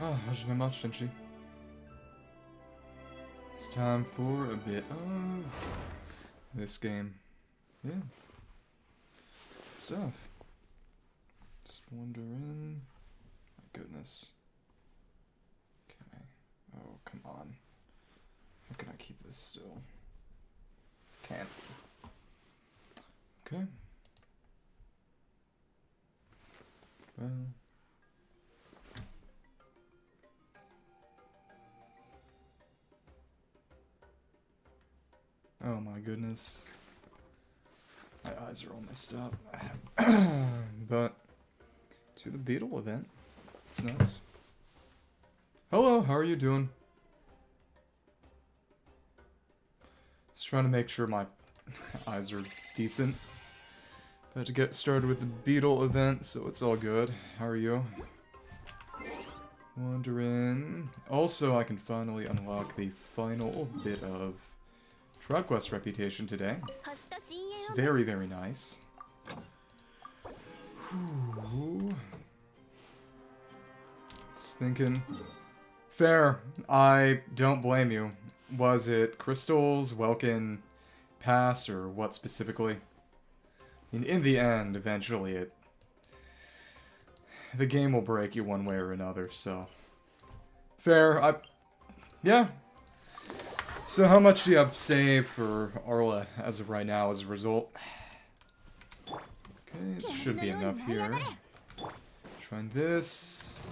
Ah, hajime machi, Tenshi. It's time for a bit of this game. Yeah. Good stuff. Just wondering. My goodness. Okay. Oh, come on. How can I keep this still? Can't. Okay. Well. Oh my goodness. My eyes are all messed up. But to the Beetle event. It's nice. Hello, how are you doing? Just trying to make sure my eyes are decent. About to get started with the Beetle event, so it's all good. How are you? Wondering. Also, I can finally unlock the final bit of Tribe Quest reputation today. It's very, very nice. Whew. Just thinking. Fair. I don't blame you. Was it crystals, Welkin, Pass, or what specifically? I mean, in the end, eventually, the game will break you one way or another, so... Fair. Yeah. So how much do you have saved for Arla as of right now as a result? Okay, it should be enough here. Trying this.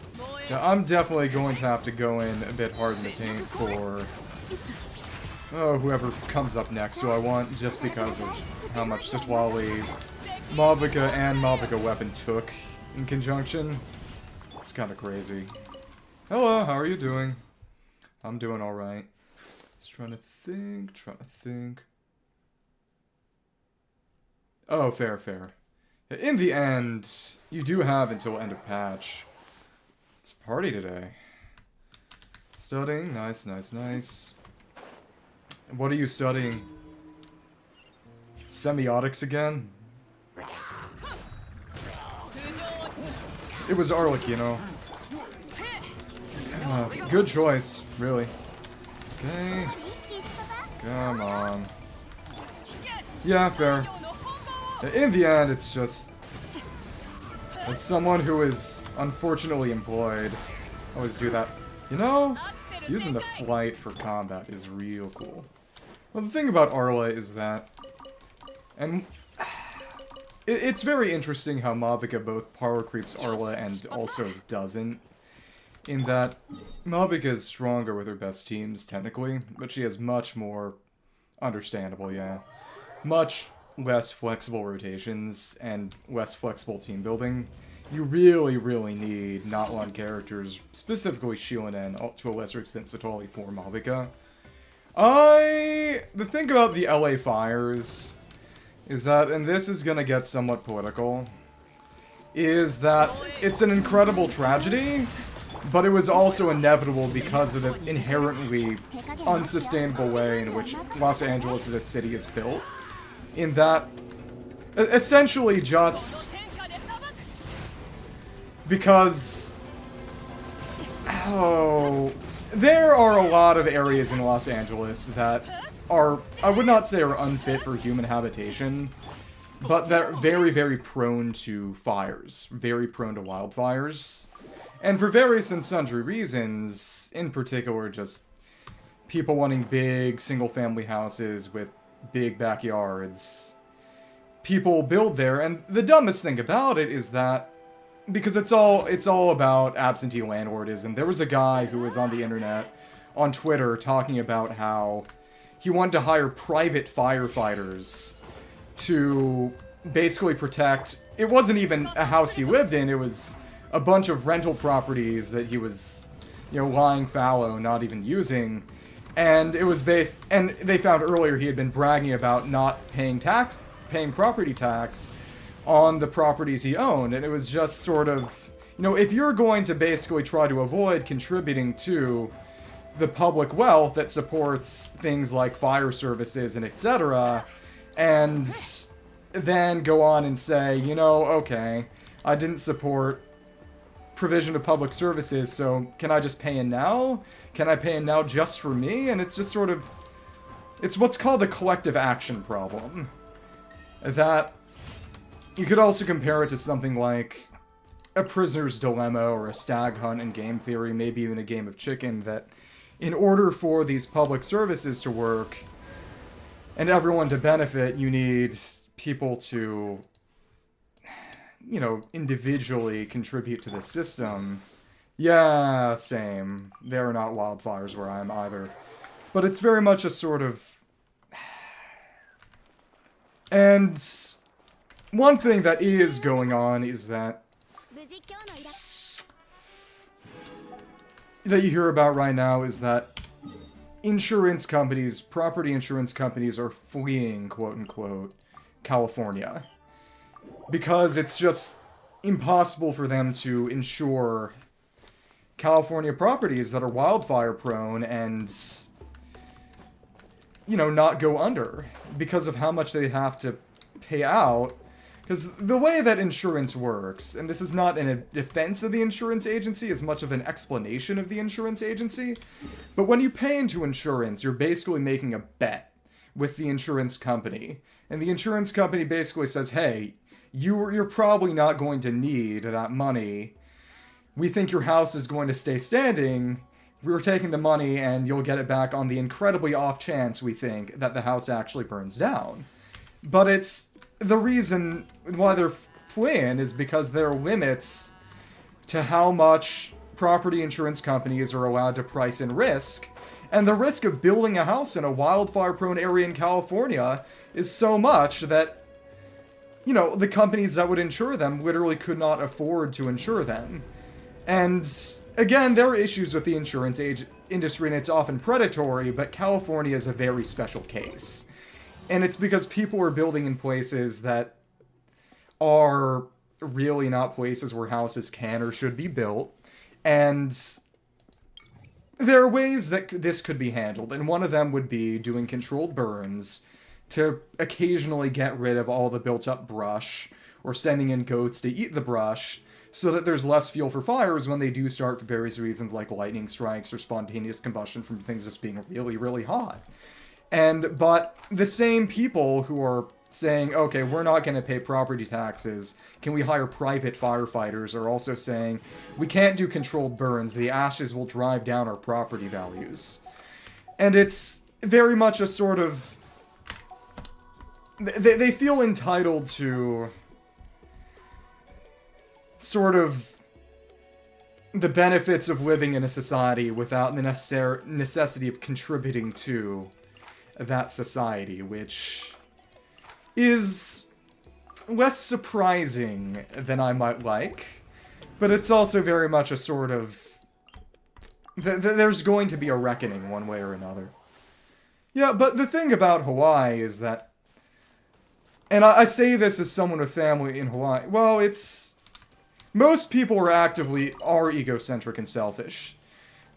Yeah, I'm definitely going to have to go in a bit hard in the paint for whoever comes up next, who I want, just because of how much Citlali, Mavuika, and Mavuika weapon took in conjunction. It's kind of crazy. Hello, how are you doing? I'm doing alright. Just trying to think. Oh, fair, fair. In the end, you do have until end of patch. It's a party today. Studying, nice, nice, nice. What are you studying? Semiotics again? It was Arlic, you know. Good choice, really. Okay. Come on. Yeah, fair. In the end, it's just... As someone who is unfortunately employed, I always do that. You know, using the flight for combat is real cool. Well, the thing about Arla is that... And... It's very interesting how Mavuika both power creeps Arla and also doesn't. In that, Mavuika is stronger with her best teams, technically, but she has much more... Understandable, yeah. Much less flexible rotations and less flexible team building. You really, really need not one characters, specifically Shielan and, to a lesser extent, Citlali for Mavuika. The thing about the LA fires is that, and this is gonna get somewhat political, is that it's an incredible tragedy, but it was also inevitable because of the inherently unsustainable way in which Los Angeles as a city is built. In that, essentially just because, there are a lot of areas in Los Angeles that are, I would not say are unfit for human habitation, but they're very, very prone to fires, very prone to wildfires. And for various and sundry reasons, in particular just people wanting big single-family houses with big backyards, people build there, and the dumbest thing about it is that, because it's all about absentee landlordism. There was a guy who was on the internet, on Twitter, talking about how he wanted to hire private firefighters to basically protect... It wasn't even a house he lived in, it was a bunch of rental properties that he was, you know, lying fallow, not even using. And it was based... And they found earlier he had been bragging about not paying property tax on the properties he owned. And it was just sort of... You know, if you're going to basically try to avoid contributing to the public wealth that supports things like fire services and etc., and then go on and say, you know, okay, I didn't support provision of public services, so can I just pay in now? Can I pay in now just for me? And it's just sort of... It's what's called the collective action problem. That... You could also compare it to something like a prisoner's dilemma or a stag hunt in game theory, maybe even a game of chicken, that in order for these public services to work and everyone to benefit, you need people to, you know, individually contribute to the system. Yeah, same. There are not wildfires where I am either. But it's very much a sort of... And one thing that is going on is that you hear about right now is that insurance companies, property insurance companies are fleeing, quote-unquote, California. Because it's just impossible for them to insure California properties that are wildfire prone and, you know, not go under because of how much they have to pay out. Because the way that insurance works, and this is not in a defense of the insurance agency as much of an explanation of the insurance agency, but when you pay into insurance, you're basically making a bet with the insurance company. And the insurance company basically says, hey, you're probably not going to need that money. We think your house is going to stay standing. We're taking the money and you'll get it back on the incredibly off chance we think that the house actually burns down. But it's... The reason why they're fleeing is because there are limits to how much property insurance companies are allowed to price in risk. And the risk of building a house in a wildfire-prone area in California is so much that, you know, the companies that would insure them literally could not afford to insure them. And, again, there are issues with the insurance industry, and it's often predatory, but California is a very special case. And it's because people are building in places that are really not places where houses can or should be built. And there are ways that this could be handled. And one of them would be doing controlled burns to occasionally get rid of all the built-up brush, or sending in goats to eat the brush, so that there's less fuel for fires when they do start for various reasons like lightning strikes or spontaneous combustion from things just being really, really hot. But the same people who are saying, okay, we're not going to pay property taxes, can we hire private firefighters, are also saying, we can't do controlled burns, the ashes will drive down our property values. And it's very much a sort of... They feel entitled to sort of the benefits of living in a society without the necessity of contributing to that society, which is less surprising than I might like, but it's also very much a sort of... There's going to be a reckoning one way or another. Yeah, but the thing about Hawaii is that... And I say this as someone with family in Hawaii. Well, it's... Most people are egocentric and selfish.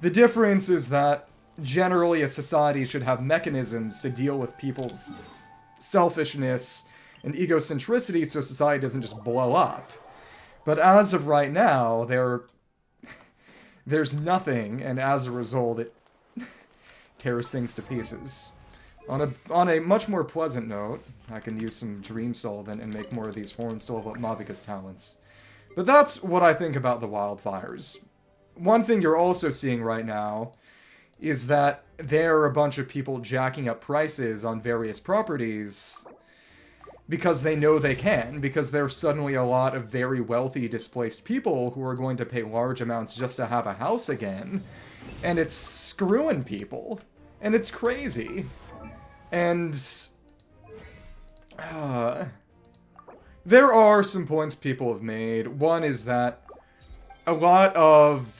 The difference is that generally a society should have mechanisms to deal with people's selfishness and egocentricity so society doesn't just blow up. But as of right now, there's nothing, and as a result, it tears things to pieces. On a much more pleasant note, I can use some dream solvent and make more of these horns to level up Mavuika's talents. But that's what I think about the wildfires. One thing you're also seeing right now is that there are a bunch of people jacking up prices on various properties because they know they can, because there's suddenly a lot of very wealthy displaced people who are going to pay large amounts just to have a house again, and it's screwing people, and it's crazy. And there are some points people have made. One is that a lot of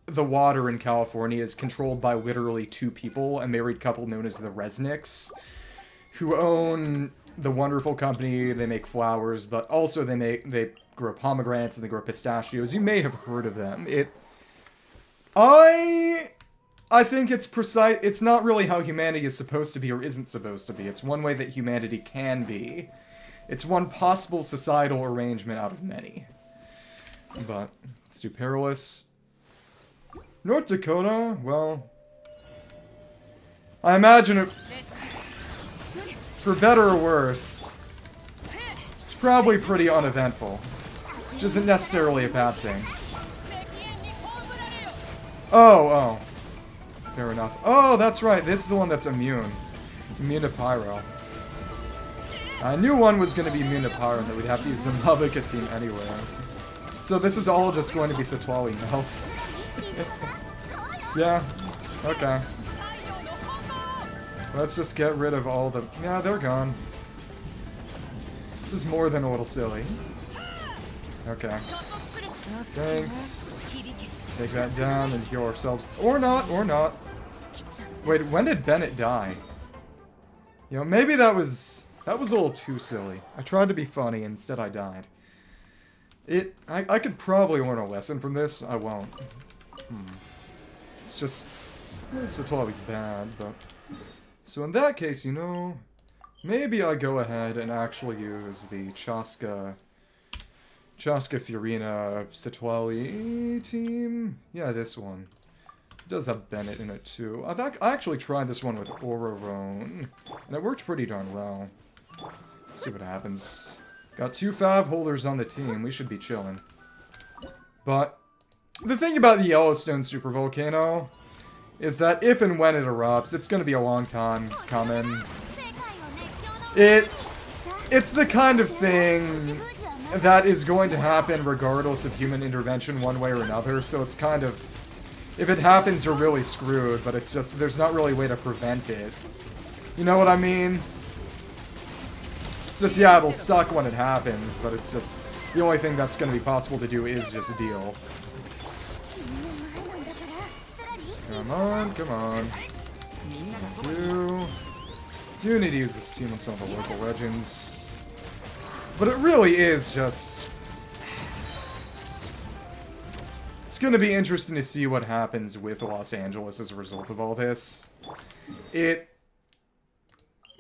the water in California is controlled by literally two people, a married couple known as the Resnicks, who own the wonderful company. They make flowers, but also they grow pomegranates and they grow pistachios. You may have heard of them. I think it's precise. It's not really how humanity is supposed to be or isn't supposed to be. It's one way that humanity can be. It's one possible societal arrangement out of many. But let's do Perilous. North Dakota, well, I imagine it, for better or worse, it's probably pretty uneventful, which isn't necessarily a bad thing. Oh, fair enough. Oh, that's right, this is the one that's immune. Immune to Pyro. I knew one was going to be immune to Pyro and that we'd have to use the Mavuika team anyway. So this is all just going to be Citlali melts. Yeah, okay. Let's just get rid of all the... Yeah, they're gone. This is more than a little silly. Okay. Thanks. Take that down and heal ourselves. Or not, or not. Wait, when did Bennett die? You know, maybe that was a little too silly. I tried to be funny, instead I died. I could probably learn a lesson from this. I won't. It's just... Citlali's bad, but... So in that case, you know... Maybe I go ahead and actually use the Chasca Furina Citlali team. Yeah, this one. It does have Bennett in it too. I actually tried this one with Ororone, and it worked pretty darn well. Let's see what happens. Got 2 Fav holders on the team. We should be chilling. But the thing about the Yellowstone supervolcano is that if and when it erupts, it's going to be a long time coming. It's the kind of thing that is going to happen regardless of human intervention one way or another, so it's kind of... If it happens, you're really screwed, but it's just... There's not really a way to prevent it. You know what I mean? It's just, yeah, it'll suck when it happens, but it's just... The only thing that's going to be possible to do is just deal. Come on, come on. Do need to use this team on some of the local legends. But it really is just... It's going to be interesting to see what happens with Los Angeles as a result of all this.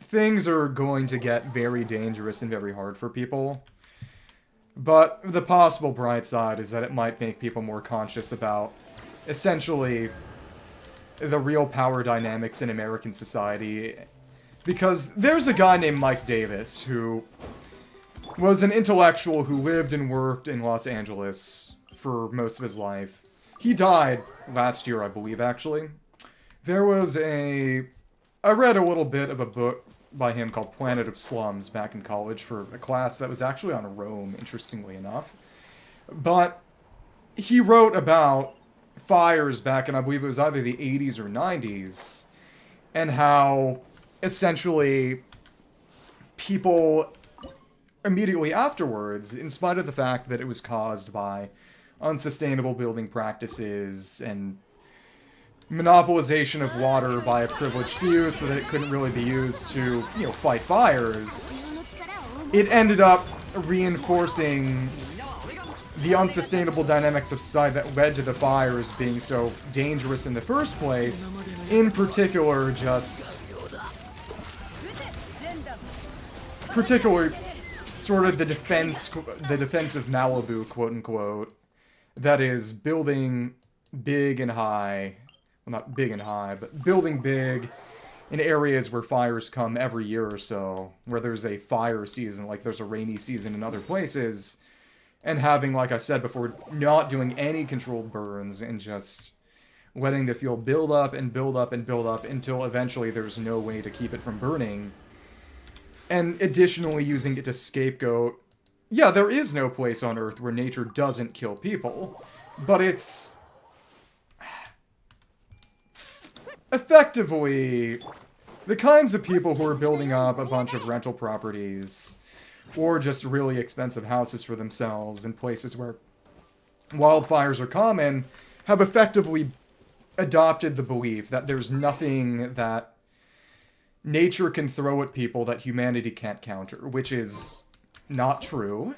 Things are going to get very dangerous and very hard for people. But the possible bright side is that it might make people more conscious about, essentially, the real power dynamics in American society. Because there's a guy named Mike Davis who was an intellectual who lived and worked in Los Angeles for most of his life. He died last year, I believe, actually. There was I read a little bit of a book by him called Planet of Slums back in college for a class that was actually on Rome, interestingly enough. But he wrote about fires back in, I believe it was either the 80s or 90s, and how, essentially, people immediately afterwards, in spite of the fact that it was caused by unsustainable building practices and monopolization of water by a privileged few so that it couldn't really be used to, you know, fight fires, it ended up reinforcing the unsustainable dynamics of society that led to the fires being so dangerous in the first place. In particular, sort of the defense of Malibu, quote-unquote, that is building big and high, well, not big and high, but building big in areas where fires come every year or so, where there's a fire season, like there's a rainy season in other places, and having, like I said before, not doing any controlled burns and just letting the fuel build up and build up and build up until eventually there's no way to keep it from burning. And additionally using it to scapegoat, yeah, there is no place on Earth where nature doesn't kill people, but it's effectively the kinds of people who are building up a bunch of rental properties or just really expensive houses for themselves in places where wildfires are common have effectively adopted the belief that there's nothing that nature can throw at people that humanity can't counter, which is not true.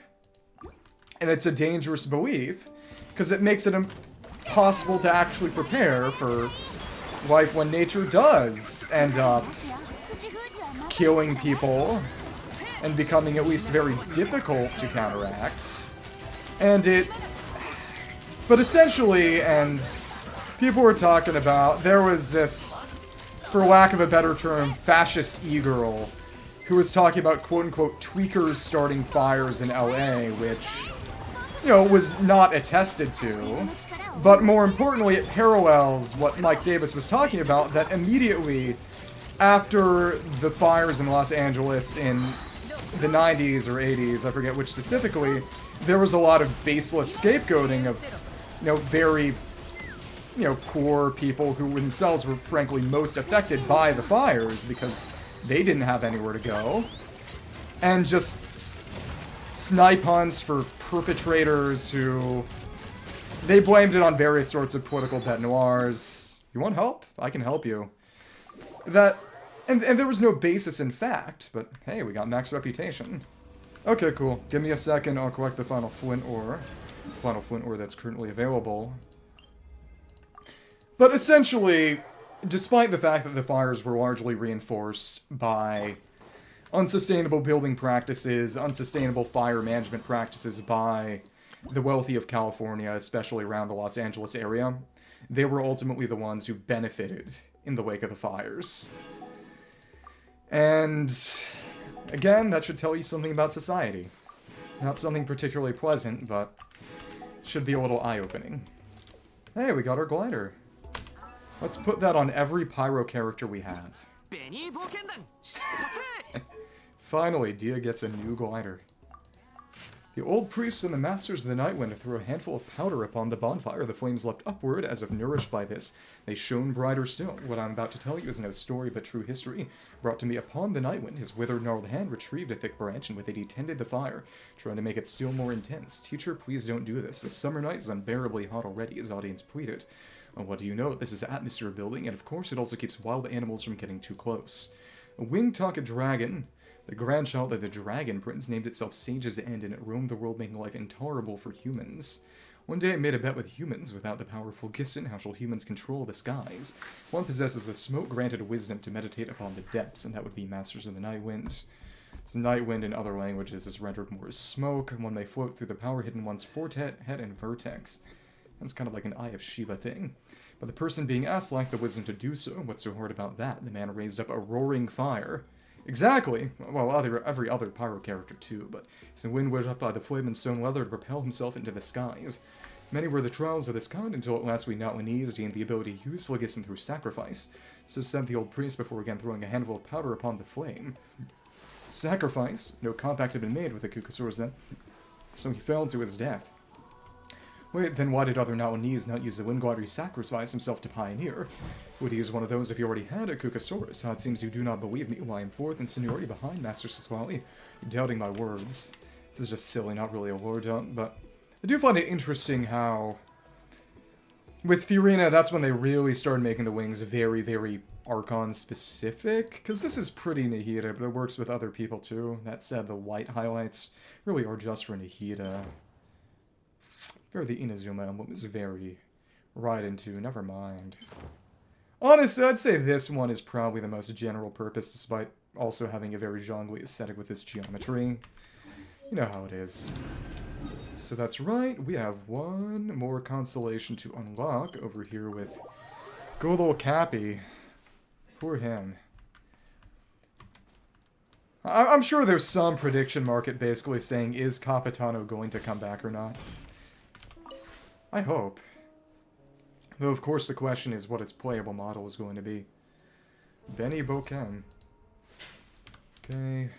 And it's a dangerous belief, because it makes it impossible to actually prepare for life when nature does end up killing people and becoming at least very difficult to counteract. And it But essentially, and people were talking about, there was this, for lack of a better term, fascist e-girl who was talking about quote-unquote tweakers starting fires in LA, which, you know, was not attested to. But more importantly, it parallels what Mike Davis was talking about, that immediately after the fires in Los Angeles in the 90s or 80s, I forget which specifically, there was a lot of baseless scapegoating of, you know, very, you know, poor people who themselves were frankly most affected by the fires because they didn't have anywhere to go. And just snipe hunts for perpetrators who... They blamed it on various sorts of political bête noirs. You want help? I can help you. That... And there was no basis in fact, but hey, we got max reputation. Okay, cool. Give me a second, I'll collect the final Flint Ore. Final Flint Ore that's currently available. But essentially, despite the fact that the fires were largely reinforced by unsustainable building practices, unsustainable fire management practices by the wealthy of California, especially around the Los Angeles area, they were ultimately the ones who benefited in the wake of the fires. And again, that should tell you something about society. Not something particularly pleasant, but should be a little eye-opening. Hey, we got our glider. Let's put that on every Pyro character we have. Finally, Dia gets a new glider. The old priests and the masters of the night wind threw a handful of powder upon the bonfire. The flames leapt upward as if nourished by this. They shone brighter still. What I'm about to tell you is no story but true history. Brought to me upon the night wind, his withered gnarled hand retrieved a thick branch, and with it he tended the fire, trying to make it still more intense. Teacher, please don't do this. The summer night is unbearably hot already, his audience pleaded. Oh, what do you know? This is atmosphere building, and of course it also keeps wild animals from getting too close. A winged-talked dragon... The grandchild of the Dragon Prince named itself Sage's End, and it roamed the world, making life intolerable for humans. One day it made a bet with humans. Without the powerful Gissin, how shall humans control the skies? One possesses the smoke-granted wisdom to meditate upon the depths, and that would be Masters of the Night Wind. This Night Wind in other languages is rendered more as smoke. One may float through the power hidden one's forehead and vertex. That's kind of like an Eye of Shiva thing. But the person being asked lacked the wisdom to do so. What's so hard about that? The man raised up a roaring fire. Exactly. Well, every other Pyro character too, but as the wind whipped up by the flame and stone leather to propel himself into the skies. Many were the trials of this kind, until at last we Naoanese gained the ability to use Gissin through sacrifice. So said the old priest before again throwing a handful of powder upon the flame. Sacrifice? No compact had been made with the Iktomisaurus then, so he fell to his death. Wait, then why did other Naoanese not use the wind glider he sacrificed himself to pioneer? Would he use one of those if he already had a Iktomisaurus? How it seems you do not believe me. Why I'm fourth in seniority behind Master Citlali. You're doubting my words. This is just silly, not really a war dump, but I do find it interesting how with Furina, that's when they really started making the wings very, very Archon specific, because this is pretty Nahida, but it works with other people too. That said, the white highlights really are just for Nahida. For the Inazuma emblem is very right into, never mind. Honestly, I'd say this one is probably the most general purpose, despite also having a very Zhongli aesthetic with this geometry. You know how it is. So that's right, we have one more constellation to unlock over here with good old Cappy. Poor him. I'm sure there's some prediction market basically saying, is Capitano going to come back or not? I hope. Though, of course, the question is what its playable model is going to be. Benny Boken. Okay.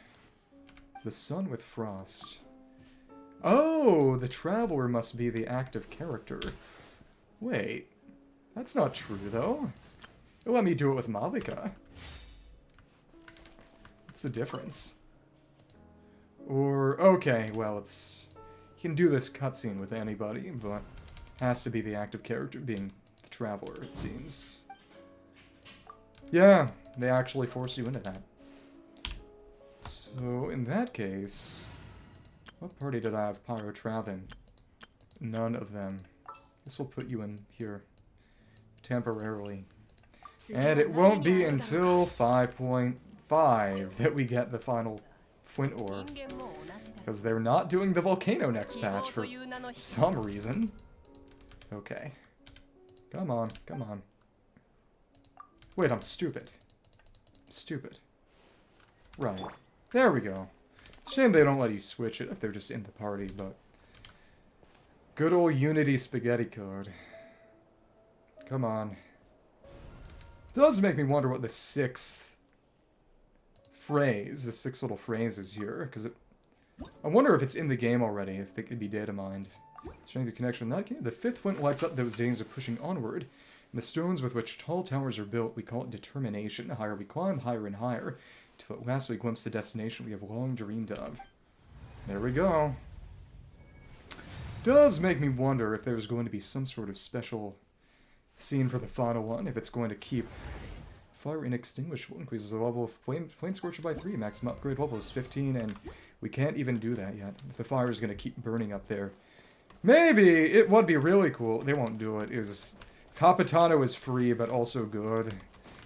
The Sun with Frost. Oh, the Traveler must be the active character. Wait. That's not true, though. It let me do it with Mavuika. What's the difference? Or, okay, well, it's... You can do this cutscene with anybody, but... Has to be the active character being the Traveler, it seems. Yeah, they actually force you into that. So, in that case... What party did I have Pyro Traven? None of them. This will put you in here. Temporarily. And it won't be until 5.5 that we get the final Flint Ore. Because they're not doing the Volcano next patch for some reason. Okay. Come on, come on. Wait, I'm stupid. Stupid. Right. There we go. Shame they don't let you switch it if they're just in the party, but... Good old Unity spaghetti code. Come on. It does make me wonder what the sixth phrase, the sixth little phrase is here, because I wonder if it's in the game already, if it could be data mined. Strength of connection with that game. The fifth flint lights up those days of pushing onward. And the stones with which tall towers are built, we call it determination. The higher we climb, higher and higher, till at last we glimpse the destination we have long dreamed of. There we go. Does make me wonder if there's going to be some sort of special scene for the final one, if it's going to keep fire inextinguishable, increases the level of flame scorcher by 3, maximum upgrade level is 15, and we can't even do that yet. If the fire is going to keep burning up there. Maybe it would be really cool. They won't do it. Is Capitano is free, but also good.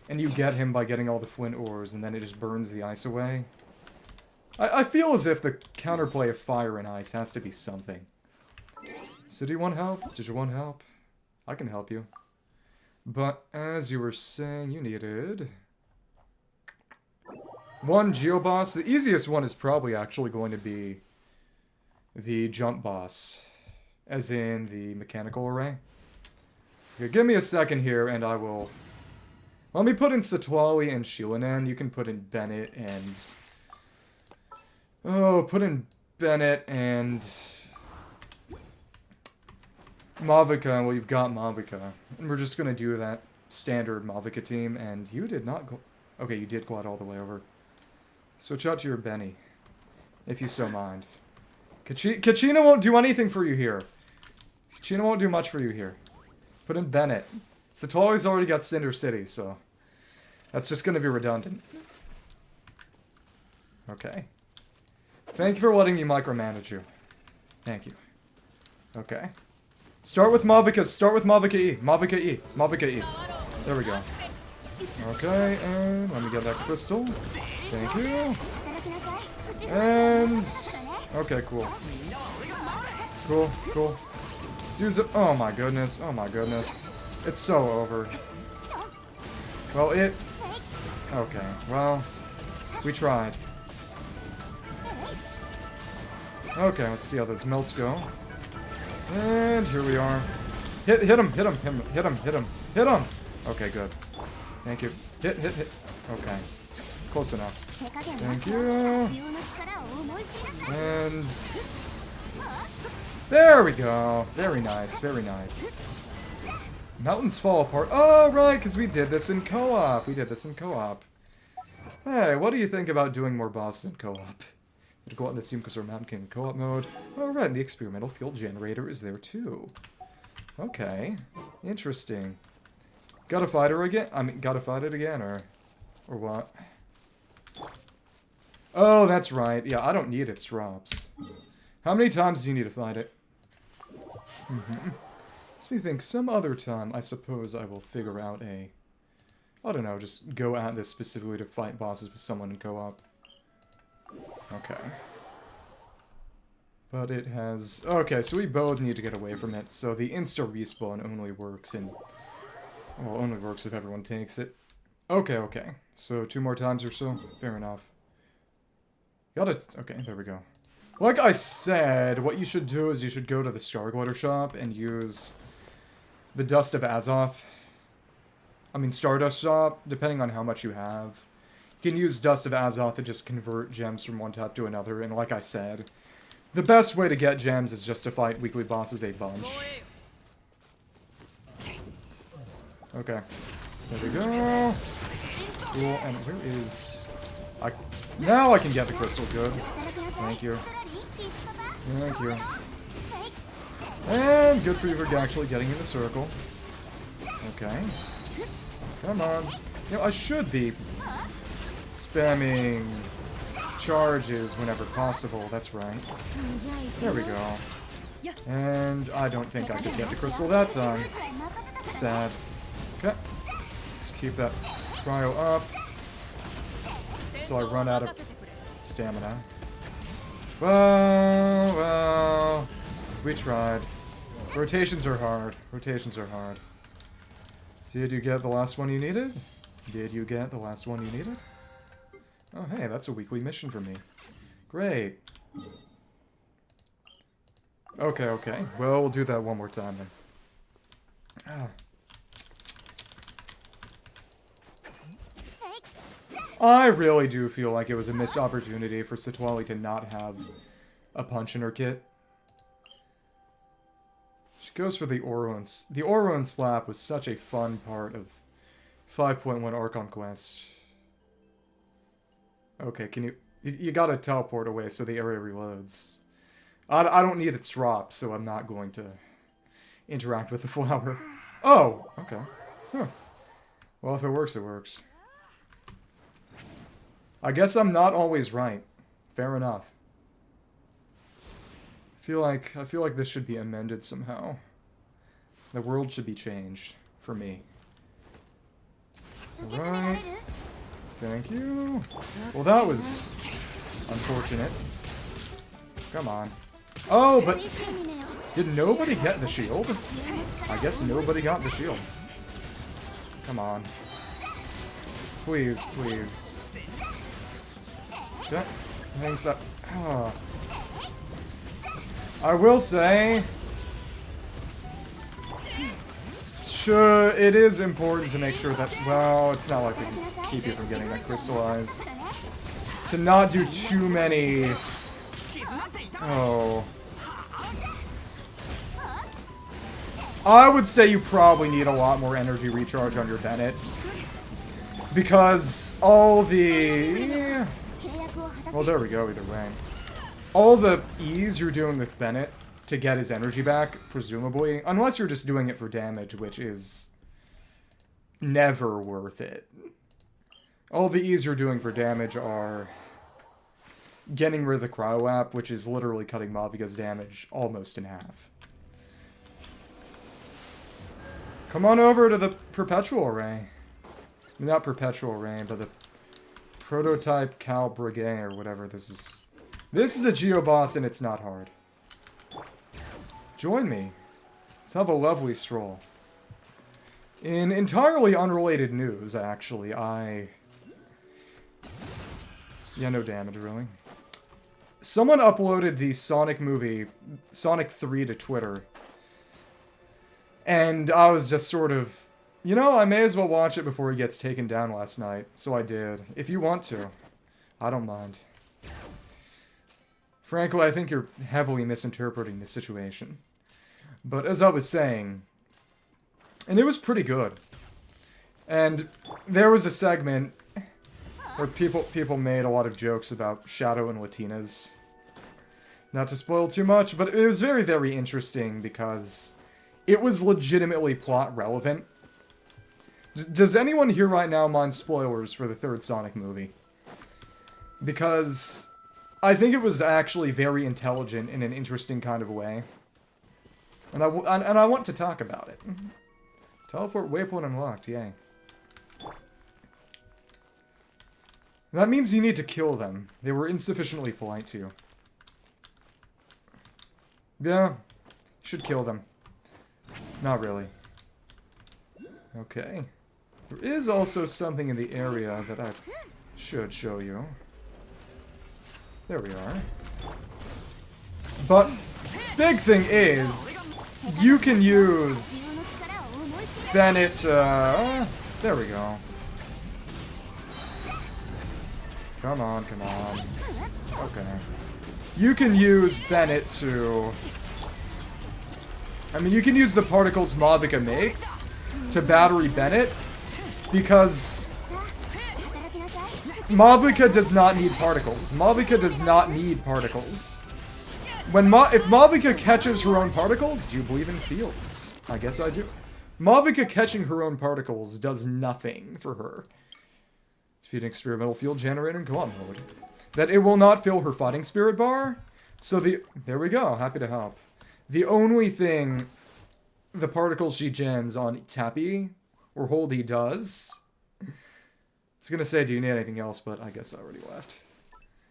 And you get him by getting all the flint ores, and then it just burns the ice away. I feel as if the counterplay of fire and ice has to be something. So do you want help? Did you want help? I can help you. But as you were saying, you needed... one Geoboss. The easiest one is probably actually going to be the jump boss. As in the mechanical array. Okay, give me a second here and I will... Let me put in Citlali and Yelan. You can put in Bennett and... Oh, put in Bennett and... Mavuika. Well, you've got Mavuika. And we're just gonna do that standard Mavuika team. And you did not go... Okay, you did glide all the way over. Switch out to your Benny. If you so mind. Kachina won't do anything for you here. Kachina won't do much for you here. Put in Bennett. Citlali's already got Cinder City, so... That's just gonna be redundant. Okay. Thank you for letting me micromanage you. Thank you. Okay. Start with Mavuika. Start with Mavuika E. Mavuika E. Mavuika E. There we go. Okay, and let me get that crystal. Thank you. And... Okay, cool. Cool, cool. Let's use it. Oh my goodness. Oh my goodness. It's so over. Well, it... Okay, well... We tried. Okay, let's see how those melts go. And here we are. Hit him, hit him, hit him, hit him, hit him, hit him! Okay, good. Thank you. Hit. Okay. Close enough. Thank you. And... There we go. Very nice, very nice. Mountains fall apart. Oh, right, because we did this in co-op. We did this in co-op. Hey, what do you think about doing more bosses in co-op? To go out and assume because we're Mountain King in co-op mode. Oh, right, the experimental fuel generator is there too. Okay. Interesting. Gotta fight her again? I mean, gotta fight it again, or what? Oh, that's right. Yeah, I don't need its drops. How many times do you need to fight it? Makes me think some other time, I suppose I will figure out a... I don't know, just go at this specifically to fight bosses with someone in co-op. Okay. But it has... Okay, so we both need to get away from it. So the insta-respawn only works in... Well, only works if everyone takes it. Okay, okay. So 2 more times or so? Fair enough. Got it. Okay, there we go. Like I said, what you should do is you should go to the Starglider shop and use the Dust of Azoth. I mean, Stardust shop, depending on how much you have. You can use Dust of Azoth to just convert gems from one tap to another, and like I said, the best way to get gems is just to fight weekly bosses a bunch. Okay. There we go. Cool, and where is... Now I can get the crystal, good. Thank you. Thank you. And good for you for actually getting in the circle. Okay. Come on. You know, I should be spamming charges whenever possible, that's right. There we go. And I don't think I could get the crystal that time. Sad. Okay. Let's keep that cryo up. So I run out of stamina. Well, we tried. Rotations are hard. Rotations are hard. Did you get the last one you needed? Did you get the last one you needed? Oh, hey, that's a weekly mission for me. Great. Okay, okay. Well, we'll do that one more time then. Ah. I really do feel like it was a missed opportunity for Citlali to not have a punch in her kit. She goes for the Oro. The Oro and Slap was such a fun part of 5.1 Archon Quest. Okay, can you... You gotta teleport away so the area reloads. I don't need its drop, so I'm not going to interact with the flower. Oh! Okay. Huh. Well, if it works, it works. I guess I'm not always right. Fair enough. I feel like this should be amended somehow. The world should be changed for me. Alright. Thank you. Well, that was unfortunate. Come on. Oh, but did nobody get the shield? I guess nobody got the shield. Come on. Please, please. That hangs up. Oh. I will say, sure, it is important to make sure that, well, it's not like we can keep you from getting that crystallized. To not do too many... Oh. I would say you probably need a lot more energy recharge on your Bennett. Because all the... Well, there we go, either way. All the ease you're doing with Bennett to get his energy back, presumably, unless you're just doing it for damage, which is never worth it. All the ease you're doing for damage are getting rid of the Cryo App, which is literally cutting Mavuika's damage almost in half. Come on over to the Perpetual Array. Not Perpetual Array, but the Prototype Cal Brigade, or whatever this is. This is a Geo boss, and it's not hard. Join me. Let's have a lovely stroll. In entirely unrelated news, actually, Yeah, no damage, really. Someone uploaded the Sonic movie, Sonic 3, to Twitter. And I was just sort of, you know, I may as well watch it before he gets taken down last night. So I did. If you want to. I don't mind. Frankly, I think you're heavily misinterpreting the situation. But as I was saying, and it was pretty good. And there was a segment where people made a lot of jokes about Shadow and Latinas. Not to spoil too much, but it was very, very interesting because it was legitimately plot relevant. Does anyone here right now mind spoilers for the third Sonic movie? Because I think it was actually very intelligent in an interesting kind of way. And I want to talk about it. Teleport waypoint unlocked, yay. That means you need to kill them. They were insufficiently polite to you. Yeah, should kill them. Not really. Okay. There is also something in the area that I should show you. There we are. But, big thing is, you can use Bennett, there we go. Come on, come on. Okay. You can use Bennett to... I mean, you can use the particles Mavuika makes to battery Bennett, because Mavuika does not need particles. Mavuika does not need particles. If Mavuika catches her own particles, do you believe in fields? I guess I do. Mavuika catching her own particles does nothing for her. Defeat an experimental field generator in co-op mode. That it will not fill her fighting spirit bar. So there we go, happy to help. The only thing the particles she gens on Tappy or Holdy does... I was gonna say, do you need anything else, but I guess I already left.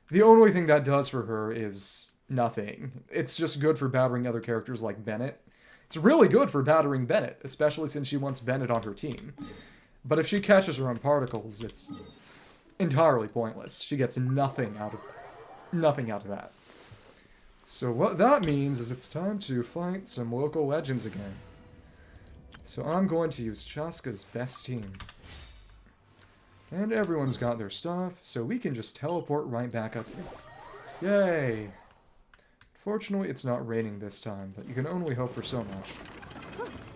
The only thing that does for her is nothing. It's just good for battering other characters like Bennett. It's really good for battering Bennett, especially since she wants Bennett on her team. But if she catches her own particles, it's entirely pointless. She gets nothing out of that. So what that means is it's time to fight some local legends again. So I'm going to use Chasca's best team. And everyone's got their stuff, so we can just teleport right back up here. Yay! Fortunately, it's not raining this time, but you can only hope for so much.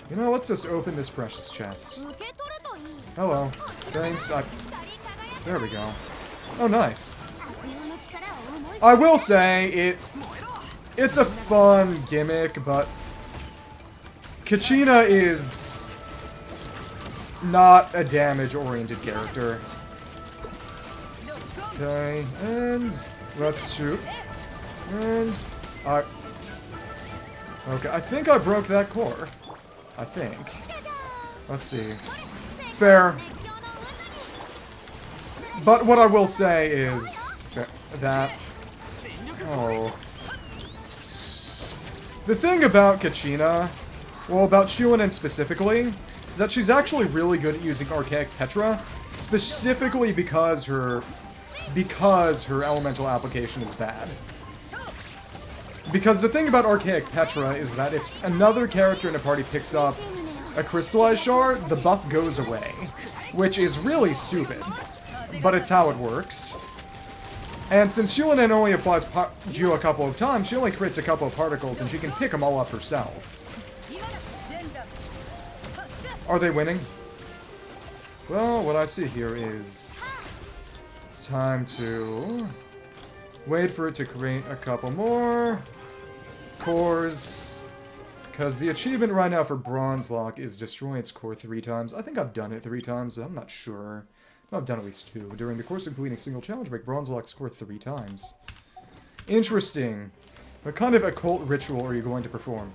You know, let's just open this precious chest. Hello. Thanks. There we go. Oh, nice. I will say, it's a fun gimmick, but Kachina is not a damage-oriented character. Okay, and let's shoot. And okay, I think I broke that core. I think. Let's see. Fair. But what I will say is that... Oh. The thing about Kachina, well, about Yelan specifically, is that she's actually really good at using Archaic Petra, specifically because her elemental application is bad. Because the thing about Archaic Petra is that if another character in a party picks up a crystallized shard, the buff goes away. Which is really stupid. But it's how it works. And since Yelan only applies Geo a couple of times, she only creates a couple of particles and she can pick them all up herself. Are they winning? Well, what I see here is... it's time to... wait for it to create a couple more cores, because the achievement right now for Bronzelock is destroy its core 3 times. I think I've done it 3 times, I'm not sure. I've done at least 2. During the course of completing a single challenge, make Bronzelock score 3 times. Interesting. What kind of occult ritual are you going to perform?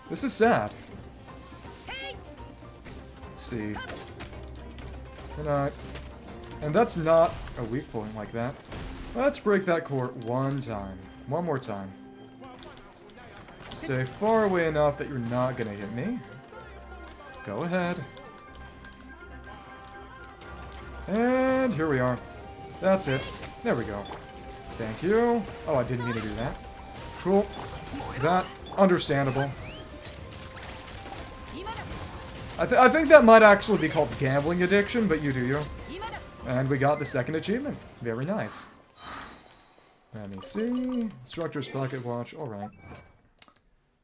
This is sad. Let's see. And that's not a weak point like that. Let's break that core one time. One more time. Stay far away enough that you're not gonna hit me. Go ahead. And here we are. That's it. There we go. Thank you. Oh, I didn't mean to do that. Cool. That, understandable. I think that might actually be called gambling addiction, but you do you. And we got the second achievement. Very nice. Let me see. Instructor's Pocket Watch. Alright.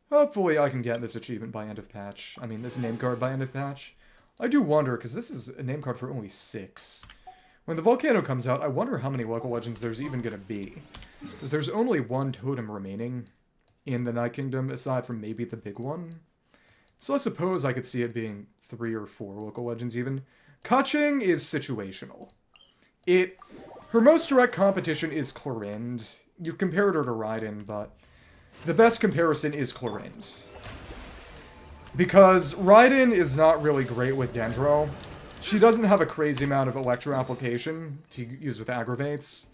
Hopefully I can get this achievement by end of patch. I mean, this name card by end of patch. I do wonder, because this is a name card for only 6. When the volcano comes out, I wonder how many local legends there's even going to be. Because there's only 1 totem remaining in the Night Kingdom, aside from maybe the big one. So I suppose I could see it being 3 or 4 local legends even. Kaching is situational. Her most direct competition is Clorind. You've compared her to Raiden, but the best comparison is Clorind. Because Raiden is not really great with Dendro. She doesn't have a crazy amount of Electro application to use with Aggravates.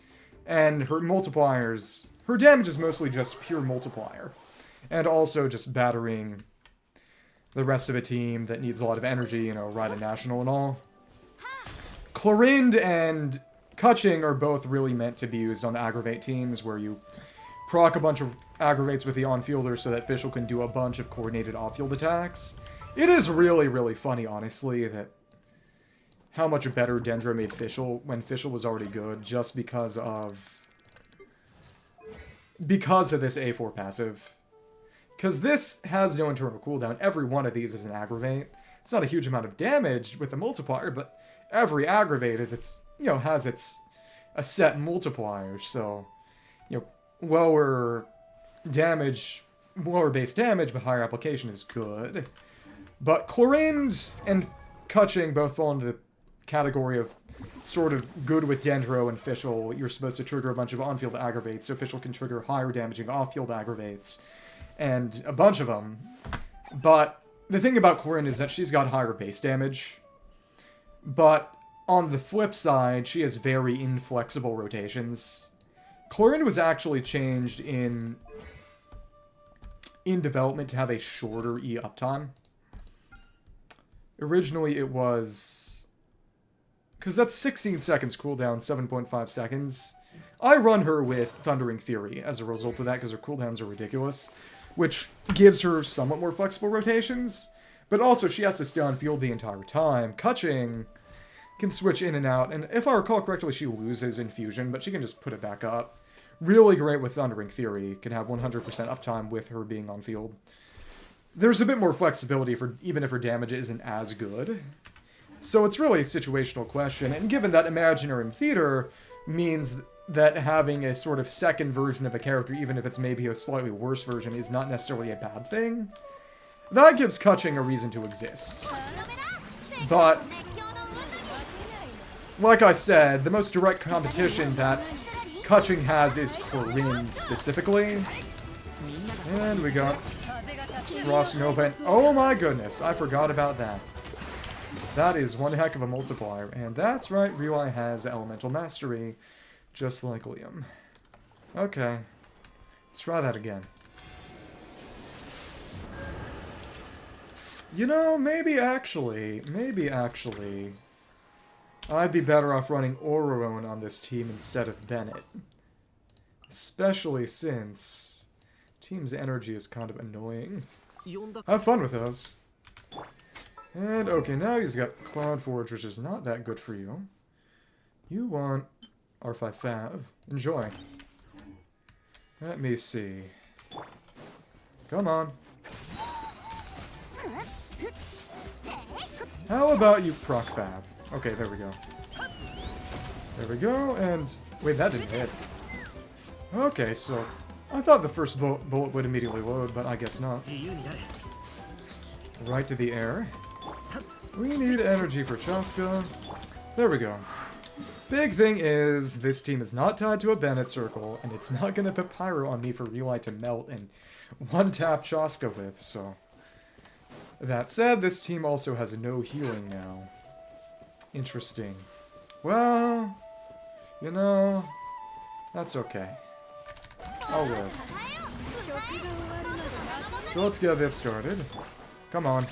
And her multipliers... her damage is mostly just pure multiplier. And also just battering the rest of a team that needs a lot of energy, you know, Raiden National and all. Clorind and Kaching are both really meant to be used on aggravate teams where you proc a bunch of aggravates with the on-fielder so that Fischl can do a bunch of coordinated off-field attacks. It is really, really funny, honestly, that how much better Dendro made Fischl when Fischl was already good just because of this A4 passive. Because this has no internal cooldown. Every one of these is an aggravate. It's not a huge amount of damage with the multiplier, but every aggravate is has a set multiplier, so lower base damage, but higher application is good. But Clorind and Kaching both fall into the category of sort of good with Dendro and Fischl. You're supposed to trigger a bunch of on-field aggravates, so Fischl can trigger higher damaging off-field aggravates, and a bunch of them. But the thing about Clorind is that she's got higher base damage, but on the flip side, she has very inflexible rotations. Clorind was actually changed in in development to have a shorter E uptime. Originally it was... because that's 16 seconds cooldown, 7.5 seconds. I run her with Thundering Fury as a result of that because her cooldowns are ridiculous, which gives her somewhat more flexible rotations, but also she has to stay on field the entire time. Kutching can switch in and out, and if I recall correctly, she loses Infusion, but she can just put it back up. Really great with Thundering Fury, can have 100% uptime with her being on field. There's a bit more flexibility for even if her damage isn't as good. So it's really a situational question, and given that Imaginary in Theater means that having a sort of second version of a character, even if it's maybe a slightly worse version, is not necessarily a bad thing, that gives Kutching a reason to exist. But, like I said, the most direct competition that Kutching has is Corinne specifically. And we got Frost Nova, and oh my goodness, I forgot about that. That is one heck of a multiplier, and that's right, Rilai has Elemental Mastery, just like Liam. Okay, let's try that again. You know, maybe actually, I'd be better off running Ororone on this team instead of Bennett. Especially since team's energy is kind of annoying. Have fun with those. And, okay, now he's got Cloud Forge, which is not that good for you. You want R5 Fav. Enjoy. Let me see. Come on. How about you proc Fav? Okay, there we go. There we go, and... wait, that didn't hit. Okay, so... I thought the first bullet would immediately load, but I guess not. Right to the air. We need energy for Chasca. There we go. Big thing is, this team is not tied to a Bennett circle, and it's not going to put Pyro on me for Rilai to melt and one-tap Chasca with, so... That said, this team also has no healing now. Interesting. Well, you know, that's okay. I'll live. So let's get this started. Come on.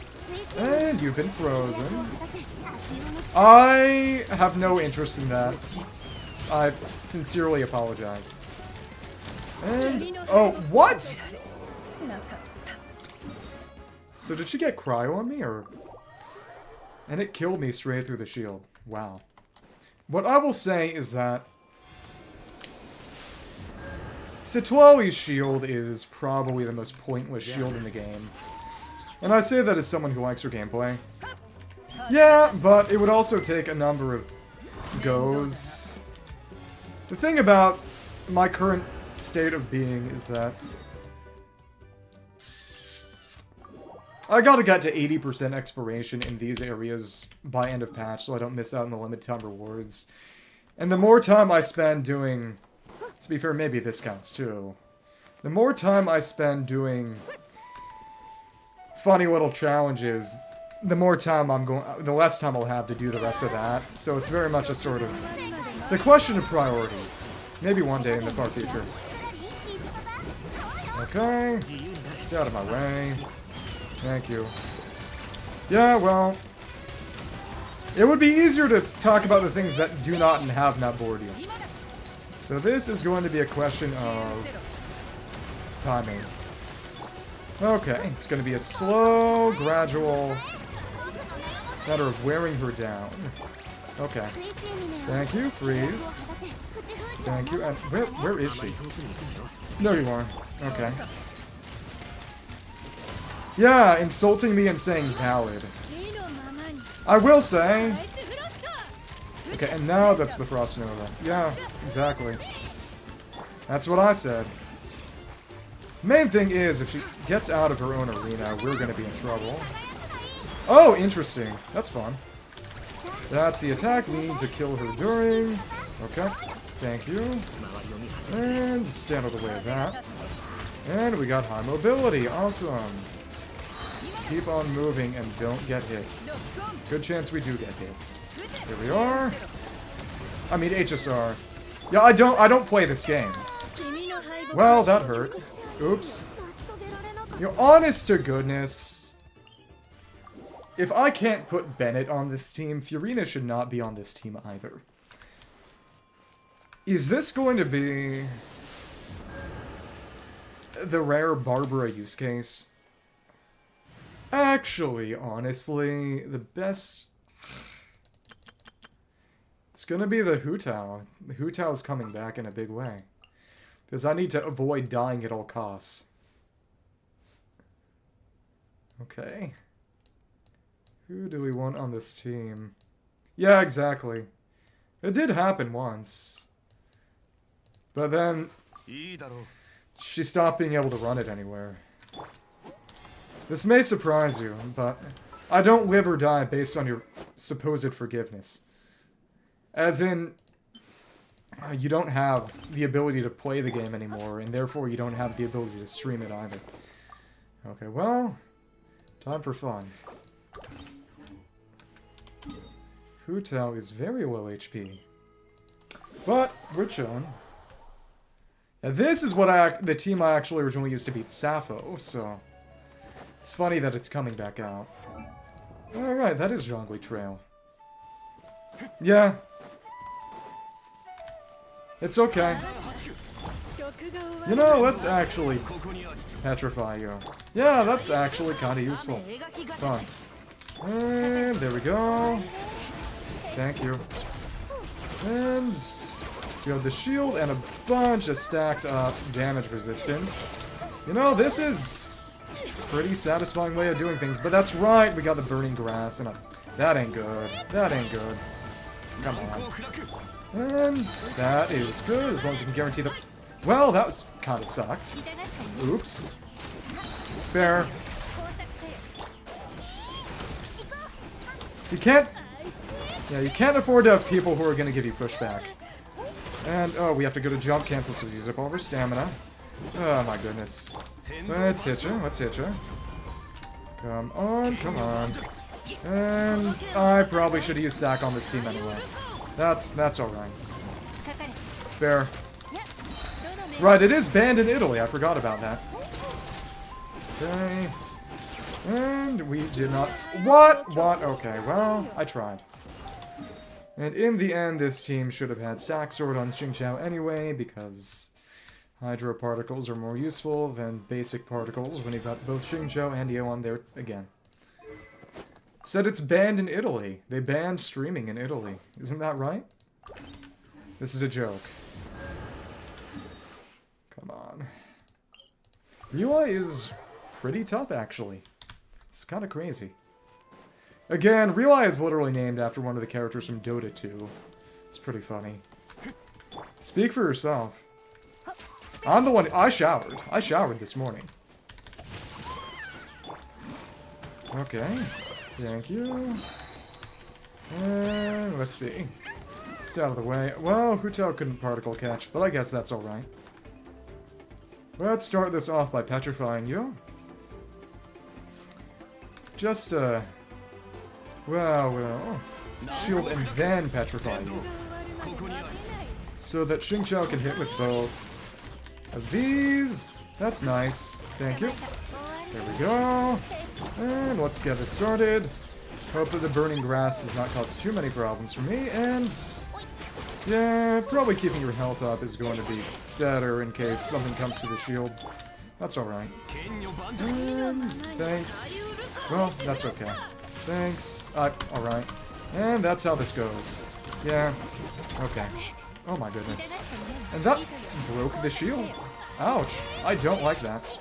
And you've been frozen. I have no interest in that. I sincerely apologize. And... oh, what?! So did she get cryo on me, or... and it killed me straight through the shield. Wow. What I will say is that... Citlali's shield is probably the most pointless shield in the game. And I say that as someone who likes her gameplay. Yeah, but it would also take a number of goes. The thing about my current state of being is that I gotta get to 80% exploration in these areas by end of patch so I don't miss out on the limited time rewards. And the more time I spend doing... to be fair, maybe this counts too. The more time I spend doing funny little challenges, the more time the less time I'll have to do the rest of that. So it's very much a sort of... it's a question of priorities. Maybe one day in the far future. Okay. Stay out of my way. Thank you. Yeah, well... it would be easier to talk about the things that do not and have not bored you. So this is going to be a question of timing. Okay, it's going to be a slow, gradual matter of wearing her down. Okay. Thank you, freeze. Thank you, and where is she? No, you are. Okay. Yeah, insulting me and saying valid. I will say... okay, and now that's the Frost Nova. Yeah, exactly. That's what I said. Main thing is, if she gets out of her own arena, we're gonna be in trouble. Oh, interesting. That's fun. That's the attack. We need to kill her during. Okay, thank you. And stand out of the way of that. And we got high mobility. Awesome. Let's keep on moving and don't get hit. Good chance we do get hit. Here we are. I mean, HSR. Yeah, I don't play this game. Well, that hurt. Oops. You know, honest to goodness, if I can't put Bennett on this team, Furina should not be on this team either. Is this going to be the rare Barbara use case? Actually, honestly, the best... It's gonna be the Hu Tao. The Hu Tao's coming back in a big way. Because I need to avoid dying at all costs. Okay. Who do we want on this team? Yeah, exactly. It did happen once. But then... she stopped being able to run it anywhere. This may surprise you, but I don't live or die based on your supposed forgiveness. As in, you don't have the ability to play the game anymore, and therefore you don't have the ability to stream it either. Okay, well, time for fun. Hu Tao is very low HP. But, we're chilling. Now this is what the team I actually originally used to beat Sappho, so... It's funny that it's coming back out. Alright, that is Zhongli Trail. Yeah. It's okay. You know, let's actually petrify you. Yeah, that's actually kind of useful. Fun. And there we go. Thank you. And you have the shield and a bunch of stacked up damage resistance. You know, this is a pretty satisfying way of doing things. But that's right, we got the burning grass, and that ain't good. That ain't good. Come on. And that is good, as long as you can guarantee the... Well, that was kind of sucked. Oops. Fair. You can't... Yeah, you can't afford to have people who are going to give you pushback. And, oh, we have to go to jump cancel, so we use up all of our stamina. Oh, my goodness. Let's hit you, let's hit you. Come on, come on. And I probably should have used Sack on this team anyway. That's alright. Fair. Right, it is banned in Italy, I forgot about that. Okay. And we did not... What? Okay, well, I tried. And in the end, this team should have had Sack Sword on Xingqiu anyway, because Hydro Particles are more useful than basic particles when you've got both Xingqiu and Yelan there again. Said it's banned in Italy. They banned streaming in Italy. Isn't that right? This is a joke. Come on. Rilai is pretty tough, actually. It's kind of crazy. Again, Rilai is literally named after one of the characters from Dota 2. It's pretty funny. Speak for yourself. I'm the one... I showered. I showered this morning. Okay. Thank you. And let's see. Stay out of the way. Well, Hu Tao couldn't particle catch, but I guess that's alright. Let's start this off by petrifying you. Just, well, shield and then petrify you. So that Xingqiu can hit with both of these. That's nice. Thank you. There we go. And let's get it started. Hope that the burning grass does not cause too many problems for me, and... yeah, probably keeping your health up is going to be better in case something comes to the shield. That's alright. And thanks. Well, that's okay. Thanks. Alright. And that's how this goes. Yeah. Okay. Oh my goodness. And that broke the shield. Ouch. I don't like that.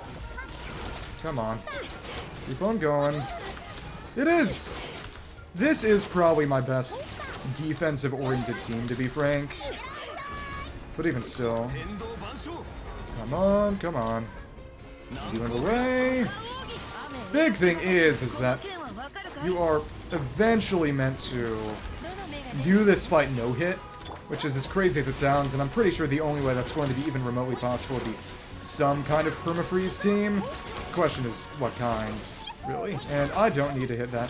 Come on. Keep on going. It is! This is probably my best defensive-oriented team, to be frank. But even still. Come on, come on. You in the way. Big thing is that you are eventually meant to do this fight no-hit, which is as crazy as it sounds, and I'm pretty sure the only way that's going to be even remotely possible would be some kind of permafreeze team. The question is, what kind, really? And I don't need to hit that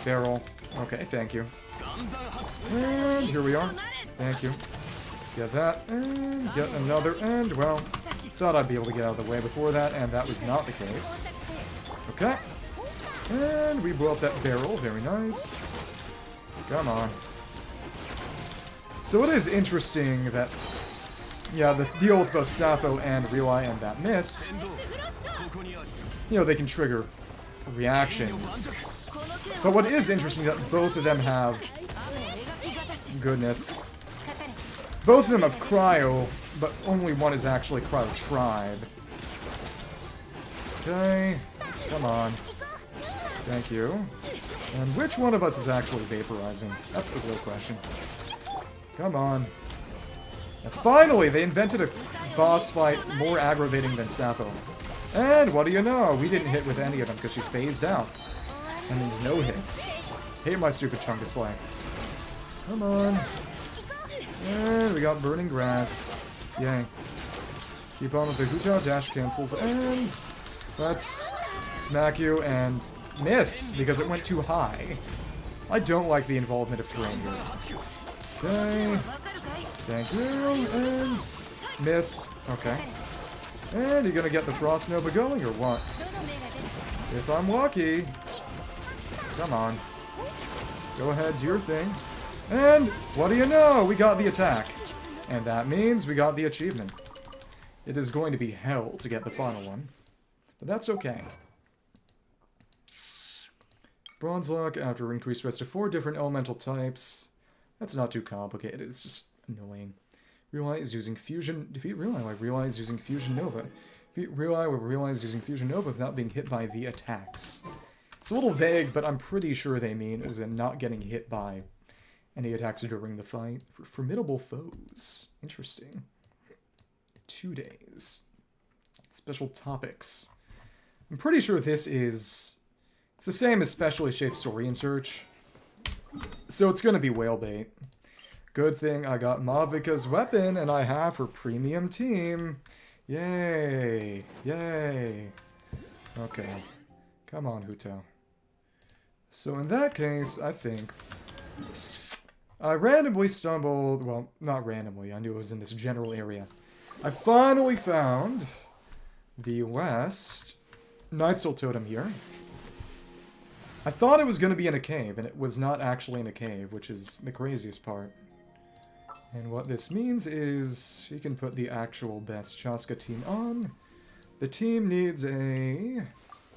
barrel. Okay, thank you. And here we are. Thank you. Get that, and get another, and, well, thought I'd be able to get out of the way before that, and that was not the case. Okay. And we blow up that barrel. Very nice. Come on. So it is interesting that, yeah, the deal with both Sappho and Rilai and that miss, you know, they can trigger reactions. But what is interesting is that both of them have, goodness, both of them have Cryo, but only one is actually Cryo Tribe. Okay, come on. Thank you. And which one of us is actually vaporizing? That's the real question. Come on. And finally, they invented a boss fight more aggravating than Sappho. And what do you know? We didn't hit with any of them because she phased out. And there's no hits. Hate my stupid Chungus Slay. Come on. And we got Burning Grass. Yay. Keep on with the Hutao dash cancels. And let's smack you and miss because it went too high. I don't like the involvement of terrain here. Okay. Thank you. And miss. Okay. And you're gonna get the Frost Nova going or what? If I'm lucky. Come on. Go ahead, do your thing. And what do you know? We got the attack. And that means we got the achievement. It is going to be hell to get the final one. But that's okay. Bronzelock after increased rest of 4 different elemental types. That's not too complicated, it's just annoying. Rilai is using Fusion... Defeat Rilai while Rilai is using Fusion Nova. Defeat Rilai while Rilai is using Fusion Nova without being hit by the attacks. It's a little vague, but I'm pretty sure they mean is in not getting hit by any attacks during the fight. For formidable foes. Interesting. 2 days. Special topics. I'm pretty sure this is... It's the same as Specially Shaped Saurian Search. So it's gonna be Whalebait. Good thing I got Mavuika's weapon and I have her premium team. Yay. Yay. Okay. Come on, Hutao. So in that case, I think... I randomly stumbled... Well, not randomly. I knew it was in this general area. I finally found the last Nightsoul Totem here. I thought it was going to be in a cave, and it was not actually in a cave, which is the craziest part. And what this means is you can put the actual best Chasca team on. The team needs a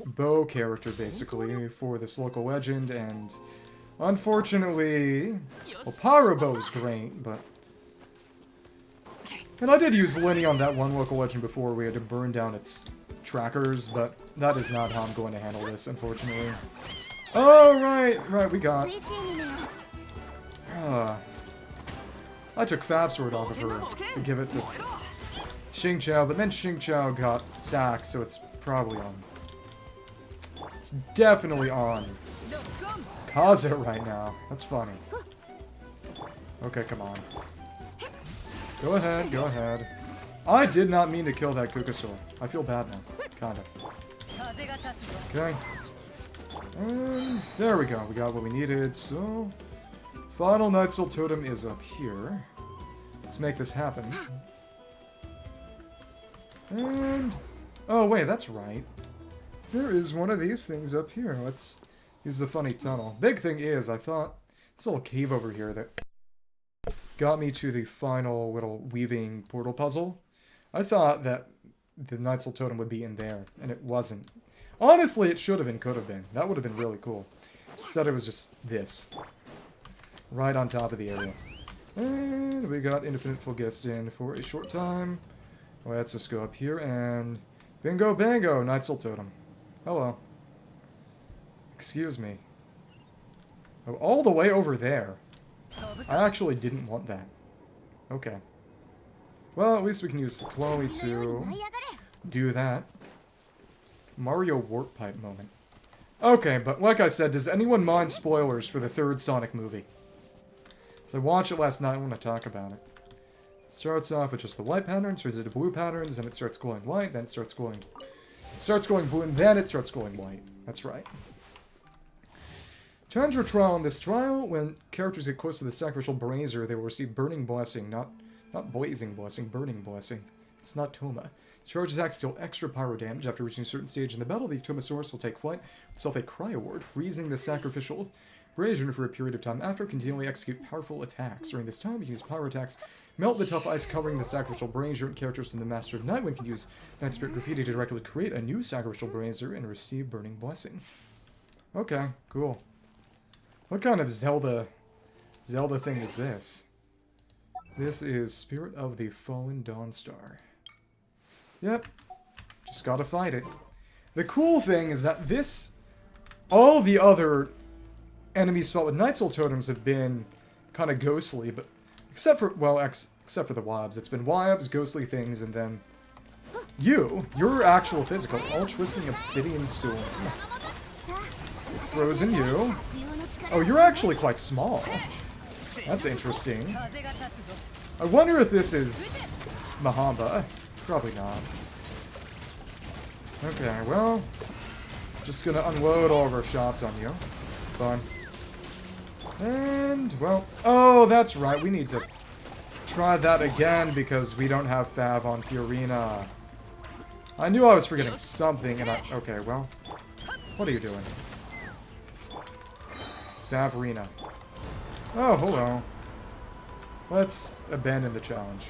bow character, basically, for this local legend, and unfortunately... Well, Pyro Bow is great, but... And I did use Linny on that one local legend before we had to burn down its trackers, but that is not how I'm going to handle this, unfortunately. Oh, right, we got... I took Fab Sword off of her to give it to Xingqiu, but then Xingqiu got sacked, so it's probably on. It's definitely on Kaza right now. That's funny. Okay, come on. Go ahead, go ahead. I did not mean to kill that Kukasaur. I feel bad now. Kinda. Okay. And there we go. We got what we needed, so... Final Nightsoul Totem is up here. Let's make this happen. And... Oh, wait, that's right. There is one of these things up here. Let's use the funny tunnel. Big thing is, I thought... This little cave over here that got me to the final little weaving portal puzzle. I thought that the Nightsoul Totem would be in there, and it wasn't. Honestly, it should have and could have been. That would have been really cool. Instead, it was just this. Right on top of the area. And we got Infinite Phlogiston for a short time. Let's just go up here and... Bingo bango, Nightsoul Totem. Hello. Excuse me. Oh, all the way over there. I actually didn't want that. Okay. Well, at least we can use Citlali to do that. Mario Warp Pipe moment. Okay, but like I said, does anyone mind spoilers for the 3rd Sonic movie? So I watched it last night, I want to talk about it. Starts off with just the white patterns, turns into blue patterns, then it starts glowing white, then it starts glowing... It starts glowing blue, and then it starts glowing white. That's right. Challenge or trial. In this trial, when characters get close to the sacrificial brazier, they will receive Burning Blessing, not Blazing Blessing, Burning Blessing. It's not Toma. Charge attacks deal extra pyro damage. After reaching a certain stage in the battle, the Iktomisaurus will take flight, itself a Cryo Ward, freezing the sacrificial brazier for a period of time after continually execute powerful attacks. During this time, you can use pyro attacks, melt the tough ice covering the sacrificial brazier, and characters from the Master of Nightwind can use Night Spirit Graffiti to directly create a new sacrificial brazier and receive Burning Blessing. Okay, cool. What kind of Zelda thing is this? This is Spirit of the Fallen Dawnstar. Yep. Just gotta fight it. The cool thing is that all the other enemies fought with Nightsoul Totems have been kind of ghostly, but except for, well, except for the Wabs. It's been Wabs, ghostly things, and then you're actual physical. All-twisting Obsidian Storm. Frozen you. Oh, you're actually quite small. That's interesting. I wonder if this is Mahamba. Probably not. Okay, well, just gonna unload all of our shots on you. Fine. And, well, oh, that's right, we need to try that again because we don't have Fav on Furina. I knew I was forgetting something, and okay, well, what are you doing? Favrina. Oh, hello. Let's abandon the challenge.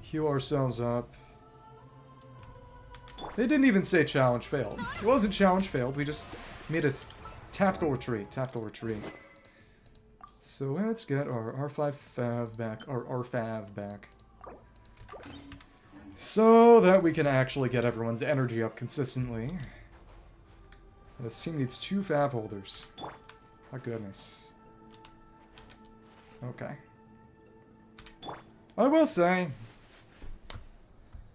Heal ourselves up. They didn't even say challenge failed. It wasn't challenge failed, we just made a tactical retreat. Tactical retreat. So let's get our R5 Fav back, our R5 back. So that we can actually get everyone's energy up consistently. This team needs 2 Fav holders. My goodness. Okay. I will say,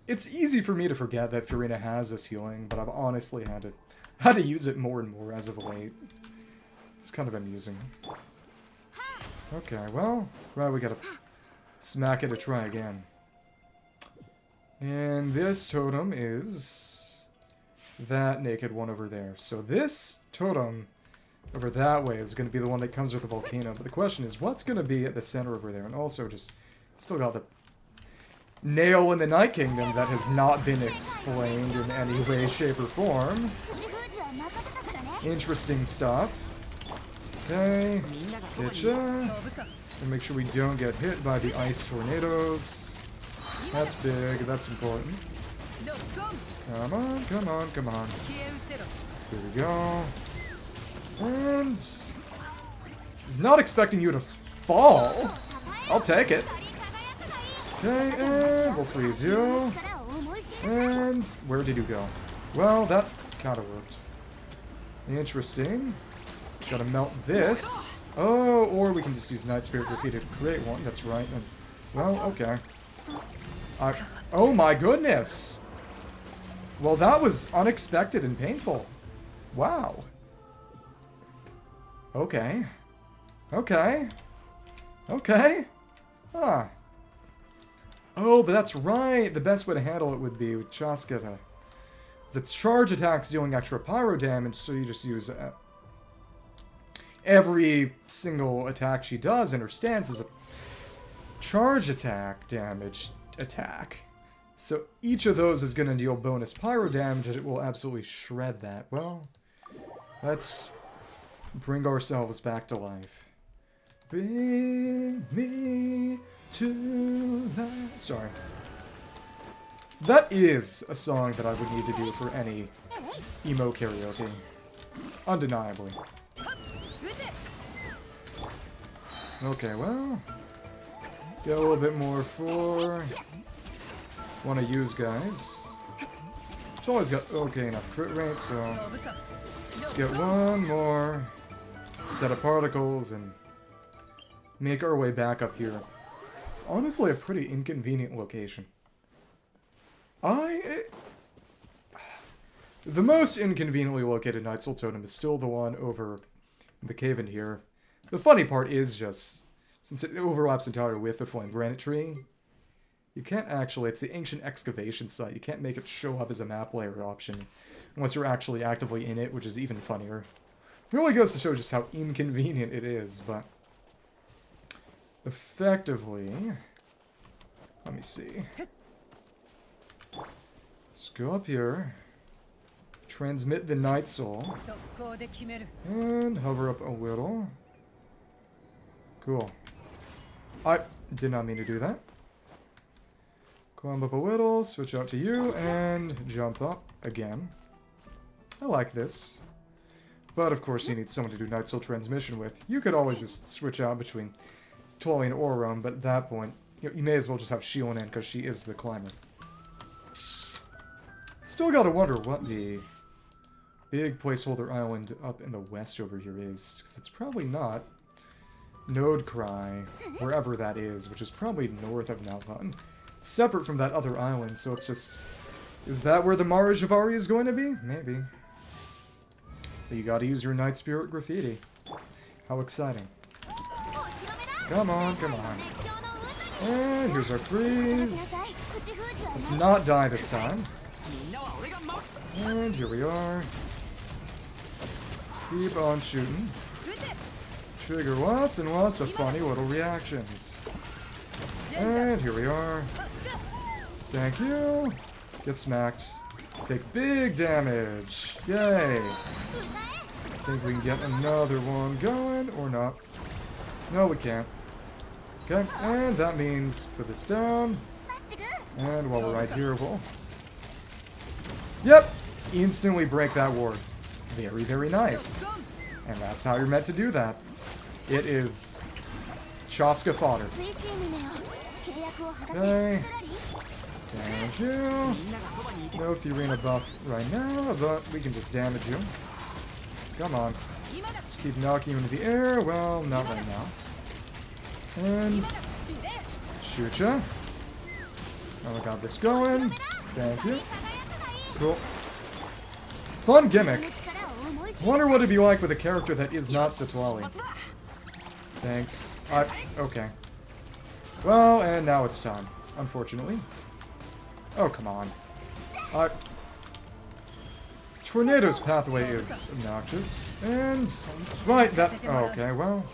it's easy for me to forget that Furina has this healing, but I've honestly had to use it more and more as of late. It's kind of amusing. Okay, well, right, we gotta smack it to try again. And this totem is that naked one over there. So this totem over that way is going to be the one that comes with the volcano. But the question is, what's going to be at the center over there? And also just still got the nail in the Night Kingdom that has not been explained in any way, shape, or form. Interesting stuff. Okay, Itcha. And make sure we don't get hit by the ice tornadoes. That's big, that's important. Come on, come on, come on. Here we go. And he's not expecting you to fall. I'll take it. Okay, and we'll freeze you. And where did you go? Well, that kind of worked. Interesting. Gotta melt this. Oh, or we can just use Night Spirit Graffiti to create one. That's right. And, well, okay. Oh my goodness! Well, that was unexpected and painful. Wow. Okay. Okay. Okay. Huh. Oh, but that's right. The best way to handle it would be with Chasca to... Its charge attacks dealing extra pyro damage, so you just use every single attack she does in her stance is a charge attack damage attack. So each of those is going to deal bonus pyro damage, and it will absolutely shred that. Well, let's bring ourselves back to life. Bring me to life. Sorry. That is a song that I would need to do for any emo karaoke. Undeniably. Okay, well, get a little bit more for want to use guys. It's always got okay enough crit rate, so let's get one more set of particles and make our way back up here. It's honestly a pretty inconvenient location. The most inconveniently located Nightsoul Totem is still the one over in the cave in here. The funny part is just, since it overlaps entirely with the Flame Granite Tree, you can't actually, it's the ancient excavation site, you can't make it show up as a map layer option unless you're actually actively in it, which is even funnier. It really goes to show just how inconvenient it is, but effectively, let me see. Let's go up here. Transmit the Nightsoul. And hover up a little. Cool. I did not mean to do that. Climb up a little, switch out to you, and jump up again. I like this. But of course you need someone to do Nightsoul transmission with. You could always just switch out between Citlali and Auron, but at that point, you may as well just have Yelan in, because she is the climber. Still gotta wonder what the big placeholder island up in the west over here is, because it's probably not Node Cry, wherever that is, which is probably north of Nalpan. It's separate from that other island, so it's just... Is that where the Mara Javari is going to be? Maybe. But you gotta use your Night Spirit Graffiti. How exciting. Come on, come on. And here's our freeze. Let's not die this time. And here we are. Keep on shooting. Trigger lots and lots of funny little reactions. And here we are. Thank you. Get smacked. Take big damage. Yay. I think we can get another one going, or not. No, we can't. Okay, and that means put this down. And while we're right here, we'll... Yep! Instantly break that ward. Very, very nice. And that's how you're meant to do that. It is Chasca fodder. Okay. Thank you. No Furina buff right now, but we can just damage you. Come on. Let's keep knocking you into the air. Well, not right now. And shoot ya. Oh, we got this going. Thank you. Cool. Fun gimmick. Wonder what it'd be like with a character that is not Citlali. Thanks. Okay. Well, and now it's time, unfortunately. Oh, come on. Tornado's pathway is obnoxious. And... Right, that... Oh, okay, well...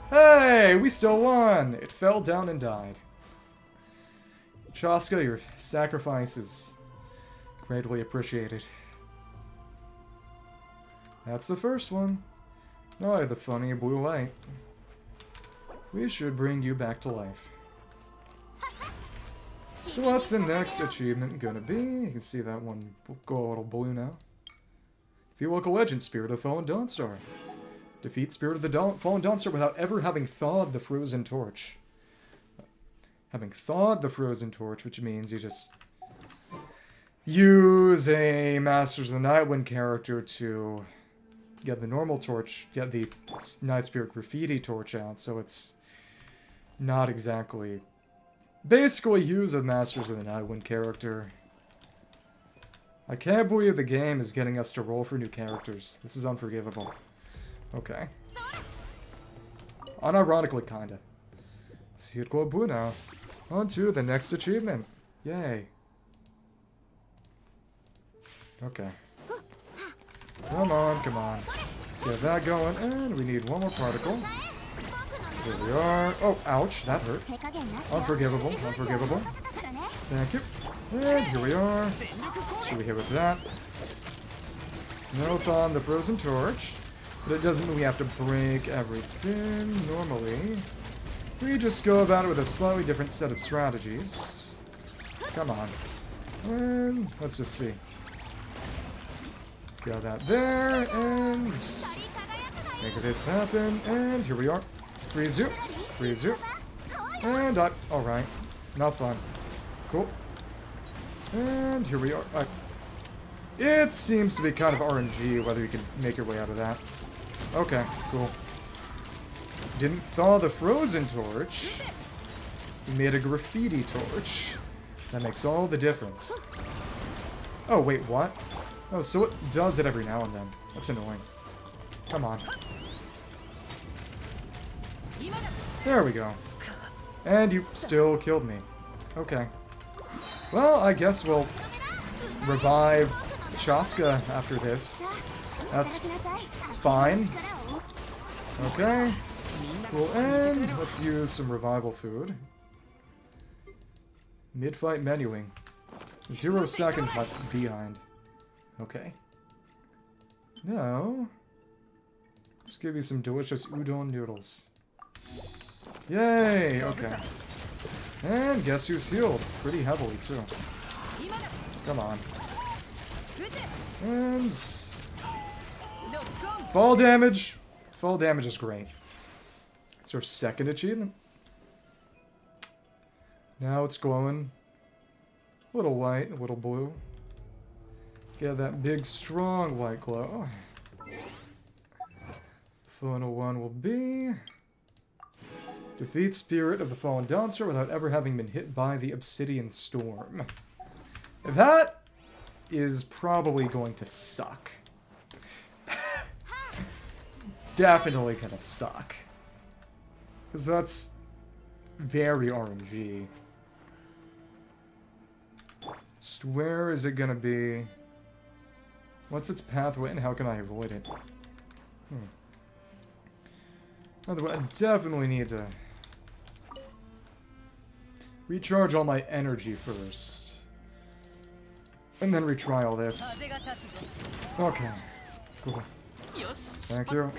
Hey! We still won! It fell down and died. Chasca, your sacrifice is greatly appreciated. That's the first one. Oh, the funny blue light. We should bring you back to life. So what's the next achievement gonna be? You can see that one go a little blue now. Defeat Local Legend, Spirit of Fallen Dawnstar. Defeat Spirit of the Fallen Dawnstar without ever having thawed the Frozen Torch. Having thawed the Frozen Torch, which means you just use a Masters of the Nightwind character to get the normal torch, get the Night Spirit Graffiti torch out, so it's not exactly... Basically, use a Masters of the Nightwind character. I can't believe the game is getting us to roll for new characters. This is unforgivable. Okay. Unironically, kinda. See it go blue now. On to the next achievement. Yay. Okay. Come on, come on. Let's get that going, and we need one more particle. Here we are. Oh, ouch, that hurt. Unforgivable, unforgivable. Thank you. And here we are. Should we hit with that? No thaw on the Frozen Torch. But it doesn't mean we have to break everything. Normally, we just go about it with a slightly different set of strategies. Come on. And let's just see. Got that there, and make this happen, and here we are. Freeze you, freeze you, and alright, not fun. Cool. And here we are. It seems to be kind of RNG whether you can make your way out of that. Okay, cool. Didn't thaw the Frozen Torch. We made a Graffiti Torch. That makes all the difference. Oh, wait, what? Oh, so it does it every now and then. That's annoying. Come on. There we go. And you still killed me. Okay. Well, I guess we'll revive Chasca after this. That's fine. Okay. Cool, and let's use some revival food. Mid-fight menuing. 0 seconds behind. Okay. Now, let's give you some delicious udon noodles. Yay! Okay. And guess who's healed? Pretty heavily, too. Come on. And... fall damage! Fall damage is great. It's our second achievement. Now it's glowing. A little white, a little blue. Get that big, strong white glow. Final one will be... defeat Spirit of the Fallen Dawnstar without ever having been hit by the Obsidian Storm. That is probably going to suck. Definitely gonna suck. Because that's very RNG. Just where is it gonna be? What's its pathway and how can I avoid it? Otherwise, I definitely need to recharge all my energy first. And then retry all this. Okay. Cool. Thank you.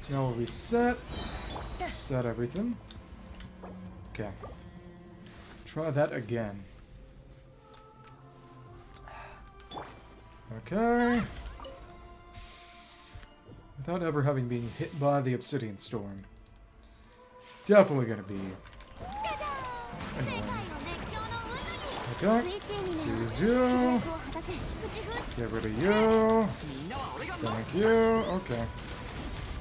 Now we'll reset. Set everything. Okay. Try that again. Okay. Without ever having been hit by the Obsidian Storm. Definitely gonna be annoying. Okay. Here's you. Get rid of you. Thank you. Okay.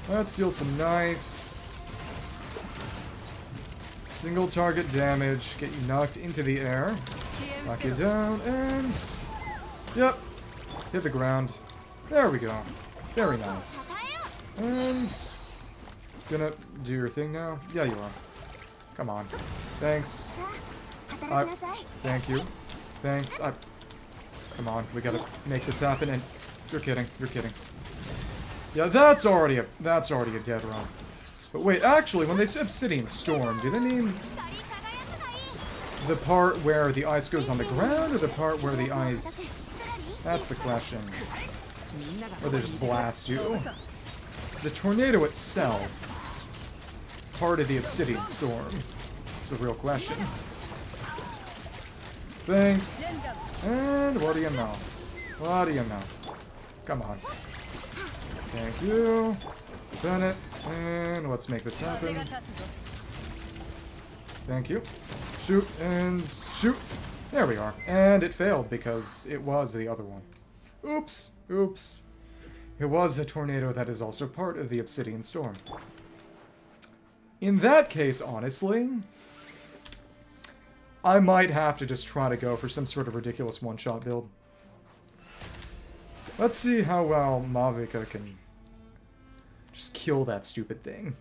Let's deal some nice single target damage. Get you knocked into the air. Knock you down and... yep. Hit the ground. There we go. Very nice. And... gonna do your thing now? Yeah, you are. Come on. Thanks. Thank you. Thanks. Come on. We gotta make this happen and... you're kidding. You're kidding. Yeah, that's already a dead run. But wait, actually, when they say Obsidian Storm, do they mean the part where the ice goes on the ground, or the part where the ice... that's the question. Or they just blast you. Is the tornado itself part of the Obsidian Storm? It's the real question. Thanks. And what do you know? What do you know? Come on. Thank you. Bennett. And let's make this happen. Thank you. Shoot and shoot. There we are. And it failed because it was the other one. Oops. Oops. It was a tornado that is also part of the Obsidian Storm. In that case, honestly, I might have to just try to go for some sort of ridiculous one-shot build. Let's see how well Mavuika can just kill that stupid thing.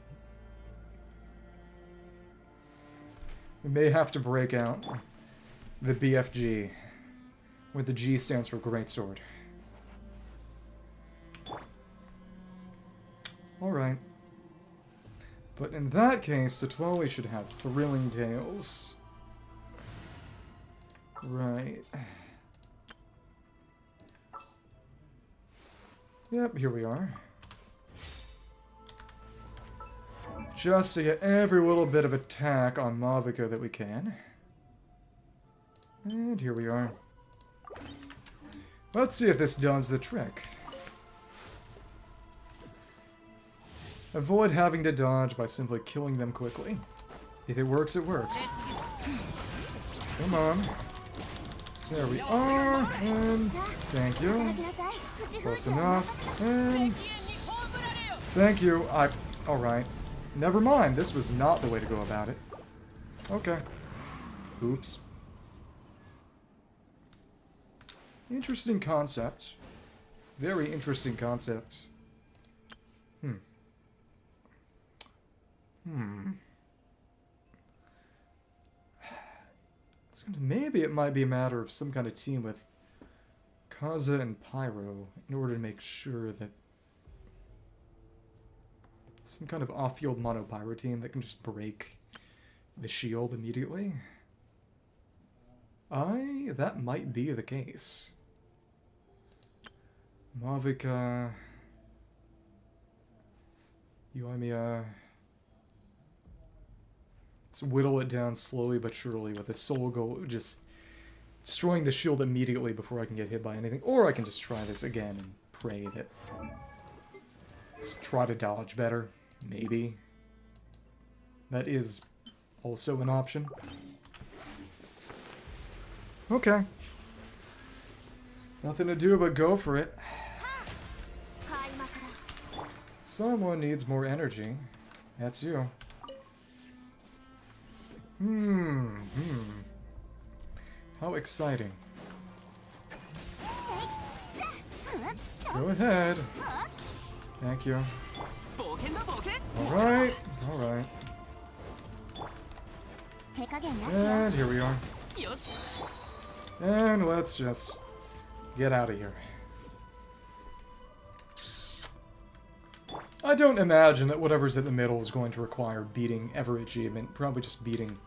We may have to break out the BFG, where the G stands for Greatsword. Alright. But in that case, Citlali should have Thrilling Tales. Right. Yep, here we are. Just to get every little bit of attack on Mavuika that we can. And here we are. Let's see if this does the trick. Avoid having to dodge by simply killing them quickly. If it works, it works. Come on. There we are, and thank you. Close enough, and thank you. Alright. Never mind, this was not the way to go about it. Okay. Oops. Interesting concept. Very interesting concept. Maybe it might be a matter of some kind of team with Kaza and Pyro in order to make sure that some kind of off-field mono-pyro team that can just break the shield immediately. That might be the case. Mavuika. Yoimiya. Let's whittle it down slowly but surely with a soul goal, just destroying the shield immediately before I can get hit by anything. Or I can just try this again and pray that... Let's try to dodge better. Maybe. That is also an option. Okay. Nothing to do but go for it. Someone needs more energy. That's you. How exciting. Go ahead. Thank you. Alright, alright. And here we are. And let's just get out of here. I don't imagine that whatever's in the middle is going to require beating every achievement. Probably just beating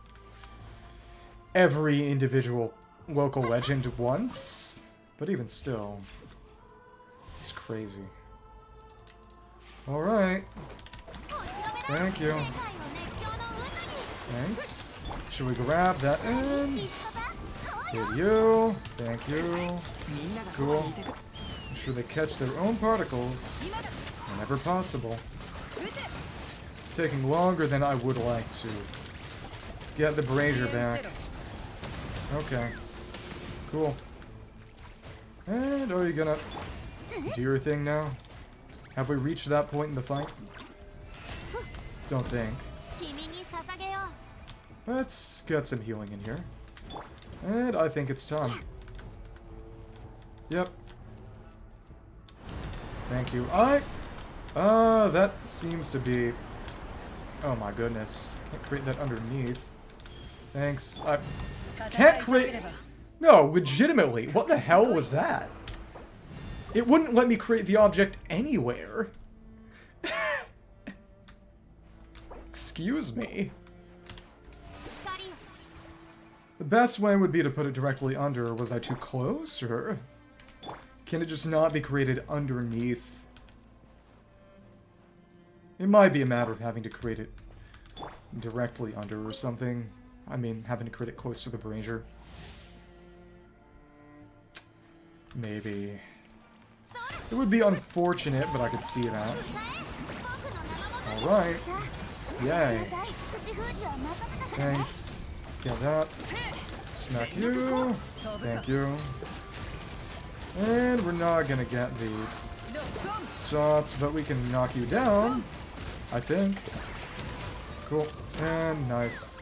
every individual local legend once. But even still, it's crazy. Alright. Thank you. Thanks. Should we grab that end? Hit you. Thank you. Cool. Make sure they catch their own particles whenever possible. It's taking longer than I would like to get the brazier back. Okay. Cool. And are you gonna do your thing now? Have we reached that point in the fight? Don't think. Let's get some healing in here. And I think it's time. Yep. Thank you. That seems to be... Oh my goodness. Can't create that underneath. Thanks. I can't create... No, legitimately. What the hell was that? It wouldn't let me create the object anywhere. Excuse me. The best way would be to put it directly under. Was I too close, or can it just not be created underneath? It might be a matter of having to create it directly under or something. I mean, having to create it close to the brazier. Maybe. It would be unfortunate, but I could see that. Alright. Yay. Thanks. Get that. Smack you. Thank you. And we're not gonna get the shots, but we can knock you down, I think. Cool. And nice.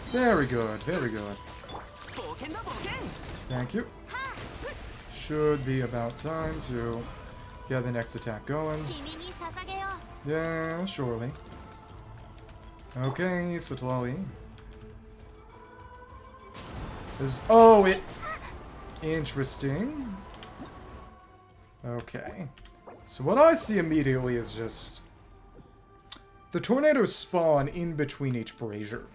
Very good, very good. Thank you. Should be about time to get the next attack going. Yeah, surely. Okay, Citlali. Oh, it... Interesting. Okay. So what I see immediately is just... The tornadoes spawn in between each brazier.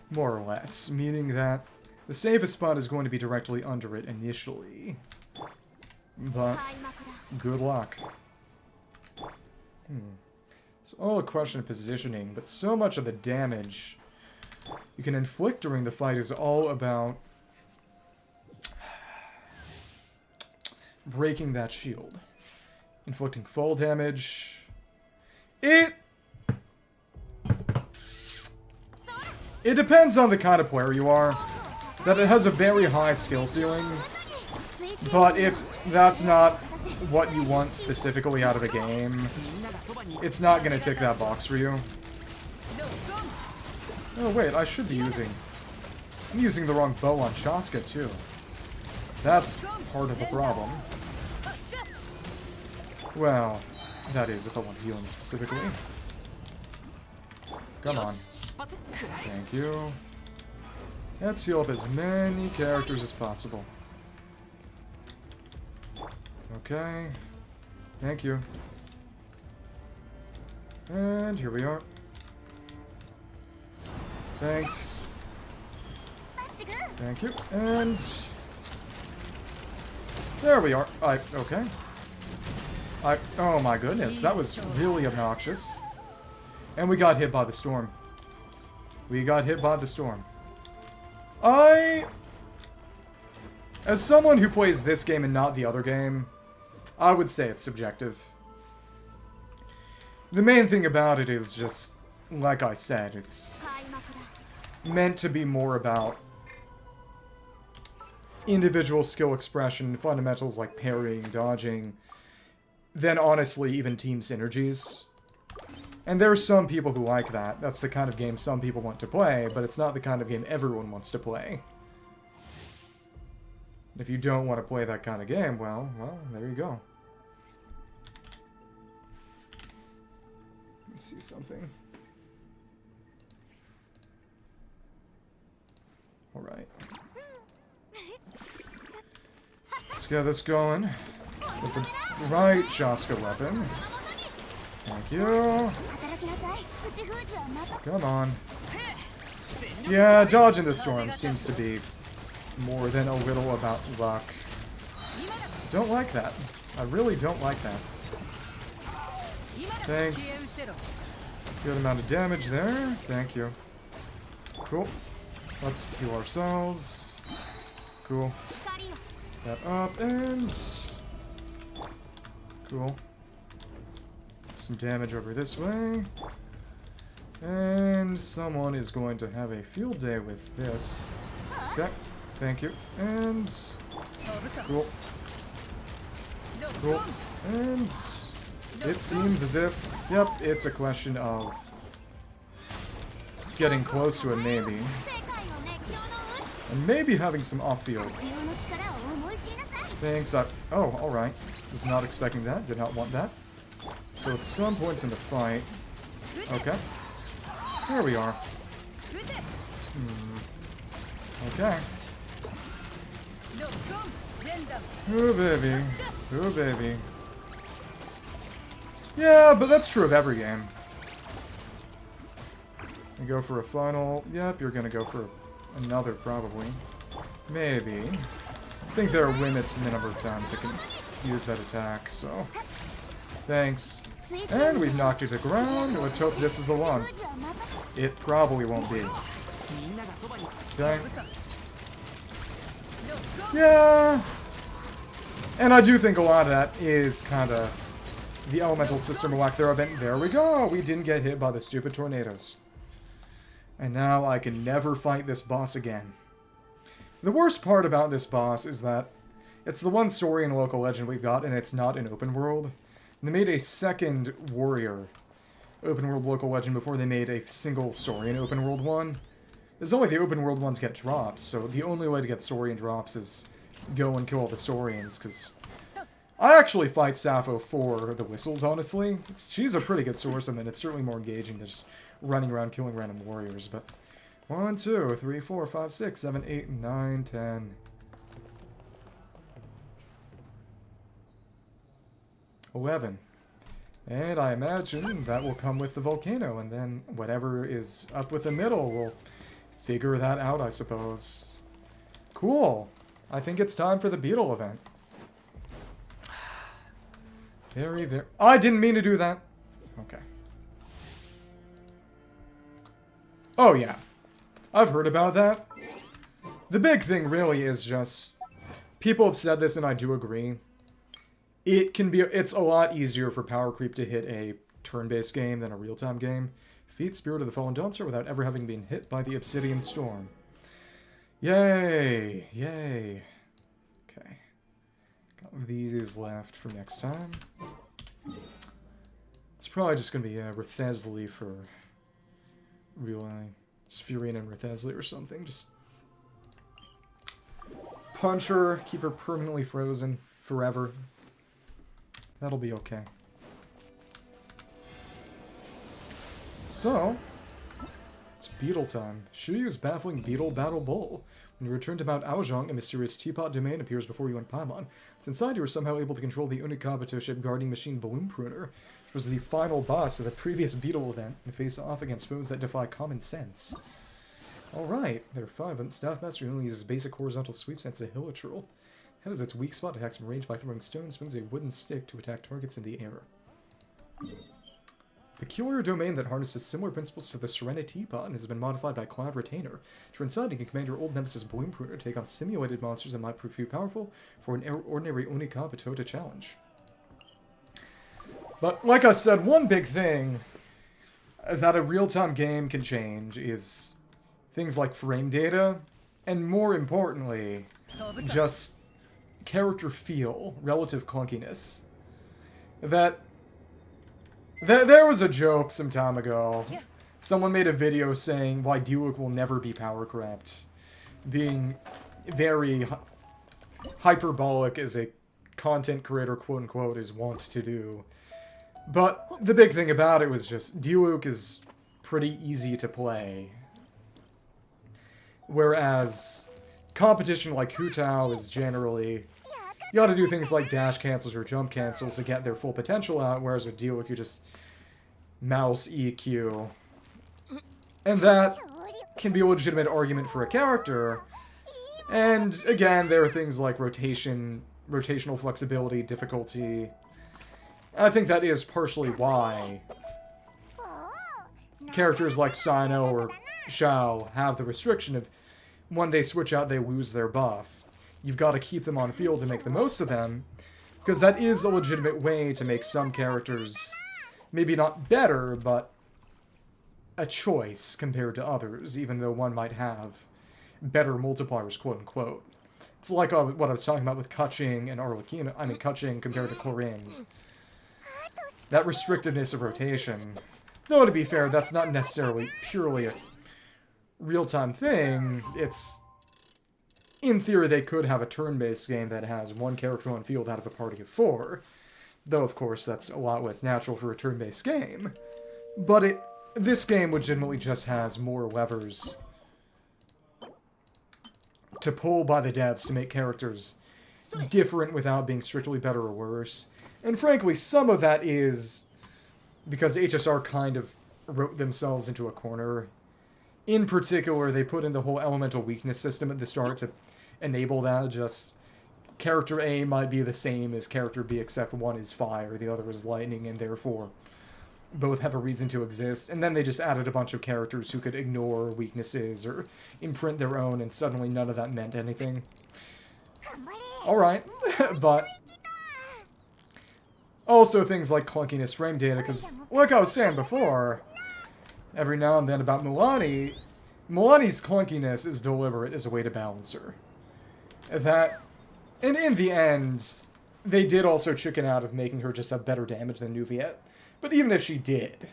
More or less. Meaning that the safest spot is going to be directly under it initially. But, good luck. It's all a question of positioning, but so much of the damage you can inflict during the fight is all about breaking that shield. Inflicting fall damage. It depends on the kind of player you are. That it has a very high skill ceiling. But if that's not what you want specifically out of a game, it's not going to tick that box for you. Oh wait, I should be using... I'm using the wrong bow on Chasca too. That's part of the problem. Well, that is if I want healing specifically. Come on. Thank you. Let's heal up as many characters as possible. Okay. Thank you. And here we are. Thanks. Thank you. And there we are. Okay. Oh my goodness, that was really obnoxious. And we got hit by the storm. We got hit by the storm. As someone who plays this game and not the other game, I would say it's subjective. The main thing about it is just, like I said, it's meant to be more about individual skill expression, fundamentals like parrying, dodging, than honestly even team synergies. And there are some people who like that. That's the kind of game some people want to play, but it's not the kind of game everyone wants to play. If you don't want to play that kind of game, well, there you go. Let's see something. Alright. Let's get this going. With the right Chasca weapon. Thank you. Come on. Yeah, dodging the storm seems to be more than a little about luck. Don't like that. I really don't like that. Thanks. Good amount of damage there. Thank you. Cool. Let's heal ourselves. Cool. That up and... Cool. Some damage over this way. And someone is going to have a field day with this. Okay. Thank you. And... Cool. Cool. And... It seems as if... Yep, it's a question of... getting close to a maybe. And maybe having some off-field. Thanks, oh, alright. Was not expecting that. Did not want that. So at some points in the fight... Okay. There we are. Okay. Oh, baby. Oh, baby. Yeah, but that's true of every game. You go for a final... Yep, you're gonna go for another, probably. Maybe. I think there are limits in the number of times I can use that attack, so... Thanks. And we've knocked it to the ground. Let's hope this is the one. It probably won't be. Okay. Yeah. And I do think a lot of that is kind of the elemental system of lack thereof. And there we go. We didn't get hit by the stupid tornadoes. And now I can never fight this boss again. The worst part about this boss is that it's the one story in Local Legend we've got, and it's not an open world. They made a second warrior open world Local Legend before they made a single Saurian open world one. There's only the open world ones get drops, so the only way to get Saurian drops is go and kill all the Saurians, because I actually fight Sappho for the whistles, honestly. She's a pretty good swordsman, and it's certainly more engaging than just running around killing random warriors, but 1, 2, 3, 4, 5, 6, 7, 8, 9, 10. 11. And I imagine that will come with the volcano, and then whatever is up with the middle will figure that out, I suppose. Cool. I think it's time for the Beetle event. Very, very... I didn't mean to do that. Okay. Oh, yeah. I've heard about that. The big thing really is just... People have said this, and I do agree. It's a lot easier for power creep to hit a turn-based game than a real-time game. Defeat Spirit of the Fallen Dawnstar without ever having been hit by the Obsidian Storm. Yay! Yay! Okay. Got these left for next time. It's probably just going to be Rethesli for Rilai. It's Furina and Rethesli or something. Just punch her, keep her permanently frozen forever. That'll be okay. So, it's Beetle time. Shuyu's baffling Beetle Battle Bowl. When you return to Mount Aozhong, a mysterious teapot domain appears before you in Paimon. It's inside you are somehow able to control the Unikabuto ship guarding machine Balloon Pruner, which was the final boss of the previous Beetle event, and face off against foes that defy common sense. Alright, there are 5 of them. Staff Master only uses basic horizontal sweeps against a Hilichurl. Head is its weak spot, attacks from range by throwing stones, swings a wooden stick to attack targets in the air. Peculiar domain that harnesses similar principles to the Serenity Teapot and has been modified by Cloud Retainer. To inside, you can command your old nemesis Bloom Pruner to take on simulated monsters that might prove too powerful for an ordinary Onikabuto to challenge. But, like I said, one big thing that a real-time game can change is things like frame data, and more importantly, just character feel, relative clunkiness. There was a joke some time ago. Someone made a video saying why Diluc will never be power crept, being very hyperbolic as a content creator, quote-unquote, is wont to do. But the big thing about it was just Diluc is pretty easy to play. Whereas competition like Hu Tao is generally, you gotta do things like dash cancels or jump cancels to get their full potential out, whereas with Diluc you just mouse EQ. And that can be a legitimate argument for a character. And again, there are things like rotational flexibility, difficulty. I think that is partially why characters like Sino or Xiao have the restriction of when they switch out, they lose their buff. You've got to keep them on field to make the most of them, because that is a legitimate way to make some characters maybe not better, but a choice compared to others, even though one might have better multipliers, quote-unquote. It's like what I was talking about with Keqing and Arlecchino. I mean, Keqing compared to Clorinde. That restrictiveness of rotation. Though, to be fair, that's not necessarily purely a real-time thing. It's, in theory, they could have a turn-based game that has one character on field out of a party of 4. Though, of course, that's a lot less natural for a turn-based game. But this game legitimately just has more levers to pull by the devs to make characters different without being strictly better or worse. And frankly, some of that is because HSR kind of wrote themselves into a corner. In particular, they put in the whole elemental weakness system at the start to enable that. Just character A might be the same as character B, except one is fire, the other is lightning, and therefore both have a reason to exist. And then they just added a bunch of characters who could ignore weaknesses or imprint their own, and suddenly none of that meant anything. Alright, but also things like clunkiness frame data, because like I was saying before, every now and then about Milani's clunkiness is deliberate as a way to balance her. And in the end, they did also chicken out of making her just have better damage than Nuviet. But even if she did,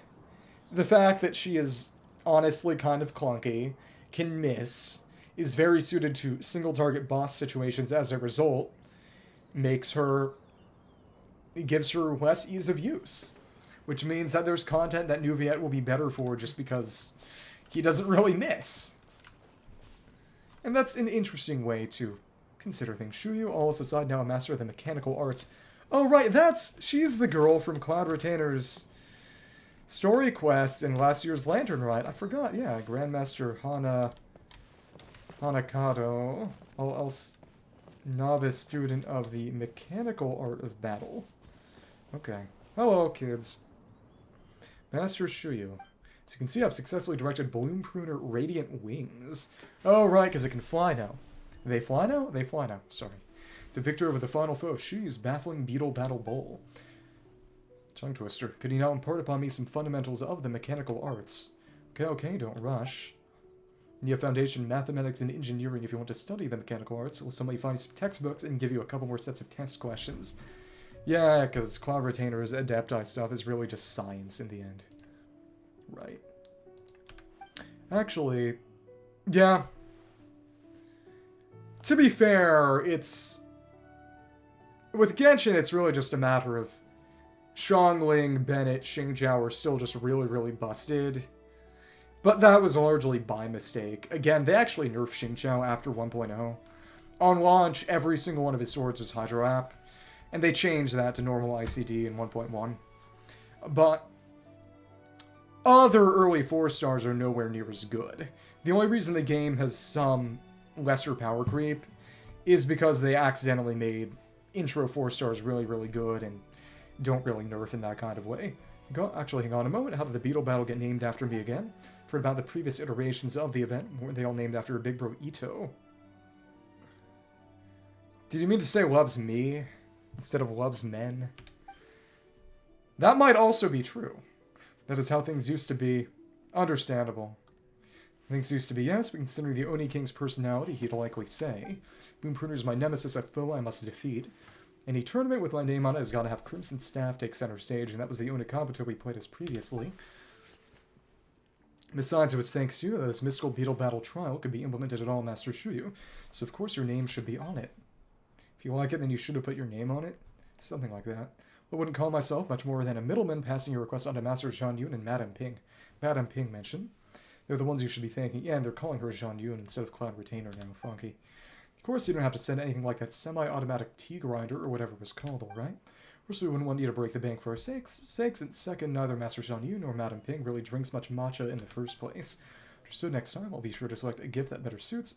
the fact that she is honestly kind of clunky, can miss, is very suited to single-target boss situations as a result, gives her less ease of use. Which means that there's content that Nuviet will be better for just because he doesn't really miss. And that's an interesting way to consider things. Shuyu, all else aside, now a master of the mechanical arts. Oh, right, she's the girl from Cloud Retainer's story quest in last year's Lantern Rite. I forgot, yeah, Grandmaster Hanakato, all else novice student of the mechanical art of battle. Okay. Hello, kids. Master Shuyu. As you can see, I've successfully directed Bloom Pruner Radiant Wings. Oh, right, because it can fly now. They fly now? They fly now. Sorry. To victor over the final foe of Shuyu's Baffling Beetle Battle Bowl. Tongue twister. Could you now impart upon me some fundamentals of the mechanical arts? Okay, don't rush. You have foundation mathematics and engineering if you want to study the mechanical arts. Will somebody find you some textbooks and give you a couple more sets of test questions? Yeah, because Cloud Retainer's Adepti stuff is really just science in the end. Right. Actually, yeah. To be fair, with Genshin, it's really just a matter of Zhongli, Bennett, Xingqiu are still just really, really busted. But that was largely by mistake. Again, they actually nerfed Xingqiu after 1.0. On launch, every single one of his swords was Hydro App, and they changed that to normal ICD in 1.1. But other early 4-stars are nowhere near as good. The only reason the game has some lesser power creep is because they accidentally made intro 4-stars really, really good and don't really nerf in that kind of way. Actually, hang on a moment. How did the Beetle battle get named after me again? For about the previous iterations of the event, weren't they all named after a big bro Ito? Did you mean to say loves me instead of loves men? That might also be true. That is how things used to be. Understandable. Things used to be, yes, but considering the Oni King's personality, he'd likely say. Boompruner's my nemesis, a foe I must defeat. Any tournament with my name on it has got to have Crimson Staff take center stage, and that was the Onikabuto we played as previously. Besides, it was thanks to you that this mystical Beetle battle trial could be implemented at all, Master Shuyu, so of course your name should be on it. If you like it, then you should have put your name on it. Something like that. I wouldn't call myself much more than a middleman passing your request on to Master Zhang Yun and Madame Ping. Madame Ping mentioned. They're the ones you should be thanking. Yeah, and they're calling her Zhang Yun instead of Cloud Retainer now, funky. Of course, you don't have to send anything like that semi-automatic tea grinder or whatever it was called, alright? First, we wouldn't want you to break the bank for our sakes, and second, neither Master Zhang Yun nor Madame Ping really drinks much matcha in the first place. Understood. Next time, I'll be sure to select a gift that better suits.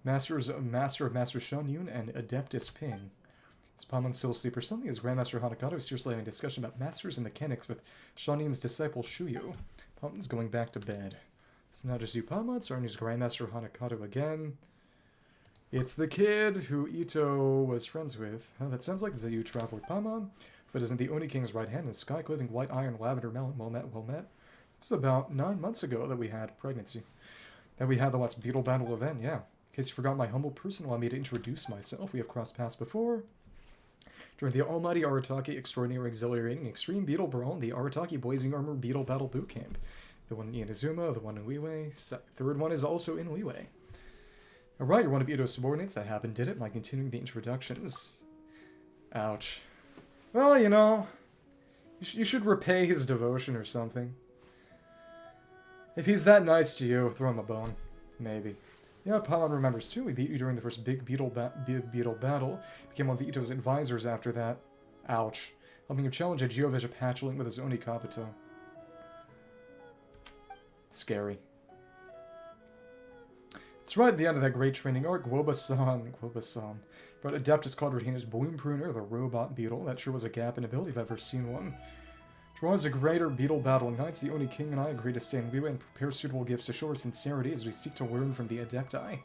Master of Master Zhang Yun and Adeptus Ping. Is Paimon still asleep or something? Is Grandmaster Hanakato seriously having a discussion about masters and mechanics with Zhang Yun's disciple Shuyu? Paimon's going back to bed. It's not just you, Paimon. Starting to use Grandmaster Hanakato again. It's the kid who Ito was friends with. Oh, that sounds like the Zayu traveler Paimon. If it isn't the Oni King's right hand and sky-clothing white iron lavender melon, well met, well met. It was about 9 months ago that we had pregnancy. That we had the last Beetle battle event, yeah. In case you forgot my humble person, allow me to introduce myself. We have crossed paths before. During the almighty Arataki Extraordinary Exhilarating Extreme Beetle Brawl, the Arataki Blazing Armor Beetle Battle Boot Camp. The one in Inazuma, the one in Liyue, third one is also in Liyue. Alright, you're one of Ito's subordinates. I happen did it by continuing the introductions. Ouch. Well, you know, you should repay his devotion or something. If he's that nice to you, throw him a bone. Maybe. Yeah, Paimon remembers too. We beat you during the first big Beetle battle. Became one of Ito's advisors after that. Ouch. Helping him challenge a Geovision hatchling with his Onikabuto. Scary. That's right, at the end of that great training arc, Guoba-san, brought Adeptus called Retainer's Boompruner, the robot beetle. That sure was a gap in ability if I've ever seen one. To rise a greater beetle battle nights, the Oni King and I agreed to stay in Liyue and prepare suitable gifts to show our sincerity as we seek to learn from the Adepti.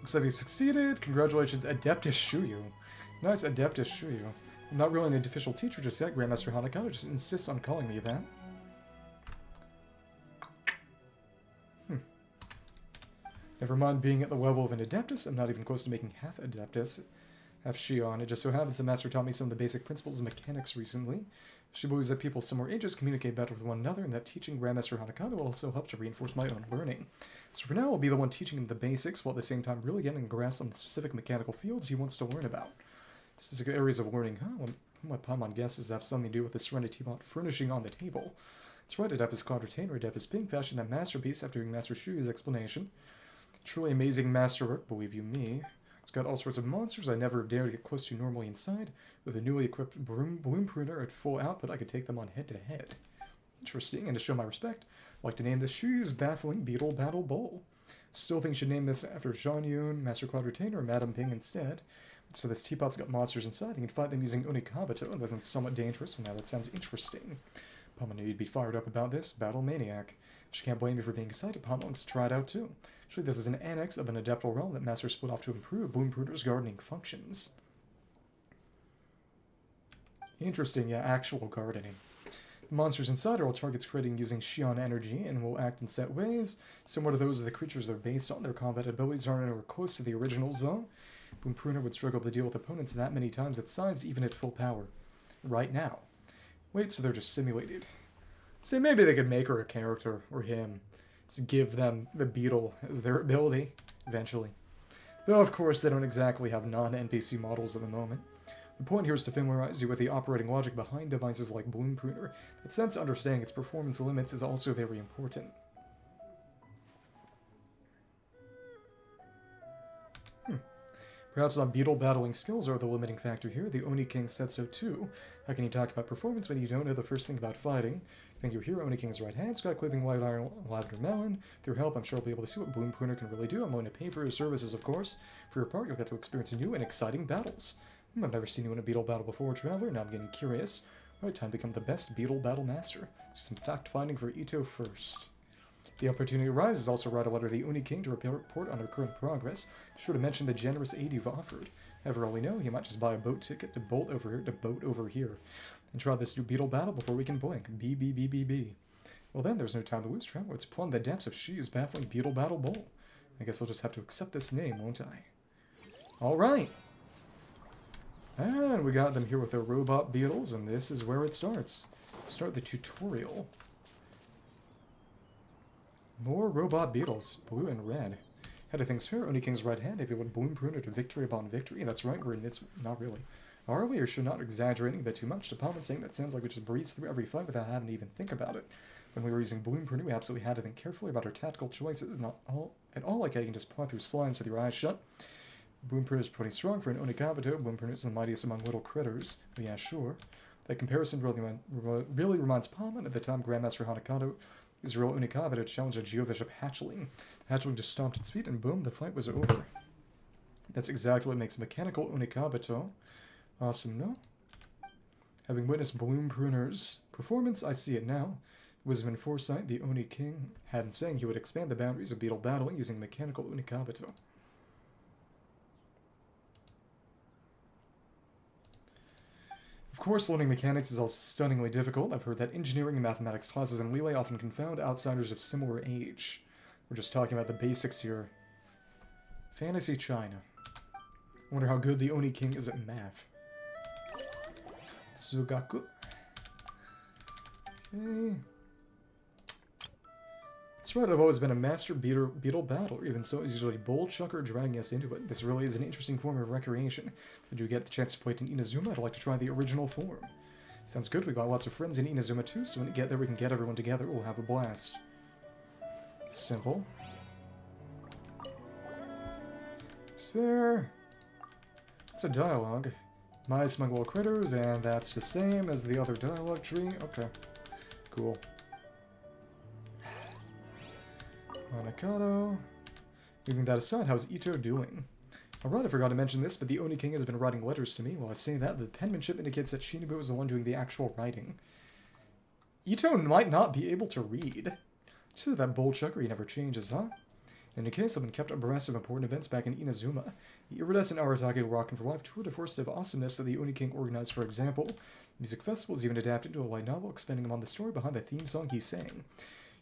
Looks like he succeeded. Congratulations, Adeptus Shuyu. Nice, Adeptus Shuyu. I'm not really an official teacher just yet, Grandmaster Hanakato just insists on calling me that. Never mind being at the level of an Adeptus, I'm not even close to making half Adeptus. Half Shion. It just so happens the Master taught me some of the basic principles of mechanics recently. She believes that people of similar ages communicate better with one another, and that teaching Grandmaster Hanakato will also help to reinforce my own learning. So for now, I'll be the one teaching him the basics, while at the same time really getting a grasp on the specific mechanical fields he wants to learn about. Specific areas of learning, huh? What Paimon guesses have something to do with the Serenity Bot furnishing on the table. It's right, Adeptus Cloud Retainer, Adeptus Ping fashioned that masterpiece after hearing Master Shuyu's explanation. Truly amazing masterwork, believe you me. It's got all sorts of monsters I never dare to get close to normally inside. With a newly equipped Boompruner at full output, I could take them on head-to-head. Interesting, and to show my respect, I'd like to name this Shuyu's Baffling Beetle Battle Bowl. Still think you should name this after Zhang Yun, Master Cloud Retainer, or Madame Ping instead. So this teapot's got monsters inside. You can fight them using Onikabuto, and that's somewhat dangerous. Well, now that sounds interesting. Paimon knew you'd be fired up about this. Battle Maniac. She can't blame you for being excited. Paimon wants to try it out too. Actually, this is an annex of an adeptal realm that Master split off to improve Boompruner's gardening functions. Interesting, yeah, actual gardening. The monsters inside are all targets creating using Shion energy and will act in set ways, similar to those of the creatures they're based on. Their combat abilities aren't anywhere close to the originals, though. Boompruner would struggle to deal with opponents that many times its size, even at full power. Right now. Wait, so they're just simulated. Say maybe they could make her a character, or him. Just give them the beetle as their ability, eventually. Though, of course, they don't exactly have non-NPC models at the moment. The point here is to familiarize you with the operating logic behind devices like Boompruner. That sense understanding its performance limits is also very important. Perhaps our beetle battling skills are the limiting factor here. The Oni King said so too. How can you talk about performance when you don't know the first thing about fighting? Thank your hero, Oni King's right hand, Scott Quiving White Iron Lavender Melon. Through help, I'm sure I'll be able to see what Bloom Pruner can really do. I'm willing to pay for your services, of course. For your part, you'll get to experience new and exciting battles. I've never seen you in a beetle battle before, Traveler. Now I'm getting curious. Alright, time to become the best beetle battle master. Let's do some fact-finding for Ito first. The opportunity arises also write a letter to the Oni King to report on our current progress. Be sure to mention the generous aid you've offered. However, all we know, he might just buy a boat ticket to boat over here. And try this new beetle battle before we can blink. B. Well then, there's no time to lose, Traveler. Let's plumb the depths of Shuyu's baffling beetle battle bowl. I guess I'll just have to accept this name, won't I? Alright! And we got them here with their robot beetles, and this is where it starts. Start the tutorial. More robot beetles, blue and red. How do things fare? Oni King's right hand, if you would Bloom Pruner to victory upon victory. That's right, we're in this. Not really. Are we, or should not exaggerating a bit too much? To Palmer saying that sounds like we just breeze through every fight without having to even think about it. When we were using Bloom Pruner, we absolutely had to think carefully about our tactical choices. Not all at all like how you can just plow through slimes with your eyes shut. Bloom Pruner is pretty strong for an Onikabuto. Bloom Pruner is the mightiest among little critters. But yeah, sure. That comparison really reminds Palmer of the time Grandmaster Hanakato used a real Onikabuto to challenge a Geovishap hatchling. The hatchling just stomped its feet and boom, the fight was over. That's exactly what makes mechanical Onikabuto awesome, no? Having witnessed Bloom Pruner's performance, I see it now. The wisdom and foresight the Oni King had in saying he would expand the boundaries of beetle battling using mechanical Onikabuto. Of course, learning mechanics is also stunningly difficult. I've heard that engineering and mathematics classes in Rilai often confound outsiders of similar age. We're just talking about the basics here. Fantasy China. I wonder how good the Oni King is at math. Tsugaku. Okay. That's right, I've always been a master beetle battler. Even so, it's usually Bull Chucker dragging us into it. This really is an interesting form of recreation. If you get the chance to play it in Inazuma, I'd like to try the original form. Sounds good, we got lots of friends in Inazuma too, so when we get there we can get everyone together, we'll have a blast. Simple. Spare. It's a dialogue. My smug little critters, and that's the same as the other dialogue tree. Okay. Cool. Hanakato. Leaving that aside, how's Ito doing? Alright, I forgot to mention this, but the Oni King has been writing letters to me. While I say that, the penmanship indicates that Shinobu is the one doing the actual writing. Ito might not be able to read. Just that Bull Chucker, he never changes, huh? In any case, I've been kept abreast of important events back in Inazuma. The iridescent Aratake Rockin' for Life tour de force of awesomeness that the Oni King organized, for example. The music festival is even adapted into a light novel, expanding upon the story behind the theme song he sang.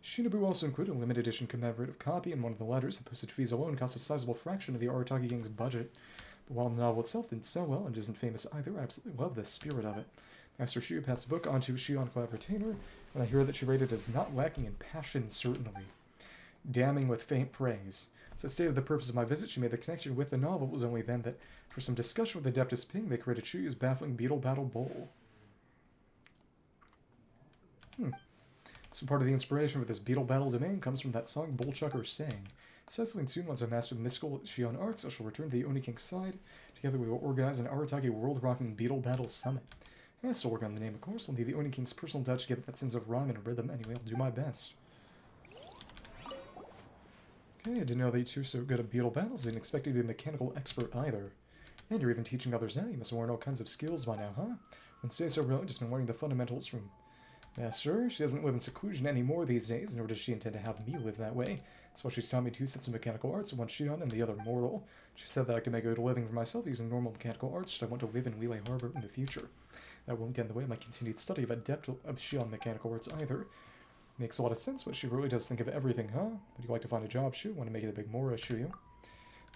Shinobu also included a limited edition commemorative copy in one of the letters. The postage fees alone cost a sizable fraction of the Aratake Gang's budget. But while the novel itself didn't sell well and isn't famous either, I absolutely love the spirit of it. Master Shuyu passed the book on to Shion Collaborator, and I hear that she rated it as not lacking in passion, certainly. Damning with faint praise. So I stated the purpose of my visit. She made the connection with the novel. It was only then that, for some discussion with Adeptus Ping, they created Shuyu's Baffling Beetle Battle Bowl. So part of the inspiration for this beetle battle domain comes from that song Bull Chucker sang. Cecily and soon, once I master the mystical Shion arts, I shall return to the Oni King's side. Together we will organize an Aratake world-rocking beetle battle summit. I still work on the name, of course. We'll need the Oni King's personal touch to give it that sense of rhyme and rhythm. Anyway, I'll do my best. Okay, I didn't know that you two were so good at beetle battles. I didn't expect you to be a mechanical expert either. And you're even teaching others now. You must learn all kinds of skills by now, huh? Wouldn't say so, really. Just been learning the fundamentals from Master. She doesn't live in seclusion anymore these days, nor does she intend to have me live that way. That's why she's taught me 2 sets of mechanical arts, one Shion and the other mortal. She said that I could make a good living for myself using normal mechanical arts should I want to live in Liyue Harbor in the future. That won't get in the way of my continued study of adept of Shion mechanical arts either. Makes a lot of sense, but she really does think of everything, huh? Would you like to find a job, Shu? Want to make it a big Mora, Shuyu?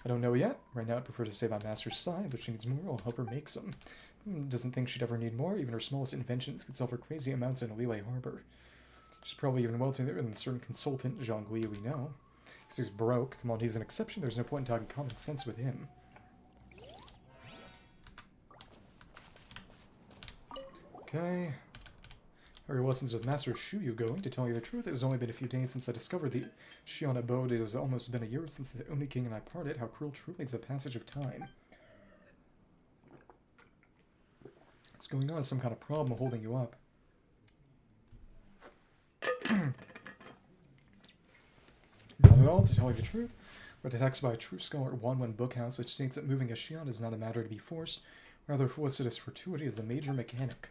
I don't know yet. Right now I'd prefer to stay by Master's side, but if she needs more, I'll help her make some. Doesn't think she'd ever need more. Even her smallest inventions could sell for crazy amounts in Liyue Harbor. She's probably even wealthier than a certain consultant, Zhongli, we know. Because he's broke. Come on, he's an exception. There's no point in talking common sense with him. Okay. How are your lessons with Master Shuyu going? To tell you the truth, it has only been a few days since I discovered the Shion abode. It has almost been a year since the Oni King and I parted. How cruel truly is the passage of time. What's going on? Some kind of problem holding you up. Not at all, to tell you the truth. Read a text by a true scholar at Wanwen Bookhouse, which states that moving a shion is not a matter to be forced, rather felicitous fortuity is the major mechanic.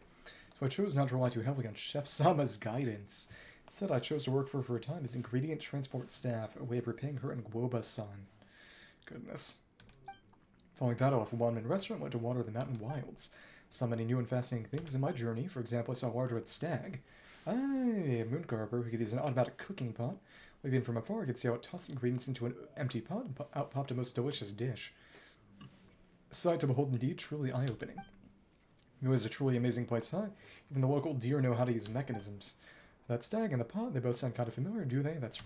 So I chose not to rely too heavily on Chef Sama's guidance. Instead, I chose to work for her for a time as ingredient transport staff, a way of repaying her in Guoba-san. Goodness. Following that, I left Wanmen Restaurant, went to water the mountain wilds. Saw many new and fascinating things in my journey. For example, I saw a large red stag. A mooncarver who could use an automatic cooking pot. Leaving from afar, I could see how it tossed ingredients into an empty pot and out popped a most delicious dish. A sight to behold indeed, truly eye-opening. It was a truly amazing place, huh? Even the local deer know how to use mechanisms. That stag and the pot, they both sound kind of familiar, do they? That's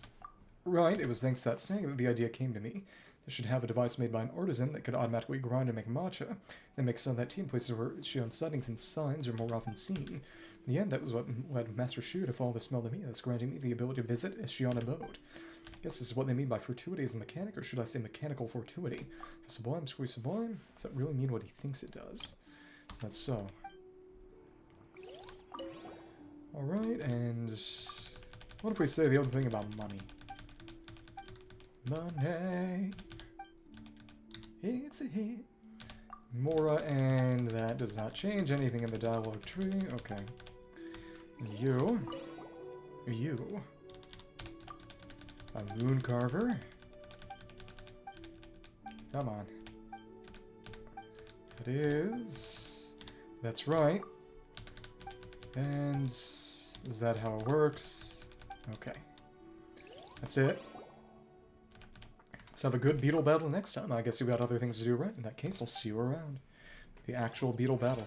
right, it was thanks to that stag that the idea came to me. They should have a device made by an artisan that could automatically grind and make matcha, then make some of that tea in places where shion settings and signs are more often seen. In the end, that was what led Master Shuyu to follow the smell to me, thus granting me the ability to visit a shion abode. I guess this is what they mean by fortuity as a mechanic, or should I say mechanical fortuity? Sublime, squeeze sublime? Does that really mean what he thinks it does? So that's so. Alright, and what if we say the other thing about money? Money. It's a hit. Mora, and that does not change anything in the dialogue tree. Okay. You. A moon carver. Come on. That is. That's right. And is that how it works? Okay. That's it. Let's have a good beetle battle next time. I guess you've got other things to do, right? In that case, I'll see you around. The actual beetle battle.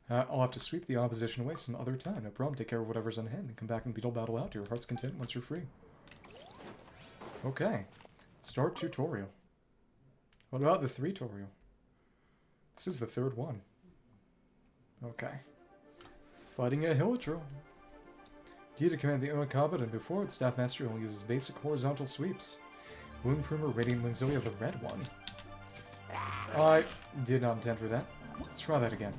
I'll have to sweep the opposition away some other time. No problem. Take care of whatever's on hand and come back and beetle battle out to your heart's content once you're free. Okay. Start tutorial. What about the 3 tutorial? This is the 3rd one. Okay. Fighting a Hilichurl. D to command the Umakaba, and before its staff mastery only uses basic horizontal sweeps. Wound Primer, Radiant Lingzolia, the red one. I did not intend for that. Let's try that again.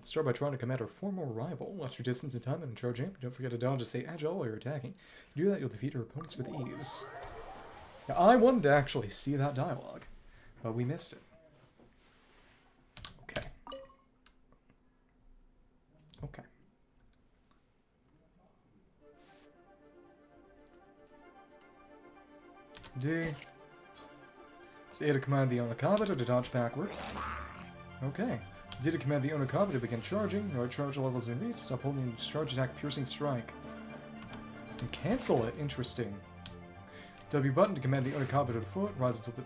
Start by trying to command our former rival. Watch your distance and time and charge aim. Don't forget to dodge to stay agile while you're attacking. If you do that, you'll defeat your opponents with ease. Now, I wanted to actually see that dialogue, but we missed it. Okay. Okay. D. It's A to command the Onakaba to dodge backward. Okay. D to command the Onakaba to begin charging. No charge levels in reach. Stop holding charge attack, piercing strike. And cancel it. Interesting. W button to command the Onakaba to the foot. Rise until the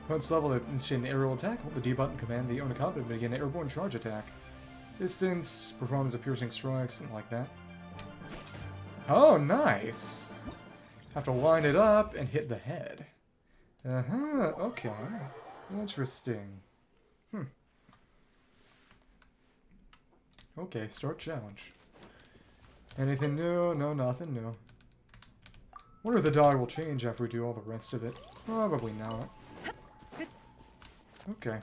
opponent's level to initiate an aerial attack. Hold the D button to command the Onakaba to begin an airborne charge attack. Distance, performance of piercing strike, something like that. Oh, nice! Have to line it up and hit the head. Uh-huh, okay. Interesting. Okay, start challenge. Anything new? No, nothing new. Wonder if the dog will change after we do all the rest of it. Probably not. Okay.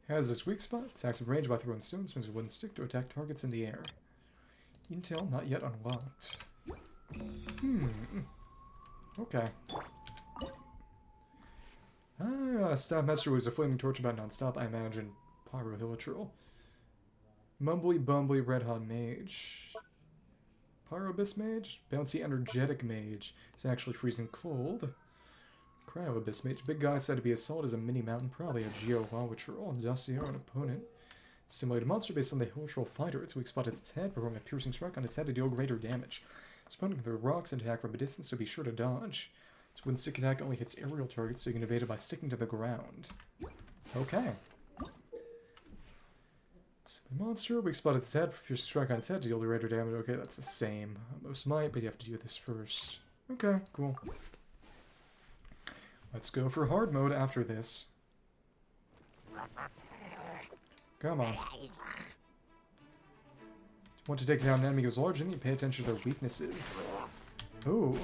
Has this weak spot. Attacks with range by throwing stones. Swings a wooden stick to attack targets in the air. Intel not yet unlocked. Okay. Staff Master was a flaming torch about non-stop. I imagine Pyro Hilichurl. Mumbly Bumbly Red Hot Mage. Pyro Abyss Mage. Bouncy Energetic Mage. It's actually freezing cold. Cryo Abyss Mage. Big guy said to be as solid as a mini mountain. Probably a Geo Lawachurl. Dossier an opponent. Simulated monster based on the Hilichurl Fighter. Its weak spot at its head, performing a piercing strike on its head to deal greater damage. Its opponent can throw rocks and attack from a distance, so be sure to dodge. Its wooden stick attack only hits aerial targets, so you can evade it by sticking to the ground. Okay. So the monster, weak spot at its head, piercing strike on its head to deal greater damage. Okay, that's the same. Most might, but you have to do this first. Okay, cool. Let's go for hard mode after this. Come on. Want to take down an enemy who's larger than you, pay attention to their weaknesses. Ooh.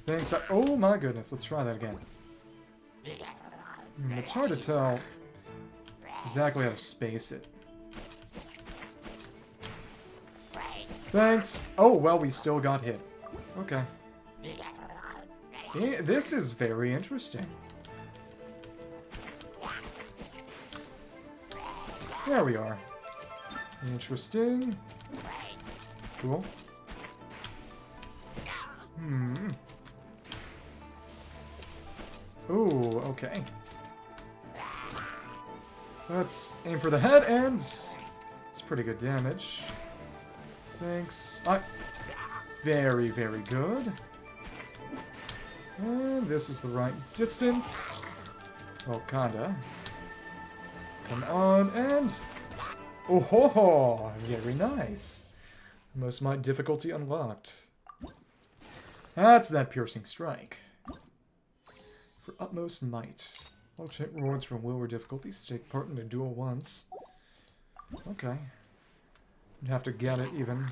Thanks. Oh my goodness, let's try that again. It's hard to tell exactly how to space it. Thanks. Oh, well, we still got hit. Okay. This is very interesting. There we are. Interesting. Cool. Ooh, okay. Let's aim for the head, and it's pretty good damage. Thanks. Very, very good. And this is the right distance. Well, kinda. Come on, and... Oh ho ho! Very nice. Most might difficulty unlocked. That's that piercing strike. For utmost might. I'll check rewards from lower difficulties to take part in a duel once. Okay. You'd have to get it even.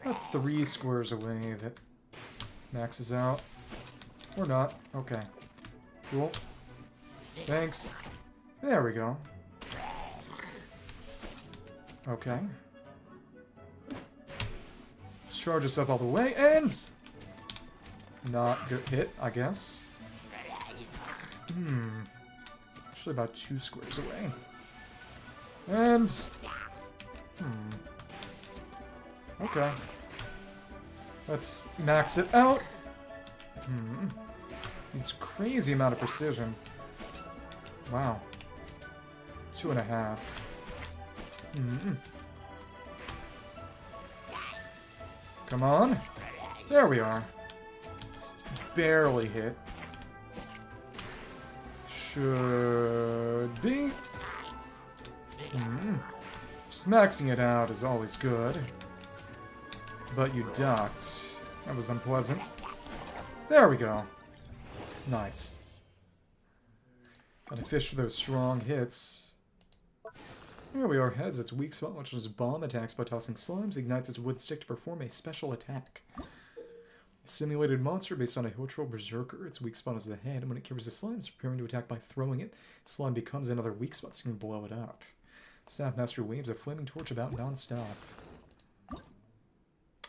About 3 squares away that maxes out. Or not. Okay. Cool. Thanks. There we go. Okay. Let's charge us up all the way, and... Not good hit, I guess. Actually about 2 squares away. And... Okay. Let's max it out. It's crazy amount of precision. Wow. 2.5. Come on. There we are. It's barely hit. Should be. Just maxing it out is always good. But you ducked. That was unpleasant. There we go. Nice. Gotta fish for those strong hits. There we are. Heads its weak spot, which is bomb attacks by tossing slimes, ignites its wood stick to perform a special attack. A simulated monster based on a Hilichurl Berserker. Its weak spot is the head, and when it carries the slime, it's preparing to attack by throwing it. Slime becomes another weak spot, so you can blow it up. Staff Master waves a flaming torch about non-stop.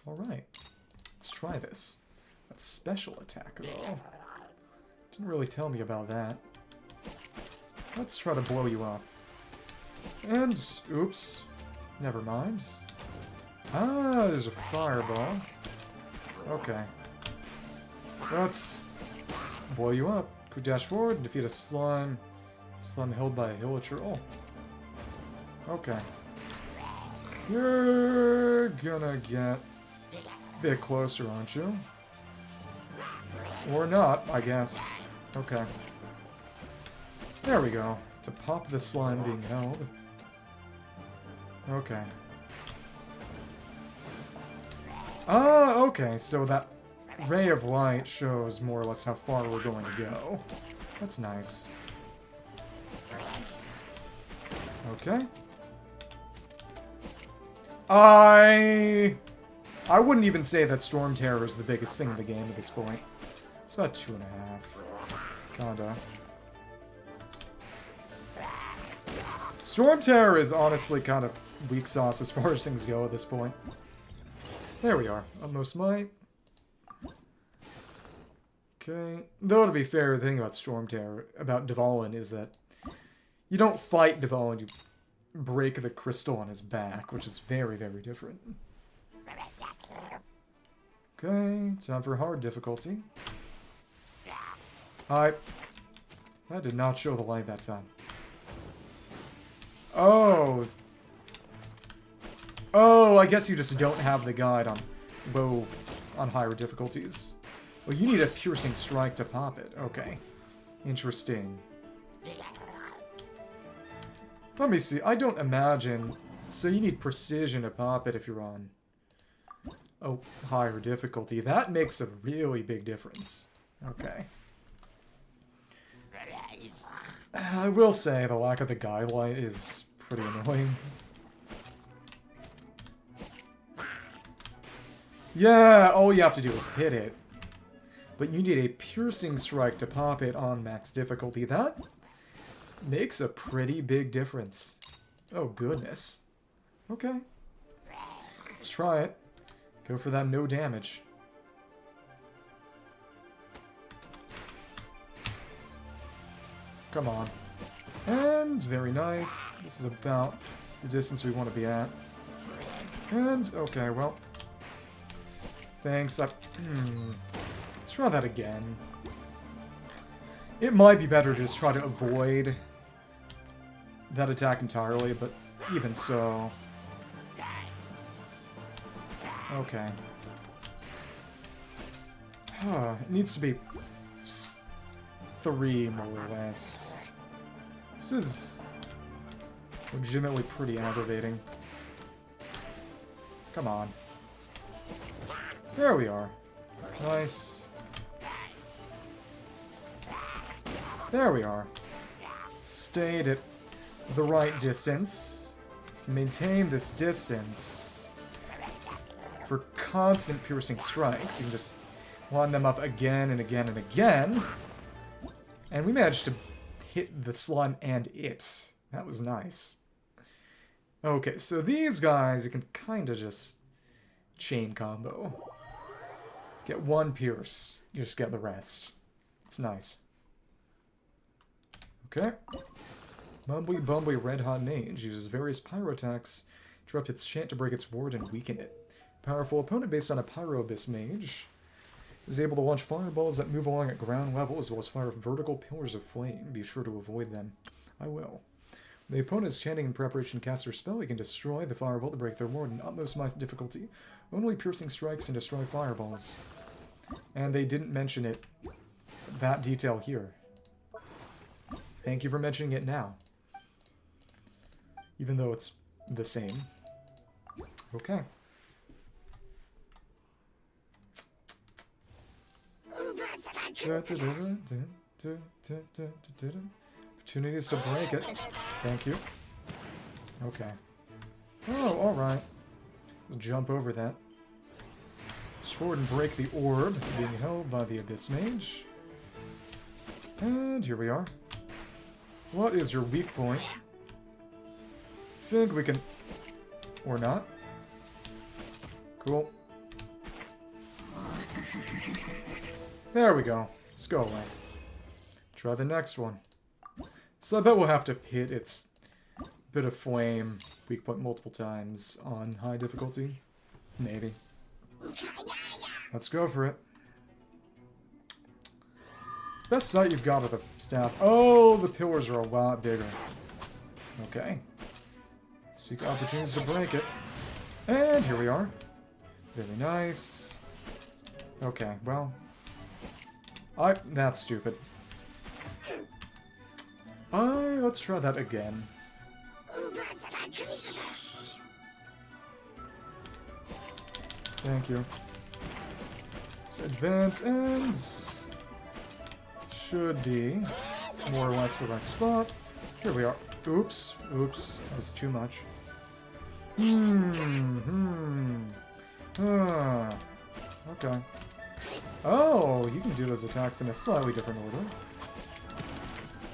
Alright. Let's try this. That's special attack, though. Didn't really tell me about that. Let's try to blow you up. And, oops. Never mind. Ah, there's a fireball. Okay. Let's blow you up. Quick dash forward and defeat a slime. Slime held by a Hilichurl. Okay. You're gonna get a bit closer, aren't you? Or not, I guess. Okay. There we go. To pop the slime being held. Okay. Ah, okay, so that ray of light shows more or less how far we're going to go. That's nice. Okay. I wouldn't even say that Storm Terror is the biggest thing in the game at this point. It's about 2.5. Kinda. Storm Terror is honestly kind of weak sauce as far as things go at this point. There we are. Utmost might. Okay. Though, to be fair, the thing about Storm Terror, about Dvalin, is that you don't fight Dvalin, you break the crystal on his back, which is very, very different. Okay, time for hard difficulty. Hi. That did not show the light that time. Oh. Oh, I guess you just don't have the guide on low, on higher difficulties. Well, you need a piercing strike to pop it. Okay. Interesting. Let me see. I don't imagine... So you need precision to pop it if you're on... Oh, higher difficulty. That makes a really big difference. Okay. I will say the lack of the guide light is pretty annoying. Yeah, all you have to do is hit it. but you need a piercing strike to pop it on max difficulty. That makes a pretty big difference. Oh, goodness. Okay. Let's try it. Go for that no damage. Come on. And very nice. This is about the distance we want to be at. And, okay, well. Thanks. Let's try that again. It might be better to just try to avoid that attack entirely, but even so. Okay. It needs to be 3, more or less. This is legitimately pretty aggravating. Come on. There we are. Nice. There we are. Stayed at the right distance. Maintain this distance for constant piercing strikes. You can just line them up again and again and again. And we managed to hit the slime and it. That was nice. Okay, so these guys you can kind of just chain combo. Get one pierce, you just get the rest. It's nice. Okay. Bumbly Red Hot Mage uses various pyro attacks, interrupt its chant to break its ward and weaken it. Powerful opponent based on a Pyro Abyss Mage is able to launch fireballs that move along at ground level as well as fire vertical pillars of flame. Be sure to avoid them. I will. When the opponent is chanting in preparation to cast their spell, he can destroy the fireball to break their ward in utmost difficulty. Only piercing strikes and destroy fireballs. And they didn't mention it, that detail here. Thank you for mentioning it now. Even though it's the same. Okay. Opportunities to break it. Thank you. Okay. Oh, alright. Jump over that. Sword and break the orb being held by the Abyss Mage. And here we are. What is your weak point? Think we can... Or not. Cool. There we go. Let's go away. Try the next one. So I bet we'll have to hit its bit of flame weak point multiple times on high difficulty. Maybe. Let's go for it. Best sight you've got with a staff. Oh, the pillars are a lot bigger. Okay. Seek opportunities to break it. And here we are. Very nice. Okay, well. That's stupid. Let's try that again. Thank you. Let's advance ends. Should be more or less the right spot. Here we are. Oops. Oops. That was too much. Okay. Oh, you can do those attacks in a slightly different order.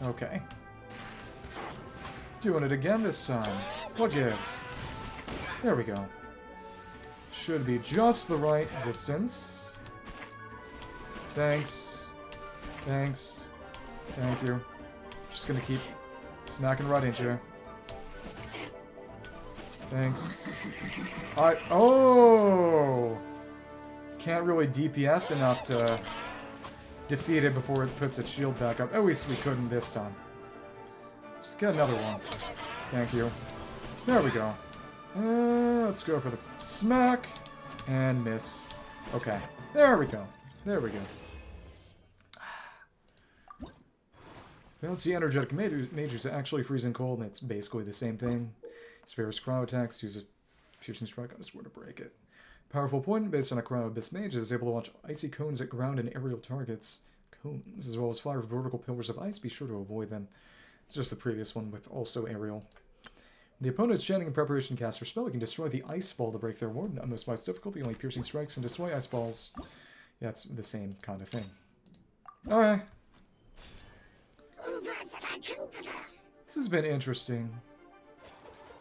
Okay. Doing it again this time. What gives? There we go. Should be just the right distance. Thanks. Thanks. Thank you. Just gonna keep smacking right into you. Thanks. Oh! Can't really DPS enough to defeat it before it puts its shield back up. At least we couldn't this time. Just get another one. Thank you. There we go. Let's go for the smack. And miss. Okay. There we go. There we go. Fancy energetic mages actually freezing cold, and it's basically the same thing. Sphere's cryo attacks, use a piercing strike on a sword to break it. Powerful point based on a Cryo Abyss Mage is able to launch icy cones at ground and aerial targets. Cones, as well as fire vertical pillars of ice, be sure to avoid them. It's just the previous one with also aerial. The opponent's chanting in preparation to cast their spell, you can destroy the ice ball to break their ward. Utmost max difficulty, only piercing strikes and destroy ice balls. Yeah, it's the same kind of thing. Alright. This has been interesting.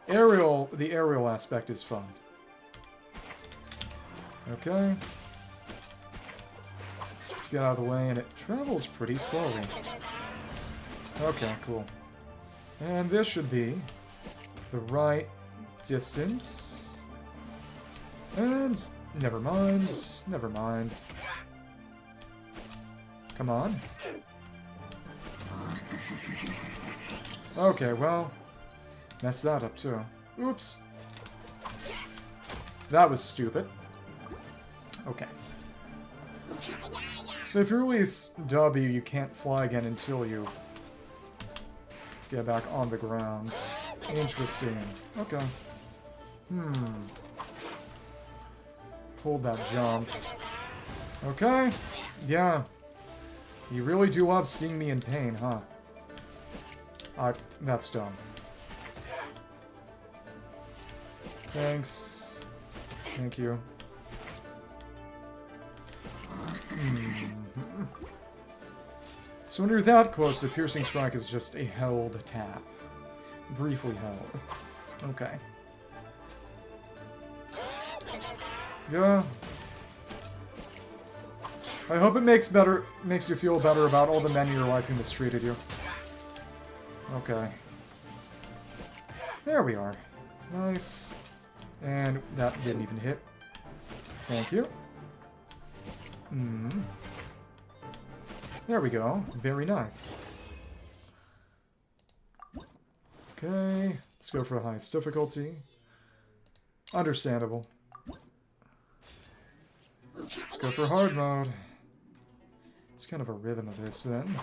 The aerial aspect is fun. Okay. Let's get out of the way, and it travels pretty slowly. Okay, cool. And this should be the right distance. And never mind. Never mind. Come on. Okay, well, messed that up too. Oops. That was stupid. Okay. So if you release W, you can't fly again until you get back on the ground. Interesting. Okay. Hold that jump. Okay. Yeah. You really do love seeing me in pain, huh? That's dumb. Thanks. Thank you. So when you're that close, the piercing strike is just a held tap. Briefly held. Okay. Yeah. I hope it makes you feel better about all the men in your life who mistreated you. Okay. There we are. Nice. And that didn't even hit. Thank you. There we go. Very nice. Okay. Let's go for the highest difficulty. Understandable. Let's go for hard mode. It's kind of a rhythm of this then.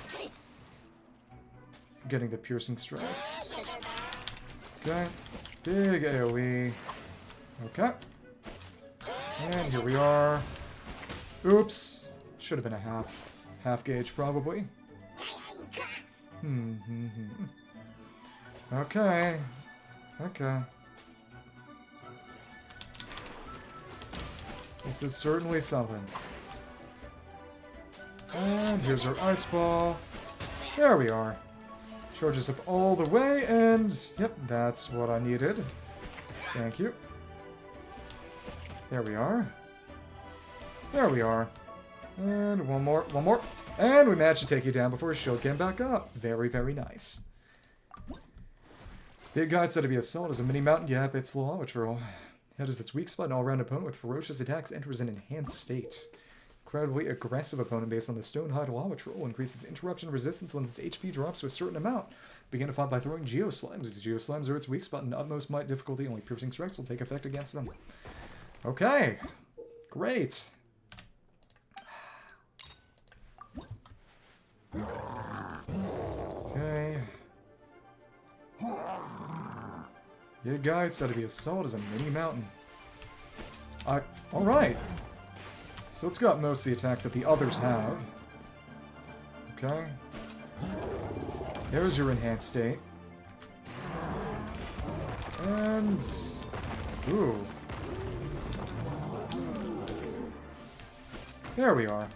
Forgetting the piercing strikes. Okay. Big AoE. Okay. And here we are. Oops. Should have been a half gauge probably. Okay. Okay. This is certainly something. And here's our ice ball. There we are. Charges up all the way, and yep, that's what I needed. Thank you. There we are. There we are. And one more. And we managed to take you down before his shield came back up. Very, very nice. Big guy said to be a solid as a mini mountain. Yep, it's Lawachurl. That is its weak spot. An all-round opponent with ferocious attacks enters an enhanced state. Incredibly aggressive opponent based on the Stonehide Lawachurl will increase its interruption resistance when its HP drops to a certain amount. Begin to fight by throwing Geoslimes. Its Geoslimes are its weak spot and utmost might difficulty. Only piercing strikes will take effect against them. Okay. Great. Okay. Yeah, guys, said to be as solid as a mini mountain. Alright. So it's got most of the attacks that the others have. Okay. There's your enhanced state. And... ooh. There we are.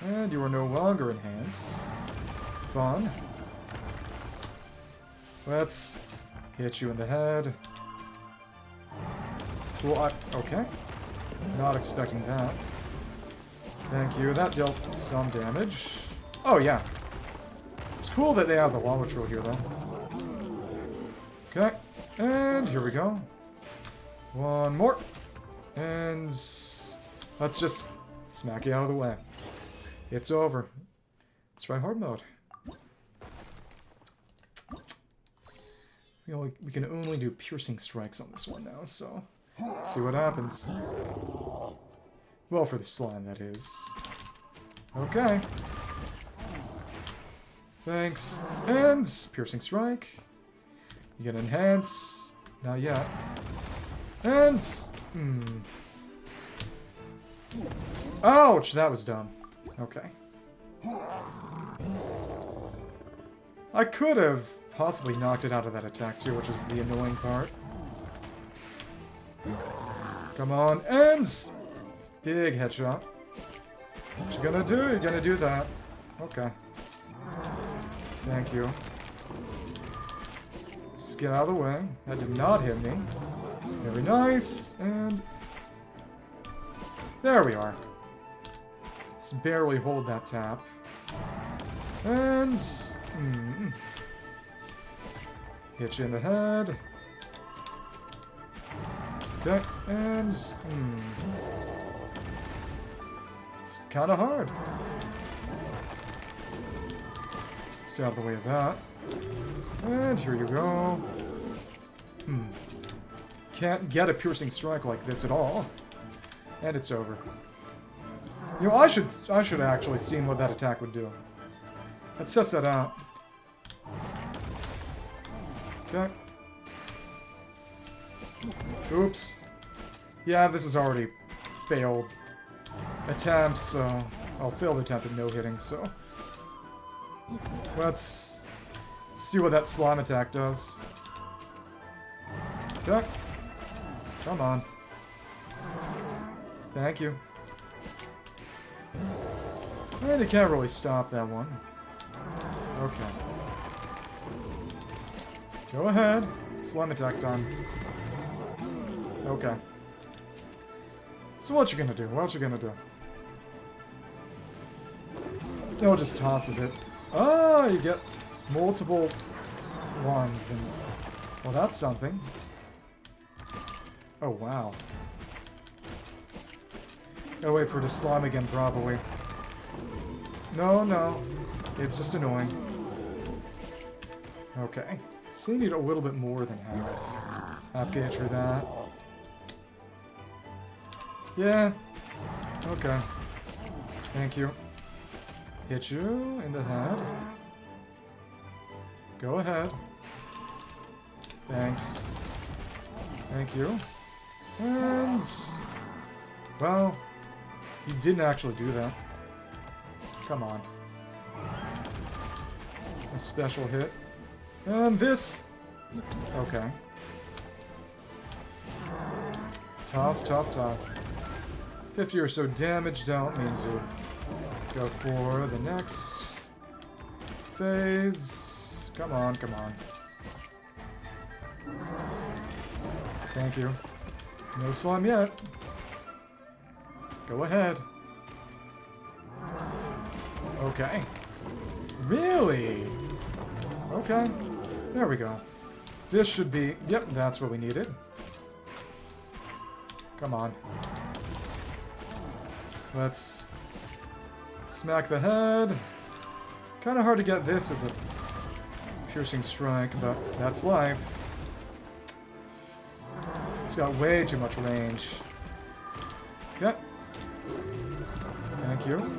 And you are no longer enhanced. Fun. Let's hit you in the head. Cool, okay. Not expecting that. Thank you. That dealt some damage. Oh, yeah. It's cool that they have the Lawachurl here, though. Okay. And here we go. One more. And let's just smack it out of the way. It's over. Let's try hard mode. We can only do piercing strikes on this one now, so let's see what happens. Well, for the slime, that is. Okay. Thanks. And piercing strike. You get enhance. Not yet. And... ouch! That was dumb. Okay. I could have possibly knocked it out of that attack too, which is the annoying part. Come on, and... Big headshot. What you gonna do? You're gonna do that. Okay. Thank you. Just get out of the way. That did not hit me. Very nice. And... there we are. Just barely hold that tap. And... hit you in the head. Okay, and... it's kind of hard. Stay out of the way of that. And here you go. Can't get a piercing strike like this at all. And it's over. You know, I should actually seen what that attack would do. Let's test that out. Okay. Oops. Yeah, this is already failed attempts, so... oh, failed attempt at no-hitting, so... let's see what that slime attack does. Okay. Come on. Thank you. And you can't really stop that one. Okay. Go ahead. Slime attack time. Okay. So what you gonna do? What you gonna do? No, just tosses it. Ah, you get multiple ones, and... well, that's something. Oh, wow. Gotta wait for it to slime again, probably. No, no. It's just annoying. Okay. So you need a little bit more than half. Half gauge for that. Yeah. Okay. Thank you. Hit you in the head. Go ahead. Thanks. Thank you. And... well, you didn't actually do that. Come on. A special hit. And this... okay. Tough, tough, tough. 50 or so damage down means you go for the next phase. Come on, come on. Thank you. No slime yet. Go ahead. Okay. Really? Okay. There we go. This should be... yep, that's what we needed. Come on. Let's smack the head. Kind of hard to get this as a piercing strike, but that's life. It's got way too much range. Okay. Thank you.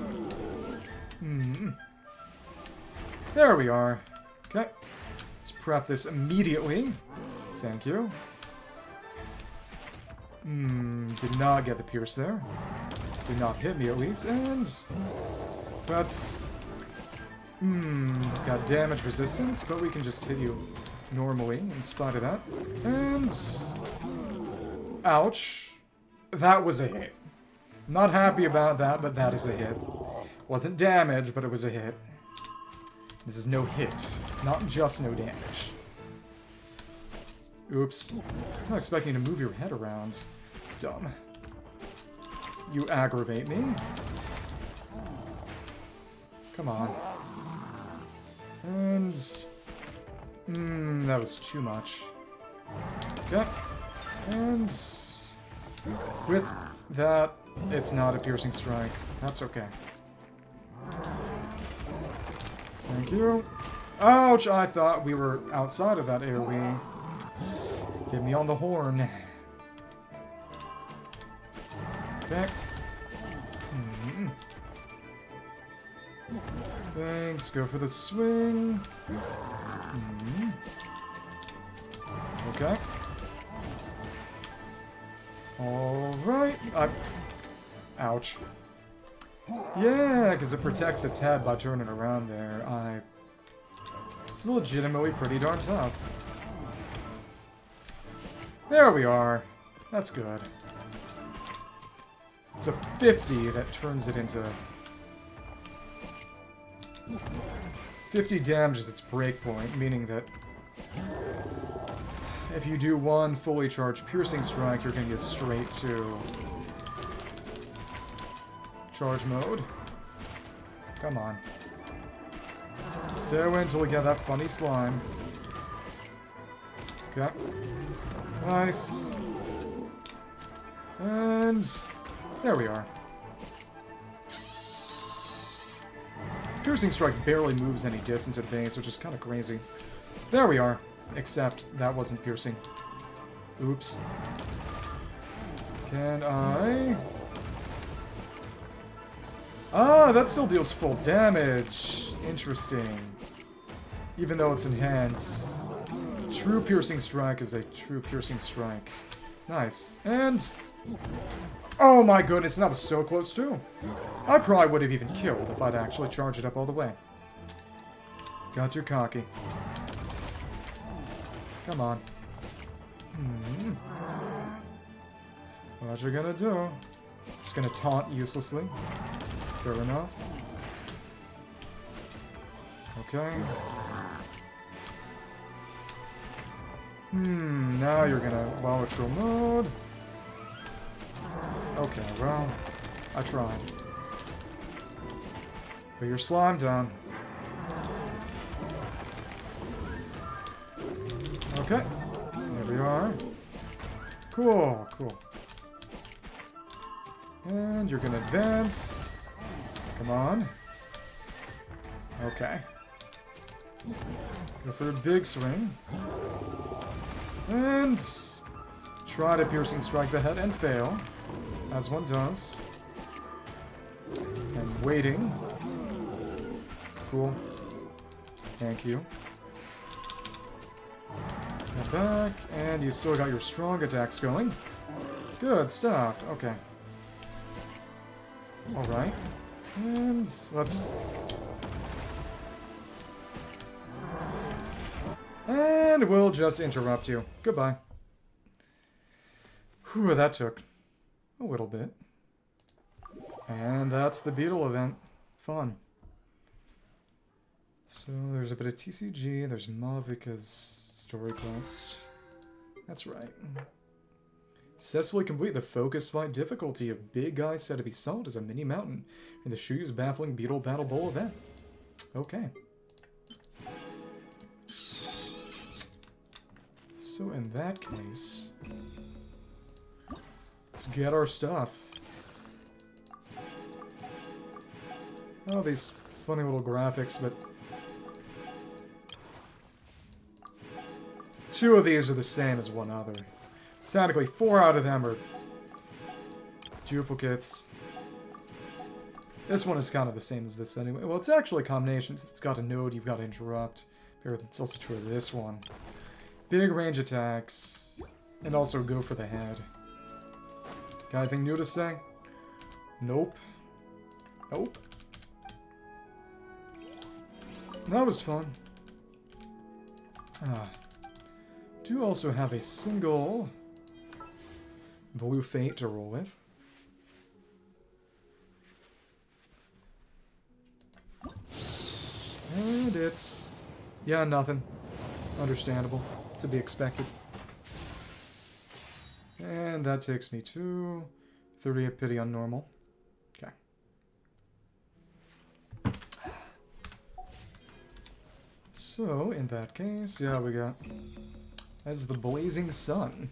There we are. Okay. Let's prep this immediately. Thank you. Did not get the pierce there. Did not hit me at least, and that's got damage resistance, but we can just hit you normally in spite of that. And ouch. That was a hit. Not happy about that, but that is a hit. Wasn't damage, but it was a hit. This is no hit, not just no damage. Oops. I'm not expecting to move your head around. Dumb. You aggravate me. Come on. And... that was too much. Okay. And... with that, it's not a piercing strike. That's okay. Thank you. Ouch! I thought we were outside of that AoE. Get me on the horn. Okay. Thanks. Go for the swing. Okay. Alright. Ouch. Yeah, because it protects its head by turning around there. This is legitimately pretty darn tough. There we are. That's good. It's a 50 that turns it into 50 damage is its breakpoint, meaning that if you do one fully charged piercing strike, you're going to get straight to charge mode. Come on. Stay away until we get that funny slime. Okay. Nice. And there we are. Piercing strike barely moves any distance at base, which is kind of crazy. There we are. Except that wasn't piercing. Oops. Can I... Ah, that still deals full damage. Interesting. Even though it's enhanced. True piercing strike is a true piercing strike. Nice. And... Oh my goodness, and that was so close too. I probably would have even killed if I'd actually charged it up all the way. Got too cocky. Come on. What you gonna do? Just gonna taunt uselessly. Fair enough. Okay. Now you're gonna Lawachurl mode. Okay, well, I tried. But you're slime down. Okay, there we are. Cool, cool. And you're gonna advance. Come on. Okay. Go for a big swing. And try to piercing strike the head and fail. As one does. And waiting. Cool. Thank you. Get back, and you still got your strong attacks going. Good stuff. Okay. Alright. And let's... And we'll just interrupt you. Goodbye. Whew, that took a little bit. And that's the Beetle event. Fun. So there's a bit of TCG, there's Mavuika's story quest. That's right. Successfully complete the focus fight difficulty of Big Guy said to be solved as a mini mountain in the Shuyu's Baffling Beetle Battle Bowl event. Okay. So in that case, let's get our stuff. Oh, these funny little graphics, but... Two of these are the same as one other. Technically, 4 out of them are duplicates. This one is kind of the same as this anyway. Well, it's actually a combination. It's got a node you've got to interrupt. It's also true of this one. Big range attacks. And also go for the head. Got anything new to say? Nope. Nope. That was fun. Do also have a single blue fate to roll with. And it's... yeah, nothing. Understandable. To be expected. And that takes me to 38 pity on normal. Okay. So, in that case, yeah, we got... As the Blazing Sun.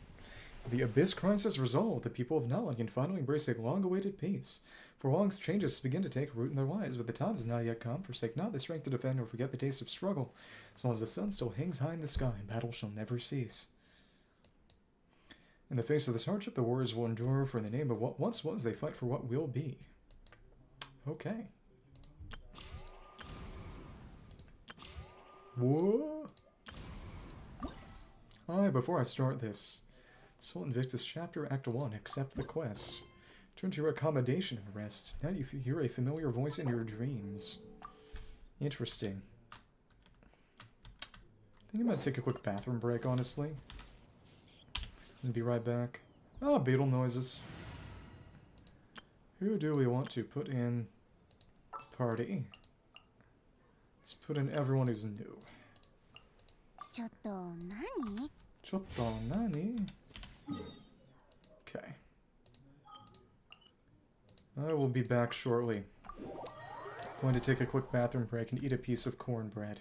The Abyss crisis resolved, the people of Nala can finally embrace a long-awaited peace. For long, changes begin to take root in their lives, but the time has not yet come. Forsake not the strength to defend or forget the taste of struggle. As long as the sun still hangs high in the sky, battle shall never cease. In the face of this hardship, the warriors will endure, for in the name of what once was, they fight for what will be. Okay. Whoa! Before I start this, Soul Invictus Chapter Act 1, accept the quest. Turn to your accommodation and rest. Now you hear a familiar voice in your dreams. Interesting. I think I'm gonna take a quick bathroom break, honestly. And be right back. Ah, beetle noises. Who do we want to put in party? Let's put in everyone who's new. ちょっと何? Chotto nani? Okay. I will be back shortly. Going to take a quick bathroom break and eat a piece of cornbread.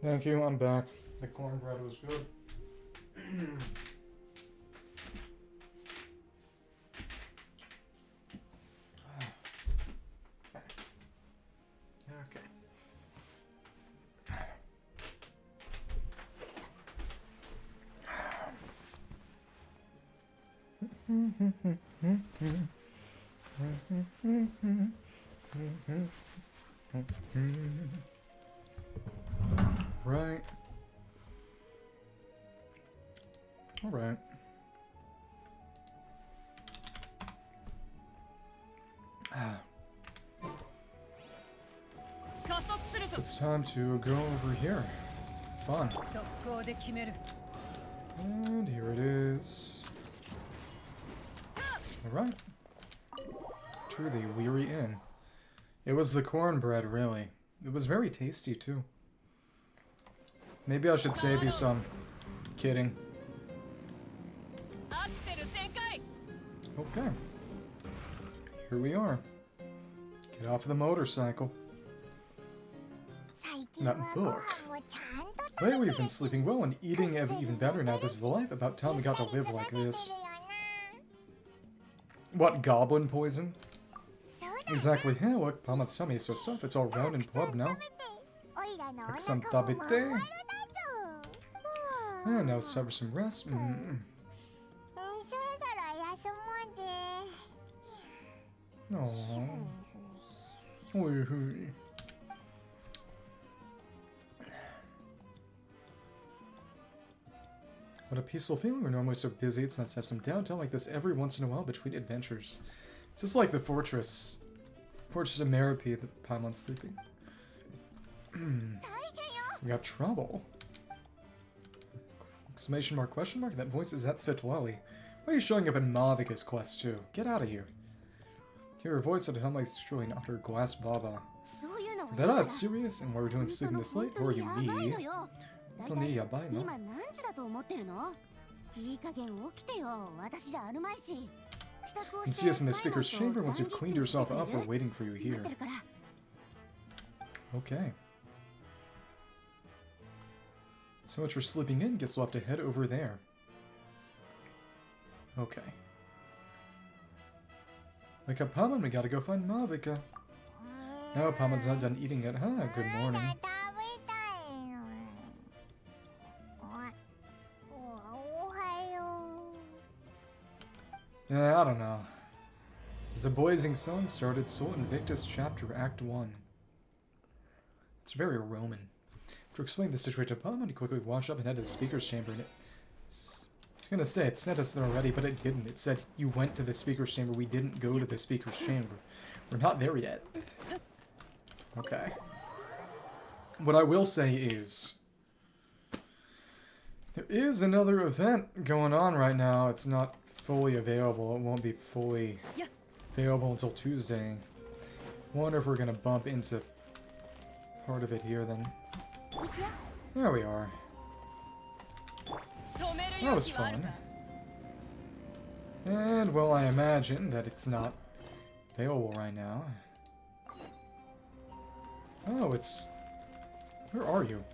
Thank you, I'm back. The cornbread was good. Okay. Right. All right. So it's time to go over here. Fun. And here it is. Alright. To the Weary Inn. It was the cornbread, really. It was very tasty, too. Maybe I should save you some. Kidding. Okay. Here we are. Get off the motorcycle. That book. Lately we've been sleeping well and eating even better now. This is the life. About time we got to live like this. What, goblin poison? Exactly. Hey, look, Pamat's tummy is so stuffed. It's all round and plump now. Like some tabite. And now it's time for some rest. Aww. What a peaceful feeling. We're normally so busy. It's nice to have some downtime like this every once in a while between adventures. It's just like the Fortress of Merope that Paimon's sleeping. We got trouble. Exclamation mark, question mark? That voice is that Citlali. Why are you showing up in Mavuika's quest too? Get out of here. Hear her voice at a time like destroying Dr. Glass Baba. That's serious? And why we're doing sleeping this late? Who are you, me? And see us in the speaker's chamber. Once you've cleaned yourself up, we're waiting for you here. Okay. So much for sleeping in. Guess we'll have to head over there. Okay. Wake up, Paimon. We gotta go find Mavuika. No, Paimon's not done eating yet. Huh? Good morning. Yeah, I don't know. As the Blazing Sun started, Sol Invictus Chapter Act 1. It's very Roman. To explain the situation to Paimon, he quickly washed up and headed to the speaker's chamber. And I was gonna say, it sent us there already, but it didn't. It said you went to the speaker's chamber. We didn't go to the speaker's chamber. We're not there yet. Okay. What I will say is, there is another event going on right now. It's not fully available. It won't be fully available until Tuesday. Wonder if we're gonna bump into part of it here then. There we are. That was fun. And, well, I imagine that it's not available right now. Oh, it's... Where are you?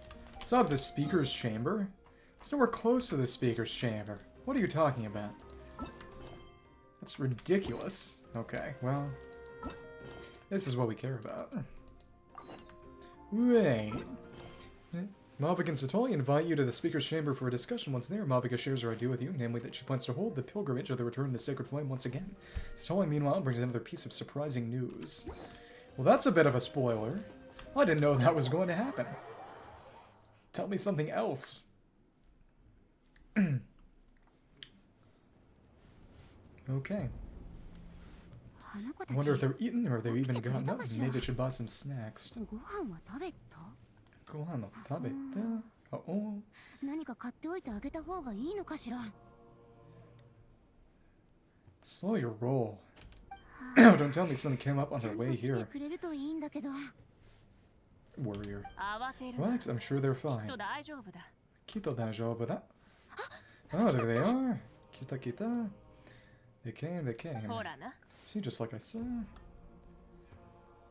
It's out of the speaker's chamber? It's nowhere close to the speaker's chamber. What are you talking about? That's ridiculous. Okay, well... This is what we care about. Wait... Mavuika and Citlali invite you to the speaker's chamber for a discussion. Once there, Mavuika shares her idea with you, namely that she plans to hold the pilgrimage of the return of the Sacred Flame once again. Citlali, meanwhile, brings another piece of surprising news. Well, that's a bit of a spoiler. I didn't know that was going to happen. Tell me something else. Okay. I wonder if they're eating or if they've even gotten up. Maybe I should buy some snacks. Slow your roll. Don't tell me something came up on their way here. Warrior. Relax, I'm sure they're fine. Kito daijoubu da. Oh, there they are. Kita. They came. See, just like I said.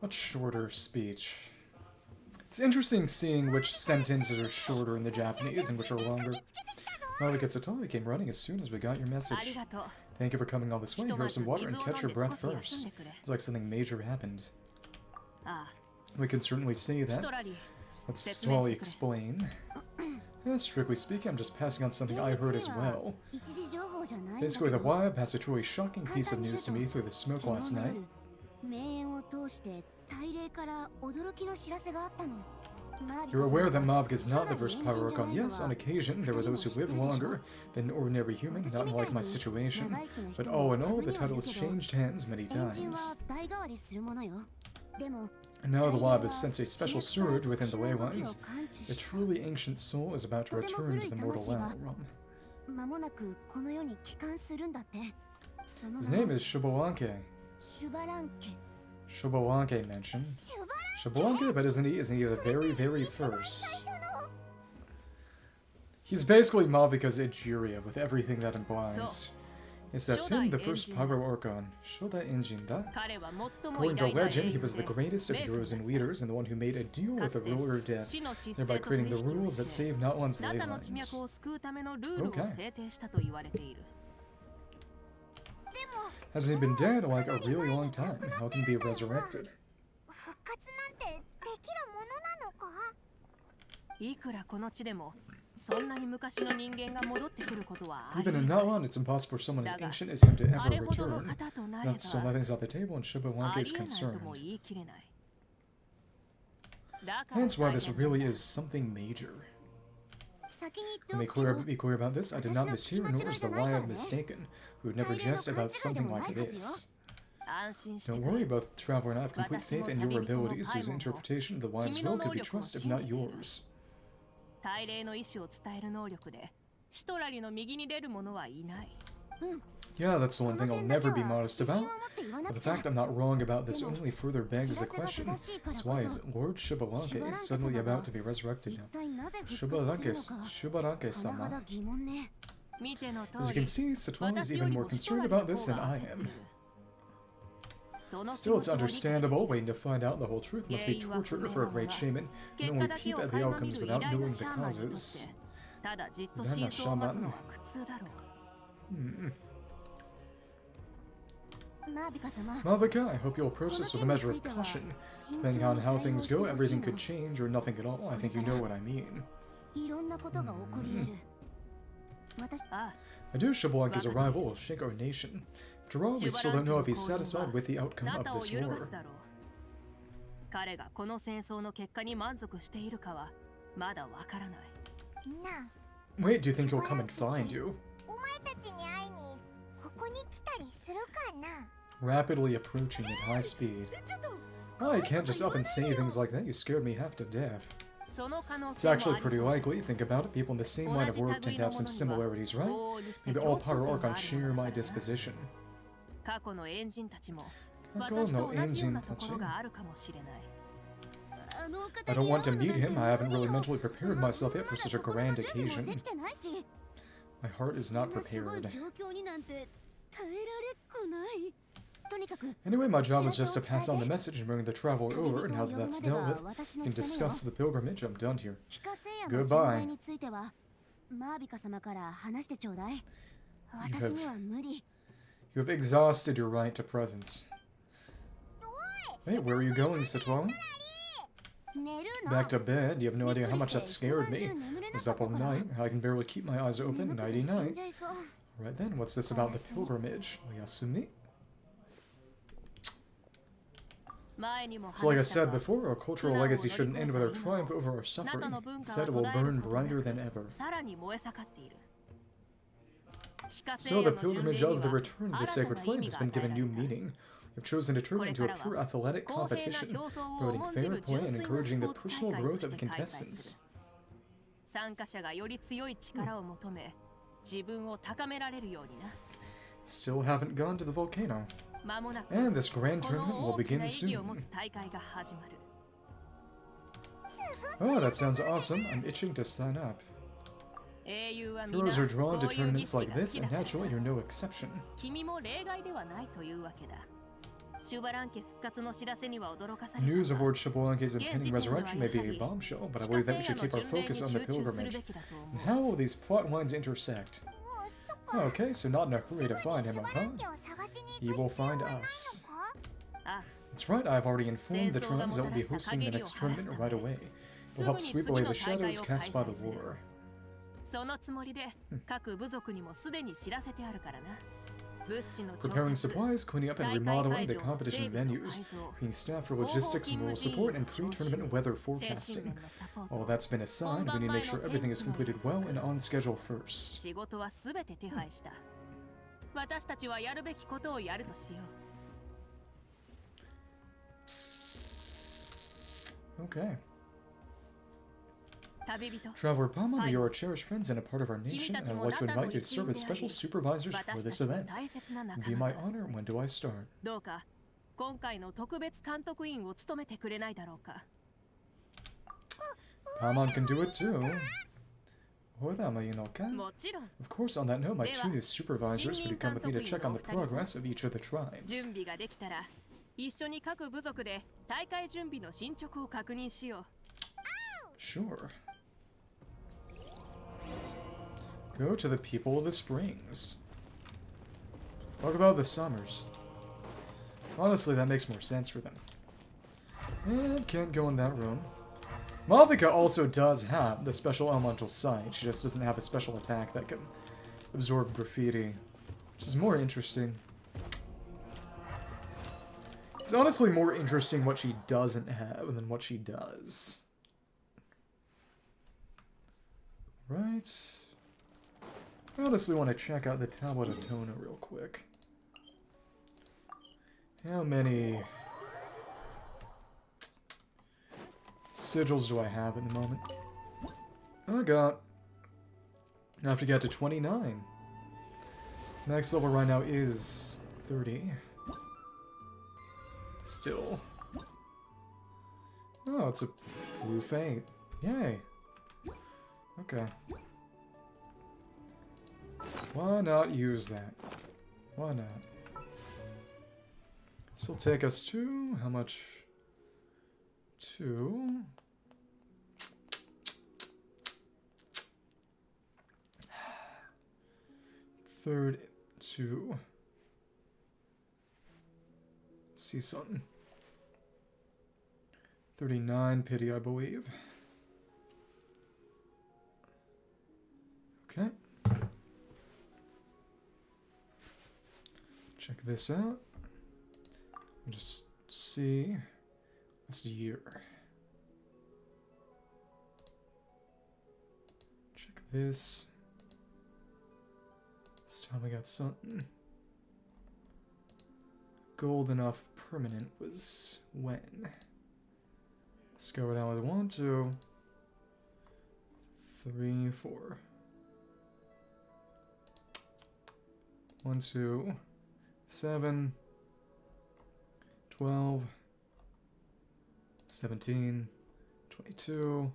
Much shorter speech. It's interesting seeing which sentences are shorter in the Japanese and which are longer. Mavuika Citlali came running as soon as we got your message. Thank you for coming all this way. Here's some water and catch your breath first. It's like something major happened. We can certainly say that. Let's Citlali explain. Strictly speaking, I'm just passing on something I heard as well. Basically, the Wire passed a truly shocking piece of news to me through the smoke last night. You're aware that Mavuika is not the first Pyro Archon. Yes, on occasion, there were those who lived longer than an ordinary human, not like my situation. But all in all, the title has changed hands many times. And now the Wab has sensed a special surge within the ley lines. A truly ancient soul is about to return to the mortal realm. His name is Xbalanque. Xbalanque mentioned. Xbalanque, but isn't he the very, very first? He's basically Mavuika's Egeria, with everything that implies. Yes, that's him, the first Pyro Archon. Shoda Injinda. According to legend, he was the greatest of heroes and leaders, and the one who made a deal with the ruler of death, thereby creating the rules that saved not one's ley lines. Okay. Hasn't he been dead like a really long time? How can he be resurrected? Even in Nalan, it's impossible for someone as ancient as him to ever return. So nothing's off the table and Xbalanque is concerned. Hence why this really is something major. Let me be clear about this. I did not mishear, nor is the lie mistaken. We would never jest about something like this. Don't worry about Traveler, and I have complete faith in your abilities, whose interpretation of the wives' will could be trusted, if not yours. Yeah, that's the one thing I'll never be modest about. But the fact I'm not wrong about this only further begs the question. That's why is Lord Xbalanque suddenly about to be resurrected now? Xbalanque-sama. As you can see, Citlali is even more concerned about this than I am. Still, it's understandable. Waiting to find out the whole truth must be torture for a great shaman who can only peep at the outcomes without knowing the causes. Then a shaman. Mavuika, I hope you'll approach this with a measure of caution. Depending on how things go, everything could change or nothing at all. I think you know what I mean. I do Xbalanque's arrival will shake our nation. After all, we still don't know if he's satisfied with the outcome of this war. Wait, do you think he'll come and find you? Rapidly approaching at high speed. Oh, you can't just up and say things like that. You scared me half to death. It's actually pretty likely. Think about it. People in the same line of work tend to have some similarities, right? Maybe all Pyro Archons share my disposition. I don't want to meet him. I haven't really mentally prepared myself yet for such a grand occasion. My heart is not prepared. Anyway, my job is just to pass on the message and bring the traveler over, and now that that's dealt with, we can discuss the pilgrimage. I'm done here. Goodbye. You have exhausted your right to presence. Hey, where are you going, Citlali? Back to bed. You have no idea how much that scared me. I was up all night. I can barely keep my eyes open. Nighty-night. Alright then, what's this about the pilgrimage? Oyasumi? So like I said before, our cultural legacy shouldn't end with our triumph over our suffering. Instead, it will burn brighter than ever. So the pilgrimage of the return of the sacred flame has been given new meaning. We've chosen to turn it into a pure athletic competition, promoting fair play and encouraging the personal growth of the contestants. Still haven't gone to the volcano. And this grand tournament will begin soon. Oh, that sounds awesome. I'm itching to sign up. Heroes are drawn to tournaments like this, and naturally you're no exception. News of Lord Xbalanque's impending resurrection may be a bombshell, but I believe that we should keep our focus on the pilgrimage. And how will these plot lines intersect? Okay, so not in a hurry to find him, huh? He will find us. That's right, I've already informed the tribes that will be hosting the next tournament right away. We'll help sweep away the shadows cast by the war. Preparing supplies, cleaning up and remodeling the competition venues, being staffed for logistics, moral support, and pre-tournament weather forecasting. All that's been assigned, we need to make sure everything is completed well and on schedule first. Okay. Traveler Pama, you are cherished friends and a part of our nation, and I'd like to invite you to serve as special supervisors for this event. Be my honor, when do I start? Paman can do it too. Of course, on that note, my two new supervisors would come with me to check on the progress of each of the tribes. Sure. Go to the people of the springs. Talk about the summers. Honestly, that makes more sense for them. And can't go in that room. Mavuika also does have the special elemental sight. She just doesn't have a special attack that can absorb graffiti, which is more interesting. It's honestly more interesting what she doesn't have than what she does. Right. I honestly want to check out the Tablet of Tona real quick. How many sigils do I have at the moment? I have to get to 29. Max level right now is 30. Still. Oh, it's a blue fate. Yay. Okay. Why not use that? Why not? This will take us to... how much? To... third to... see something. 39 pity, I believe. Okay. Check this out. And just see this year. Check this. This time we got something. Gold enough permanent was when? Let's go down with 1, 2, 3, 4. 1, 2, 7, 12, 17, 22,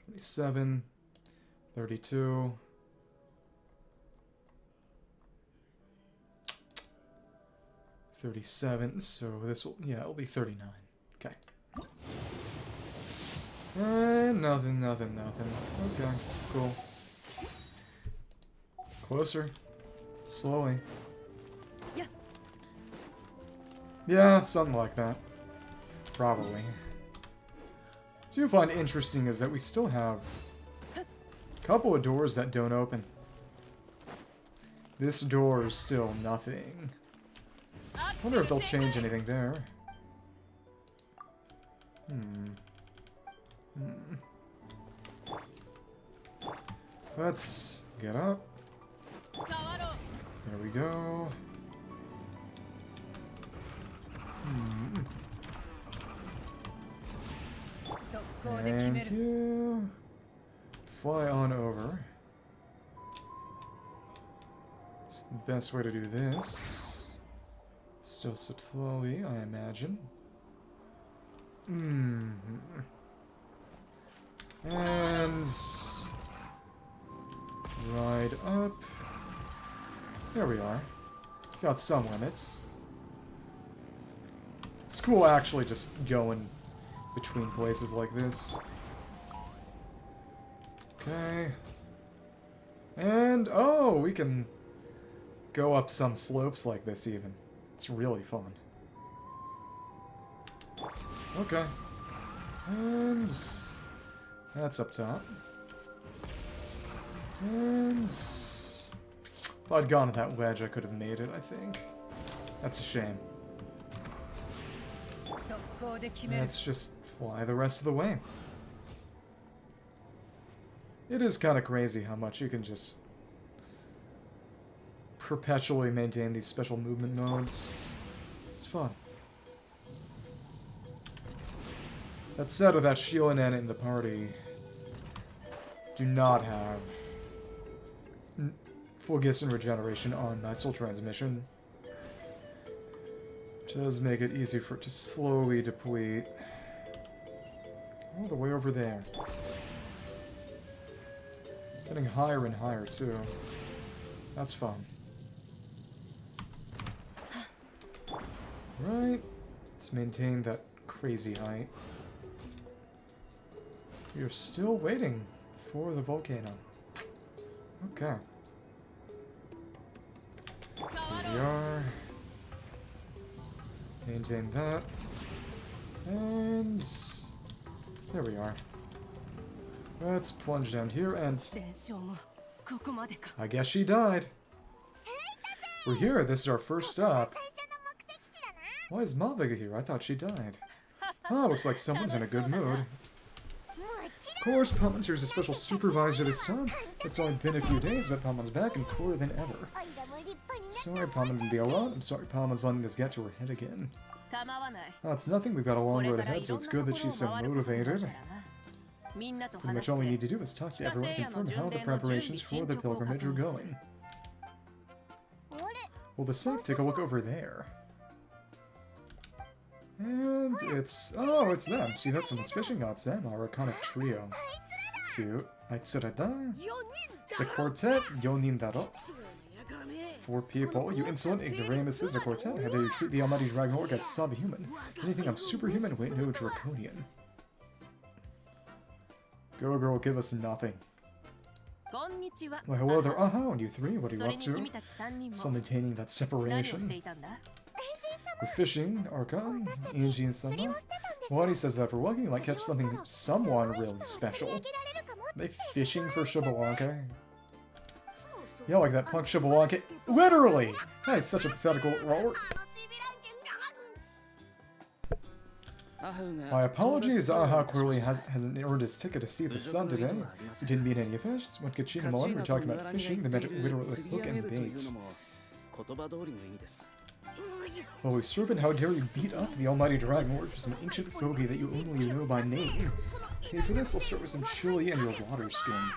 27, 32, 37, so this will, yeah, it'll be 39. Okay. Nothing. Okay, cool. Closer. Slowly. Yeah, something like that. Probably. What I do find interesting is that we still have a couple of doors that don't open. This door is still nothing. I wonder if they'll change anything there. Let's get up. There we go. Thank you. Fly on over. It's the best way to do this. Still Citlali, I imagine. And ride up. There we are. Got some limits. It's cool actually just going between places like this. Okay. And, oh, we can go up some slopes like this even. It's really fun. Okay. And that's up top. And if I'd gone to that wedge, I could have made it, I think. That's a shame. Let's just fly the rest of the way. It is kind of crazy how much you can just perpetually maintain these special movement modes. It's fun. That said, without Yelan in the party, do not have full Genshin regeneration on Nightsoul transmission. Does make it easy for it to slowly deplete. All the way over there. Getting higher and higher, too. That's fun. Right. Let's maintain that crazy height. We are still waiting for the volcano. Okay. Here we are. Maintain that. And there we are. Let's plunge down here and I guess she died. We're here. This is our first stop. Why is Mavuika here? I thought she died. Ah, looks like someone's in a good mood. Of course, Paman's here as a special supervisor this time. It's only been a few days, but Paman's back and cooler than ever. Sorry, Paman can be a lot. I'm sorry Paman's letting us get to her head again. Oh, it's nothing. We've got a long road ahead, so it's good that she's so motivated. Pretty much all we need to do is talk to everyone and confirm how the preparations for the pilgrimage are going. Well, the site, take a look over there. And it's... oh, it's them. See, that's someone's fishing. Oh, it's them, our iconic trio. Cute. It's a quartet. Yonin daro. 4 people. You insolent ignoramuses. A quartet. How dare you treat the almighty dragon orc as subhuman? Anything I'm superhuman? Wait, no, draconian. Go, girl, give us nothing. Well, hello there. Aha, and you three, what are you up to? Still maintaining that separation. We're fishing, Archon, Angie, and Sunlight. Wani says that for walking, you might catch someone really special. Are they fishing for Xbalanque? Yeah, like that punk Xbalanque. Literally! That is such a pathetical role. My apologies, Aha clearly hasn't earned his ticket to see the sun today. We didn't meet any fish. When Kachina and Malone were talking about fishing, they meant it literally with hook and bait. Holy serpent, how dare you beat up the almighty dragon lord for some ancient fogey that you only know by name. Hey, for this, I'll start with some chili and your water skin.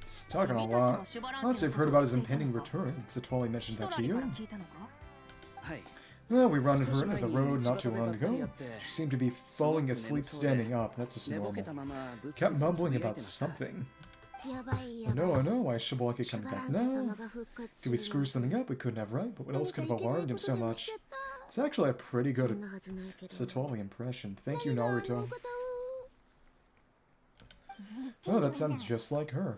He's talking a lot. Once they've heard about his impending return, Citlali mentioned that to you. Well, we ran her into the road not too long ago. She seemed to be falling asleep standing up. That's just normal. Kept mumbling about something. Oh no, why is Xbalanque coming back now? Did we screw something up we couldn't have right? But what else could have alarmed him so much? It's actually a pretty good Citlali impression. Thank you, Naruto. Oh, that sounds just like her.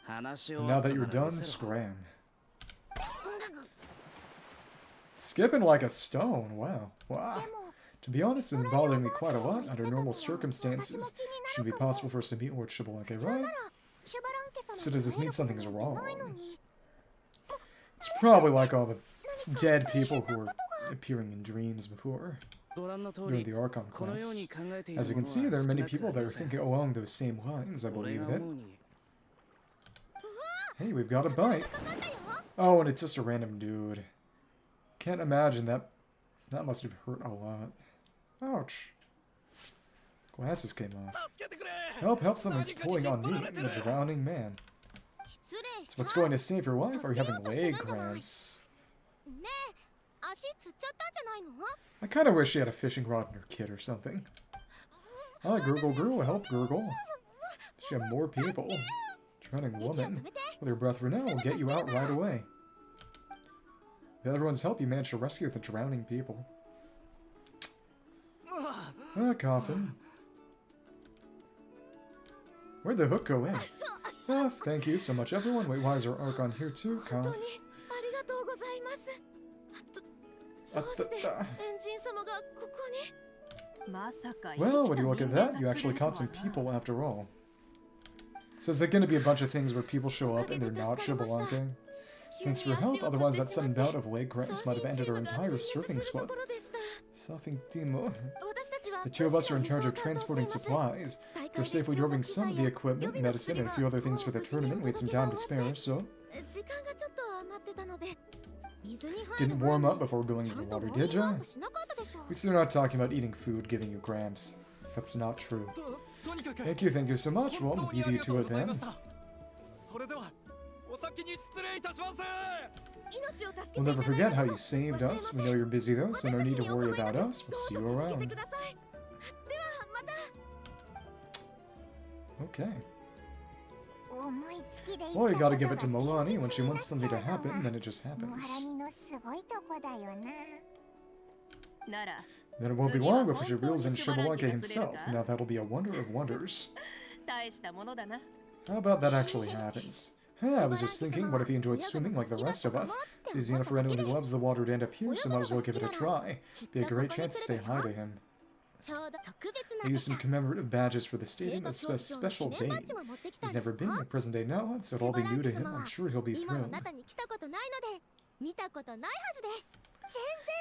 Now that you're done, scram. Skipping like a stone, wow. To be honest, it's been bothering me quite a lot. Under normal circumstances, it shouldn't be possible for us to meet Lord Xbalanque, right? So does this mean something's wrong? It's probably like all the dead people who were appearing in dreams before, during the Archon quest. As you can see, there are many people that are thinking along those same lines, I believe it. Hey, we've got a bite. Oh, and it's just a random dude. Can't imagine that. That must have hurt a lot. Ouch. Glasses came off. Help, someone's pulling on me, the drowning man. So what's going to save your life? Are you having leg cramps? I kind of wish she had a fishing rod in her kit or something. Hi, Gurgle Girl, help Gurgle. She had more people. Drowning woman. With your breath for now, we'll get you out right away. With everyone's help, you managed to rescue the drowning people. Ah, coffin. Where'd the hook go in? Ah, thank you so much, everyone. Wait, why is our Archon here too? Cough. Well, when you look at that, you actually caught some people after all. So is there going to be a bunch of things where people show up and they're not Xbalanque? Thanks for your help, otherwise that sudden bout of leg cramps might have ended our entire surfing squad. Surfing Timo. The two of us are in charge of transporting supplies. For safely dropping some of the equipment, medicine, and a few other things for the tournament, we had some time to spare, so... Didn't warm up before going into the water, did ya? At least they're not talking about eating food giving you cramps. That's not true. Thank you so much. Well, I'll leave you to it then. We'll never forget how you saved us. We know you're busy though, so no need to worry about us. We'll see you around. Okay. Well, you gotta give it to Milani. When she wants something to happen, then it just happens. Then it won't be long before she reels in Xbalanque himself. Now that'll be a wonder of wonders. How about that actually happens? I was just thinking, what if he enjoyed swimming like the rest of us? It's easy enough for anyone who loves the water to end up here, so might as well give it a try. Be a great chance to say hi to him. I used some commemorative badges for the stadium as a special bait. He's never been at present day now, so it'll all be new to him. I'm sure he'll be thrilled.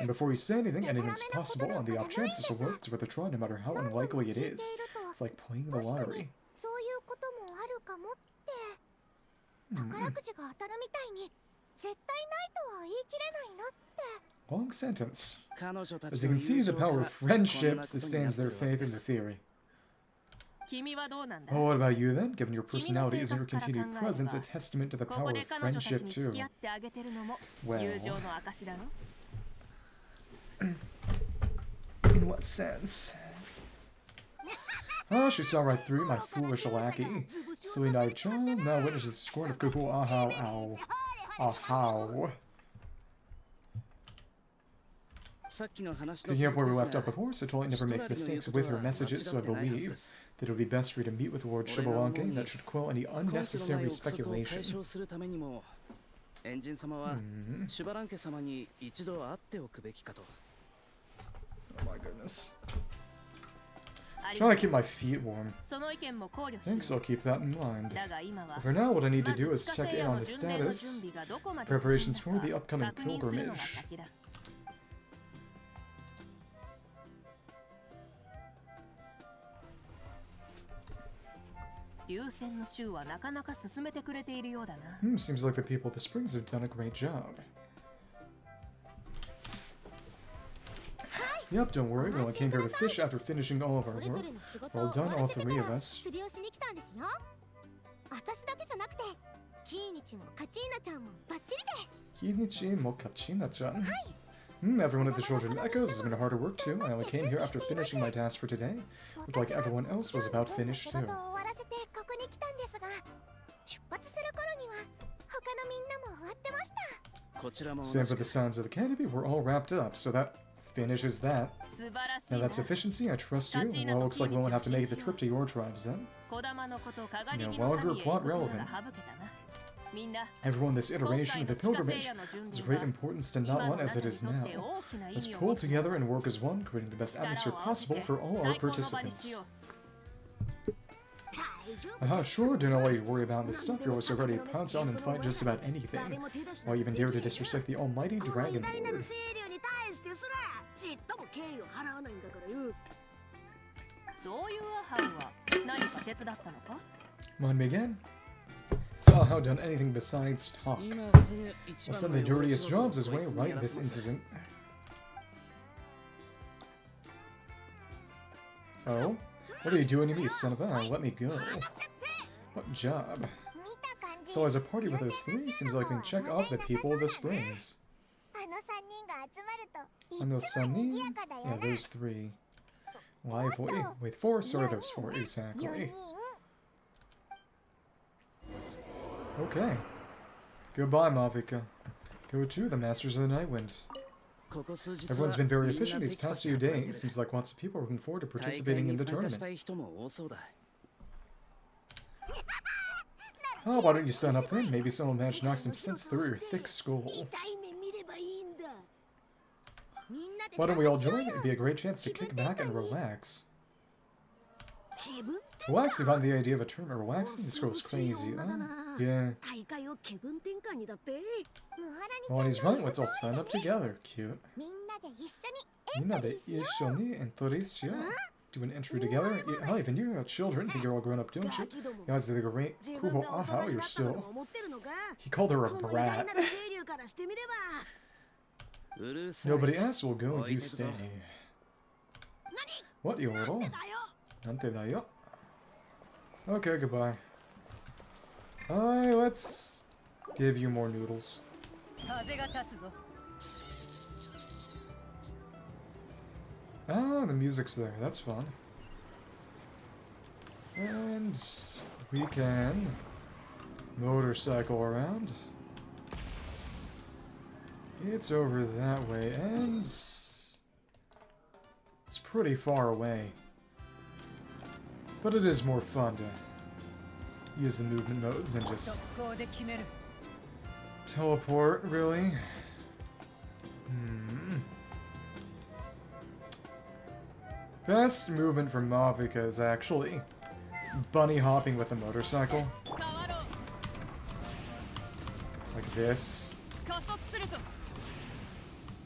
And before you say anything, anything's possible. On the off chance this will work, it's worth a try no matter how unlikely it is. It's like playing the lottery. Long sentence. As you can see, the power of friendship sustains their faith in the theory. Oh, what about you then? Given your personality, isn't your continued presence a testament to the power of friendship too? Well... in what sense? Oh, she saw right through my foolish lackey. Silly naive child, now witnesses the scorn of cuckoo. Ahow, ow. Ahow. Picking up where we left off before, Citlali never makes mistakes with her messages, so I believe that it would be best for you to meet with Lord Xbalanque, and that should quell any unnecessary speculation. Oh my goodness. Trying to keep my feet warm. Thanks, I'll keep that in mind. But for now, what I need to do is check in on the status. Preparations for the upcoming pilgrimage. Seems like the people at the springs have done a great job. Yep, don't worry, we only came here to fish after finishing all of our work. Well done, all three of us. Kinichi mo Kachina-chan. Everyone at the Children Echoes has been hard at work too. I only came here after finishing my task for today. Looked like everyone else was about finished too. Same for the sounds of the canopy, we're all wrapped up, so that finishes that. Now that's efficiency, I trust you. Well, looks like we won't have to make the trip to your tribes then. No longer plot relevant. Everyone, this iteration of the pilgrimage is of great importance to not one as it is now. Let's pull together and work as one, creating the best atmosphere possible for all our participants. Sure, do not let you worry about this stuff. You're always ready to pounce on and fight just about anything. Why even dare to disrespect the almighty Dragon Lord? Mind me again? Has Ahau done anything besides talk? Well, some of the dirtiest jobs his way right this incident. Oh? What are you doing to me, son of a? Let me go. What job? So as a party with those three, seems like we can check off the people of the springs. And those Sunny? Yeah, those three. Lively. Wait, four? Sorry, those four, exactly. Okay. Goodbye, Mavuika. Go to the Masters of the Nightwind. Everyone's been very efficient these past few days. Seems like lots of people are looking forward to participating in the tournament. Oh, why don't you sign up then? Maybe someone will manage to knock some sense through your thick skull. Why don't we all join? It'd be a great chance to kick back and relax. Relax, you find the idea of a tournament relaxing? This girl's crazy, huh? Yeah. Well, he's right, let's all sign up together. Cute. Minna de ishoni and thrice. Do an entry together? Yeah, even you have children. Think you're all grown up, don't you? Guys, the great Kubo Aha, you're still. He called her a brat. Nobody else will go, you stay. What, Yoro? Nante da yo. Okay, goodbye. Alright, let's give you more noodles. Ah, the music's there. That's fun. And we can motorcycle around. It's over that way, and it's pretty far away. But it is more fun to use the movement modes than just teleport, really. Best movement for Mavuika is actually bunny hopping with a motorcycle. Like this.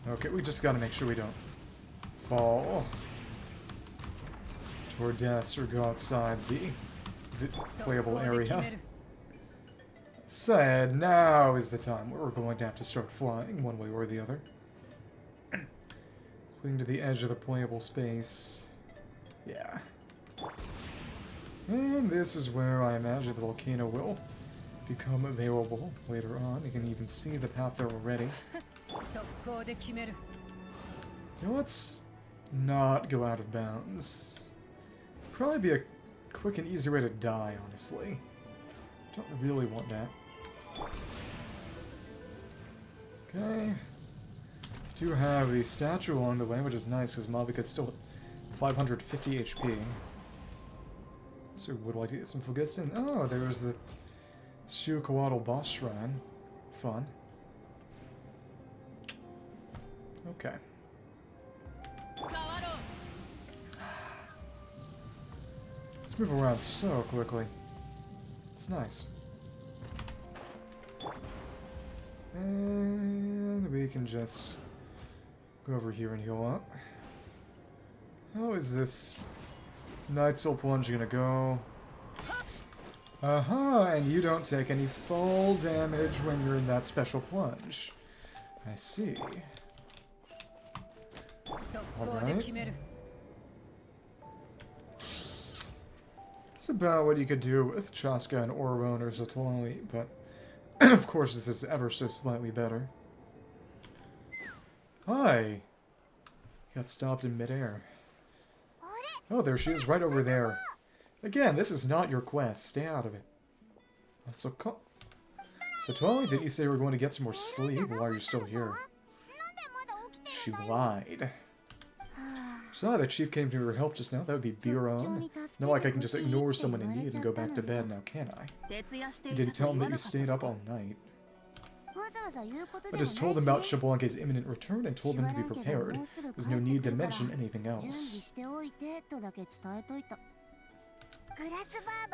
Okay, we just gotta make sure we don't fall to our deaths or go outside the playable area. Said, now is the time where we're going to have to start flying one way or the other. Cling to the edge of the playable space. Yeah. And this is where I imagine the volcano will become available later on. You can even see the path there already. Now let's not go out of bounds. Probably be a quick and easy way to die, honestly. Don't really want that. Okay. Do have the statue along the way, which is nice because Mavuika's still at 550 HP. So would like to get some focus in. Oh, there's the Shuyu boss shrine. Fun. Okay. Let's move around so quickly. It's nice. And we can just go over here and heal up. How is this Nightsoul plunge gonna go? And you don't take any fall damage when you're in that special plunge. I see. Alright. It's about what you could do with Chasca and Orone or Citlali, but of course this is ever so slightly better. Hi! Got stopped in midair. Oh, there she is, right over there. Again, this is not your quest. Stay out of it. So Citlali, didn't you say you were going to get some more sleep? Why are you still here? She lied. So the chief came to her help just now. That would be Biron. Not like I can just ignore someone in need and go back to bed now, can I? You didn't tell him that you stayed up all night. I just told him about Xbalanque's imminent return and told him to be prepared. There's no need to mention anything else.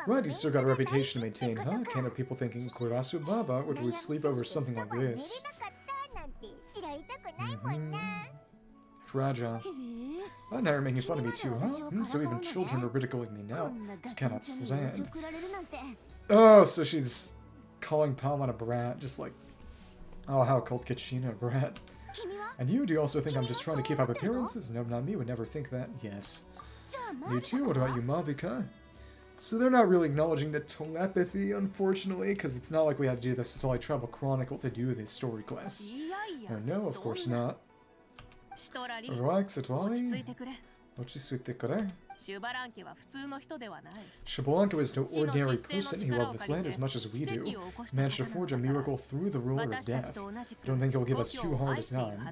Right, you've still got a reputation to maintain, huh? Can't have people thinking Kurasu Baba would really sleep over something like this. Fragile. Oh, now you're making fun of me too, huh? So even children are ridiculing me now. This cannot stand. Oh, so she's calling Palmon a brat, just like... Oh, how called Kachina a brat. And you, do you also think I'm just trying to keep up appearances? No, not me, would never think that. Yes. Me too, what about you, Mavuika? So they're not really acknowledging the telepathy, unfortunately, because it's not like we had to do the Citlali Tribal Chronicle to do this story quest. Oh, no, of course not. Relax, Citlali. Xbalanque was no ordinary person. He loved this land as much as we do. He managed to forge a miracle through the ruler of death. I don't think he'll give us too hard a time.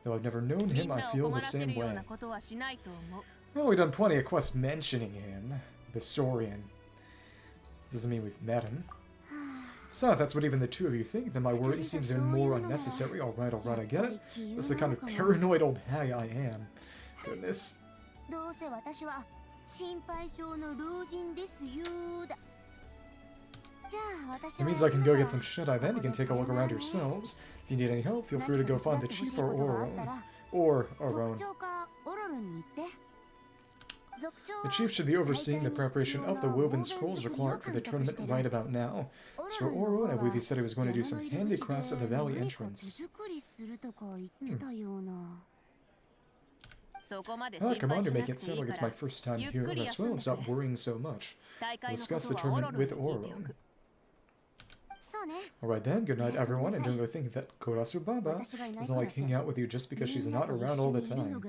Though I've never known him, I feel the same way. Well, we've done plenty of quests mentioning him. The Saurian. Doesn't mean we've met him. So, if that's what even the two of you think, then my worry seems even more unnecessary. Alright, I get it. That's the kind of paranoid old hag I am. Goodness. It means I can go get some shut-eye then. You can take a look around yourselves. If you need any help, feel free to go find the chief or Auron. Or Auron. The chief should be overseeing the preparation of the woven scrolls required for the tournament right about now. As for Auron, I believe he said he was going to do some handicrafts at the valley entrance. Oh, come on, you're making it sound like it's my first time here. Rest well and stop worrying so much. We'll discuss the tournament with Auron. Alright then, good night everyone, and don't go thinking that Korasu Baba doesn't like hanging out with you just because she's not around all the time.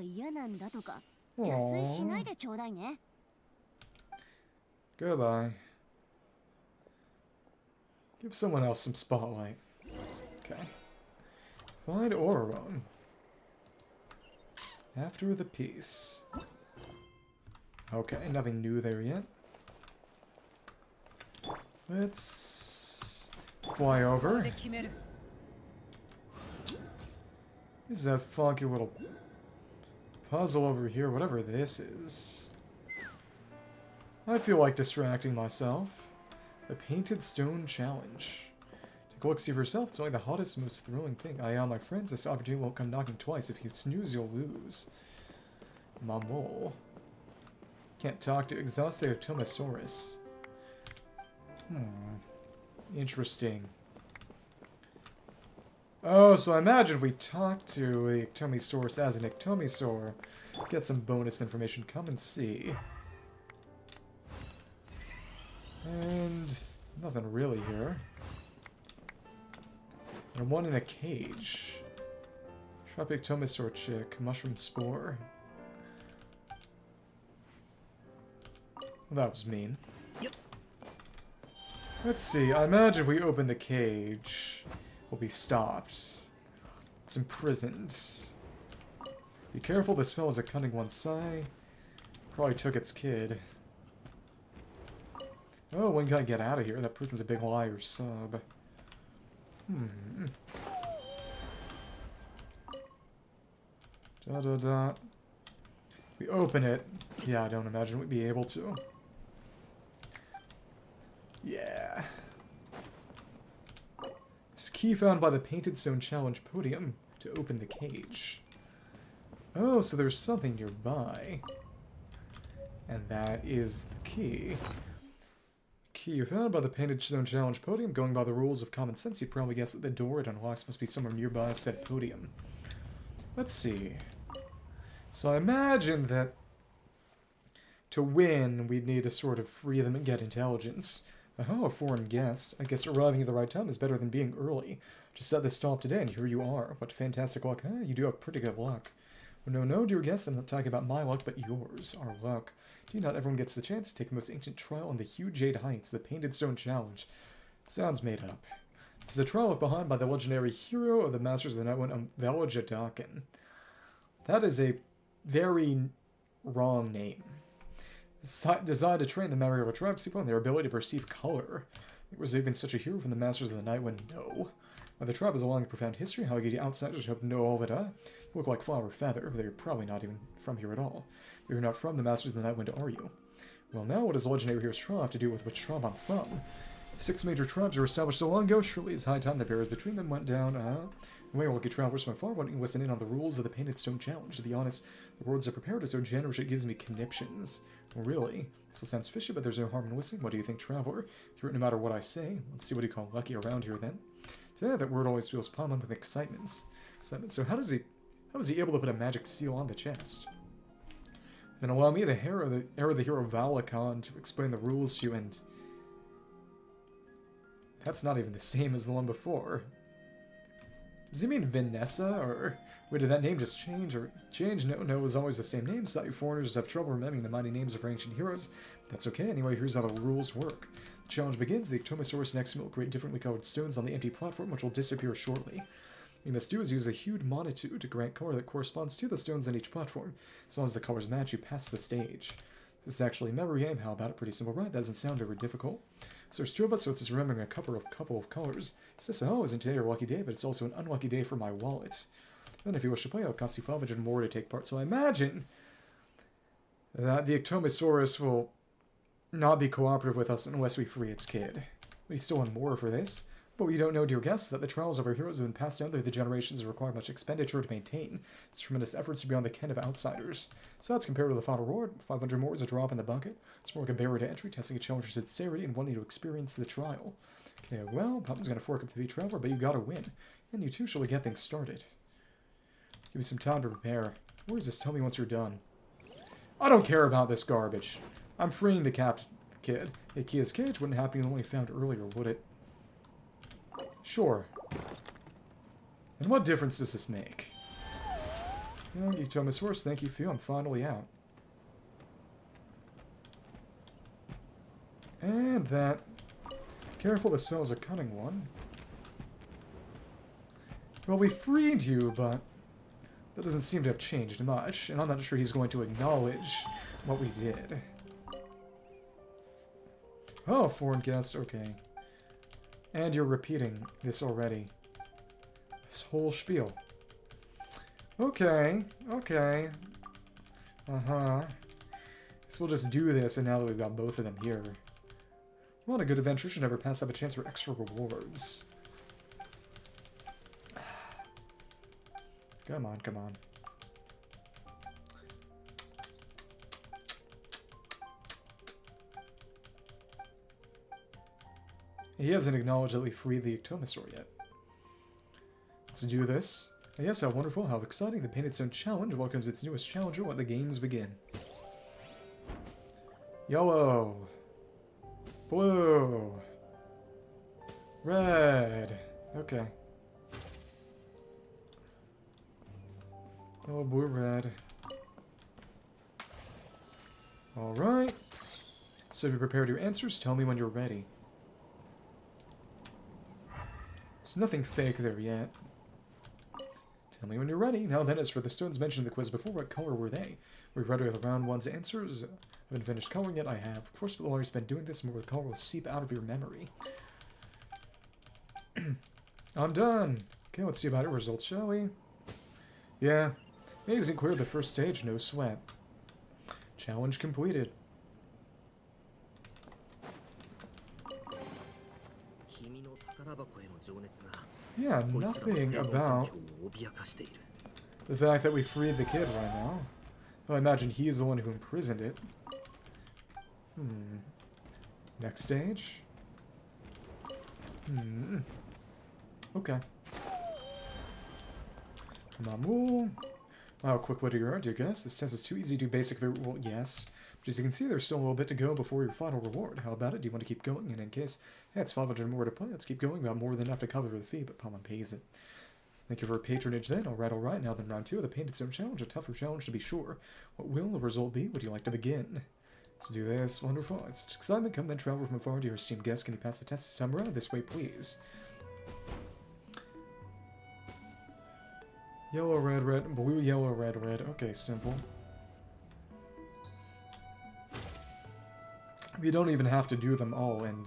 Aww. Goodbye. Give someone else some spotlight. Okay. Find Auron. After the peace. Okay, nothing new there yet. Let's fly over. This is a funky little puzzle over here, whatever this is. I feel like distracting myself. The Painted Stone Challenge. Take a look, see for yourself. It's only the hottest, most thrilling thing. My friends, this opportunity won't come knocking twice. If you snooze, you'll lose. Mamol. Can't talk to exhausted Iktomisaurus. Interesting. Oh, so I imagine if we talk to the Iktomisaurus as an Iktomisaur, get some bonus information. Come and see. And nothing really here. And one in a cage. Sharp Iktomisaur chick. Mushroom spore. Well, that was mean. Yep. Let's see. I imagine if we open the cage, we'll be stopped. It's imprisoned. Be careful, this fellow is a cunning one. Sigh. Probably took its kid. Oh, when can I get out of here? That person's a big liar sub. We open it. Yeah, I don't imagine we'd be able to. Yeah. This key found by the Painted Stone Challenge podium to open the cage. Oh, so there's something nearby. And that is the key. Key you found by the Painted Stone Challenge podium. Going by the rules of common sense, you'd probably guess that the door it unlocks must be somewhere nearby said podium. Let's see. So I imagine that to win, we'd need to sort of free them and get intelligence. Oh, a foreign guest. I guess arriving at the right time is better than being early. Just set this stop today, and here you are. What fantastic luck. Huh? You do have pretty good luck. Well, no, dear guest, I'm not talking about my luck, but yours. Our luck. Do not everyone gets the chance to take the most ancient trial on the huge Jade Heights, the Painted Stone Challenge. Sounds made up. This is a trial left behind by the legendary hero of the Masters of the Night One, Valajadakan. That is a very wrong name. Designed to train the memory of a tribe's people and their ability to perceive color. Was there even such a hero from the Masters of the Night One? No. Now, the tribe has a long and profound history. How could you outsiders hope to know all of it? You look like Flower Feather, but you're probably not even from here at all. You're not from the Masters of the Night Wind, are you? Well, now what does the legendary hero's tribe have to do with which tribe I'm from? 6 major tribes were established so long ago. Surely it's high time the barriers between them went down. Way lucky travelers from afar won't listen in on the rules of the Painted Stone Challenge. To be honest, the words are prepared are so generous it gives me conniptions. Really? This sounds fishy, but there's no harm in listening. What do you think, traveler? Hear it no matter what I say. Let's see what you call lucky around here, then. So yeah, that word always feels pummeled with excitement. So how is he able to put a magic seal on the chest? Then allow me, the hero of the hero Valakon, to explain the rules to you, and that's not even the same as the one before. Does he mean Vanessa, or... Wait, did that name just change, or change? No, it was always the same name. So you foreigners have trouble remembering the mighty names of our ancient heroes. But that's okay. Anyway, here's how the rules work. The challenge begins. The Iktomisaurus next will create differently colored stones on the empty platform, which will disappear shortly. What you must do is use a hued monitude to grant color that corresponds to the stones on each platform. As long as the colors match, you pass the stage. This is actually a memory game. How about it? Pretty simple, right? That doesn't sound very difficult. So there's 2 of us, so it's just remembering a couple of colors. It says, oh, isn't today your lucky day? But it's also an unlucky day for my wallet. Then if you wish to play, it'll cost you 500 more to take part. So I imagine that the Iktomisaurus will not be cooperative with us unless we free its kid. We still want more for this. But we don't know, dear guests, that the trials of our heroes have been passed down through the generations and require much expenditure to maintain. It's tremendous efforts beyond the ken of outsiders. So that's compared to the final reward. 500 more is a drop in the bucket. It's more like a barrier to entry, testing a challenger's sincerity and wanting to experience the trial. Okay, well, Puppen's gonna fork up the V-Traveler, but you gotta win. And you too shall get things started. Give me some time to prepare. Where is this? Tell me once you're done. I don't care about this garbage. I'm freeing the captain kid. A Kia's cage wouldn't happen to the one we found earlier, would it? Sure. And what difference does this make? Young Iktomisaurus, thank you for you. I'm finally out. And that. Careful, the smell is a cunning one. Well, we freed you, but that doesn't seem to have changed much, and I'm not sure he's going to acknowledge what we did. Oh, foreign guest, okay. And you're repeating this already. This whole spiel. Okay, okay. Uh-huh. Guess we'll just do this, and now that we've got both of them here. Well, a good adventure should never pass up a chance for extra rewards. Come on, come on. He hasn't acknowledged that we freed the Iktomisaur yet. Let's do this. And yes, how wonderful, how exciting. The Painted Stone Challenge welcomes its newest challenger when the games begin. Yellow. Blue. Red. Okay. Oh, blue, red. Alright. So if you prepared your answers, tell me when you're ready. There's nothing fake there yet. Tell me when you're ready. Now then, as for the stones mentioned in the quiz before, what color were they? We've read over the round one's answers. I haven't finished coloring yet. I have. Of course, but the longer you spend doing this, the more the color will seep out of your memory. I'm done. Okay, let's see about our results, shall we? Yeah. Amazing, cleared the first stage, no sweat. Challenge completed. Yeah, nothing about the fact that we freed the kid right now. Well, I imagine he's the one who imprisoned it. Next stage? Okay. Mamu. Wow, quick wit you are, dear guest. This test is too easy to do basic. Well, yes. But as you can see, there's still a little bit to go before your final reward. How about it? Do you want to keep going? And in case, yeah, it's 500 more to play. Let's keep going. About more than enough to cover the fee, but Paimon pays it. Thank you for patronage then. Alright. Now then, round 2 of the Painted Stone Challenge. A tougher challenge to be sure. What will the result be? Would you like to begin? Let's do this. Wonderful. It's excitement. Come then, travel from afar to your esteemed guest. Can you pass the test this time around? This way, please. Yellow, red, red, blue, yellow, red, red. Okay, simple. You don't even have to do them all, and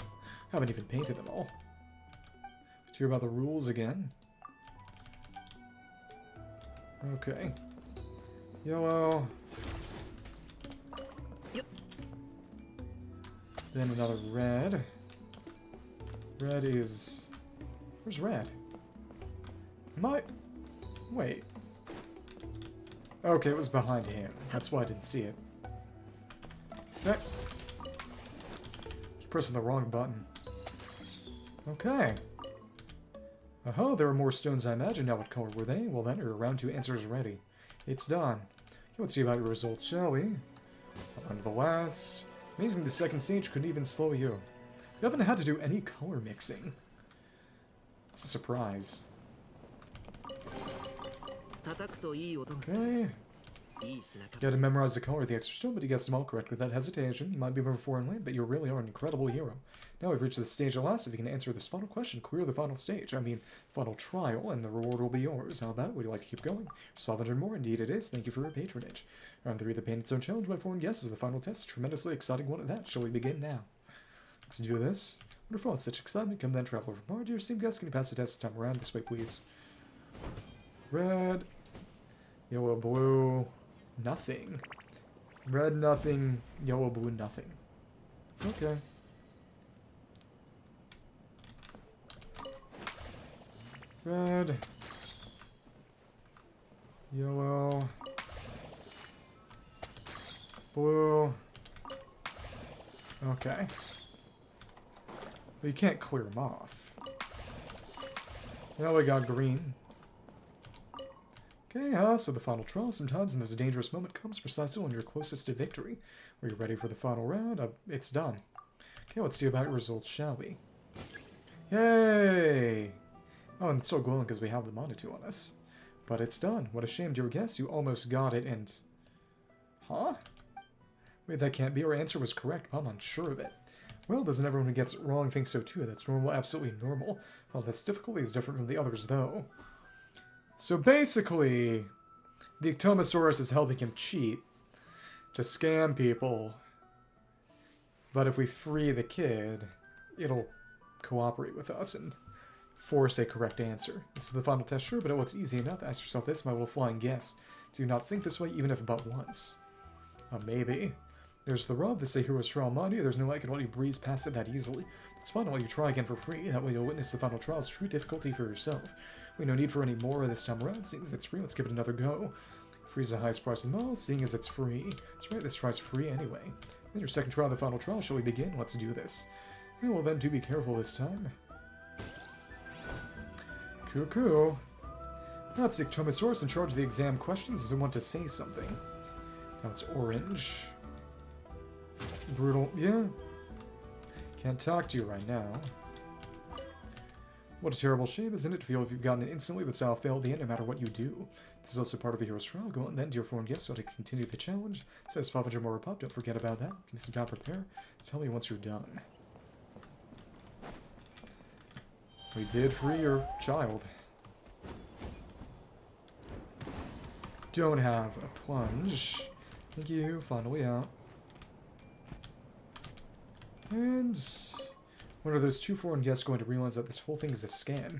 I haven't even painted them all. Let's hear about the rules again. Okay. Yellow. Yep. Then another red. Red is... Where's red? Wait. Okay, it was behind him. That's why I didn't see it. Okay. Keep pressing the wrong button. Okay. Oh, there are more stones I imagine. Now what color were they? Well then, your round 2 answers ready. It's done. Okay, let's see about your results, shall we? On to the last. Amazing, the second stage couldn't even slow you. You haven't had to do any color mixing. It's a surprise. Okay. You had to memorize the color of the extra stone, but you guessed them all correct without hesitation. You might be before and late, but you really are an incredible hero. Now we've reached the stage at last. If you can answer this final question, clear the final stage. I mean, final trial, and the reward will be yours. How about it? Would you like to keep going? There's 500 more. Indeed it is. Thank you for your patronage. Round 3 of the Painted Stone Challenge by foreign guesses. The final test. Tremendously exciting one at that. Shall we begin now? Let's do this. Wonderful. It's such excitement. Come then, travel over more. Dear esteemed guests, can you pass the test this time around? This way, please. Red. Yellow, blue. Nothing. Red, nothing. Yellow, blue, nothing. Okay. Red. Yellow. Blue. Okay. But you can't clear them off. Now we got green. Okay, so the final trial. Sometimes when there's a dangerous moment comes precisely when you're closest to victory. Are you ready for the final round? It's done. Okay, let's see about your results, shall we? Yay! Oh, and it's so glowing because we have the Monitu on us. But it's done. What a shame, dear guest. You almost got it and... Huh? Wait, that can't be. Our answer was correct, but I'm unsure of it. Well, doesn't everyone who gets it wrong think so too? That's normal, absolutely normal. Well, this difficulty is different from the others, though. So basically, the Iktomisaurus is helping him cheat to scam people. But if we free the kid, it'll cooperate with us and force a correct answer. This is the final test, sure, but it looks easy enough. Ask yourself this, my little flying guess. Do you not think this way, even if but once? Maybe. There's the rub. This is a hero's trial money. There's no way I can let you breeze past it that easily. It's fine, I'll let you try again for free. That way you'll witness the final trial's true difficulty for yourself. We no need for any more this time around. Seeing as it's free, let's give it another go. Free is the highest price of them all, seeing as it's free. That's right, this try's free anyway. Then your second trial, the final trial. Shall we begin? Let's do this. Yeah, well then, do be careful this time. Cuckoo. That's Iktomisaurus in charge of the exam questions. Doesn't want to say something. Now it's orange. Brutal. Yeah. Can't talk to you right now. What a terrible shame, isn't it, to feel if you've gotten it instantly but still fail at the end no matter what you do. This is also part of a hero's trial. Go on then, dear foreign guest, so to continue the challenge. It says 500 more pop. Don't forget about that. Give me some time to prepare. Tell me once you're done. We did free your child. Don't have a plunge. Thank you. Finally out. And when are those two foreign guests going to realize that this whole thing is a scam?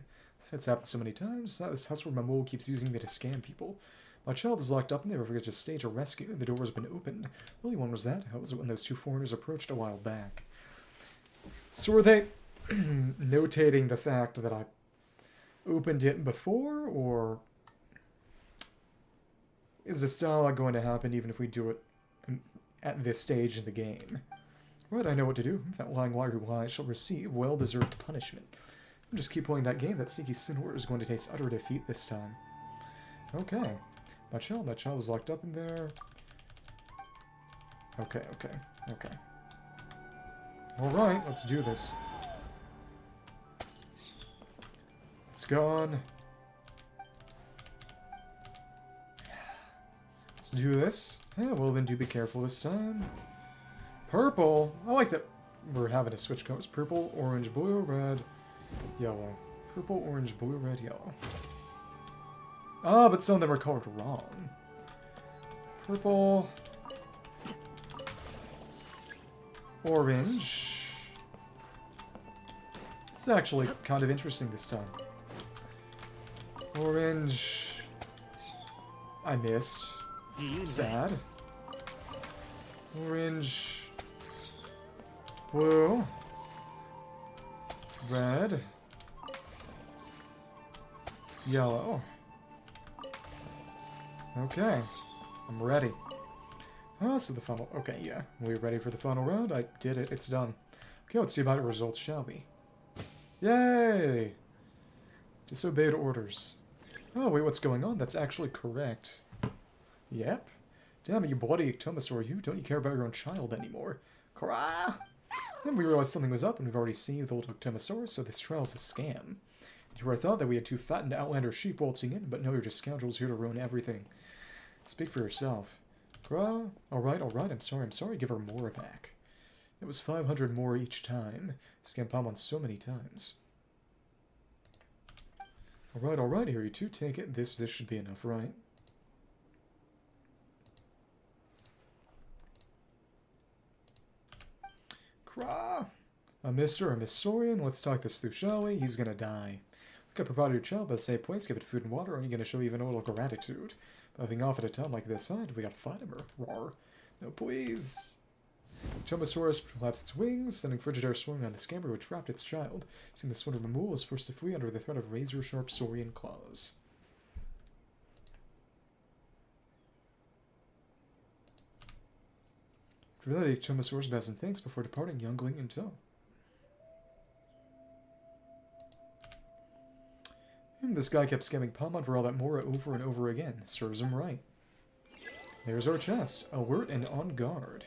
That's happened so many times. That's where my mole keeps using me to scam people. My child is locked up and they forget to stage a rescue. The door has been opened. Really, when was that? How was it when those two foreigners approached a while back? So were they notating the fact that I opened it before, or is this dialogue going to happen even if we do it at this stage in the game? Right, I know what to do. That lying liar who lies shall receive well-deserved punishment. I'll just keep playing that game. That sneaky Sinwar is going to taste utter defeat this time. Okay. My child is locked up in there. Okay. Alright, let's do this. It's gone. Let's do this. Yeah, well then do be careful this time. Purple. I like that we're having to switch colors. Purple, orange, blue, red, yellow. Purple, orange, blue, red, yellow. Ah, but some of them are colored wrong. Purple. Orange. It's actually kind of interesting this time. Orange. I missed. Sad. Orange. Blue. Red. Yellow. Okay. I'm ready. Oh, so the final... Okay, yeah. We ready for the final round? I did it. It's done. Okay, let's see about the results, shall we? Yay! Disobeyed orders. Oh, wait, what's going on? That's actually correct. Yep. Damn it, you bloody Iktomisaur, you. Don't you care about your own child anymore? Cry! Then we realized something was up, and we've already seen the little Iktomisaurus, so this trial's a scam. You would have thought that we had two fattened outlander sheep waltzing in, but no, you're just scoundrels here to ruin everything. Speak for yourself. Gra? Alright, I'm sorry, give her more back. It was 500 more each time. Scammed Palmon so many times. Alright, here you two, take it. This should be enough, right? Gra! A Mr. or Miss Saurian, let's talk this through, shall we? He's gonna die. We could provide your child with a safe place, give it food and water, only gonna show even a little gratitude. Nothing off at a time like this, huh? Do we gotta fight him or roar? No, please. Iktomisaurus flaps its wings, sending Frigidaire swinging on the scamper who trapped its child. Seeing the swindler Mamul is forced to flee under the threat of razor-sharp saurian claws. For that, Iktomisaurus bows in thanks before departing, youngling in tow. This guy kept scamming Palmon for all that Mora over and over again. Serves him right. There's our chest. Alert and on guard.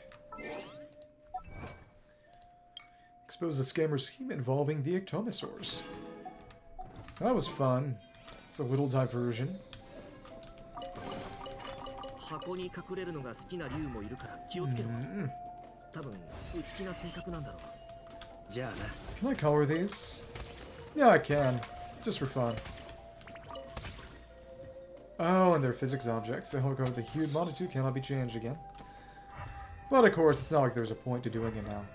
Expose the scammer's scheme involving the Iktomisaurus. That was fun. It's a little diversion. Can I color these? Yeah, I can. Just for fun. Oh, and they're physics objects. The whole code of the hued Monotone cannot be changed again. But of course, it's not like there's a point to doing it now.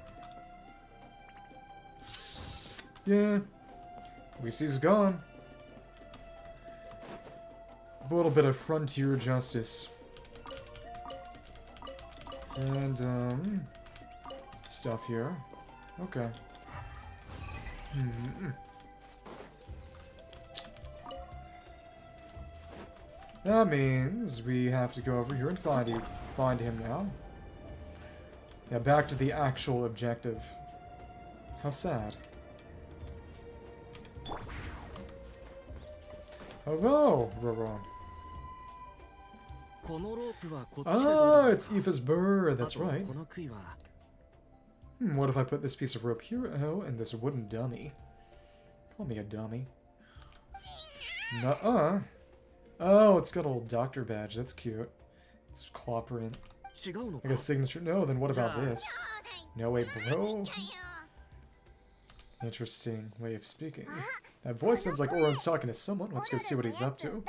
Yeah. We see he's gone. A little bit of frontier justice. And, stuff here. Okay. That means we have to go over here and find him now. Yeah, back to the actual objective. How sad. Hello, Roron. Ah, it's Aoife's burr, that's right. What if I put this piece of rope here? Oh, and this wooden dummy. Call me a dummy. Nuh-uh. Oh, it's got a little doctor badge. That's cute. It's claw print. Like a signature. No, then what about this? No, wait, bro. Interesting way of speaking. That voice sounds like Oron's talking to someone. Let's go see what he's up to.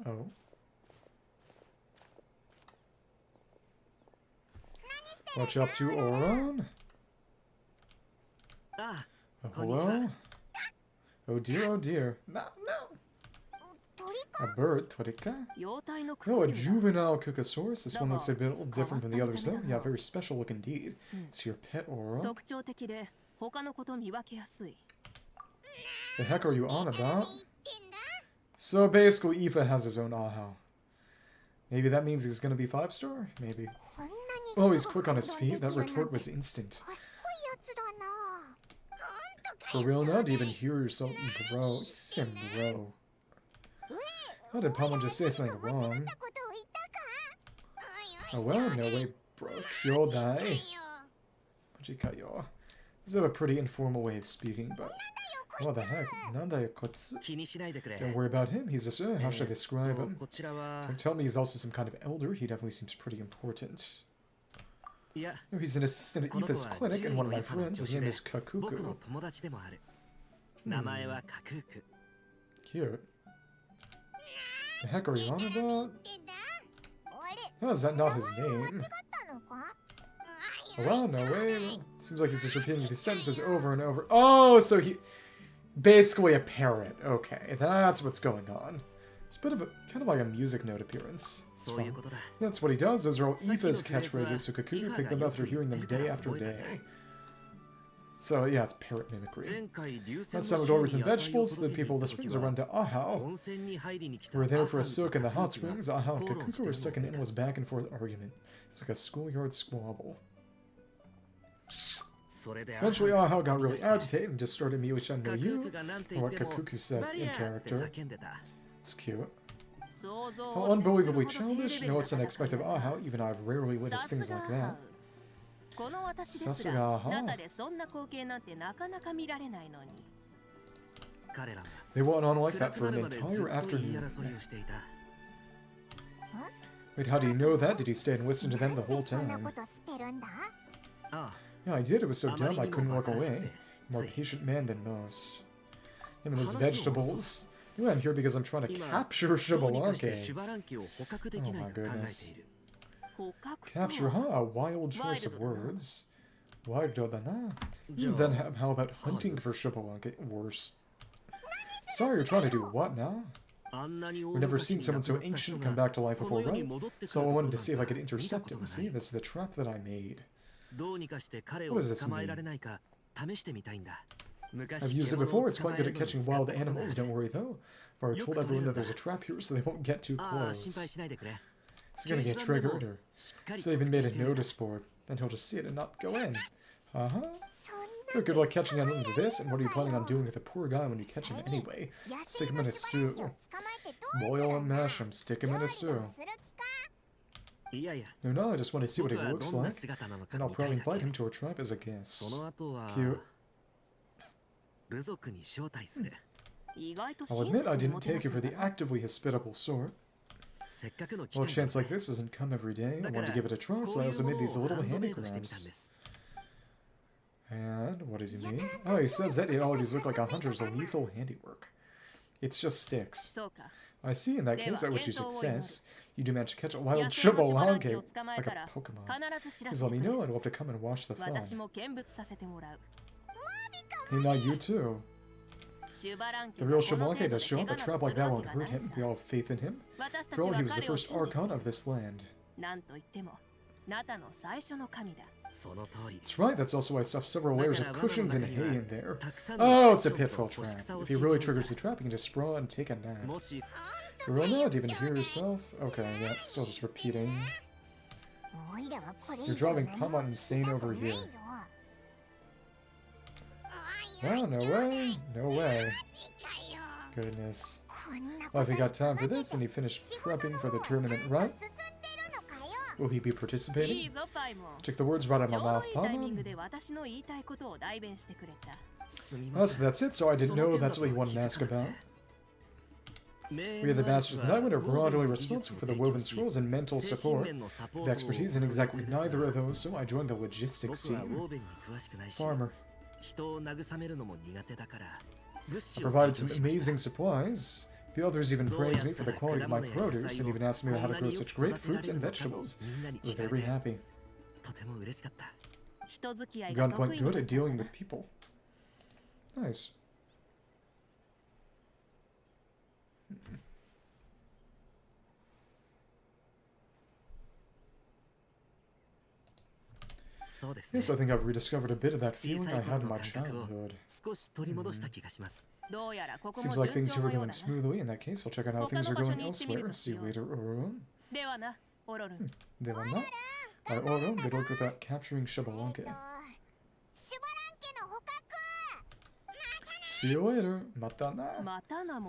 Oh. What you up to, Oron? Oh, hello? Oh dear, oh dear. No, no! A bird, Torika? No, a juvenile Kukasaurus. This one looks a bit different from the others, though. Yeah, very special look indeed. It's your pet, Oron. The heck are you on about? So basically, Aoife has his own Ahau. Maybe that means he's gonna be 5-star? Maybe. Oh, he's quick on his feet. That retort was instant. For real now? Do you even hear yourself, bro? You said bro. How did Palmon just say something wrong? Oh well, no way, bro. Kyodai. This is a pretty informal way of speaking, but... What the heck? Don't worry about him. He's just, how should I describe him? Don't tell me he's also some kind of elder. He definitely seems pretty important. No, he's an assistant at Aoife's clinic, and one of my friends. His name is Kakuku. Cute. The heck are you on about? Oh, is that not his name? Oh, well, no way. Seems like he's just repeating his sentences over and over. Oh, so he... Basically a parrot. Okay, that's what's going on. It's a bit of a, kind of like a music note appearance. Yeah, that's what he does. Those are all Aoife's catchphrases, so Kakuku picked them up after hearing them day after day. So yeah, it's parrot mimicry. That's some adorable and vegetables. The people of the springs are run to Ahau. We're there for a soak in the hot springs. Ahau and Kakuku were stuck in an endless back and forth argument. It's like a schoolyard squabble. Eventually, Ahau got really agitated and just started immediately no you, or what Kakuku said in character. It's cute. How unbelievably childish. No, it's unexpected of Ahau. Even I've rarely witnessed things like that. さすが、huh? They went on like that for an entire afternoon. Wait, how do you know that? Did you stay and listen to them the whole time? Yeah, I did. It was so dumb I couldn't walk away. More patient man than most. Him and his vegetables. Yeah, I'm here because I'm trying to capture Xbalanque. Oh my goodness. Capture, huh? A wild choice of words. Then how about hunting for Xbalanque? Worse. Sorry, you're trying to do what now? We've never seen someone so ancient come back to life before, right? So I wanted to see if I could intercept him. See, this is the trap that I made. What does this mean? I've used it before. It's quite good at catching wild animals. Don't worry, though. I've already told everyone that there's a trap here, so they won't get too close. He's gonna get triggered, or so they even made a notice board. Then he'll just see it and not go in. Sure, good luck catching on into this, and what are you planning on doing with the poor guy when you catch him anyway? Stick him in a stew. Boil and mash him, stick him in a stew. No, I just want to see what he looks like, and I'll probably invite him to our tribe as a guest. Cute. I'll admit I didn't take it for the actively hospitable sort. Well, a chance like this doesn't come every day. I wanted to give it a try, so I also made these little handigrams. And what does he mean? Oh, he says that it always look like a hunter's lethal handiwork. It's just sticks. I see, in that case, I wish you success. You do manage to catch a wild Xbalanque, like a Pokemon. Please let me know, I'd love to come and watch the fun. Hey, now you too. The real Xbalanque does show up. A trap like that won't hurt him. We all have faith in him. For all, he was the first Archon of this land. That's right, that's also why I stuffed several layers of cushions and hay in there. Oh, it's a pitfall trap. If he really triggers the trap, he can just sprawl and take a nap. For real now, do you even hear yourself? Okay, yeah, it's still just repeating. You're driving Pama insane over here. Wow, no way. No way. Goodness. Well, if he got time for this, then he finished prepping for the tournament, right? Will he be participating? Took the words right out of my mouth, Pama. Oh, so that's it, so I didn't know that's what you wanted to ask about. We are the Masters of the Night Wind are broadly responsible for the woven scrolls and mental support. With expertise in exactly neither of those, so I joined the logistics team. Farmer. I provided some amazing supplies. The others even praised me for the quality of my produce and even asked me how to grow such great fruits and vegetables. They were very happy. I've gotten quite good at dealing with people. Nice. Yes, I think I've rediscovered a bit of that feeling I had in my childhood. Seems like things here are going smoothly. In that case, we'll check out how things are going elsewhere. See you later, Orun. Dewa na. By Orun, good luck with that capturing Xbalanque. See you later. Mata na.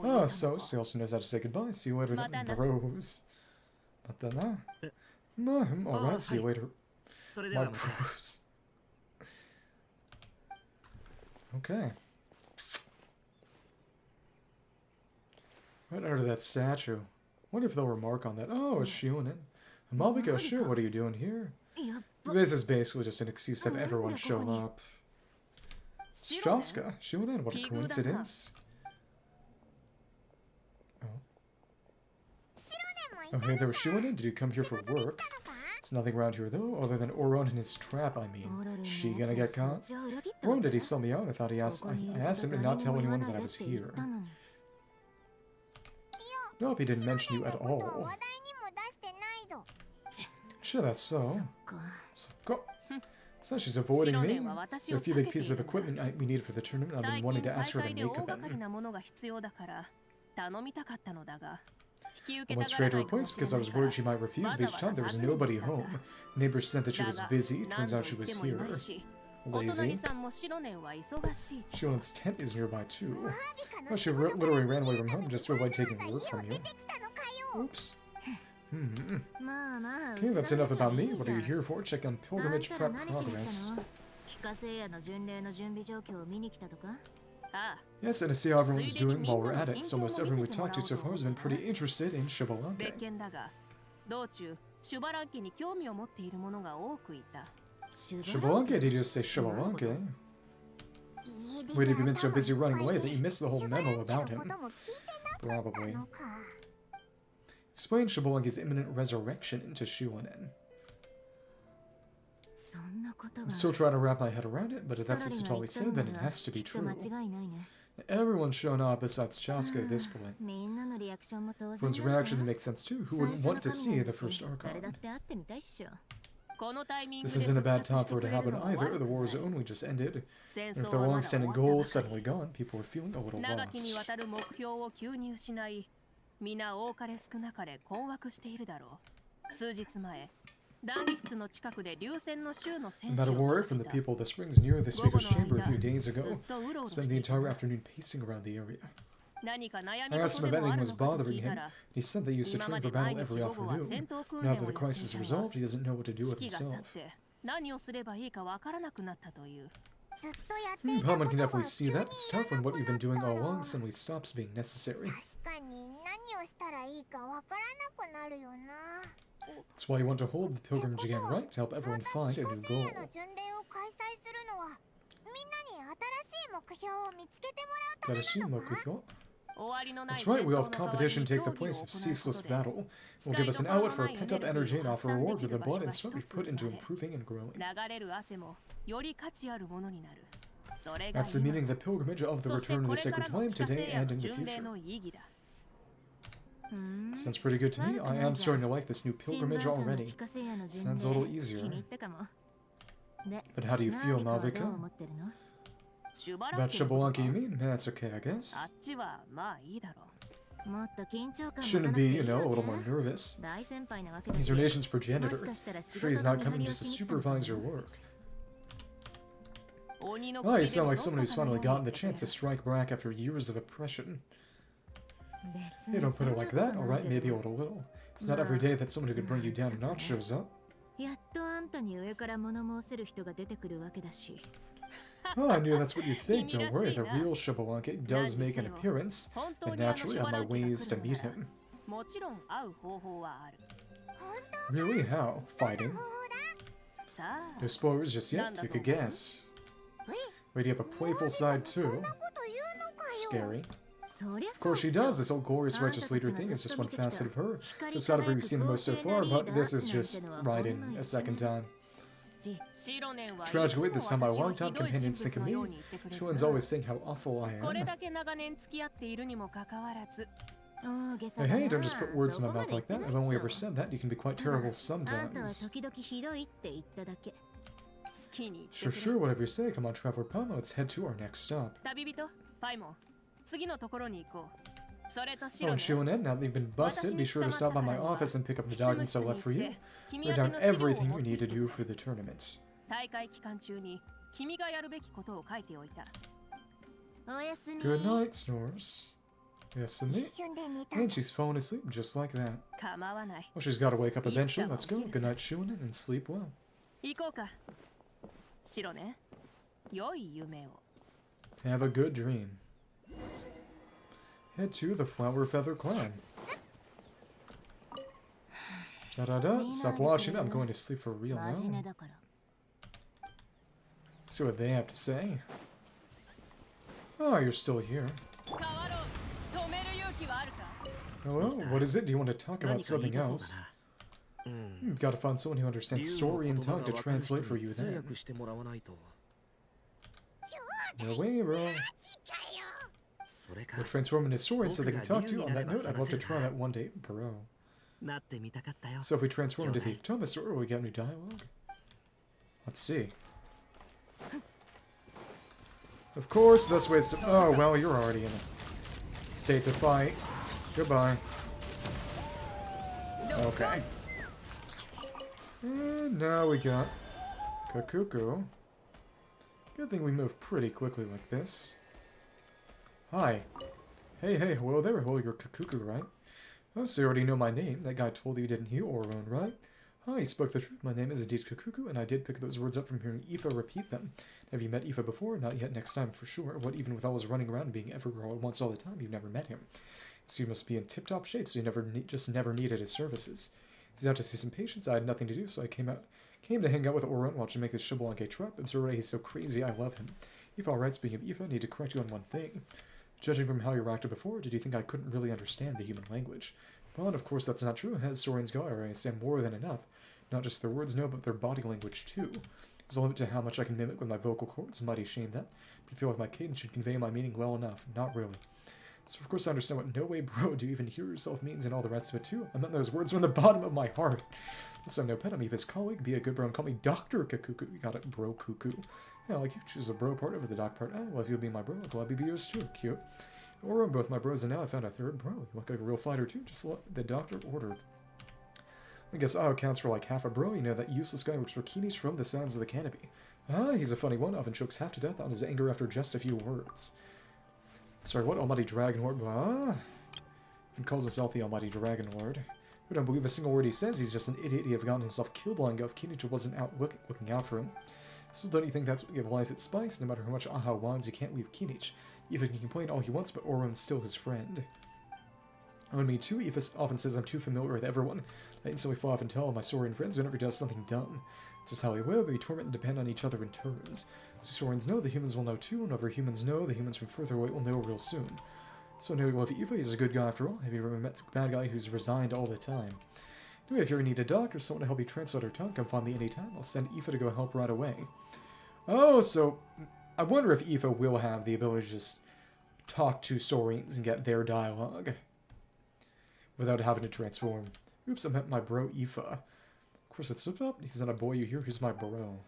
Oh, so she also knows how to say goodbye. See you later, bros. Mata na. Alright, see you later. My bros. Okay. Right under that statue. Wonder if they'll remark on that. Oh, it's Shionin. Mavuika, sure, what are you doing here? This is basically just an excuse to have everyone show up. Chasca, Shionin, what a coincidence. Oh, hey, there was Shionin. Did you come here for work? There's nothing around here, though, other than Orun and his trap, I mean. Is she gonna get caught? Orun, did he sell me out? I thought I asked him to not tell anyone that I was here. Nope, he didn't mention you at all. Sure, that's so. So she's avoiding me. There are a few big pieces of equipment we need for the tournament. I've been wanting to ask her to make them. I went straight to her place because I was worried she might refuse, but each time there was nobody home. Neighbors said that she was busy. Turns out she was here. Lazy. Shionen's tent is nearby too. Well, she literally ran away from home just to avoid taking work from you. Oops. Okay, that's enough about me. What are you here for? Check on pilgrimage prep progress. Yes, and to see how everyone's doing while we're at it. So almost everyone we talked to so far has been pretty interested in Xbalanque. Xbalanque? Did you just say Xbalanque? Wait, have you been so busy running away that you missed the whole memo about him? Probably. Explain Xbalanque's imminent resurrection into Shuanen. I'm still trying to wrap my head around it, but if that's what Citlali said, then it has to be true. Everyone's shown up besides Chasca at this point. Everyone's reactions make sense too. Who wouldn't want to see the first Archon? This isn't a bad time for it to happen either. The war's only just ended. And if their long-standing goal is suddenly gone, people are feeling a little lost. About a word from the people of the springs near the Speaker's Chamber a few days ago. Spent the entire afternoon pacing around the area. I asked him if anything was bothering him, and he said they used to train for battle every afternoon. Now that the crisis is resolved, he doesn't know what to do with himself. Paimon can definitely see that. It's tough when what you've been doing all along suddenly stops being necessary. That's why you want to hold the pilgrimage again, right? To help everyone find a new goal. That's right, we'll have competition take the place of ceaseless battle. It will give us an outlet for our pent-up energy and offer a reward for the blood and sweat we've put into improving and growing. That's the meaning of the pilgrimage of the return to the sacred flame today and in the future. Sounds pretty good to me. I am starting to like this new pilgrimage already. Sounds a little easier. But how do you feel, Mavuika? About Xbalanque, you mean? That's okay, I guess. Shouldn't be, you know, a little more nervous. He's our nation's progenitor. Sure he's not coming just to supervise your work. Oh, you sound like someone who's finally gotten the chance to strike back after years of oppression. Hey, don't put it like that, alright? Maybe a little. It's not every day that someone who could bring you down a notch shows up. Oh, I knew that's what you'd think. Don't worry, the real Xbalanque does make an appearance, and naturally on my ways to meet him. Really? How? Fighting? No spoilers just yet, take a guess. Wait, you have a playful side too? Scary. Of course she does, this whole glorious righteous leader thing is just one facet of her. It's the side of her we've seen the most so far, but this is just riding a second time. Tragically, this time my longtime companions think of me. Shuan's always saying how awful I am. Hey, don't just put words in my mouth like that. I've only ever said that. You can be quite terrible sometimes. Sure, whatever you say. Come on, Traveler Paimon, let's head to our next stop. Oh, and Shuanen, now that you've been busted, be sure to stop by my office and pick up the documents I left for you. Write down everything you need to do for the tournament. Good night, Snores. Yes, and me. And she's fallen asleep just like that. Well, she's got to wake up eventually. Let's go. Good night, Shuanen, and sleep well. Have a good dream. Head to the Flower Feather Clan. Da-da-da. Stop watching. I'm going to sleep for real now. See what they have to say. Oh, you're still here. Hello? What is it? Do you want to talk about something else? You've got to find someone who understands story and tongue to translate for you then. No way, bro. We'll transform into Soren so they can talk to you. On that note, I'd love to try that one day, bro. So if we transform into the Iktomisaurus, will we get new dialogue? Let's see. Of course, the best way is to... Oh, well, you're already in a state to fight. Goodbye. Okay. And now we got Kakuku. Good thing we move pretty quickly like this. Hi. Hey, hello there. Hello, you're Kakuku, right? Oh, so you already know my name. That guy told you you didn't hear Oron, right? Oh, he spoke the truth. My name is indeed Kukuku, and I did pick those words up from hearing Aoife repeat them. Have you met Aoife before? Not yet, next time for sure. What, even with all his running around and being everywhere all at once all the time, you've never met him. So you must be in tip-top shape, so you just never needed his services. He's out to see some patients. I had nothing to do, so I came to hang out with Oron, watch him make his Xbalanque trap. I'm sorry he's so crazy, I love him. Aoife, alright, speaking of Aoife, I need to correct you on one thing. Judging from how you reacted before, did you think I couldn't really understand the human language? Well, of course that's not true. As Soren's go, I understand more than enough. Not just their words, no, but their body language too. There's a limit to how much I can mimic with my vocal cords. Mighty shame that. But I feel like my cadence should convey my meaning well enough. Not really. So of course I understand what no way bro do you even hear yourself means and all the rest of it too. I meant those words from the bottom of my heart. Also, I'm no pet, I'm Eva's colleague. Be a good bro and call me Dr. Kakuku. You got it, bro cuckoo. Yeah, like you choose a bro part over the doc part. Ah, well, if you'll be my bro, I'll gladly be yours too. Cute. Or both my bros, and now I found a third bro. You look like a real fighter too, just like the doctor ordered. I guess Ao counts for like half a bro. You know, that useless guy works for Kinish from the sounds of the canopy. Ah, he's a funny one, often chokes half to death on his anger after just a few words. Sorry, what? Almighty Dragon Lord? Ah, even calls himself the Almighty Dragon Lord. We don't believe a single word he says. He's just an idiot. He have gotten himself killed long ago if Kinish wasn't out looking out for him. So don't you think that's what gives life its spice? No matter how much Aha wants, he can't leave Kinish. Even can complain all he wants, but Oron's still his friend. Oh, and me too. Aoife often says I'm too familiar with everyone. I instantly fall off and tell all my Saurian friends whenever he does something dumb. It's just how we live. We torment and depend on each other in turns. So Saurians know, the humans will know too. And whenever humans know, the humans from further away will know real soon. So now we love Aoife. He's a good guy after all. Have you ever met the bad guy who's resigned all the time? Anyway, if you ever need a doc or someone to help you translate her tongue, come find me anytime. I'll send Aoife to go help right away. Oh, so I wonder if Aoife will have the ability to just talk to Saurians and get their dialogue without having to transform. Oops, I meant my bro Aoife. Of course, it's slipped up. He's not a boy you hear. Who's my bro?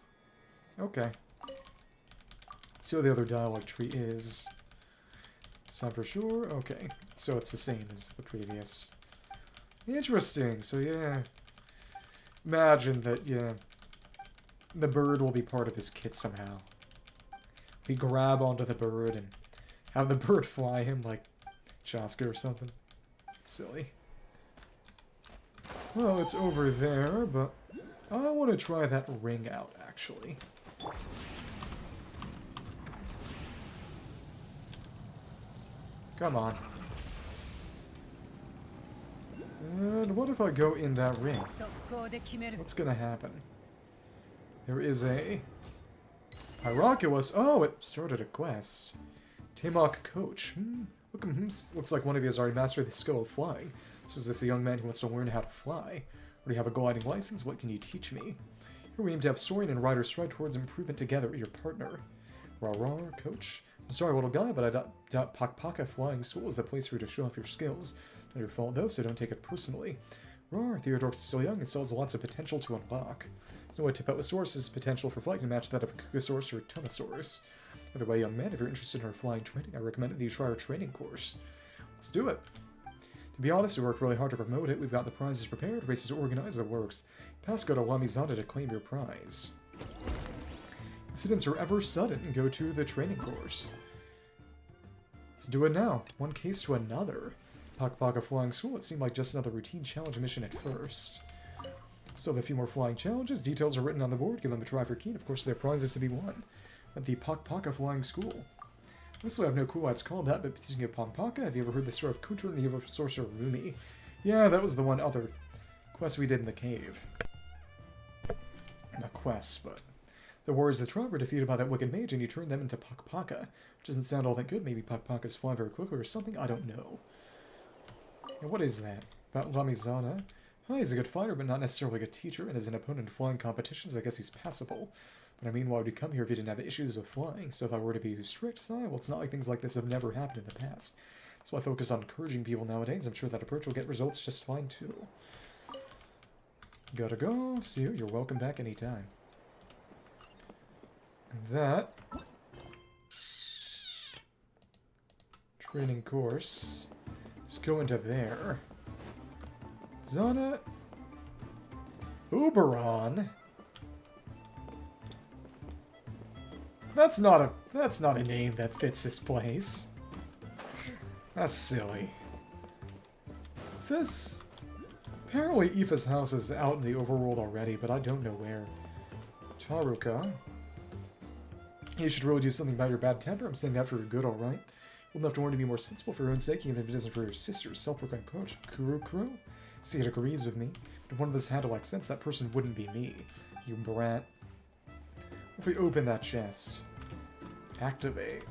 Okay. Let's see what the other dialogue tree is. It's not for sure. Okay. So it's the same as the previous. Interesting. So yeah. Imagine that, yeah. The bird will be part of his kit somehow. We grab onto the bird and have the bird fly him like Chasca or something. Silly. Well, it's over there, but I want to try that ring out, actually. Come on. And what if I go in that ring? What's gonna happen? There is a Pyroculus. Oh, it started a quest. Tamok Coach. Looks like one of you has already mastered the skill of flying. So is this a young man who wants to learn how to fly? Or do you have a gliding license? What can you teach me? Here we aim to have Saurian and Rider stride towards improvement together, your partner. Rah, Coach. I'm sorry, little guy, but I doubt Pakpaka Flying School is the place for you to show off your skills. Not your fault, though, so don't take it personally. Rar, Theodorus is still young and still has lots of potential to unlock. There's no way to put Saurus's potential for flight to match that of a Kugasaurus or a Iktomisaurus. Either way, young man, if you're interested in our flying training, I recommend that you try our training course. Let's do it. To be honest, we worked really hard to promote it. We've got the prizes prepared, races organized, the works. Pass go to Lamizana to claim your prize. Incidents are ever sudden. Go to the training course. Let's do it now. One case to another. Pakpaka Flying School. It seemed like just another routine challenge mission at first. Still have a few more flying challenges. Details are written on the board. Give them a try for keen. Of course, there are prizes to be won. At the Pakpaka Flying School. Honestly, I have no clue why it's called that, but speaking of Pakpaka, have you ever heard the story of Kutra and the evil sorcerer Rumi? Yeah, that was the one other quest we did in the cave. Not quest, but the warriors of the tribe were defeated by that wicked mage, and you turned them into Pakpaka. Which doesn't sound all that good. Maybe Pakpakas fly very quickly or something. I don't know. Now, what is that? About Lamizana? Oh, he's a good fighter, but not necessarily a good teacher, and as an opponent in flying competitions, I guess he's passable. But I mean, why would he come here if he didn't have issues with flying? So if I were to be too strict, well, it's not like things like this have never happened in the past. So I focus on encouraging people nowadays. I'm sure that approach will get results just fine, too. Gotta go. See you. You're welcome back anytime. And that... training course. Let's go into there. Zana... Uberon... That's not a name that fits this place. That's silly. Is this... Apparently Aoife's house is out in the overworld already, but I don't know where. Taruka. You should really do something about your bad temper. I'm saying that for your good, alright? Old enough to learn to be more sensible for your own sake, even if it isn't for your sister's self-proclaimed coach, Kuru. See, it agrees with me. But if one of us had to lack sense, that person wouldn't be me. You brat. If we open that chest... Activate.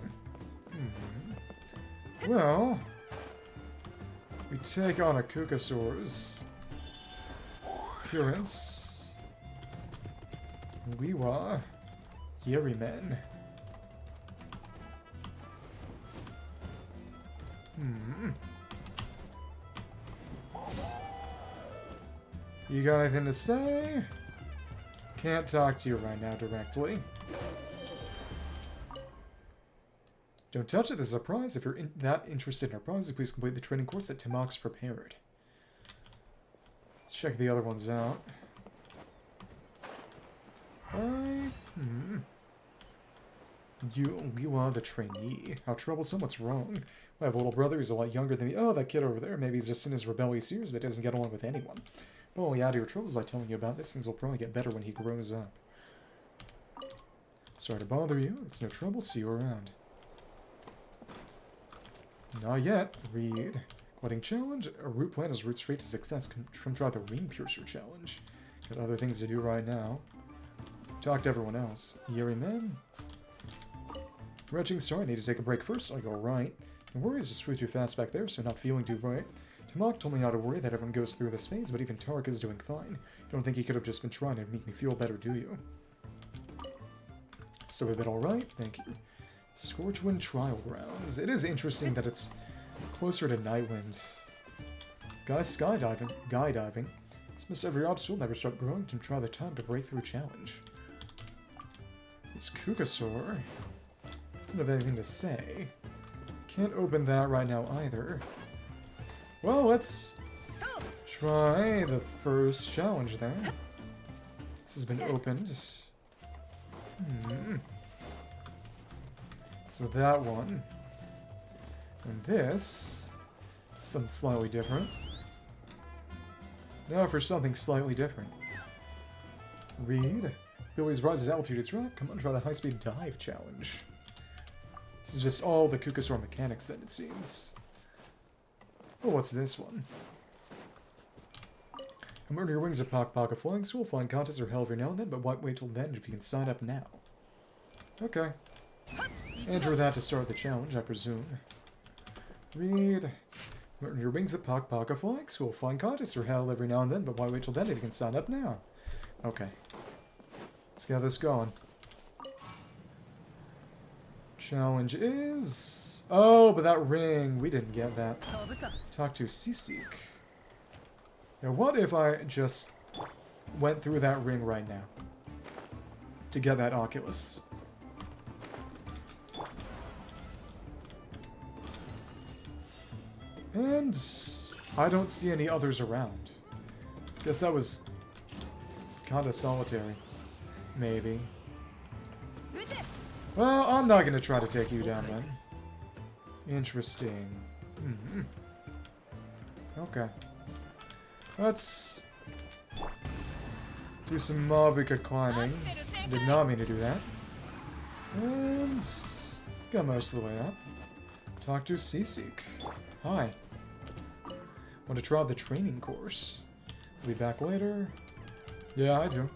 Well... We take on a Kukasaur's appearance. Wiwa. Yerimen. You got anything to say? Can't talk to you right now directly. Don't touch it, this is a prize. If you're that interested in our prizes, please complete the training course that Timok's prepared. Let's check the other ones out. You are the trainee. How troublesome, what's wrong? I have a little brother who's a lot younger than me. Oh, that kid over there. Maybe he's just in his rebellious years, but doesn't get along with anyone. But only add to your troubles by telling you about this. Things will probably get better when he grows up. Sorry to bother you. It's no trouble. See you around. Not yet. Read. Wedding challenge. A route plan is route straight to success. Come try the Ring Piercer challenge. Got other things to do right now. Talk to everyone else. Yeri men. Retching, sorry, I need to take a break first. I go right. No worries, just flew too fast back there, so not feeling too bright. Timok told me not to worry that everyone goes through this phase, but even Tark is doing fine. Don't think he could have just been trying to make me feel better, do you? So a bit alright, thank you. Scorchwind Trial Grounds. It is interesting that it's closer to Nightwind. Guys, skydiving. Dismiss every obstacle, never stop growing, to try the time to break through a challenge. It's Kukasaur. I don't have anything to say. Can't open that right now either. Well, let's try the first challenge there. This has been opened. So that one. And this. Something slightly different. Now for something slightly different. Read. Billy's rises altitude is right. Come on, try the high-speed dive challenge. This is just all the Kukasaur mechanics then, it seems. Oh, what's this one? I'm earning your wings at Paka Flying School. Flying contests are held every now and then, but wait till then if you can sign up now. Okay. Enter that to start the challenge, I presume. Read. Earn your wings at Paka Flying School. Flying contests are held every now and then, but wait till then if you can sign up now. Okay. Let's get this going. Challenge is... Oh, but that ring, we didn't get that. Talk to Sisik. Now, what if I just went through that ring right now to get that Oculus? And I don't see any others around. Guess that was kind of solitary. Maybe. Well, I'm not going to try to take you down then. Interesting. Okay. Let's do some Mavuika climbing. Did not mean to do that. And got most of the way up. Talk to Sisik. Hi. Want to try the training course? We'll be back later. Yeah, I do.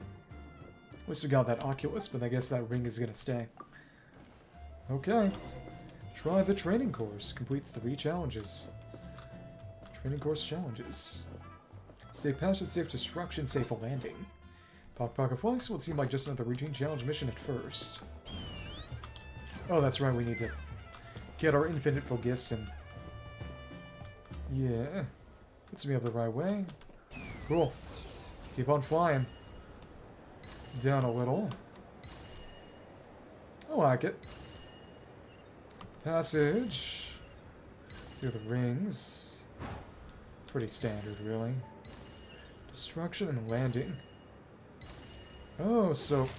At least we got that Oculus, but I guess that ring is gonna stay. Okay. Try the training course. Complete 3 challenges. Training course challenges. Safe passage, safe destruction, safe landing. Paka Flying School would seem like just another routine challenge mission at first. Oh, that's right, we need to get our infinite Phlogiston. Yeah. Puts me up the right way. Cool. Keep on flying. Down a little. I like it. Passage. Through the rings. Pretty standard, really. Destruction and landing. Oh, so...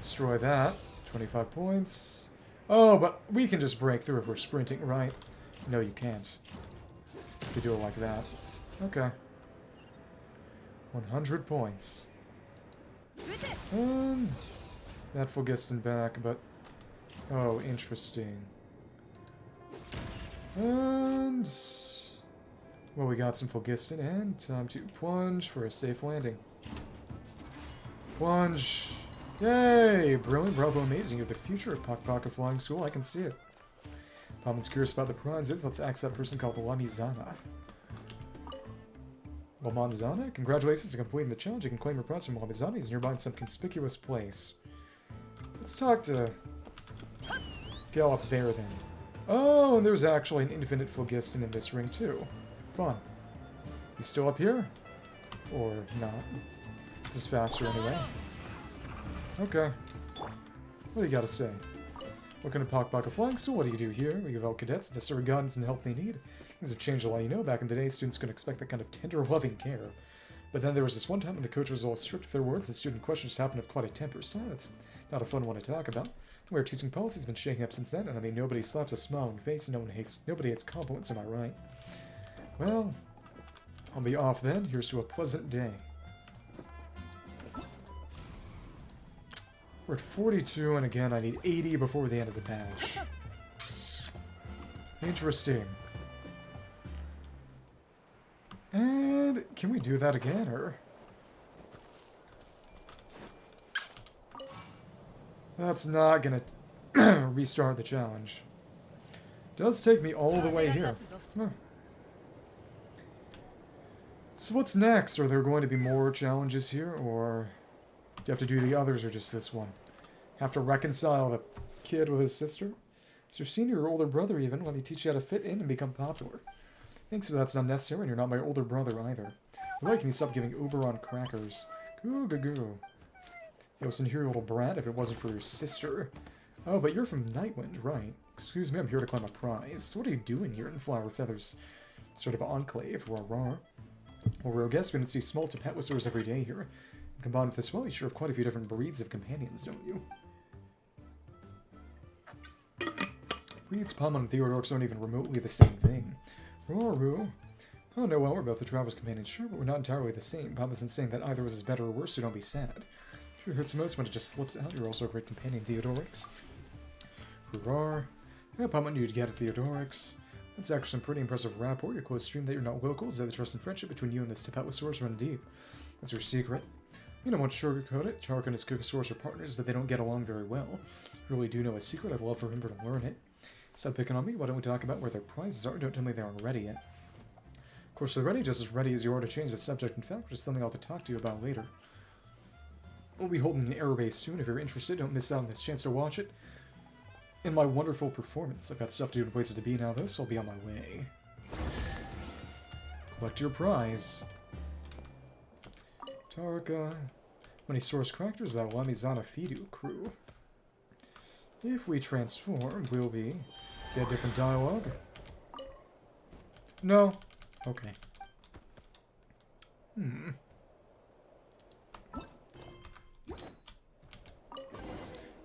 Destroy that. 25 points. Oh, but we can just break through if we're sprinting, right? No, you can't. If you do it like that. Okay. 100 points. That Phlogiston back, but... Oh, interesting. And... Well, we got some Phlogiston, and time to plunge for a safe landing. Plunge! Yay! Brilliant, bravo, amazing. You're the future of Pakpaka Flying School, I can see it. Palman's curious about the prizes. Let's ask that person called Lamizana. Lamizana? Congratulations on completing the challenge. You can claim your prize from Lamizana. He's nearby in some conspicuous place. Let's talk to... Go up there, then. Oh, and there's actually an infinite Phlogiston in this ring, too. Fun. You still up here? Or not? This is faster anyway. Okay. What do you gotta say? Welcome to Pakpaka Flying School. What do you do here? We give all cadets the necessary guidance and help they need. Things have changed a lot, you know. Back in the day, students couldn't expect that kind of tender, loving care. But then there was this one time when the coach was all strict with their words and student questions happened to have quite a temper, so that's not a fun one to talk about. Our teaching policy's been shaking up since then, and I mean, nobody slaps a smiling face, and nobody hates compliments, am I right? Well, I'll be off then. Here's to a pleasant day. We're at 42, and again, I need 80 before the end of the patch. Interesting. And can we do that again, or? That's not gonna restart the challenge. Does take me all the way here. Huh. So what's next? Are there going to be more challenges here, or do you have to do the others, or just this one? Have to reconcile the kid with his sister? Is your senior or older brother even? Let me teach you how to fit in and become popular. Thanks, so that's not necessary, and you're not my older brother either. Why can you stop giving Oberon crackers? Goo goo goo. I wasn't here, little brat, if it wasn't for your sister. Oh, but you're from Nightwind, right? Excuse me, I'm here to claim a prize. What are you doing here in Flower Feathers? Sort of enclave, rah-rah. Well, real guess we don't see small Tapetwasaurs every day here. And combined with this, well, you sure have quite a few different breeds of companions, don't you? Breeds, Paimon, and Theodorix aren't even remotely the same thing. Roo. Oh no, well, we're both the Traveler's companions, sure, but we're not entirely the same. Paimon isn't saying that either of us is better or worse, so don't be sad. Sure hurts most when it just slips out. You're also a great companion, Theodorix. Hurrah. Yeah, Paimon knew you'd get it, Theodorix. That's actually some pretty impressive rapport. Your close stream that you're not locals, that the trust and friendship between you and this Tapetwasaurus run deep. That's your secret. You don't want to sugarcoat it. Chark and his Kukasaurus are partners, but they don't get along very well. You really do know a secret. I'd love for him to learn it. Stop picking on me. Why don't we talk about where their prizes are? Don't tell me they aren't ready yet. Of course, they're ready, just as ready as you are to change the subject. In fact, which is something I'll have to talk to you about later. We'll be holding an air base soon. If you're interested, don't miss out on this chance to watch it. In my wonderful performance. I've got stuff to do and places to be now, though, so I'll be on my way. Collect your prize. Tarka. Many source characters that Lamizana Fidu crew. If we transform, we'll be... Get different dialogue. No. Okay.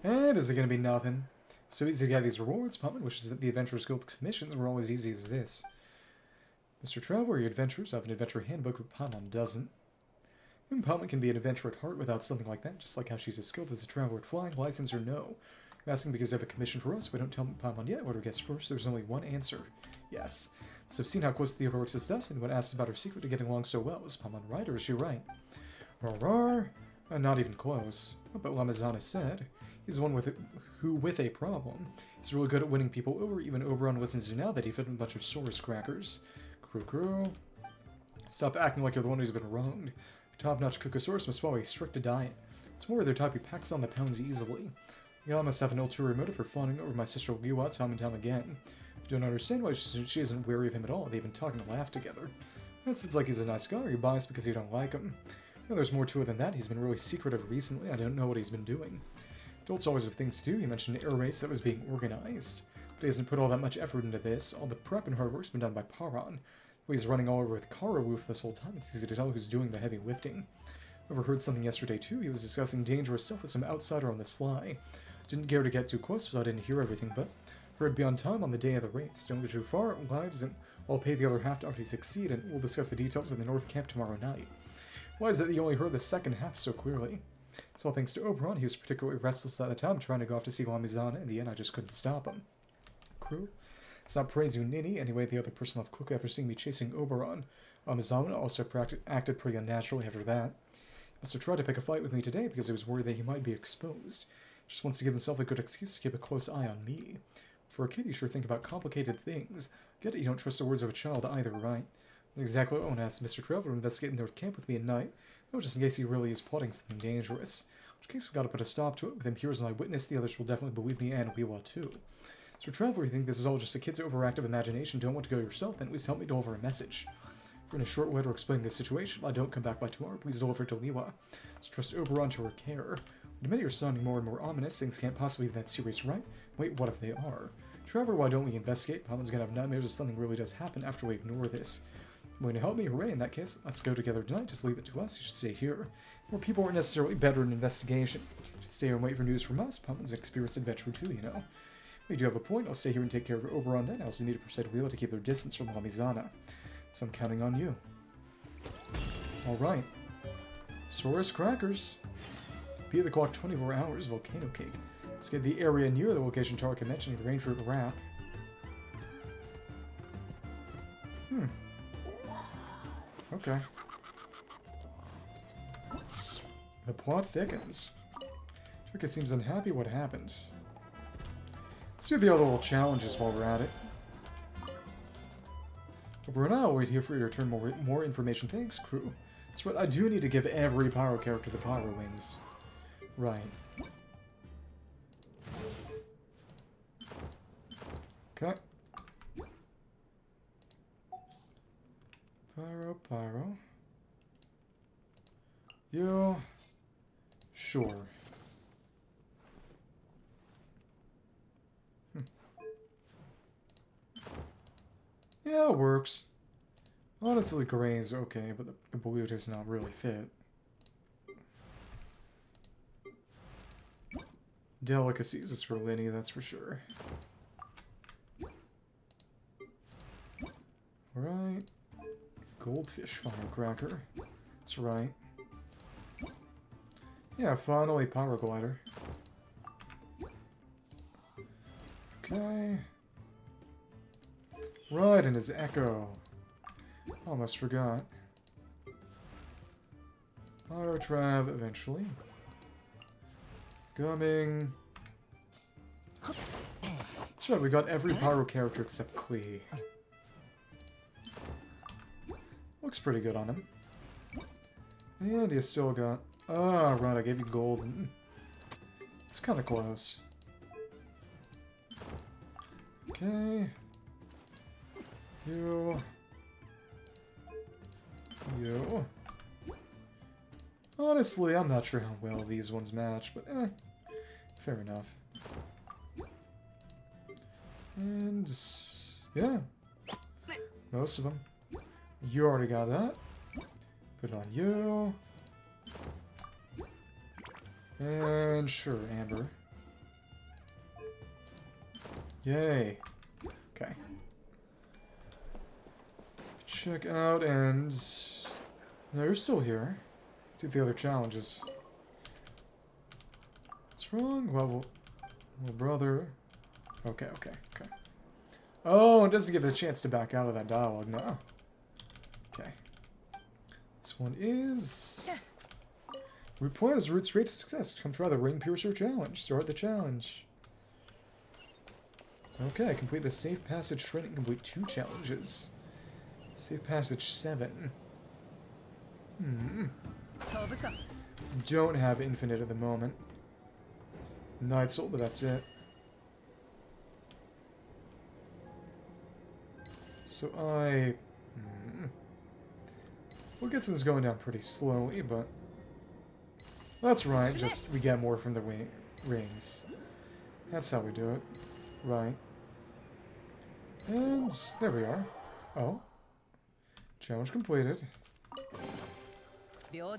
And is it going to be nothing? So easy to get these rewards. Paimon wishes that the Adventurers Guild's commissions were always easy as this. Mr. Traveler, your adventurers have an adventure handbook, but Paimon doesn't. And Paimon can be an adventurer at heart without something like that, just like how she's as skilled as a traveler at flying, license or no. You're asking because they have a commission for us, but don't tell Paimon yet. Order gets first. There's only one answer. Yes. So I've seen how close Theodorix is to us, and when asked about her secret to getting along so well, is Paimon right or is she right? Rawr. Not even close. But Lamizana said. He's the one with a problem. He's really good at winning people over. Even Oberon listens to now that he fed him a bunch of source crackers. Crew. Stop acting like you're the one who's been wronged. Top-notch Kukasaurus must follow a strict diet. It's more of their type who packs on the pounds easily. Yelan must have an ulterior motive for fawning over my sister Liwa time and time again. I don't understand why she isn't wary of him at all. They even talk and laugh together. That sounds like he's a nice guy, or you're biased because you don't like him. No, there's more to it than that. He's been really secretive recently. I don't know what he's been doing. Adults always have things to do. He mentioned an air race that was being organized. But he hasn't put all that much effort into this. All the prep and hard work's been done by Paran. He's running all over with Karawoof this whole time. It's easy to tell who's doing the heavy lifting. Overheard something yesterday too. He was discussing dangerous stuff with some outsider on the sly. Didn't care to get too close, so I didn't hear everything, but heard be on time on the day of the race. Don't go too far, I'll pay the other half after you succeed, and we'll discuss the details in the North Camp tomorrow night. Why is it that you only heard the second half so clearly? It's all thanks to Oberon. He was particularly restless at the time, trying to go off to see Lamizana. In the end, I just couldn't stop him. Crew? It's not praise you, Ninny. Anyway, the other person left quickly after seeing me chasing Oberon. Lamizana also acted pretty unnaturally after that. He also tried to pick a fight with me today because he was worried that he might be exposed. Just wants to give himself a good excuse to keep a close eye on me. For a kid, you sure think about complicated things. Get it, you don't trust the words of a child either, right? That's exactly what I want to ask Mr. Trevor to investigate the North Camp with me at night. No, just in case he really is plotting something dangerous. In which case, we've got to put a stop to it. With him here as an eyewitness, the others will definitely believe me, and we will too. Sir Trevor, you think this is all just a kid's overactive imagination, don't want to go yourself, then at least help me deliver a message. For in a short letter explaining this situation, if I don't come back by tomorrow, please deliver it to Liwa. So trust Oberon to her care. The minute you're sounding more and more ominous, things can't possibly be that serious, right? Wait, what if they are? Trevor, why don't we investigate? Paman's gonna have nightmares if something really does happen after we ignore this. Going to help me? Hooray, in that case. Let's go together tonight. Just leave it to us. You should stay here. More people aren't necessarily better in investigation. You should stay here and wait for news from us. Paman's an experienced adventurer too, you know. We do have a point. I'll stay here and take care of Oberon then. I also need to persuade Rilai to keep their distance from Lamizana. So I'm counting on you. Alright. Saurus Crackers. Be at the clock 24 hours. Volcano Cake. Let's get the area near the location Tarek mentioned and arrange for the wrap. Okay. The plot thickens. Tarek seems unhappy. What happened? Let's do the other little challenges while we're at it. But we're now wait here for you to return more information. Thanks, crew. That's right, I do need to give every Pyro character the Pyro Wings. Right. Okay. Pyro. You. Sure. Yeah, it works. Honestly, gray's okay, but the blue does not really fit. Delicacies is for Linny, that's for sure. Right. Goldfish firecracker. That's right. Yeah, finally Pyroglider. Okay. Right, and his echo. Almost forgot. Pyrotrav eventually. Coming. That's right, we got every Pyro character except Kui. Looks pretty good on him. And you still got... Ah, right, I gave you golden. It's kind of close. Okay. You. Honestly, I'm not sure how well these ones match, but fair enough. And yeah, most of them. You already got that. Put it on you. And sure, Amber. Yay. Okay. Check out and... No, you're still here. Do the other challenges. What's wrong? Well, brother. Okay. Oh, it doesn't give it a chance to back out of that dialogue now. Okay. This one is... Root point is root's rate of success. Come try the Ring Piercer challenge. Start the challenge. Okay, complete the Safe Passage training. Complete 2 challenges. Safe Passage 7. Don't have infinite at the moment. Nightsoul, but that's it. So Well, Gitson's going down pretty slowly, but... That's right, just we get more from the rings. That's how we do it. Right. And there we are. Oh. Challenge completed. So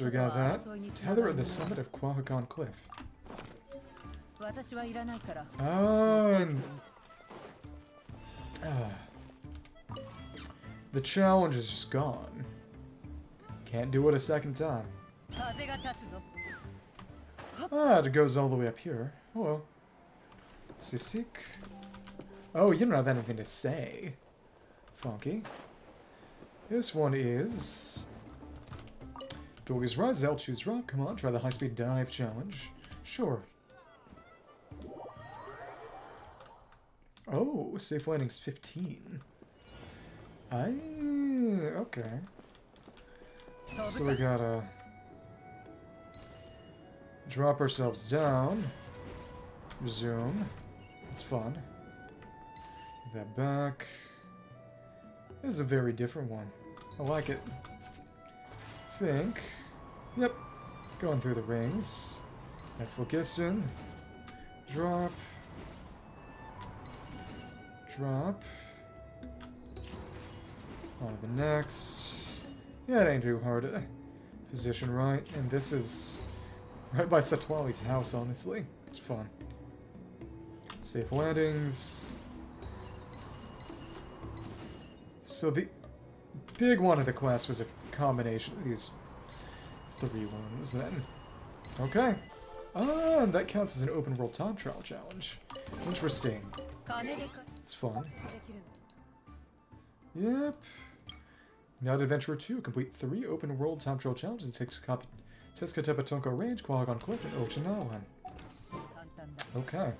we got that. Tether at the summit of Kwahakan Cliff. The challenge is just gone. Can't do it a second time. Ah, it goes all the way up here. Hello. Sisik. Oh, you don't have anything to say. Funky. This one is... Doggy's Rise, Altitude's Drop. Come on, try the high-speed dive challenge. Sure. Oh, safe landing's 15. Okay. So we gotta drop ourselves down. Resume. It's fun. Get that back. This is a very different one. I like it. Think. Yep. Going through the rings. And Phlogiston. Drop. Drop. On to the next. Yeah, it ain't too hard to position right. And this is right by Citlali's house, honestly. It's fun. Safe landings. So the big one of the quest was a combination of these 3 ones then. Okay. Ah, and that counts as an open world time trial challenge. Interesting. It's fun. Yep. Night Adventurer 2. Complete 3 open world time trial challenges. It takes Teska Tepatonko Range, Quagon Cliff, and Ochinawan. Okay.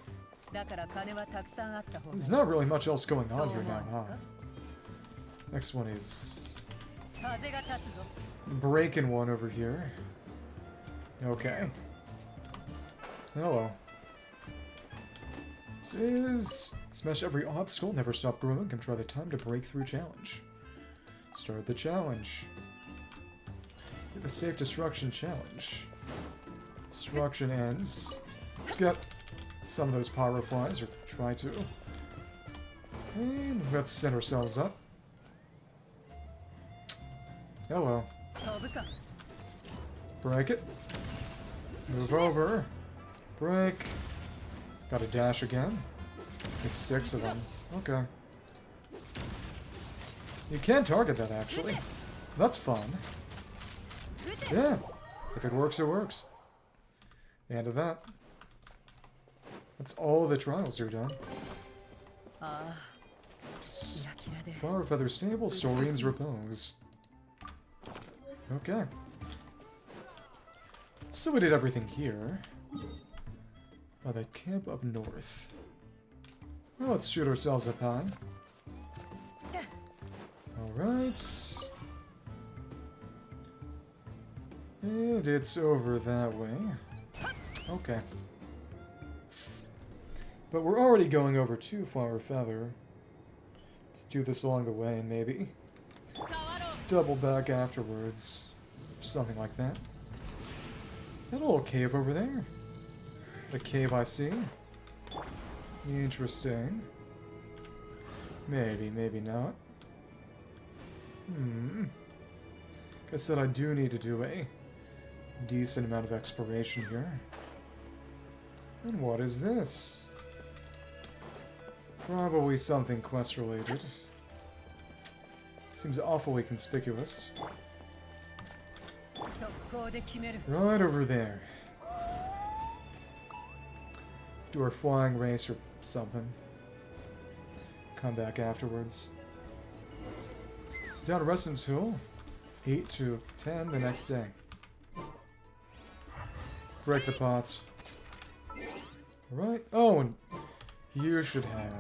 There's not really much else going on here now, huh? Next one is... breaking one over here. Okay. Hello. This is... smash every obstacle, never stop growing, come try the time to breakthrough challenge. Start the challenge. The safe destruction challenge. Destruction ends. Let's get some of those pyro flies, or try to. And let's set ourselves up. Hello. Break it. Move over. Break. Got a dash again. There's 6 of them. Okay. You can target that, actually. That's fun. Yeah. If it works, it works. And of that. That's all the trials are done. Flower Feather Stable, Saurian's Repose. Okay. So we did everything here. Oh, that camp up north. Well, let's shoot ourselves up high. Alright. And it's over that way. Okay. But we're already going over to Flower Feather. Let's do this along the way, maybe. Double back afterwards. Something like that. That little cave over there. The cave I see. Interesting. Maybe, maybe not. Like I said, I do need to do a decent amount of exploration here. And what is this? Probably something quest-related. Seems awfully conspicuous. Right over there. Do our flying race or something. Come back afterwards. Sit down to rest until 8 to 10 the next day. Break the pots. Alright. Oh, and you should have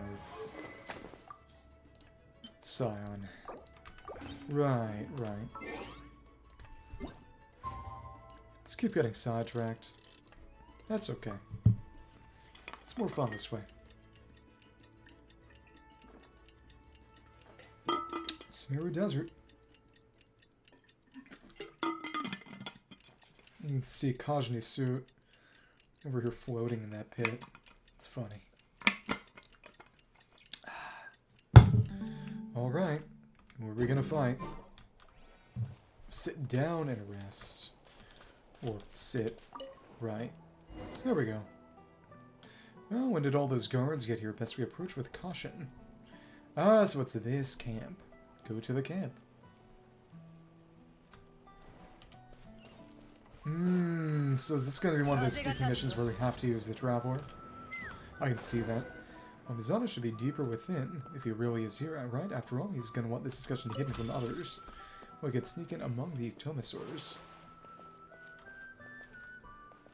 Scion. Right, right. Let's keep getting sidetracked. That's okay. It's more fun this way. Smeru Desert. You can see Kajni's suit over here floating in that pit. It's funny. Alright. Who are we gonna fight? Sit down and rest. Or sit. Right. There we go. Well, when did all those guards get here? Best we approach with caution. Ah, so it's this camp. Go to the camp. So is this going to be one of those sticky missions where we have to use the Traveler? I can see that. Mizana should be deeper within, if he really is here, right? After all, he's going to want this discussion hidden from others. We could sneak in among the Iktomisaurus.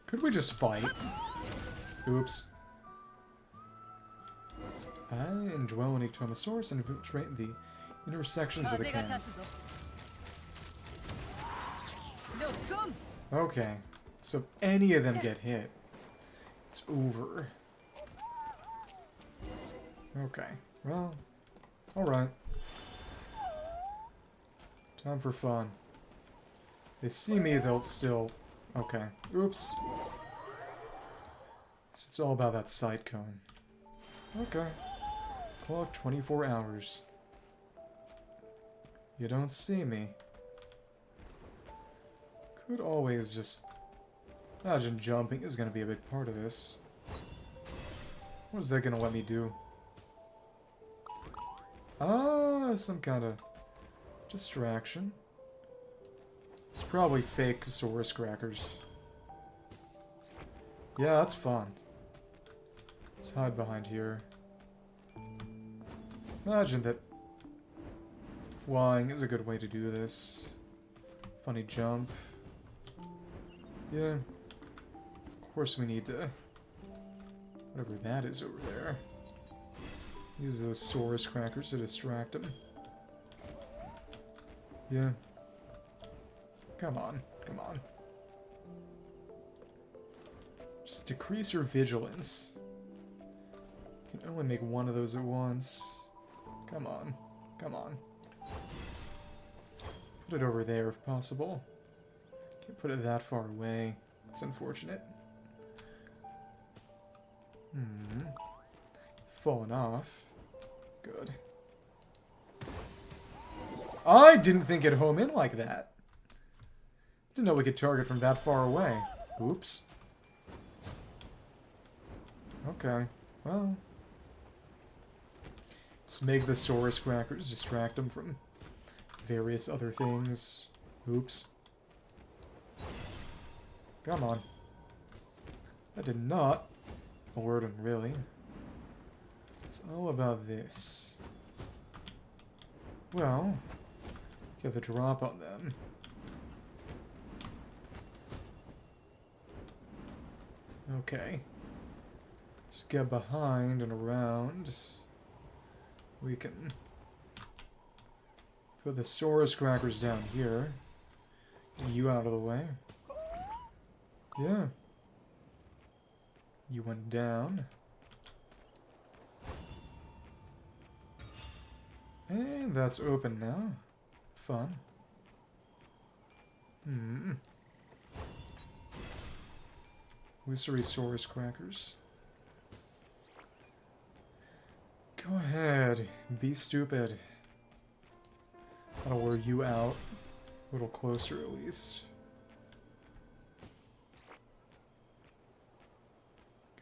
Could we just fight? Oops. I indwell an Iktomisaurus and infiltrate the intersections of the camp. Okay, so if any of them get hit, it's over. Okay, well, alright. Time for fun. They see me, they'll still... Okay, oops. So it's all about that sight cone. Okay. Clock 24 hours. You don't see me. Could always just... Imagine jumping is going to be a big part of this. What is that going to let me do? Ah, some kind of distraction. It's probably fake Saurus crackers. Yeah, that's fun. Let's hide behind here. Imagine that flying is a good way to do this. Funny jump. Yeah. Of course we need to... Whatever that is over there. Use those Saurus crackers to distract him. Yeah. Come on. Come on. Just decrease your vigilance. You can only make one of those at once. Come on. Come on. Put it over there if possible. Can't put it that far away. It's unfortunate. Fallen off. Good. I didn't think it'd home in like that. Didn't know we could target from that far away. Oops. Okay. Well. Just make the Saurus crackers distract them from various other things. Oops. Come on. That did not alert him, really. It's all about this. Well, get the drop on them. Okay. Just get behind and around. We can put the Saurus crackers down here. Get you out of the way. Yeah. You went down. And that's open now. Fun. Wissery Saurus crackers. Go ahead. Be stupid. I'll lure you out. A little closer at least.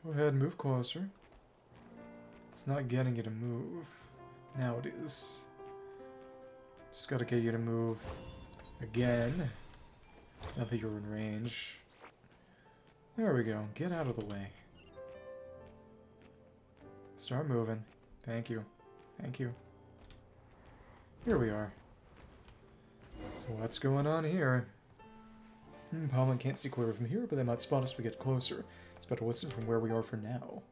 Go ahead and move closer. It's not getting you to move. Now it is. Just gotta get you to move again. Now that you're in range. There we go. Get out of the way. Start moving. Thank you. Thank you. Here we are. What's going on here? Pollen can't see clear from here, but they might spot us if we get closer. It's better to listen from where we are for now.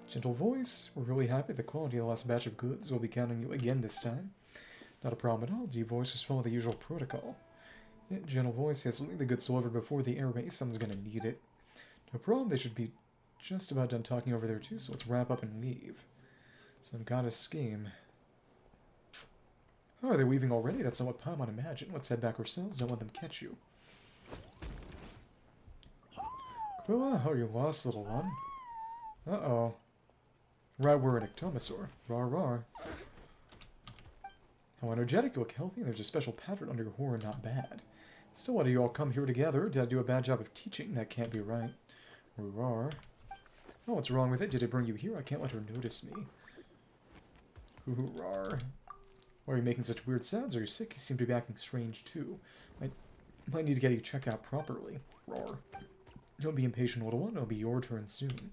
Gentle voice. We're really happy with the quality of the last batch of goods. We'll be counting you again this time. Not a problem at all. Deep voice, just follow the usual protocol. Yeah, gentle voice. Yes, leave the goods delivered before the air base. Someone's gonna need it. No problem. They should be just about done talking over there too, so let's wrap up and leave. Some goddess scheme. Oh, are they weaving already? That's not what Paimon imagined. Let's head back ourselves. Don't let them catch you. Quilla, how are you lost, little one? Uh-oh. Right, we're an Iktomisaur. Rar rar. How energetic, you look healthy, and there's a special pattern under your horn, not bad. Still, why do you all come here together? Did I do a bad job of teaching? That can't be right. Rar. Oh, what's wrong with it? Did it bring you here? I can't let her notice me. Rar. Why are you making such weird sounds? Are you sick? You seem to be acting strange, too. Might need to get you checked out properly. Roar. Don't be impatient, little one. It'll be your turn soon.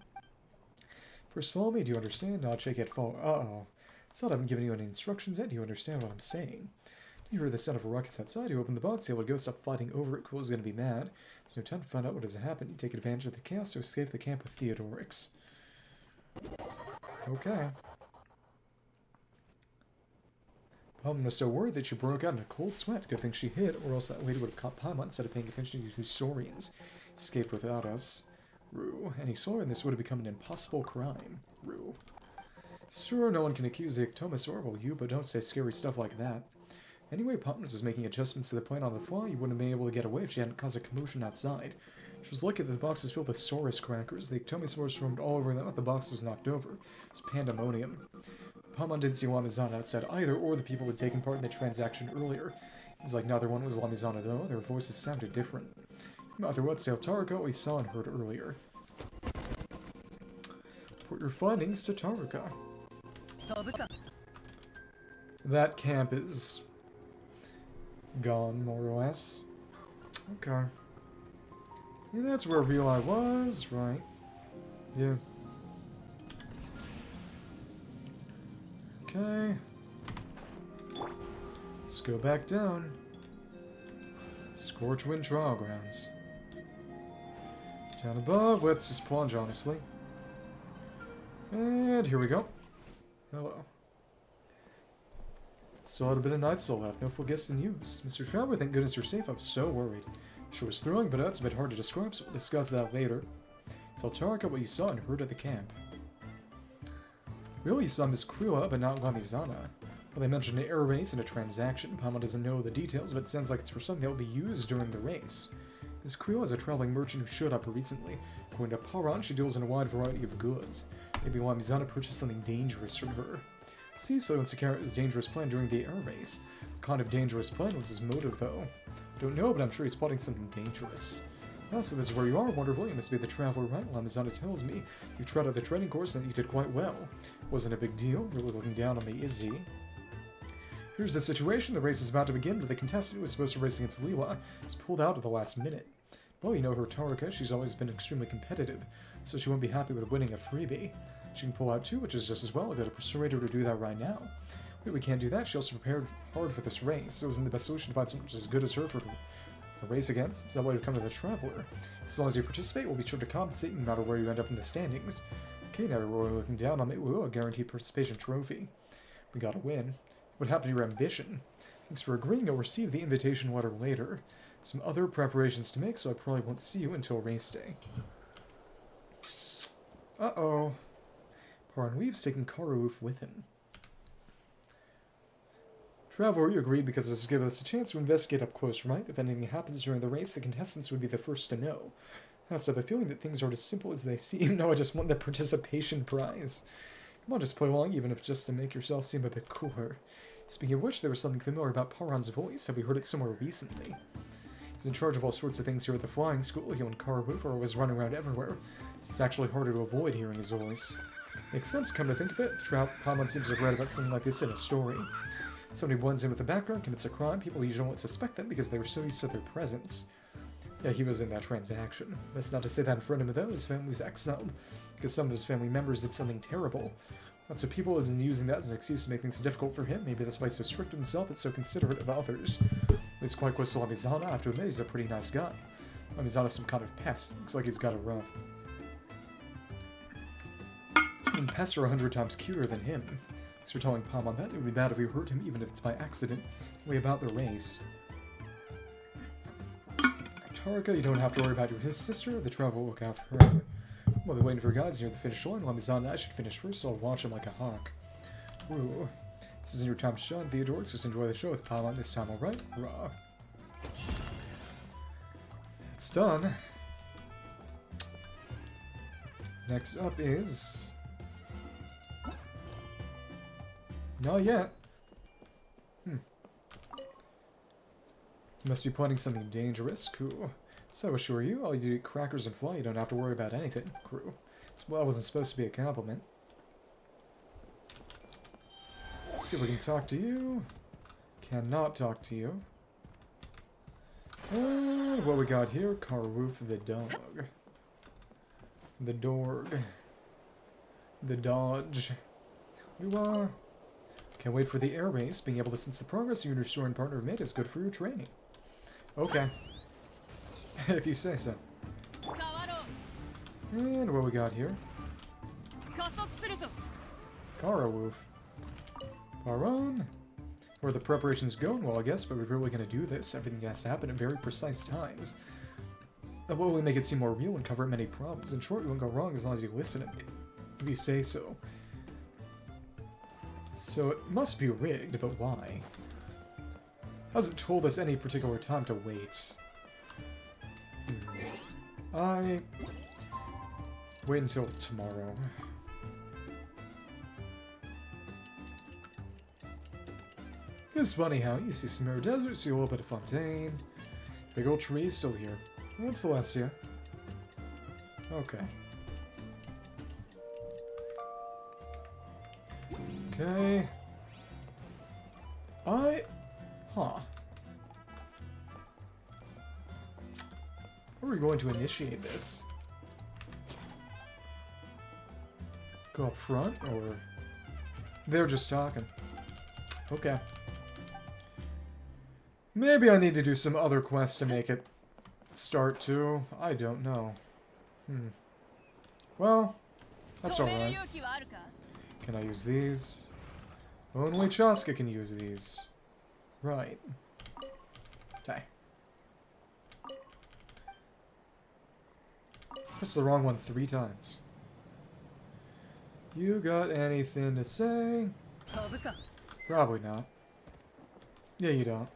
First, follow me. Do you understand? Nod, shake, head, follow. Uh-oh. It's not I haven't given you any instructions yet. Do you understand what I'm saying? Do you hear the sound of a ruckus outside? You open the box. Able to go. Stop fighting over it. Cool's gonna be mad. There's no time to find out what has happened. You take advantage of the chaos to escape the camp with Theodorix. Okay. Paimon was so worried that she broke out in a cold sweat. Good thing she hid, or else that lady would have caught Paimon instead of paying attention to you two saurians. Escaped without us. Rue. Any saurian, this would have become an impossible crime. Rue. Sure, no one can accuse the Iktomisaurus, well, you, but don't say scary stuff like that. Anyway, Paimon was making adjustments to the plan on the fly. You wouldn't have been able to get away if she hadn't caused a commotion outside. She was lucky that the box was filled with Saurus crackers. The Iktomisaurus roamed all over them, but the box was knocked over. It's pandemonium. Paimon didn't see Lamizana outside either, or the people who had taken part in the transaction earlier. It was like neither one was Lamizana, though. Their voices sounded different. Neither what Sail Taraka we saw and heard earlier. Report your findings to Taraka. That camp is gone, more or less. Okay. Yeah, that's where Rilai was, right? Yeah. Okay. Let's go back down. Scorchwind Trial Grounds. Down above, let's just plunge, honestly. And here we go. Hello. Still had a bit of Nightsoul left, no full guests in use. Mr. Traveler, thank goodness you're safe. I'm so worried. Sure was thrilling, but that's a bit hard to describe, so we'll discuss that later. Tell Taraka what you saw and heard at the camp. Really, you saw Miss Cryo, but not Lamizana. Well, they mentioned an air race and a transaction. Paimon doesn't know the details, but it sounds like it's for something that will be used during the race. Miss Cryo is a traveling merchant who showed up recently. According to Paran, she deals in a wide variety of goods. Maybe Lamizana purchased something dangerous from her. See, so wants to carry out his dangerous plan during the air race. What kind of dangerous plan was his motive, though? Don't know, but I'm sure he's plotting something dangerous. Oh, so this is where you are. Wonderful. You must be the traveler, right? Lamizana tells me you tried out the training course and that you did quite well. Wasn't a big deal. Really looking down on me, is he? Here's the situation. The race is about to begin, but the contestant who was supposed to race against Liwa is pulled out at the last minute. Well, you know her, Taraka. She's always been extremely competitive, so she won't be happy with winning a freebie. She can pull out too, which is just as well. I've got to persuade her to do that right now. Wait, we can't do that. She also prepared hard for this race, so isn't the best solution to find someone as good as her for a race against? Is that why you come to the Traveler? As long as you participate, we'll be sure to compensate no matter where you end up in the standings. Okay, now we're looking down on me. Ooh, a guaranteed participation trophy. We gotta win. What happened to your ambition? Thanks for agreeing. You'll receive the invitation letter later. Some other preparations to make, so I probably won't see you until race day. Uh-oh. Paran Weave's taking Karoof with him. Traveler, you agreed because this will give us a chance to investigate up close, right? If anything happens during the race, the contestants would be the first to know. I also have a feeling that things aren't as simple as they seem. No, I just want the participation prize. Come on, just play along, even if just to make yourself seem a bit cooler. Speaking of which, there was something familiar about Paran's voice. Have we heard it somewhere recently? He's in charge of all sorts of things here at the flying school. He and Karoof are always running around everywhere. It's actually harder to avoid hearing his voice. Makes sense, come to think of it. Paimon seems to have read about something like this in a story. Somebody blends in with the background, commits a crime, people usually won't suspect them because they were so used to their presence. Yeah, he was in that transaction. That's not to say that in front of him, though. His family's exiled because some of his family members did something terrible. Lots of people have been using that as an excuse to make things difficult for him. Maybe that's why he's so strict with himself and so considerate of others. He's quite close to Lamizana. I have to admit, he's a pretty nice guy. Lamizana's some kind of pest. Looks like he's got it rough. And pests are 100 times cuter than him. Thanks for telling Paimon that. It would be bad if we hurt him, even if it's by accident. Anyway, about the race. Taraka, you don't have to worry about his sister. The Traveler will look out for her. While they're waiting for guides near the finish line, Lamizana and I should finish first, so I'll watch him like a hawk. Ooh. This isn't your time to shine, Theodorix. Just enjoy the show with Paimon this time, alright? Rah. It's done. Next up is... Not yet. You must be planning something dangerous. Cool. So I assure you, all you do is eat crackers and fly. You don't have to worry about anything. Crew. Well, that wasn't supposed to be a compliment. Let's see if we can talk to you. Cannot talk to you. And what we got here? Karwoof the dog. The dorg. The dodge. Can't wait for the air race. Being able to sense the progress you and your storing partner have made is good for your training. Okay. If you say so. And what we got here? Karwoof. Paron. Where the preparations going? Well, I guess, but we're really going to do this. Everything has to happen at very precise times. That will only make it seem more real and cover up many problems. In short, you won't go wrong as long as you listen if you say so. So it must be rigged, but why? Hasn't told us any particular time to wait. I wait until tomorrow. It's funny how you see some arid desert, see a little bit of Fontaine. Big old trees still here. That's Celestia. Okay. Okay. Huh. How are we going to initiate this? Go up front, or... They're just talking. Okay. Maybe I need to do some other quests to make it start too. I don't know. Well, that's alright. Can I use these? Only Chasca can use these. Right. Okay. Press the wrong one 3 times. You got anything to say? Probably not. Yeah, you don't.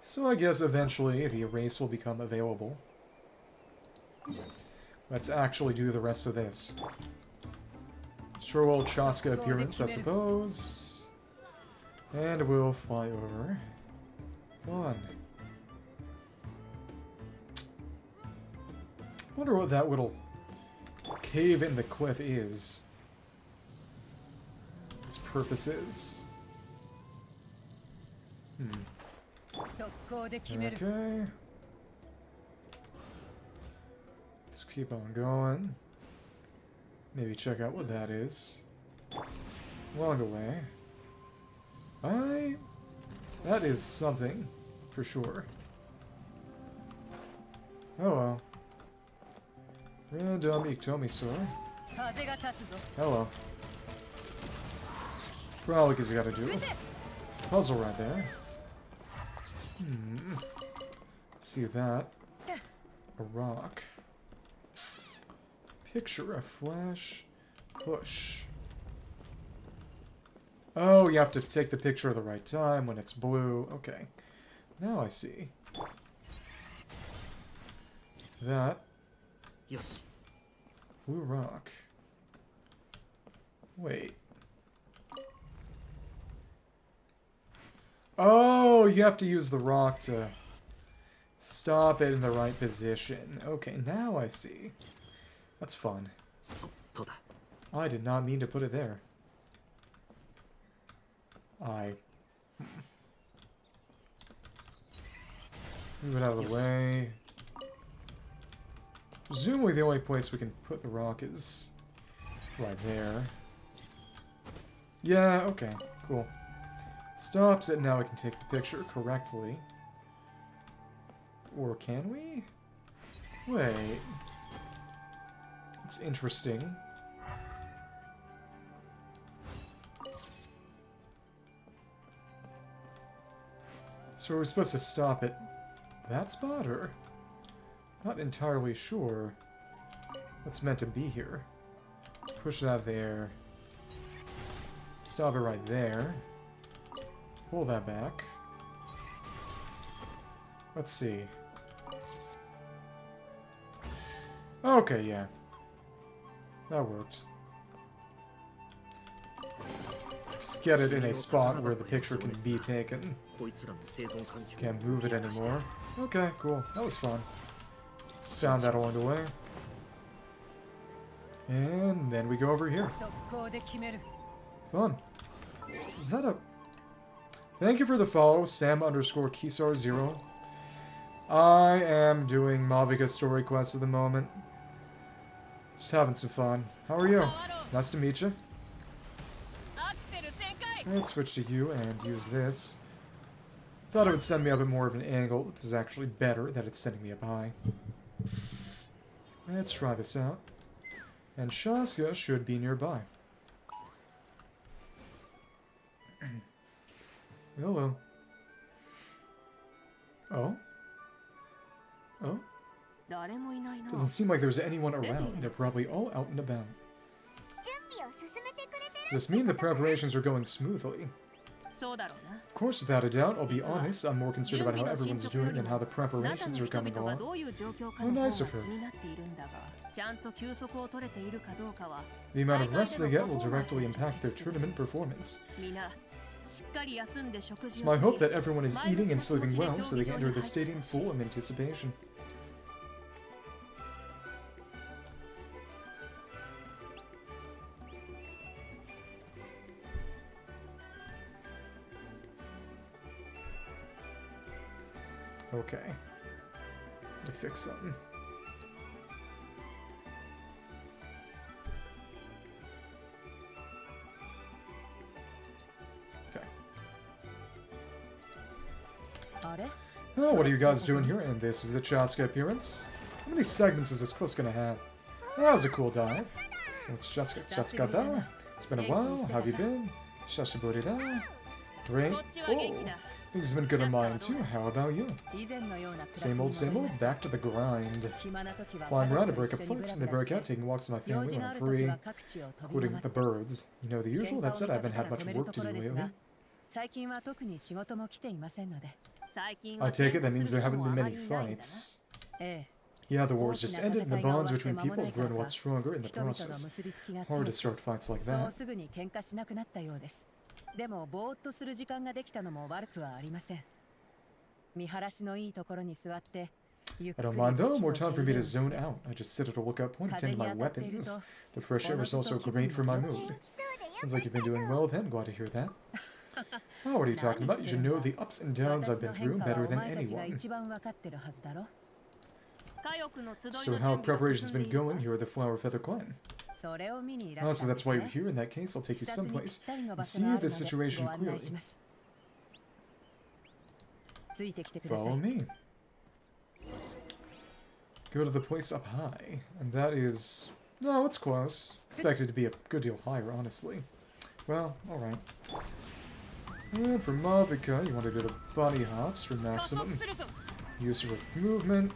So I guess eventually the erase will become available. Let's actually do the rest of this. Sure old Chasca appearance, I suppose. And we'll fly over. Fun. Wonder what that little cave in the cliff is. Its purpose is. Okay. Let's keep on going. Maybe check out what that is. Along the way. That is something, for sure. Oh well. Random Iktomisaurus. Hello. Probably because you gotta do a puzzle right there. See that. A rock. Picture a flash. Push. Oh, you have to take the picture at the right time when it's blue. Okay. Now I see. That. Yes. Blue rock. Wait. Oh, you have to use the rock to stop it in the right position. Okay, now I see. That's fun. I did not mean to put it there. Move it out of the way. Presumably the only place we can put the rock is right there. Yeah, okay, cool. Stops it, now we can take the picture correctly. Or can we? Wait. It's interesting. So are we supposed to stop at that spot, or? Not entirely sure what's meant to be here. Push that there. Stop it right there. Pull that back. Let's see. Okay, yeah. That worked. Just get it in a spot where the picture can be taken. Can't move it anymore. Okay, cool. That was fun. Found that along the way. And then we go over here. Fun. Is that a... Thank you for the follow, Sam_Kisar0. I am doing Mavuika story quests at the moment. Just having some fun. How are you? Nice to meet you. Let's switch to you and use this. Thought it would send me up at more of an angle. This is actually better that it's sending me up high. Let's try this out. And Chasca should be nearby. Hello. Oh? Oh? Doesn't seem like there's anyone around. They're probably all out and about. Does this mean the preparations are going smoothly? Of course, without a doubt, I'll be honest, I'm more concerned about how everyone's doing than how the preparations are coming along. How nice of her. The amount of rest they get will directly impact their tournament performance. It's my hope that everyone is eating and sleeping well so they can enter the stadium full of anticipation. Okay. To fix something. Okay. Oh, what are you guys doing here? And this is the Chasca appearance. How many segments is this quest gonna have? Oh, that was a cool dive. It's Chasca da. It's been a while. How have you been? Shashaburi da. Great. Oh. Things have been good on mine too. How about you? Same old, back to the grind. Flying around to break up fights when they break out, taking walks with my family when I'm free, including the birds. You know the usual? That said, I haven't had much work to do lately. I take it that means there haven't been many fights. Yeah, the wars just ended and the bonds between people have grown a lot stronger in the process. Hard to start fights like that. I don't mind though, more time for me to zone out. I just sit at a lookout point and tend to my weapons. The fresh air is also great for my mood. Sounds like you've been doing well then, glad to hear that. Oh, what are you talking about? You should know the ups and downs I've been through better than anyone. So how have preparations been going here at the Flower Feather Clan? Oh, so that's why you're here? In that case, I'll take you someplace and see the situation clearly. Follow me. Go to the place up high. And that is... No, it's close. Expected to be a good deal higher, honestly. Well, alright. And for Mavuika, you want to go to body hops for maximum use of movement.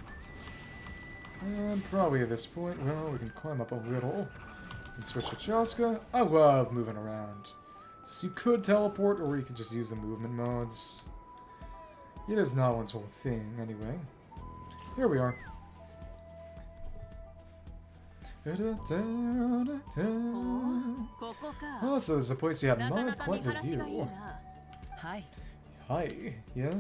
And probably at this point, well, we can climb up a little. We can switch to Chasca. I love moving around. So you could teleport, or you could just use the movement modes. It is not one's whole thing, anyway. Here we are. Oh, so this is a place you had in mind. Quite the view. Hi. Hi, yeah?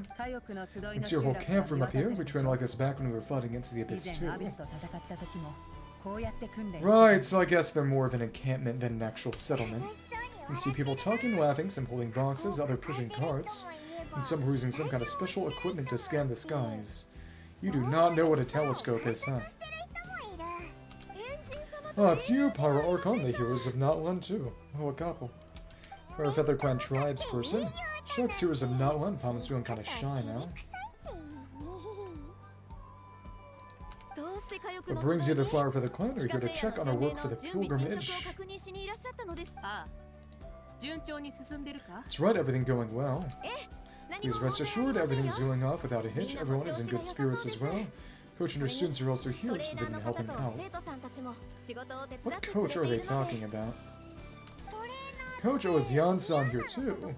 It's your whole camp from up here. We trained like this back when we were fighting against the Abyss too. Right, so I guess they're more of an encampment than an actual settlement. You see people talking, laughing, some pulling boxes, other pushing carts, and some are using some kind of special equipment to scan the skies. You do not know what a telescope is, huh? Oh, it's you, Pyro Archon, the heroes of Notland too. Oh, a couple. Pyro Feather Clan tribes person. Shucks, heroes of Notland, Palmen's feeling kinda shy now. What brings you to Flower Feather Clan? Are you here to check on our work for the pilgrimage? That's right, everything going well. Please rest assured, everything's going off without a hitch. Everyone is in good spirits as well. Coach and her students are also here, so they can help him out. What coach are they talking about? Coach, oh, is Yan-san here too?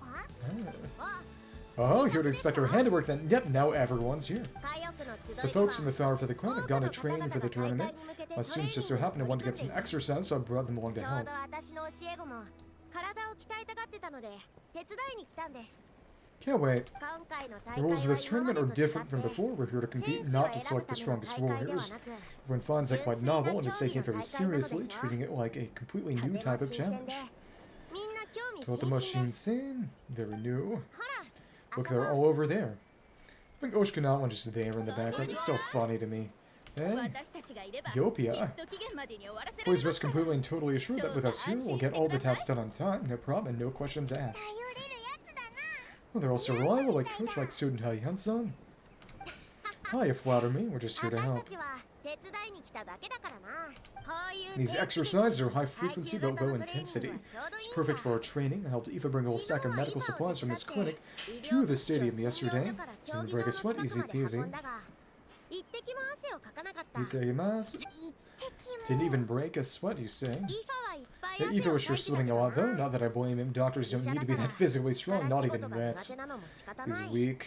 Oh, here to expect our handiwork then. Yep, now everyone's here. So folks from the Flower Feather Clan have gone to train for the tournament. My students just so happen to want to get some exercise, so I brought them along to help. Can't wait. The rules of this tournament are different from before. We're here to compete, not to select the strongest warriors. Everyone finds that quite novel and is taking it very seriously, treating it like a completely new type of challenge. Totem Machine scene, very new. Look, they're all over there. I think Oshikanawa just there in the background. It's still funny to me. Eh? Yopia. Please rest completely and totally assured that with us here, we'll get all the tasks done on time, no problem, and no questions asked. Well, they're also reliable, like Coach, like student Hyun-san. Hi, you flatter me. We're just here to help. These exercises are high frequency but low intensity. It's perfect for our training. I helped Eva bring a whole stack of medical supplies from this clinic to the stadium yesterday. Didn't break a sweat, easy peasy. Itadakimasu. Didn't even break a sweat, you say? Yeah, Eva was sure sweating a lot, though. Not that I blame him. Doctors don't need to be that physically strong, not even rats. He's weak.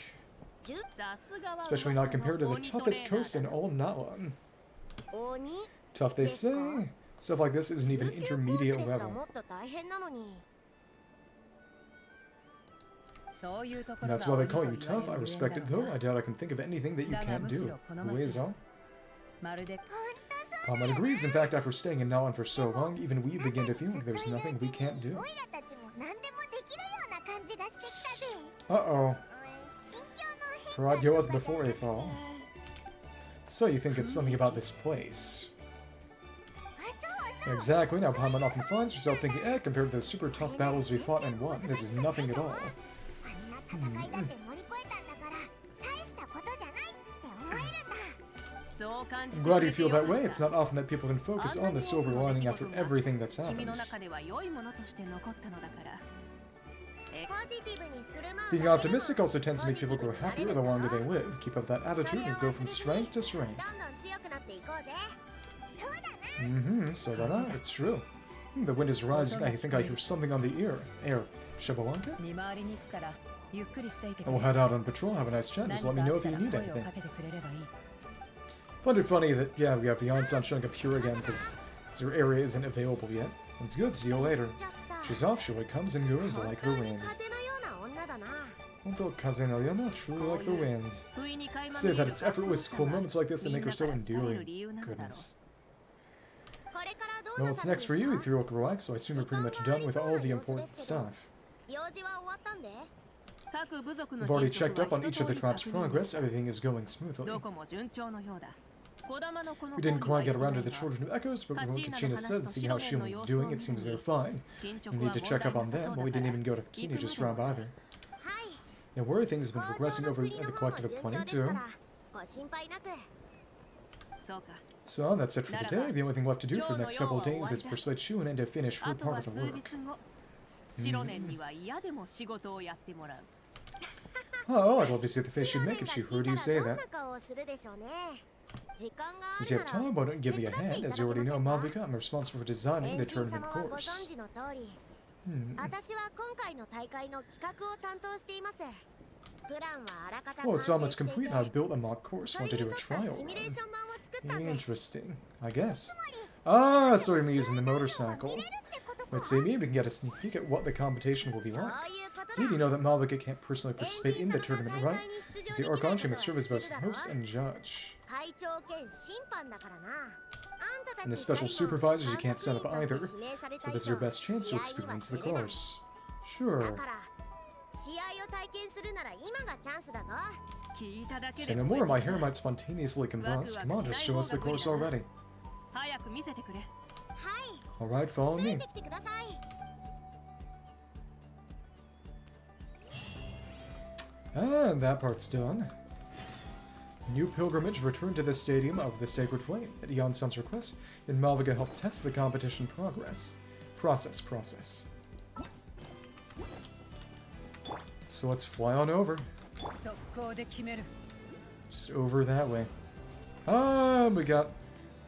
Especially not compared to the toughest coast in all Nawa. Tough, they say. Stuff like this isn't even intermediate level. And that's why they call you tough. I respect it, though. I doubt I can think of anything that you can't do. Uezo. Paman agrees. In fact, after staying in Nawan for so long, even we begin to feel like there's nothing we can't do. Uh-oh. Rod goeth before a fall. So you think it's something about this place? Exactly. Now Paman often finds herself thinking, compared to those super tough battles we fought and won, this is nothing at all. I'm glad you feel that way. It's not often that people can focus on the silver lining after everything that's happened. Being optimistic also tends to make people grow happier the longer they live. Keep up that attitude and go from strength to strength. So then it's true. The wind is rising. I think I hear something on the air. Xbalanque? I will head out on patrol, have a nice chat, just let me know if you need anything. Find it funny that, yeah, we have Beyond-san showing up here again, because her area isn't available yet. It's good, see you later. She's off, she comes and goes like the wind. Although Kaze no Yona, truly like the wind. I'd say that it's effortless, cool moments like this that make her so endearing. Goodness. Well, what's next for you? You three look relaxed, so I assume you're pretty much done with all the important stuff. I've already checked up on each of the tribe's progress. Everything is going smoothly. We didn't quite get around to the Children of Echoes, but from what Kachina says and seeing how Shumen's doing, it seems they're fine. We need to check up on them, but we didn't even go to Kini just round either. Now, where things have been progressing over at the collective of 22. So, that's it for today. The only thing left to do for the next several days is persuade Shuen to finish her part of the work. Oh, I'd love to see the face she'd make if she heard you say that. Since you have time, why don't you give me a hand? As you already know, Mavuika, I'm responsible for designing the tournament course. Well, it's almost complete. I've built a mock course. Want to do a trial run. Interesting, I guess. Ah, so I'm using the motorcycle. Let's see, maybe we can get a sneak peek at what the competition will be like. Did you know that Mavuika can't personally participate in the tournament, right? As the Archon, she must serve as both host and judge. And as special supervisors, you can't set up either, so this is your best chance to experience the course. Sure. Say no more, my hair might spontaneously combust. Come on, just show us the course already. Alright, follow me. And that part's done. New pilgrimage returned to the Stadium of the Sacred Flame. At Yon-san's request, and Mavuika helped test the competition process. So let's fly on over. Just over that way. Ah, we got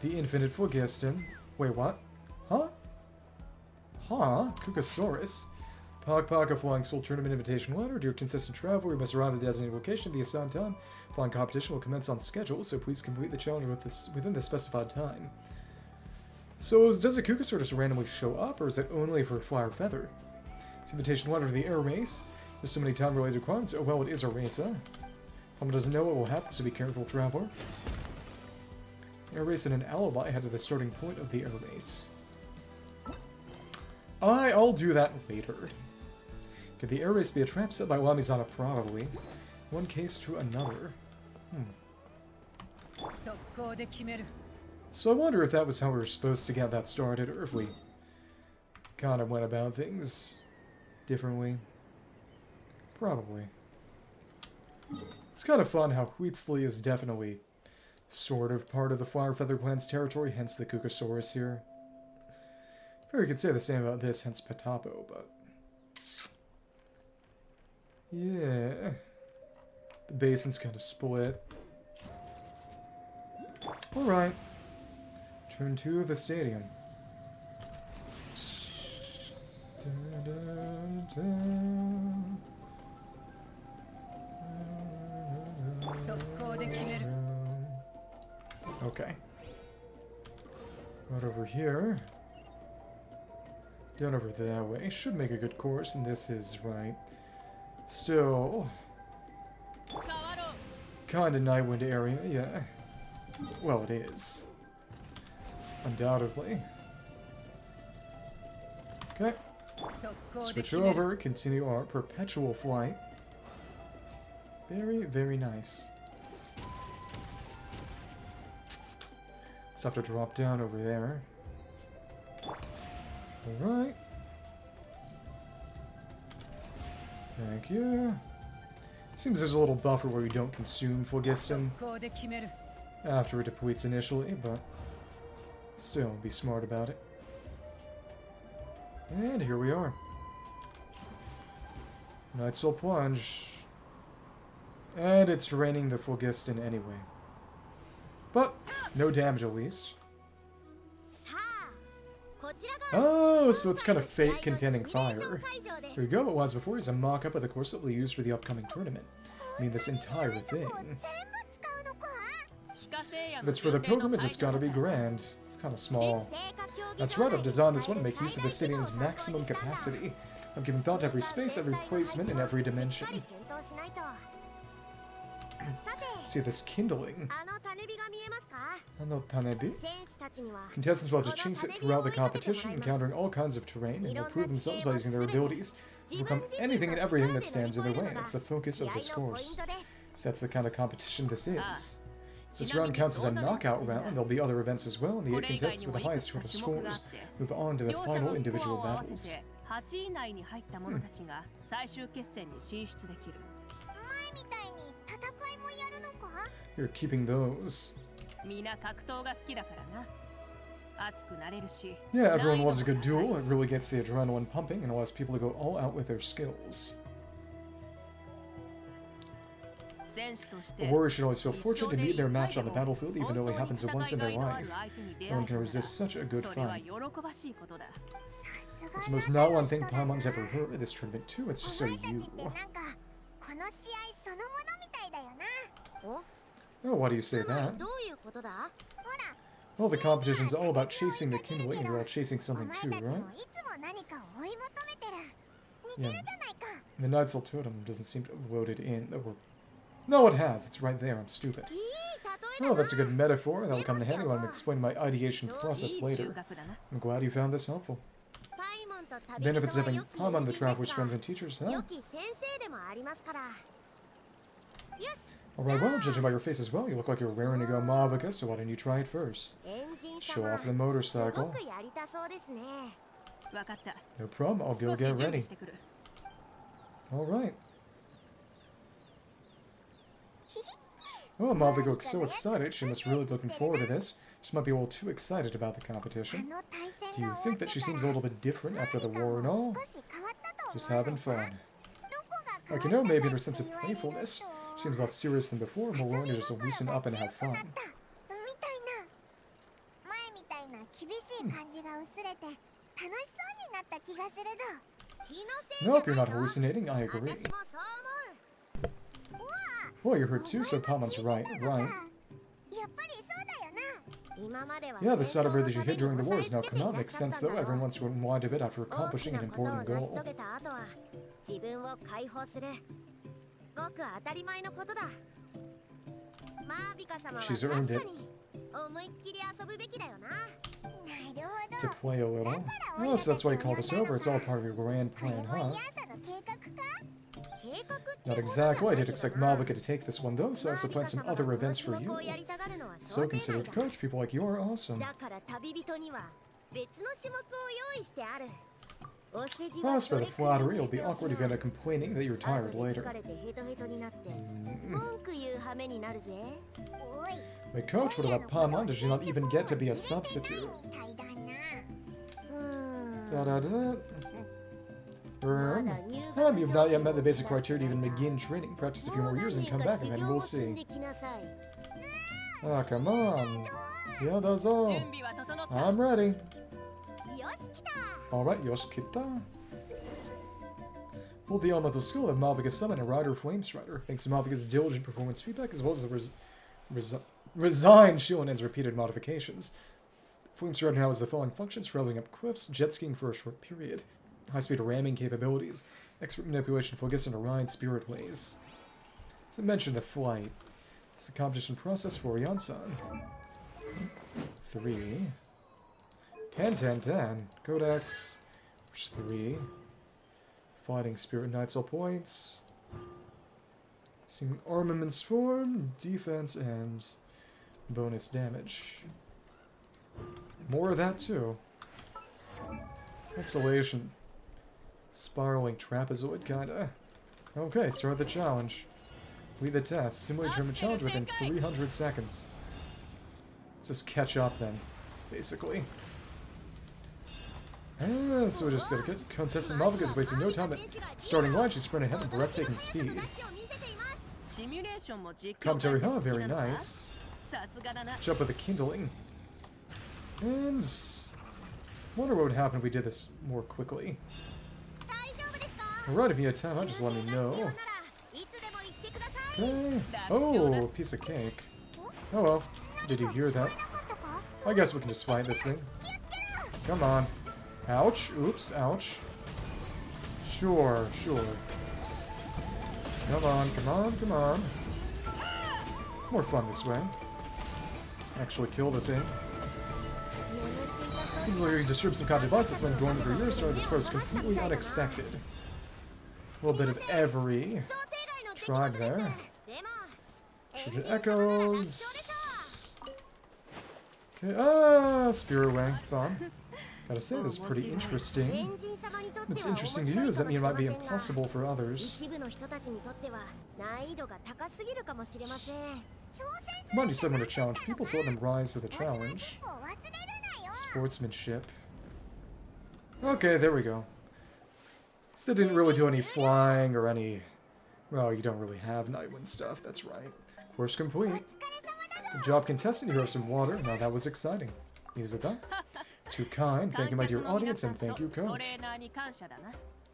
the Infinite Phlogiston. Wait, what? Huh? Kukasaurus. Pog Flying Soul Tournament Invitation Letter. Dear consistent traveler, you must arrive at the designated location at the assigned time. Flying competition will commence on schedule, so please complete the challenge within the specified time. So does a Kukasaur just randomly show up, or is it only for Flyer Feather? It's invitation letter to the air race. There's so many time-related requirements. Oh well, it is a race, huh? Someone doesn't know what will happen, so be careful, traveler. Air race and an alibi head to the starting point of the air race. I'll do that later. Could the air race be a trap set by Wamizana? Probably. One case to another. So I wonder if that was how we were supposed to get that started, or if we kind of went about things differently. Probably. It's kind of fun how Citlali is definitely sort of part of the Flower Feather Clan's territory, hence the Kukasaurus here. I figure you could say the same about this, hence Patapo, but... yeah. The basin's kind of split. Alright. Turn to the stadium. Okay. Right over here. Down over that way. Should make a good course, and this is right. Still... kinda Nightwind area, yeah. Well, it is. Undoubtedly. Okay. Switch over, continue our perpetual flight. Very, very nice. Let's have to drop down over there. Alright. Thank you. Seems there's a little buffer where you don't consume Phlogiston after it depletes initially, but still, be smart about it. And here we are. Nightsoul Plunge. And it's draining the Phlogiston anyway. But, no damage at least. Oh, so it's kind of fate contending fire. There you go, it was before. Here's a mock-up of the course that we'll use for the upcoming tournament. I mean, this entire thing. If it's for the pilgrimage, it's gotta be grand. It's kind of small. That's right, I've designed this one to make use of the stadium's maximum capacity. I've given thought to every space, every placement, and every dimension. See this kindling? Ano tanebi? Contestants will have to chase it throughout the competition, encountering all kinds of terrain, and will prove themselves by using their abilities to overcome anything and everything that stands in their way. That's the focus of this course. So that's the kind of competition this is. This round counts as a knockout round. There'll be other events as well, and the 8 contestants with the highest total scores move on to the final individual battles. You're keeping those. Yeah, everyone loves a good duel. It really gets the adrenaline pumping and allows people to go all out with their skills. A warrior should always feel fortunate to meet their match on the battlefield, even though it happens once in their life. No one can resist such a good fight. It's the most not one thing Paimon's ever heard of this tournament too. It's just so you. Oh, why do you say that? Well, the competition's all about chasing the kindling, and you're all chasing something too, right? Yeah. The Nightsoul Totem doesn't seem to have loaded in. No, it has. It's right there. I'm stupid. Oh, that's a good metaphor. That'll come in handy when I'm explaining my ideation process later. I'm glad you found this helpful. Benefits of having Paimon the trap which friends and teachers, huh? Alright, well, judging by your face as well, you look like you're raring to go Mavuika, so why don't you try it first? Show off the motorcycle. No problem, I'll go get ready. Alright. Oh, Mavuika looks so excited. She must really be looking forward to this. She might be a little too excited about the competition. Do you think that she seems a little bit different after the war and all? Just having fun. Like, you know, maybe in her sense of playfulness, she seems less serious than before, more willing to just loosen up and have fun. Nope, you're not hallucinating, I agree. Oh, you're hurt too, so Paimon's right. Yeah, the side of her that you hid during the war is now come out. Makes sense though, everyone wants to unwind a bit after accomplishing an important goal. She's earned it. To play a little. Oh, so that's why you call this over. It's all part of your grand plan, huh? Not exactly. I did expect Mavuika to take this one, though, so I also planned some other events for you. So considered coach, people like you are awesome. As for the flattery, it'll be awkward if you end up complaining that you're tired later. Wait, coach, what about Paimon? Does she not even get to be a substitute? Da-da-da. You've not yet met the basic criteria to even begin training. Practice a few more years and come back, and then we'll see. Ah, come on. Yeah, that's all. I'm ready. Alright, Yoshikita. Pulled the elemental skill of Mavuika Summon and Rider Flame Strider, thanks to Mavuika's diligent performance feedback as well as the resigned Shielan's repeated modifications. Flame Strider now has the following functions: traveling up cliffs, jet skiing for a short period, high-speed ramming capabilities, expert manipulation focus, and a ride spirit ways. As I mentioned, the flight. It's the competition process for Yansan. 3. 10, 10, 10. Codex. Which 3. Fighting Spirit Nightsoul points. Seeing armaments form, defense, and bonus damage. More of that too. Isolation. Spiraling trapezoid, kinda. Okay, start the challenge. Lead the test. Simulate tournament challenge within 300 seconds. Let's just catch up then, basically. So we're just gonna get contestant Mavuika is wasting no time at starting line. She's sprinting ahead with breathtaking speed. Commentary, huh? Very nice. Jump with a kindling. And wonder what would happen if we did this more quickly. Alright, if you had time, just let me know. Okay. Oh, piece of cake. Oh well. Did you hear that? I guess we can just fight this thing. Come on. Ouch. Oops. Ouch. Sure. Sure. Come on. Come on. Come on. More fun this way. Actually kill the thing. Seems like you disturb some kind of device that's been dormant for years, so this part is completely unexpected. A little bit of every tribe there. Children Echoes. Okay, Spirit Wang Thumb. Gotta say, this is pretty interesting. It's interesting to you, does that mean it might be impossible for others? Come on, you said when to challenge people, so let them rise to the challenge. Sportsmanship. Okay, there we go. So they didn't really do any flying or any... Well, you don't really have Nightwind stuff, that's right. Course complete. Good job contesting, you have some water. Now that was exciting. Izuka? Too kind. Thank you, my dear audience, and thank you, coach.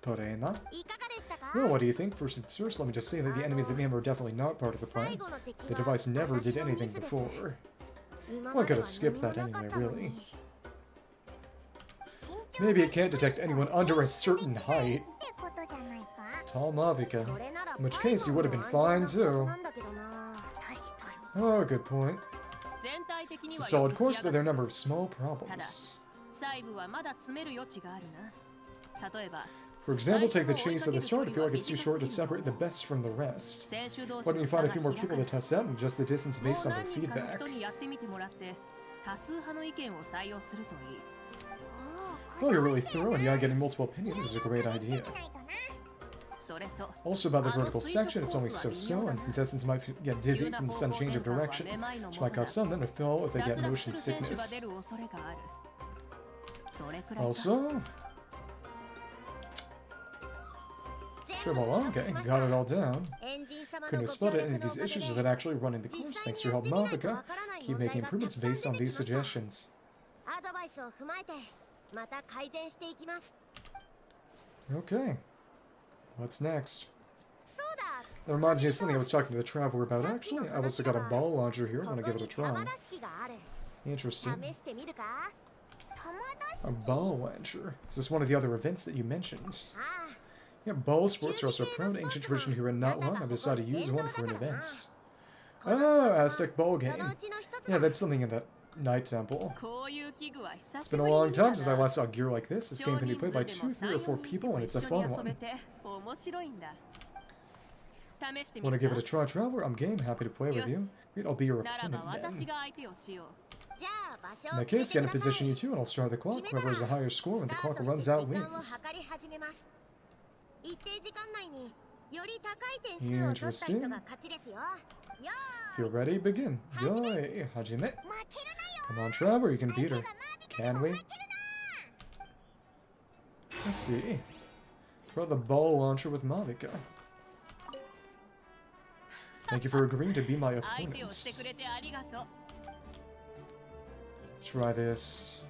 Torena? Well, what do you think? First and first, let me just say that the enemies at the end were definitely not part of the plan. The device never did anything before. One could have skipped that anyway, really. Maybe it can't detect anyone under a certain height. Tall Mavuika. In which case, you would have been fine, too. Oh, good point. It's a solid course, but there are a number of small problems. For example, take the chase at the start. I feel like it's too short to separate the best from the rest. Why don't you find a few more people to test out and adjust the distance based on their feedback? Oh, you're really thorough, and yeah, getting multiple opinions is a great idea. Also about the vertical section, it's only so-so, and contestants might get dizzy from the sudden change of direction, which might cause some of them to fall if they get motion sickness. Also... Xbalanque, got it all down. Couldn't have spotted any of these issues without actually running the course. Thanks to your help, Mavuika. Keep making improvements based on these suggestions. Okay. What's next? That reminds me of something I was talking to the traveler about, actually. I've also got a ball launcher here. I want to give it a try. Interesting. A ball launcher. Is this one of the other events that you mentioned? Yeah, ball sports are also a proud ancient tradition here in Not One. I've decided to use one for an event. Oh, Aztec ball game. Yeah, that's something in that Night Temple. It's been a long time since I last saw gear like this. This game can be played by 2, 3, or 4 people, and it's a fun one. Want to give it a try, Traveler? I'm game. Happy to play with you. Great, I'll be your opponent then. In that case, get in position you two, and I'll start the clock. Whoever has a higher score when the clock runs out wins. Interesting. If you're ready, begin. Yoi, Hajime. Come on, Traveler, you can beat her. Can we? Let's see. Throw the ball launcher with Mavuika. Thank you for agreeing to be my opponent. Try this.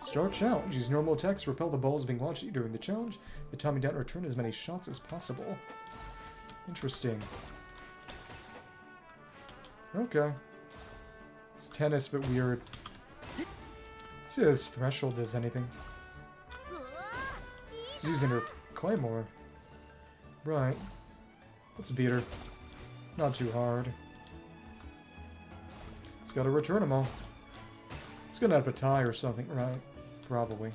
Start challenge. Use normal attacks to repel the balls being launched at you during the challenge. The timing down to return as many shots as possible. Interesting. Okay. It's tennis, but weird. Let's see if this threshold does anything. She's using her claymore. Right. Let's beat her. Not too hard. It's gotta return them all. It's gonna have a tie or something, right? Probably.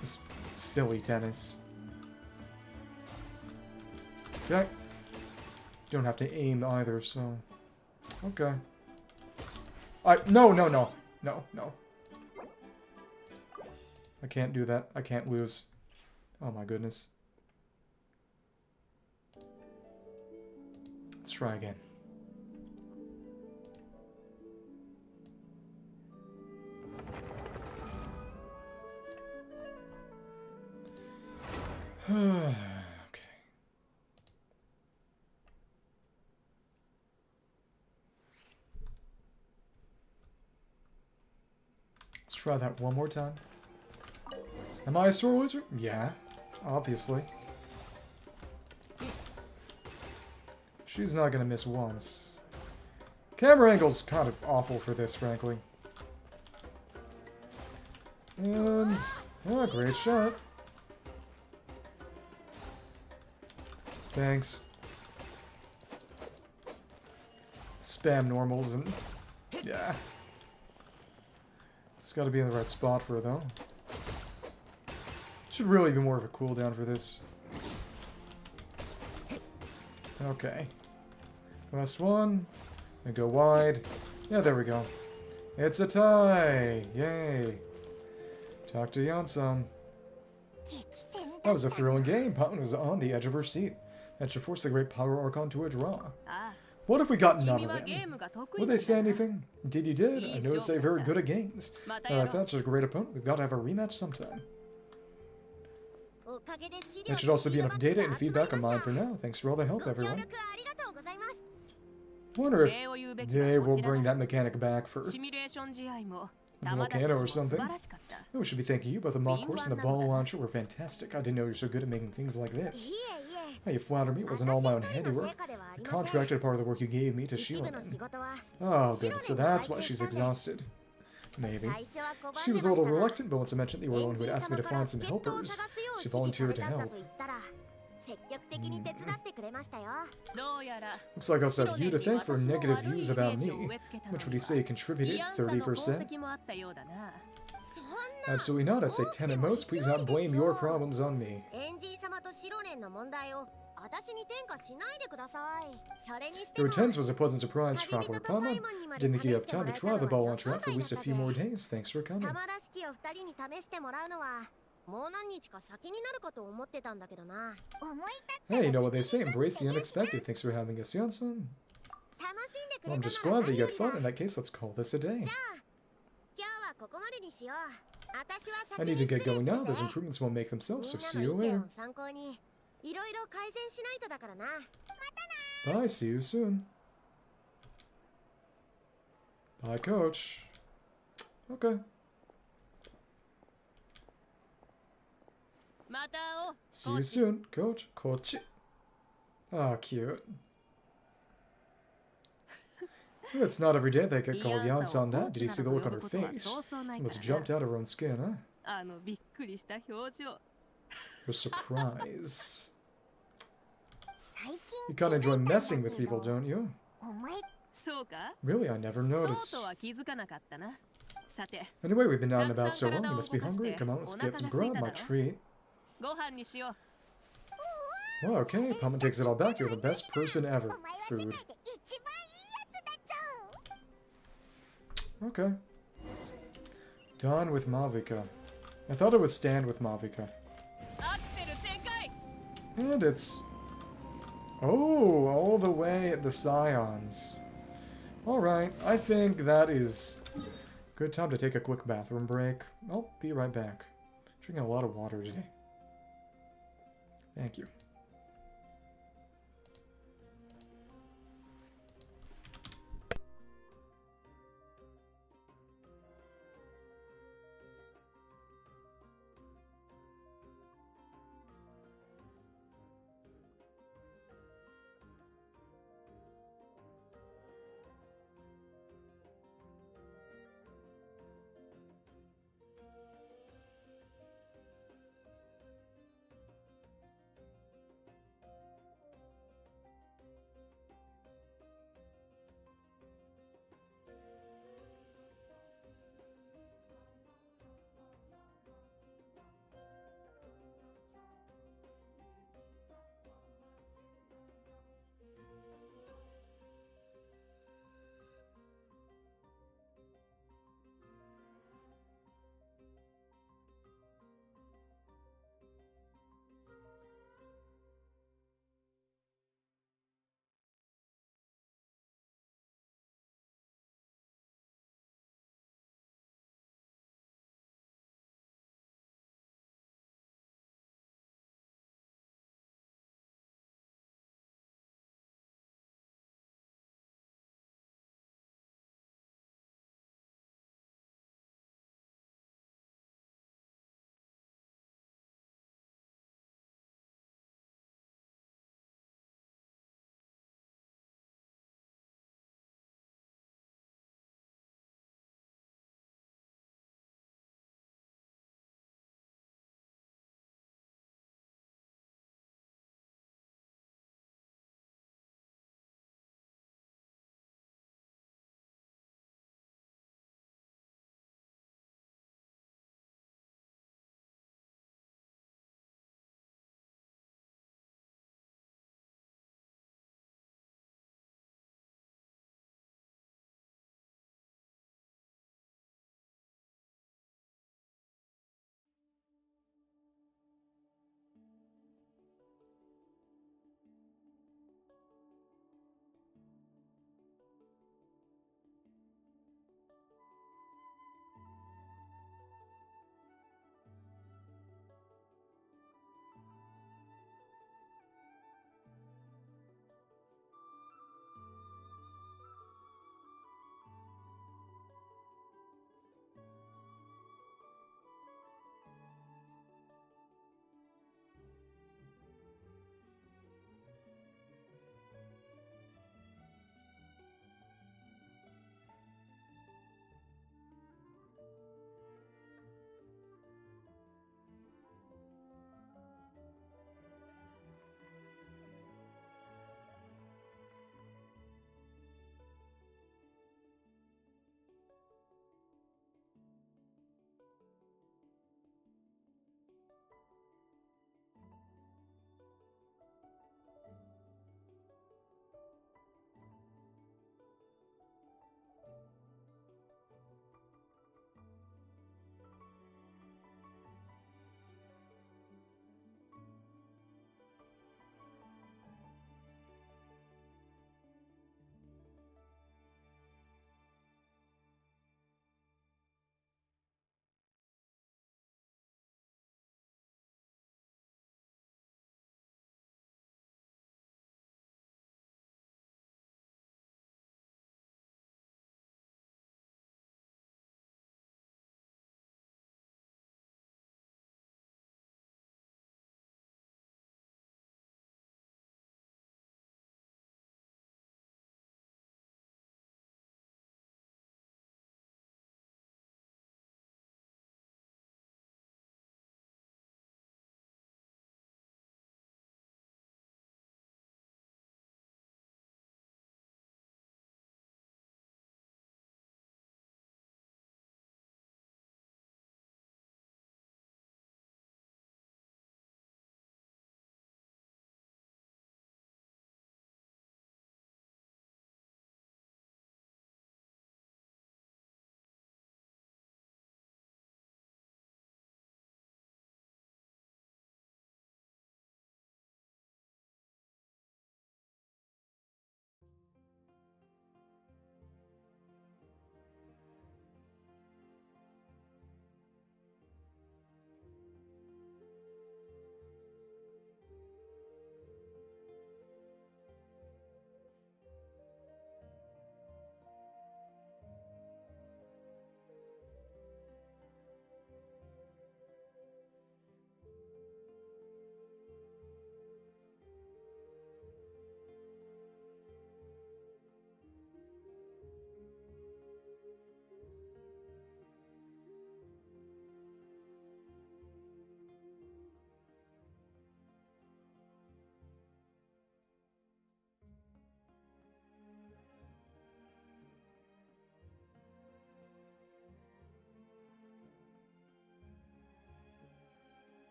This silly tennis. Okay. You don't have to aim either, so... Okay. No. I can't do that. I can't lose. Oh my goodness. Let's try again. Okay. Let's try that one more time. Am I a sore loser? Yeah, obviously. She's not gonna miss once. Camera angle's kind of awful for this, frankly. And... oh, great shot. Thanks. Spam normals and... yeah. It's gotta be in the right spot for her, though. Should really be more of a cooldown for this. Okay. Last one. And go wide. Yeah, there we go. It's a tie! Yay! Talk to Yansam. That was a thrilling game. Paimon was on the edge of her seat. That should force the great Pyro Archon to a draw. What if we got none of them? Would they say anything? Indeed you did. I noticed they're very good at games. I thought you're a great opponent. We've got to have a rematch sometime. That should also be enough data and feedback on mine for now. Thanks for all the help, everyone. Wonder if they will bring that mechanic back for the volcano or something. We should be thanking you, both the mock horse and the ball launcher were fantastic. I didn't know you were so good at making things like this. Hey, you flatter me. It wasn't all my own handiwork. I contracted part of the work you gave me to Yelan. Oh, good. So that's why she's exhausted. Maybe. She was a little reluctant, but once I mentioned you were the one who had asked me to find some helpers, she volunteered to help. Looks like I also have you to thank for negative views about me. How much would you say you contributed? 30%? Absolutely not. I'd say 10 at most. Please not blame your problems on me. The returns was a pleasant surprise, Traveler Paimon. Didn't think you have time to try the ball launcher out for at least a few more days. Thanks for coming. Hey, you know what they say, embrace the unexpected. Thanks for having us, Yansan. Well, I'm just glad that you had fun. In that case, let's call this a day. I need to get going now. Those improvements won't make themselves, so see you later. Bye, see you soon. Bye, coach. Okay. See you soon, coach. Coach. Ah, cute. It's not every day they get called Yansan that. Did you see the look on her face? Almost jumped out of her own skin, huh? Her surprise. You kind of enjoy messing with people, don't you? お前 そうか Really, I never そう noticed. とは気づかなかったな。さて、 Anyway, we've been down and about so long. You must be hungry. Come on, let's get some grub, my treat. ご飯にしよ Well, okay, Pama takes it all back. You're the best person ever. お前は世 Food. 界で一番いいやつだぞ Okay. Done with Mavuika. I thought it would stand with Mavuika. う。アクセル全開。 And it's... Oh, all the way at the Scions. Alright, I think that is good time to take a quick bathroom break. I'll be right back. Drinking a lot of water today. Thank you.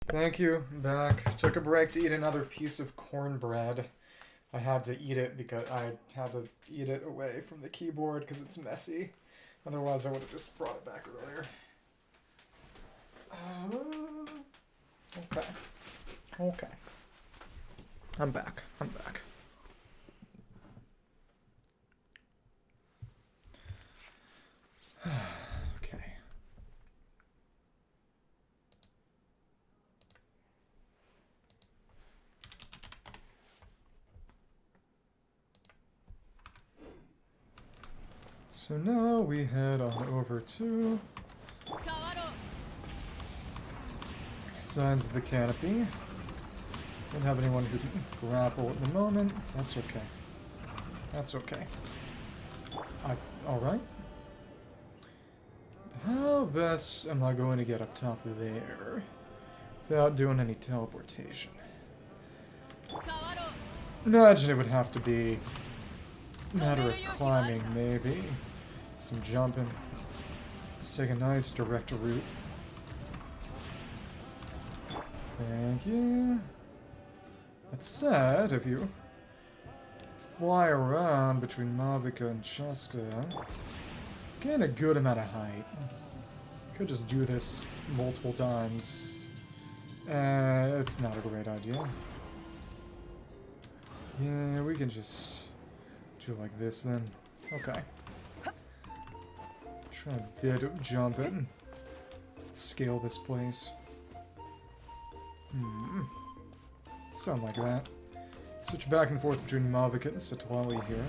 Thank you. I'm back. Took a break to eat another piece of cornbread. I had to eat it because I had to eat it away from the keyboard because it's messy. Otherwise, I would have just brought it back earlier. Okay. Okay. I'm back. I'm back. Okay. So now we head on over to Signs of the Canopy. Don't have anyone who can grapple at the moment. That's okay. That's okay. Alright. How best am I going to get up top there without doing any teleportation? Imagine it would have to be a matter of climbing, maybe. Some jumping. Let's take a nice direct route. Thank you. That said, if you fly around between Mavuika and Chasca, gain a good amount of height. Could just do this multiple times. It's not a great idea. Yeah, we can just do it like this then. Okay. Try a bit of jumping. Scale this place. Something like that. Switch back and forth between Mavuika and Citlali here.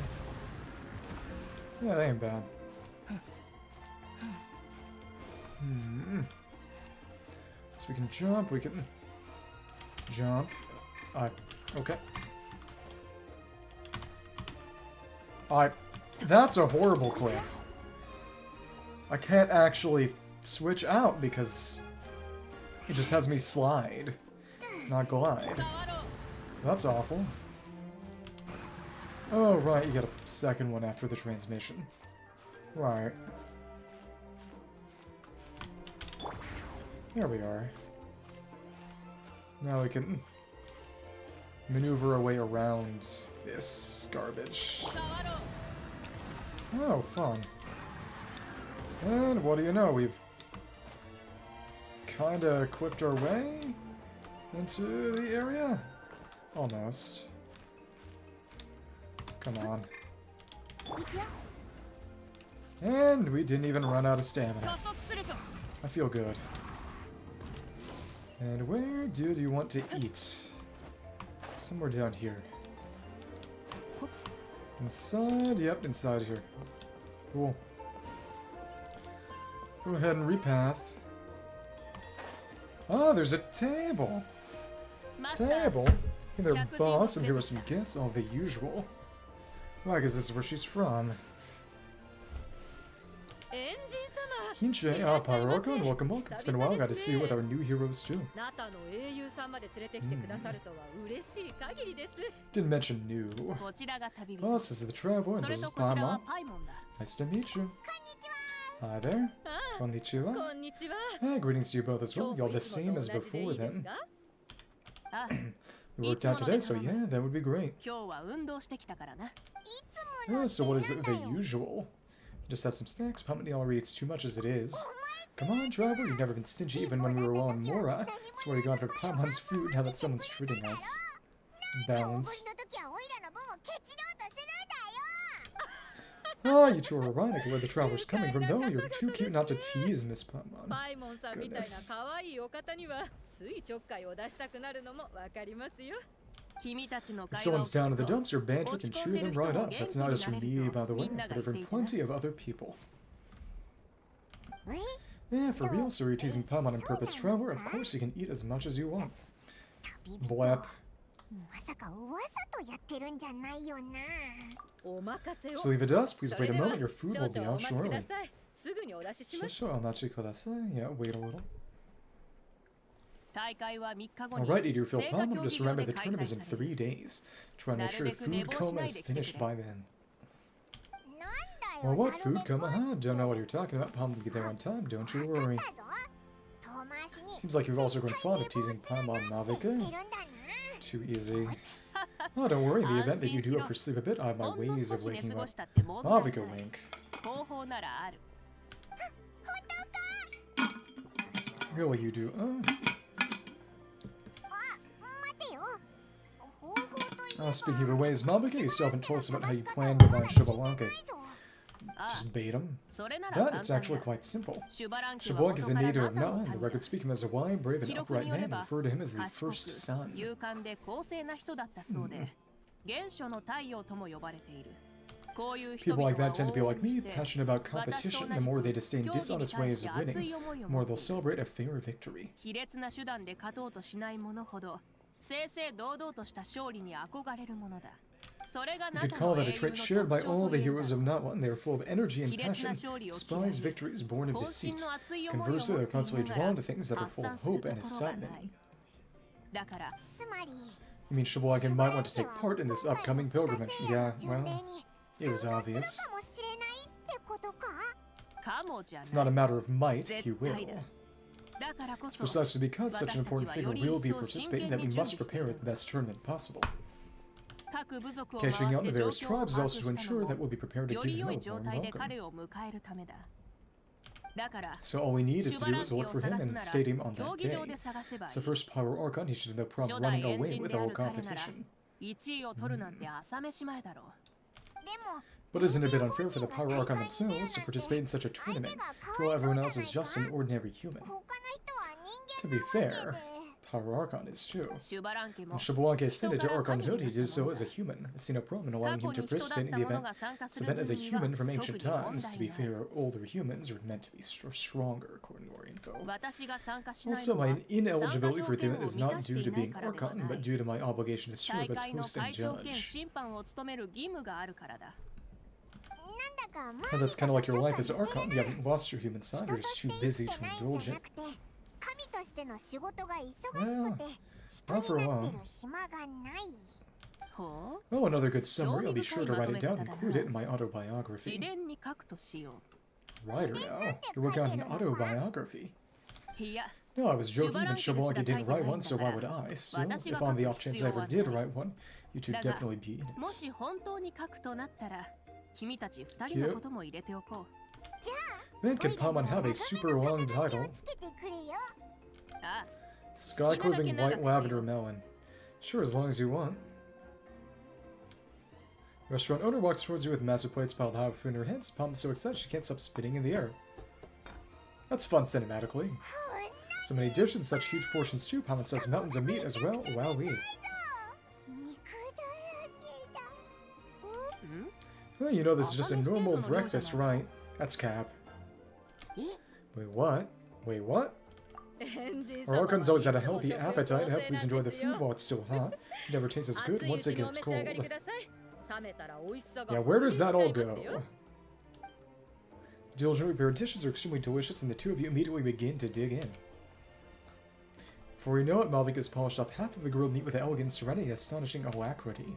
Yeah, that ain't bad. So we can jump, we can jump. Okay. That's a horrible cliff. I can't actually switch out because it just has me slide, not glide. That's awful. Oh, right, you get a second one after the transmission. Right. There we are. Now we can maneuver our way around this garbage. Oh, fun. And what do you know, we've kinda equipped our way into the area? Almost. Come on. And we didn't even run out of stamina. I feel good. And where do you want to eat? Somewhere down here. Inside? Yep, inside here. Cool. Go ahead and repath. Oh, there's a table! Table? Hey there, boss. I'm here with some guests. Oh, the usual. Why, because this is where she's from. Xingqiu, Pyro Archon, welcome, welcome. It's been a while. Got to see you with our new heroes, too. Didn't mention new. Boss, this is the Traveler, and this is Paimon. Nice to meet you. Hi there. Konnichiwa. Hey, greetings to you both as well. Y'all the same as before, then. We worked out today, so yeah, that would be great. So what is it, the usual? Just have some snacks. Paimon already eats too much as it is. Come on, Traveler, you've never been stingy even when we were on Mora. So what are you going for Paimon's food now that someone's treating us? Balance. Ah, you two are right. I get where the Traveler's coming from, though. You're too cute not to tease, Miss Paimon. Goodness. If someone's down in the dumps, your banter can cheer them right up. That's not just for me, by the way, but for plenty of other people. Yeah, for real, so you're teasing Paimon on purpose, Traveler? Of course you can eat as much as you want. Blep. Just leave it to us. Please wait a moment. Your food will be out shortly. Yeah, wait a little. Alright, eat your fill, Paimon. Just remember the tournament is in 3 days. Try and make sure food coma is finished by then. Well, what food coma? Huh? Don't know what you're talking about. Paimon will be there on time. Don't you worry. Seems like you've also grown fond of teasing Paimon Mavuika. Too easy. Oh, don't worry, in the event that you do oversleep a bit, I have my ways of waking up. Mavuika wink. 方法ならある Really, you do. Speaking of your ways, Mavuika, you still haven't told us about how you plan to find Xbalanque. Just bait him. That, it's actually quite simple. Xbalanque is the native of Na'an. The records speak him as a wide, brave, and upright man, and refer to him as the first son. 勇敢で公正な人だったそうで原初の太陽とも呼ばれている People like that tend to be like me, passionate about competition. The more they disdain dishonest ways of winning, the more they'll celebrate a fair victory. 卑劣な手段で勝とうとしない者ほど正々堂々とした勝利に憧れるものだ You could call that a trait shared by all the heroes of Na'an. They are full of energy and passion, despise victories born of deceit. Conversely, they're constantly drawn to things that are full of hope and excitement. You mean Xbalanque might want to take part in this upcoming pilgrimage? Yeah, well, it was obvious. It's not a matter of might, he will. It's precisely because such an important figure will be participating that we must prepare the best tournament possible. Catching out the various tribes is also to ensure that we'll be prepared to give him a warm welcome. So all we need is to do is look for him and state him on that day. So first Pyro Archon, he should have no problem running away with the whole competition. But isn't it a bit unfair for the Pyro Archon themselves to participate in such a tournament, while everyone else is just an ordinary human? To be fair, Pyro Archon is too. When Xbalanque ascended to Archonhood, he did so as a human. I see no problem in allowing him to participate in the event as a human from ancient times. To be fair, older humans are meant to be stronger, according to our info. Also, my ineligibility for the event is not due to being Archon, but due to my obligation to serve as host and judge. Oh, that's kind of like your life as Archon. You haven't lost your human side, you're just too busy to indulge it. Well, not for long. Oh, another good summary. I'll be sure to write it down and quote it in my autobiography. Writer now? You're working on an autobiography? No, I was joking, and Xbalanque didn't write one, so why would I? So, if on the off chance I ever did write one, you two definitely be in it. Cute. Then can Paimon have a super long title? Sky-clothing white lavender melon. Sure, as long as you want. Restaurant owner walks towards you with massive plates piled high with food in her hands. Paimon's so excited she can't stop spitting in the air. That's fun cinematically. So many dishes and such huge portions too. Paimon says mountains of meat as well. Wowee. Well, you know this is just a normal breakfast, right? That's cap. Wait, what? Wait, what? Our Archon's always had a healthy appetite. Help please enjoy the food while it's still hot. It never tastes as good once it gets cold. Yeah, where does that all go? Diligently prepared dishes are extremely delicious, and the two of you immediately begin to dig in. Before you know it, Mavuika has polished off half of the grilled meat with elegance, serenity, and astonishing alacrity.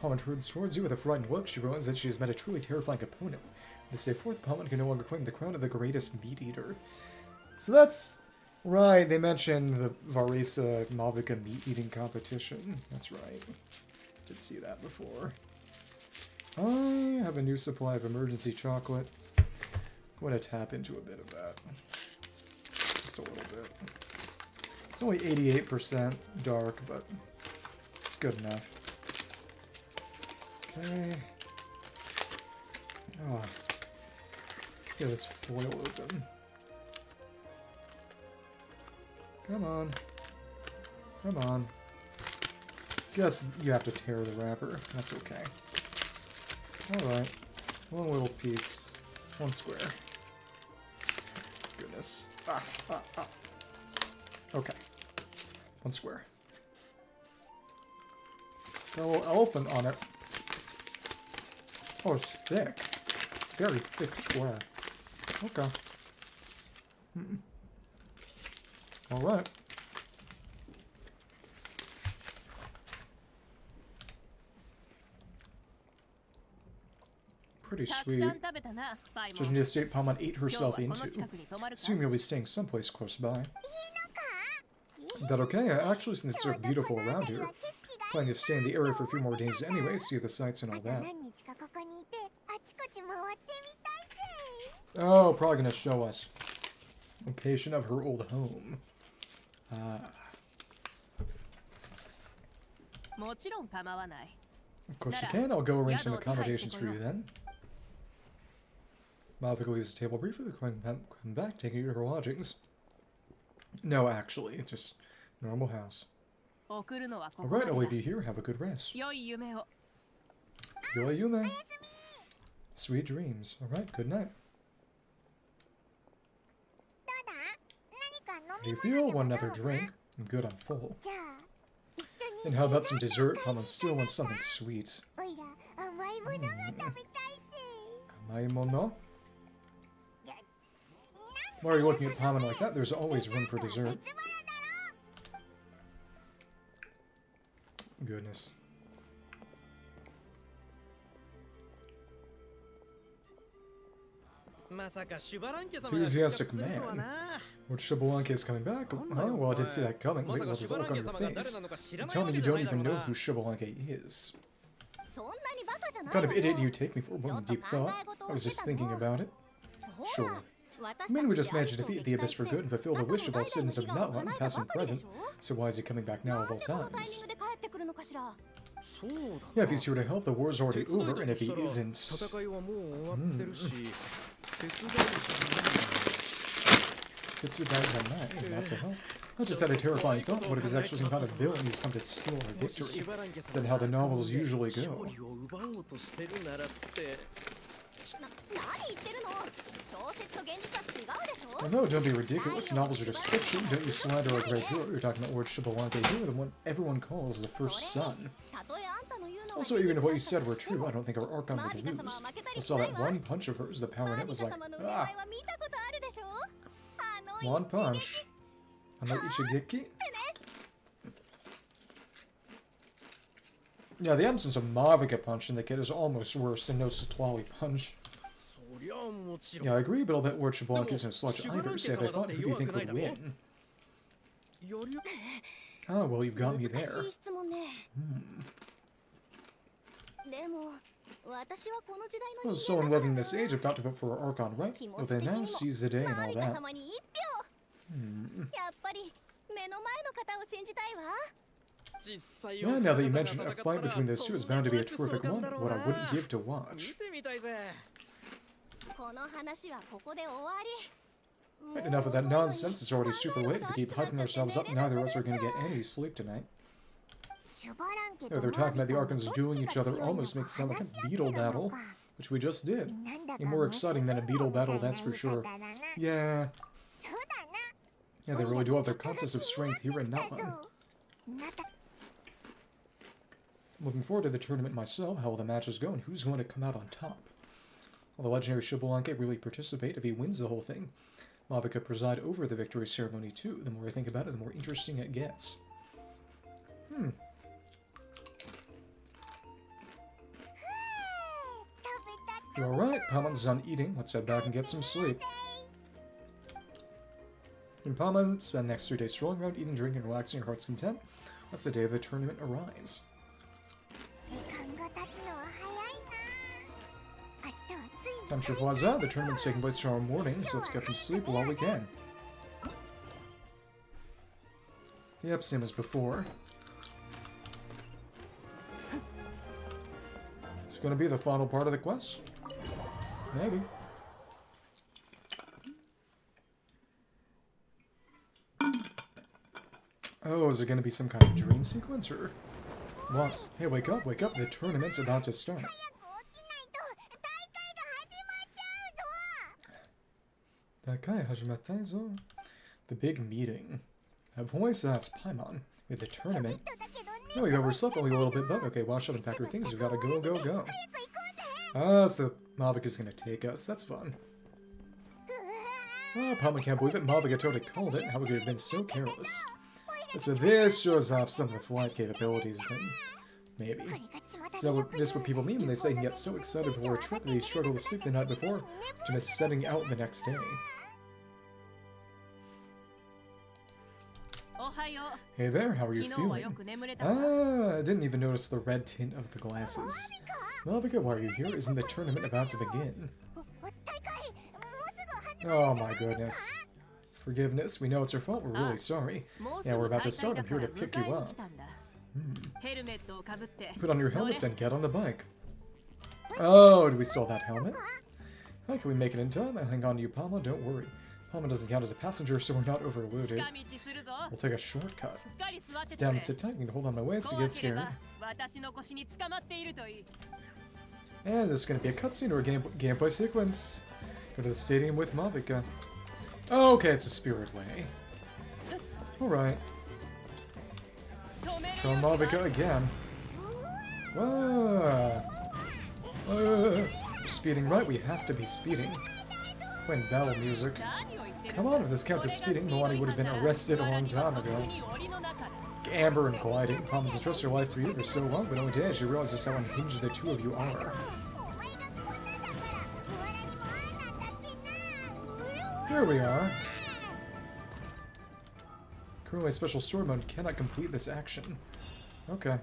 Paimon turns towards you with a frightened look. She realizes that she has met a truly terrifying opponent. From this day forth, Paimon can no longer claim the crown of the greatest meat eater. So that's right. They mentioned the Varesa Mavuika meat eating competition. That's right. Did see that before. I have a new supply of emergency chocolate. I'm going to tap into a bit of that. Just a little bit. It's only 88% dark, but it's good enough. Okay. Oh. Get this foil open. Come on. Come on. Guess you have to tear the wrapper. That's okay. Alright. One little piece. One square. Goodness. Okay. One square. Got a little elephant on it. Oh, it's thick. Very thick square. Okay. Alright. Pretty sweet. Judging the state Paimon ate herself into. Assume you'll be staying someplace close by. That okay? Actually, since it's so beautiful around here, planning to stay in the area for a few more days anyway, see the sights and all that. Oh, probably gonna show us location of her old home. Of course you can. I'll go arrange some accommodations for you then. Mavuika leaves the table briefly before come back, taking you to her lodgings. No, actually, it's just normal house. Alright, I'll leave you here. Have a good rest. Yoyume. Sweet dreams. Alright, good night. How do you feel? Want another drink? I'm good, I'm full. And how about some dessert? Paimon still wants something sweet. Amaimono? Why are you looking at Paimon like that? There's always room for dessert. Goodness. Enthusiastic man. Lord Xbalanque is coming back? Oh, well, I didn't see that coming. Wait, what's this look on your face? You tell me you don't even know who Xbalanque is. What kind of idiot do you take me for? One deep thought. I was just thinking about it. Sure. I mean, we just managed to defeat the Abyss for good and fulfill the wish of all citizens of Nutland, past and present. So why is he coming back now of all times? Yeah, if he's here to help, the war's already over, and if he isn't... Not to help. I just had a terrifying thought. What if he's actually some kind of villain who's come to steal our victory? Is that how the novels usually go? Oh no, don't be ridiculous. Novels are just fiction. Don't you slander our great hero. You're talking about Lord Xbalanque here, the one everyone calls the first son. Also, even if what you said were true, I don't think our Archon would lose. I saw that one punch of hers, the power in it was like, ah. One punch. I'm like Ichigeki? Yeah, the absence of Mavuika punch in the kid is almost worse than no Citlali punch. Yeah, I agree, but I'll bet Lord Xbalanque isn't a slouch either, so if I thought, who do you think would win? Oh, well, you've got me there. Well, someone living this age about to vote for our Archon, right? Well, then now seize the day and all that. Yeah, now that you mention it, a fight between those two is bound to be a terrific one. What I wouldn't give to watch. Right, enough of that nonsense. It's already super late. If we keep hyping ourselves up, neither of us are going to get any sleep tonight. Oh, they're talking about the Archons dueling each other. Almost makes it sound like a Beetle battle, which we just did. And more exciting than a Beetle battle, that's for sure. Yeah. Yeah, they really do have their concepts of strength here in Nutland. Looking forward to the tournament myself. How will the matches go, and who's going to come out on top? Will the legendary Xbalanque really participate if he wins the whole thing? Mavuika preside over the victory ceremony too. The more I think about it, the more interesting it gets. You alright? Paimon's done eating. Let's head back and get some sleep. In Paimon, spend the next 3 days strolling around, eating, drinking, and relaxing your heart's content. That's the day the tournament arrives. Time sure flies out. The tournament's taking place tomorrow morning, so let's get some sleep while we can. Yep, same as before. It's gonna be the final part of the quest. Maybe. Oh, is it gonna be some kind of dream sequence, or what? Hey, wake up, wake up. The tournament's about to start. The big meeting. Boys, that's Paimon. With the tournament. Oh, we overslept only a little bit, but okay, wash up and pack our things. We gotta go, go, go. Ah, so Mavuika's gonna take us. That's fun. Oh, Paimon can't believe it. Mavuika totally called it. How we could have been so careless. So this shows off some of the flight capabilities, then. Maybe. So this what people mean when they say he gets so excited before a trip that he struggled to sleep the night before to miss setting out the next day. Hey there, how are you feeling? Ah, I didn't even notice the red tint of the glasses. Mavuika, why are you here? Isn't the tournament about to begin? Oh my goodness. Forgiveness, we know it's your fault, we're really sorry. Yeah, we're about to start, I'm here to pick you up. Put on your helmets and get on the bike. Oh, do we steal that helmet? How can we make it in time? I'll hang on to you, Palma, don't worry. Palma doesn't count as a passenger, so we're not overloaded. We'll take a shortcut. Sit down and sit tight, you can hold on my waist to get scared. And this is going to be a cutscene or a gameplay sequence. Go to the stadium with Mavuika. Oh, okay, it's a spirit way. Alright. Show Mavuika again. We're speeding, right? We have to be speeding. Playing battle music. Come on, if this counts as speeding, Moani would have been arrested a long time ago. Amber and gliding. Problems to trust your life for you for so long, but only today as you realize just how unhinged the two of you are. Here we are. Currently, special story mode cannot complete this action. Okay.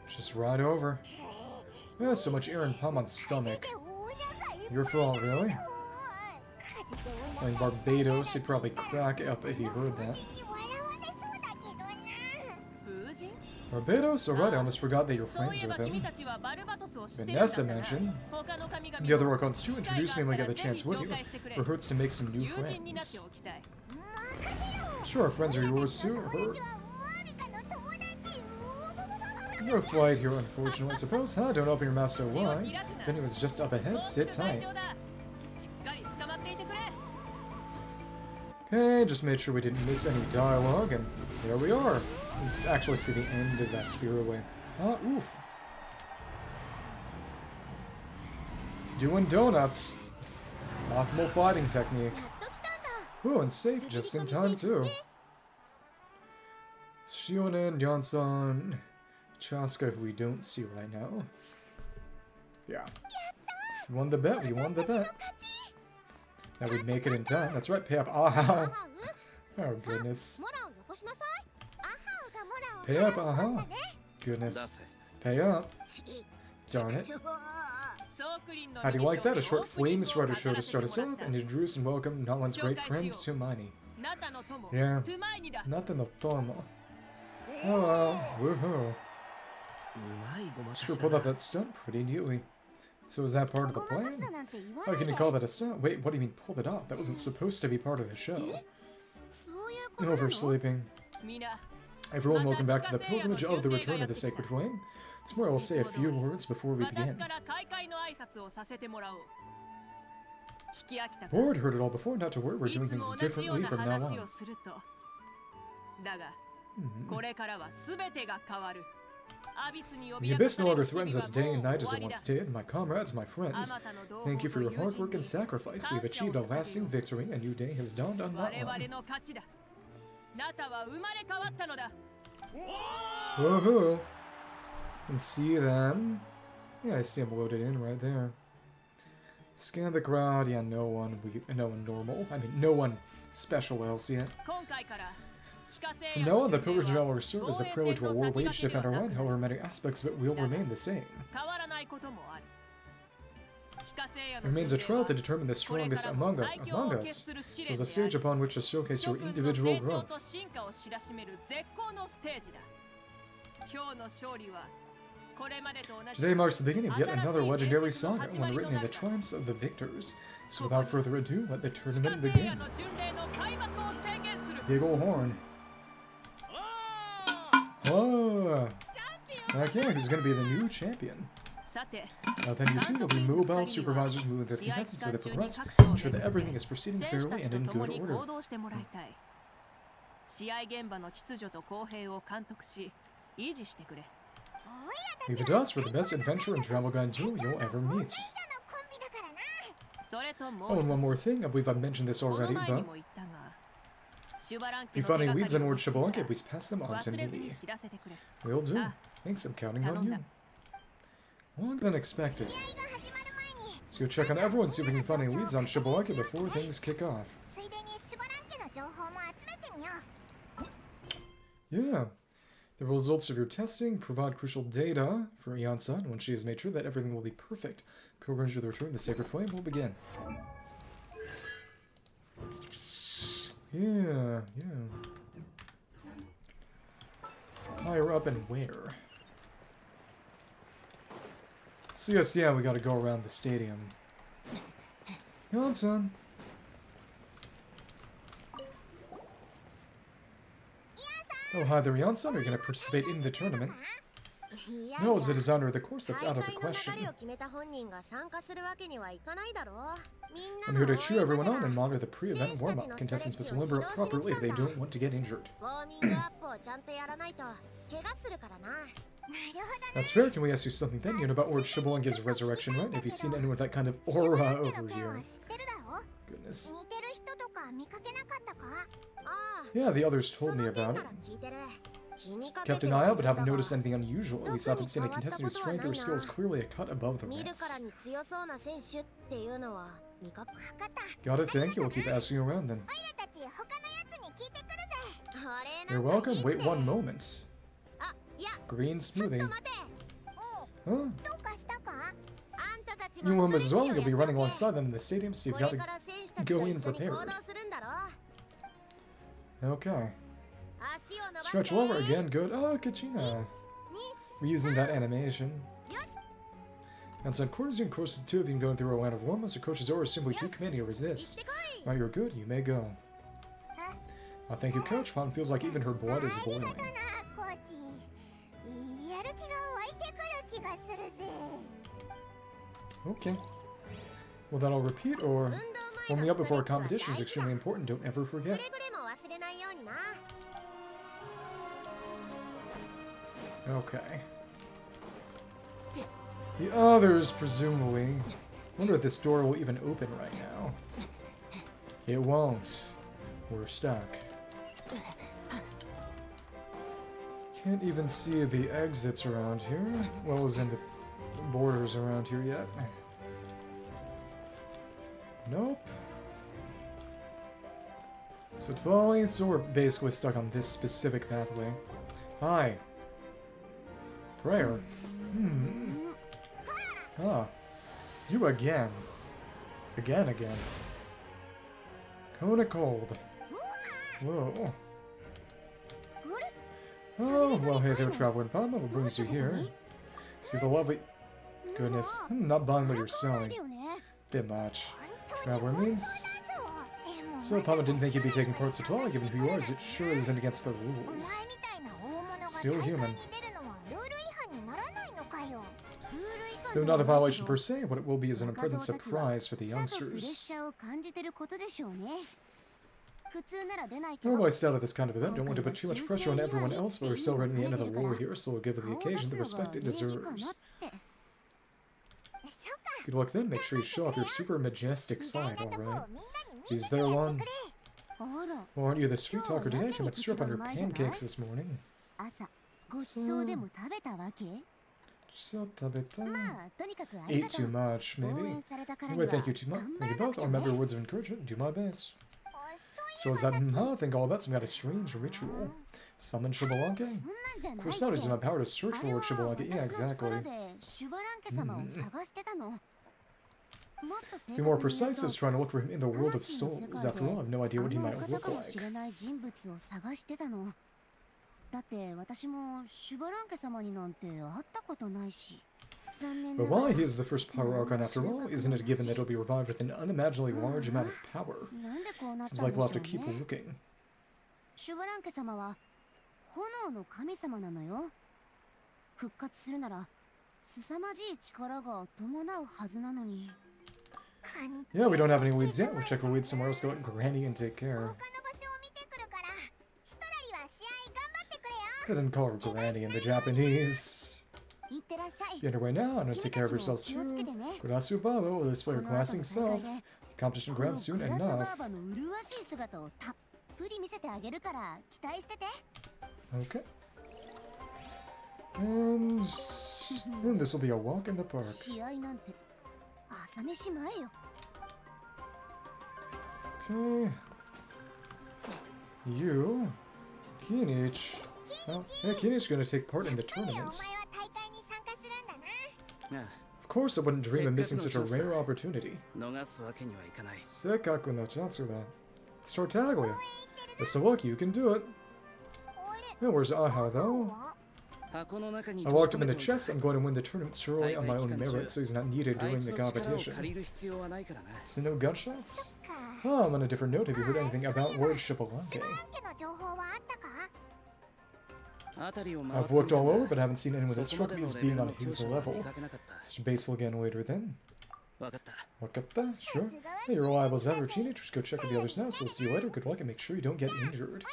Just ride over. Yeah, so much air in Palmon's stomach. Your fault, really? Like Barbados, he'd probably crack up if he heard that. Barbados? Alright, I almost forgot that you're friends with him. Vanessa mentioned. The other Archons too. Introduce me when I get the chance, would you? Or hurts to make some new friends. Sure, friends are yours too, or hurt? No flight here, unfortunately, I suppose, huh? Don't open your mouth so wide. Bennett was just up ahead, sit tight. Okay, just made sure we didn't miss any dialogue, and there we are. Let's actually see the end of that spirit way. Ah, oof. It's doing donuts. Optimal fighting technique. Ooh, and safe just in time, too. Shionen, Yansan, Chasca, who we don't see right now. Yeah. We won the bet, we won the bet. That we'd make it in time. That's right, pay up. Aha! Oh, goodness. Pay up, aha! Goodness. Pay up. Darn it. How do you like that? A short flame strider show to start us off, and introduce and welcome Nalan's great friend, Tumani. Yeah. Nothing no tomo. Oh well. Woohoo. Sure pulled off that stunt pretty neatly. So is that part of the plan? How can you call that a stunt? Wait, what do you mean pulled it off? That wasn't supposed to be part of the show. Oversleeping. Everyone, welcome back to the pilgrimage of the return of the sacred flame. Tomorrow I'll say a few words before we begin. Bored, heard it all before, not to worry, we're doing things differently from now on. The abyss no longer threatens us day and night as it once did. My comrades, my friends, thank you for your hard work and sacrifice. We've achieved a lasting victory. A new day has dawned on Natlan. Woohoo! And see them. Yeah, I see them loaded in right there. Scan the crowd. Yeah, no one normal. I mean, no one special else yet. From now on, the pilgrimage will serve as a prelude to a war waged to defend our land. However, many aspects of it will remain the same. It remains a trial to determine the strongest among us. So it's a stage upon which to showcase your individual growth. Today marks the beginning of yet another legendary saga, one written in the triumphs of the victors. So without further ado, let the tournament begin. Big ol' horn. Oh! Okay, who's gonna be the new champion? Then you two will be mobile supervisors moving the contestants as they progress, ensure that everything is proceeding fairly and in good order. Leave it to us for the best adventure and travel guide duo you'll ever meet. Oh, and one more thing, I believe I've mentioned this already, but if you find any leads on Lord Xbalanque, please pass them on to me. Will do. Thanks, I'm counting on you. Longer than expected. Let's go check on everyone, see if we can find any leads on Xbalanque before things kick off. Yeah. The results of your testing provide crucial data for Eon-san. When she has made sure that everything will be perfect, pilgrimage to the return of the sacred flame will begin. Yeah. Higher up and where? So yes, yeah, we gotta go around the stadium. Eon-san. Oh, hi there, Eon-san. Are you gonna participate in the tournament? No, as the designer of the course, that's out of the question. I'm here to cheer everyone on and monitor the pre-event warm-up. Contestants must limber up properly if they don't want to get injured. That's fair. Can we ask you something then? You know about Lord Xbalanque's resurrection, right? Have you seen anyone with that kind of aura over here? Goodness. Yeah, the others told me about it. Kept an eye out, but haven't noticed anything unusual. At least I haven't seen a contestant whose strength or skill is clearly a cut above the rest. Got it, thank you. We'll keep asking you around then. You're welcome. Wait one moment. Green smoothie. Huh? You want as well? You'll be running alongside them in the stadium, so you've got to go in prepared. Okay. Stretch lower again, good. Oh, Kachina. We're using that animation. Outside quarters, in courses 2 if you can go through a line of warm-ups, or coaches or simply too commanding over this. Right, you're good, you may go. Thank you, Coach. Fawn feels like even her blood is boiling. Okay. Well, then I'll repeat, or warm me up before a competition is extremely important. Don't ever forget. Okay. The others, presumably. Wonder if this door will even open right now. It won't. We're stuck. Can't even see the exits around here. Well, as in the borders around here yet. Nope. So Citlali, so we're basically stuck on this specific pathway. Hi. Prayer. Ah. You again. Again. Kona cold. Whoa. Oh, well, hey there, traveler in Palma. What brings you here? See the lovely... Goodness. Not buying what you're selling. Bit much. Traveler means... So, Palma didn't think you'd be taking part in Citlali, given who you are, as it sure isn't against the rules. Still human. Though not a violation per se, what it will be is an unpleasant surprise for the youngsters. Normally I stay out of this kind of event, don't want to put too much pressure on everyone else, but we're celebrating the end of the war here, so we'll give the occasion the respect it deserves. Good luck then, make sure you show off your super majestic side, alright? Is there one? Well, aren't you the sweet talker today? Too much syrup on your pancakes this morning. Ate too much, maybe? Anyway, thank you too much. Thank you both. I'll remember words of encouragement and do my best. So is that I think all about some kind of strange ritual? Summon Xbalanque? Of course not, using my power to search for Lord Xbalanque. Yeah, exactly. To be more precise, I was trying to look for him in the world of souls. After all, I have no idea what he might look like. But why he is the first Pyro Archon after all, isn't it given that he'll be revived with an unimaginably large amount of power? Seems like we'll have to keep looking. Yeah, we don't have any weeds yet. We'll check for weeds somewhere else, go to Granny and take care. They didn't call her Granny in the Japanese. Be underway now, and take care of yourselves too. Kurasu Baba will display her classing self. The competition grounds soon enough. Okay. And this will be a walk in the park. Okay. You, Kinich. Oh, hey, Kini's gonna take part in the tournament. Of course, I wouldn't dream of missing such a rare opportunity. Sekkaku no chansu da. It's Tartaglia. It's Milwaukee, you can do it. Yeah, where's Aha, though? I walked him into chess. I'm going to win the tournament solely on my own merit, so he's not needed during the competition. So no gunshots? Oh, I'm on a different note. Have you heard anything about Lord Xbalanque? I've looked all over, but haven't seen anyone that struck me as being on his level. Touch base again later then. Wakata? Sure. Hey, you're reliable as ever. Teenagers, go check with the others now, so I'll see you later. Good luck and make sure you don't get injured.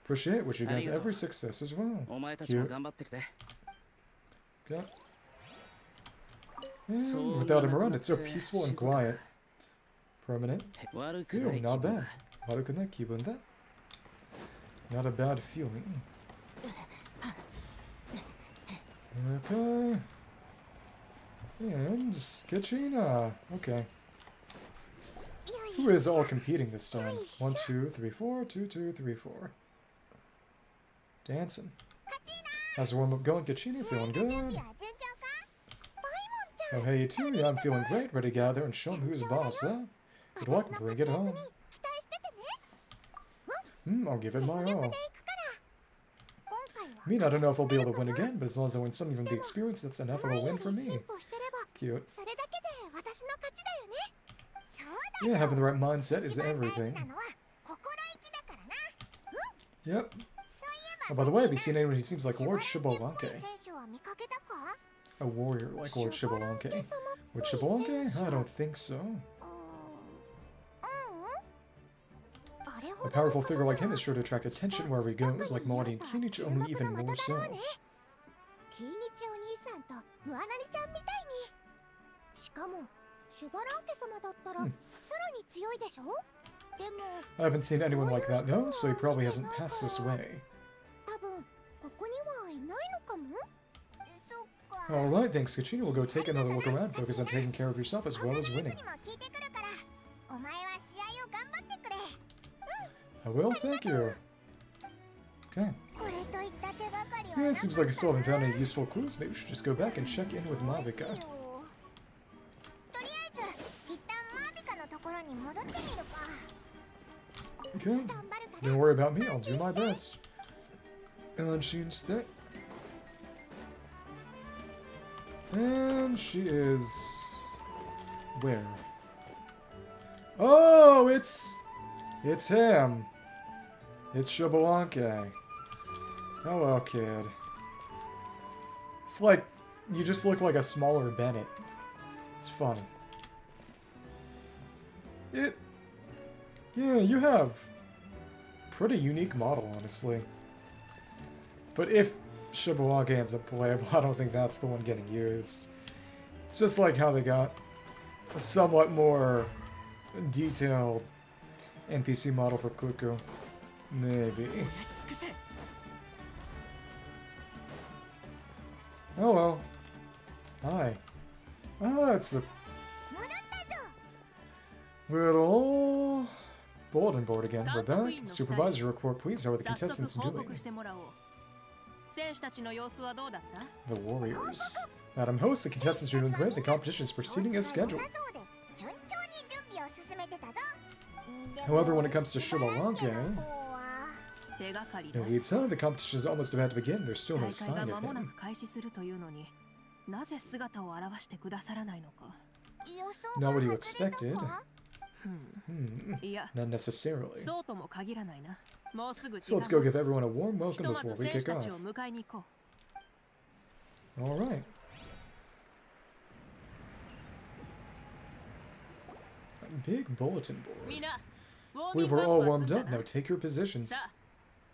Appreciate wish you guys every success as well. Cute. Okay. And without him around, it's so peaceful and quiet. Permanent. Ew, not bad. Not a bad feeling. Okay. And Kachina. Okay. Who is all competing this time? 1, 2, 3, 4. 2, 2, 3, 4. Dancing. How's the warm-up going? Kachina, feeling good? Oh, hey, you too? Yeah, I'm feeling great. Ready to get out there and show him who's boss, huh? Good luck and bring it on. I'll give it my all. I mean, I don't know if I'll be able to win again, but as long as I win something from the experience, that's enough of a win for me. Cute. Yeah, having the right mindset is everything. Yep. Oh, by the way, have you seen anyone who seems like Lord Xbalanque? A warrior like Lord Xbalanque. Lord Xbalanque? I don't think so. A powerful figure like him is sure to attract attention wherever he goes, like Maudie and Kinichi, only even more so. I haven't seen anyone like that though, so he probably hasn't passed this way. Alright, thanks Kachina. We'll go take another look around, focus on taking care of yourself as well as winning. I will, thank you. Okay. Yeah, it seems like I still haven't found any useful clues. Maybe we should just go back and check in with Mavuika. Okay. Don't worry about me, I'll do my best. And she instead. And she is... where? Oh, it's him. It's Xbalanque. Oh well, kid. It's like, you just look like a smaller Bennett. It's funny. Yeah, you have pretty unique model, honestly. But if Xbalanque ends up playable, I don't think that's the one getting used. It's just like how they got a somewhat more detailed NPC model for Kuku. Maybe. Oh well. Hi. Ah, it's the little bulletin board again. We're back. Supervisor report, please. How are the contestants doing? The Warriors. Madam Host, the contestants are doing great. The competition is proceeding as scheduled. However, when it comes to Xbalanque, no lead sign. The competition is almost about to begin. There's still no sign of him. Not what you expected. Not necessarily. So let's go give everyone a warm welcome before we kick off. Alright. Big bulletin board. We were all warmed up, now take your positions.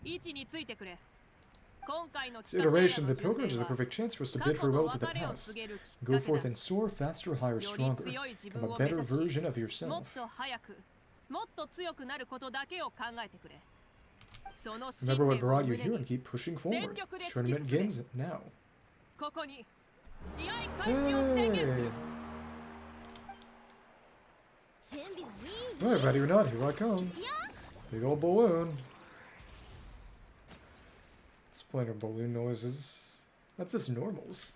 This iteration of the pilgrimage is the perfect chance for us to bid farewell to the past. Go forth and soar, faster, higher, stronger. Become a better version of yourself. Remember what brought you here and keep pushing forward. This tournament begins now. Hey. Alright, ready or not, here I come. Big old balloon. It's playing our balloon noises. That's just normals.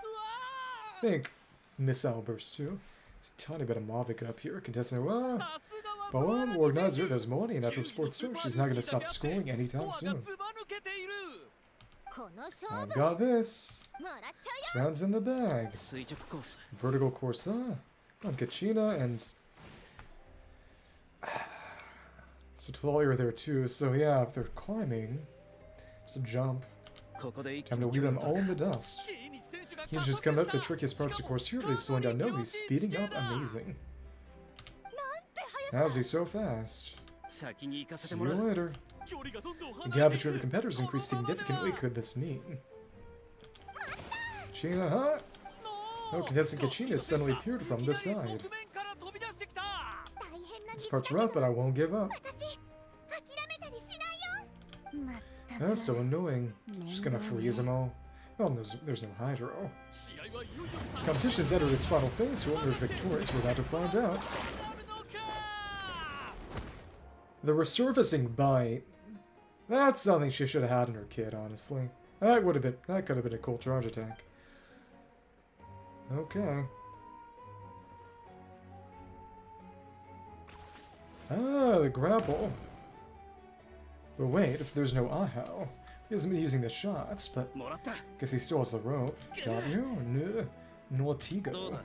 Think missile burst too. There's a tiny bit of Mavuika up here. Contestant, balloon organizer, there's Melanie, a natural sports star. She's not going to stop scoring anytime soon. I've got this. This round's in the bag. Vertical Corsa, Kachina, and Citlali are there too. So yeah, if they're climbing, it's a jump. Time to leave them all in the dust. He's just coming up the trickiest parts of course here, but he's slowing down. No, he's speeding up. Amazing. How's he so fast? See you later. The gap between the competitors increased significantly. Could this mean? China, huh? Oh, contestant Kachina suddenly appeared from the side. This part's rough, but I won't give up. That's so annoying. Just gonna freeze them all. Well, there's no hydro. This competition's entered its final phase. Whoever's victorious, we're about to find out. The resurfacing bite. That's something she should have had in her kit, honestly. That could have been a cool charge attack. Okay. Ah, the grapple. But wait, if there's no Ahau, he hasn't been using the shots, but guess he still has the rope. Got you? No Tigo.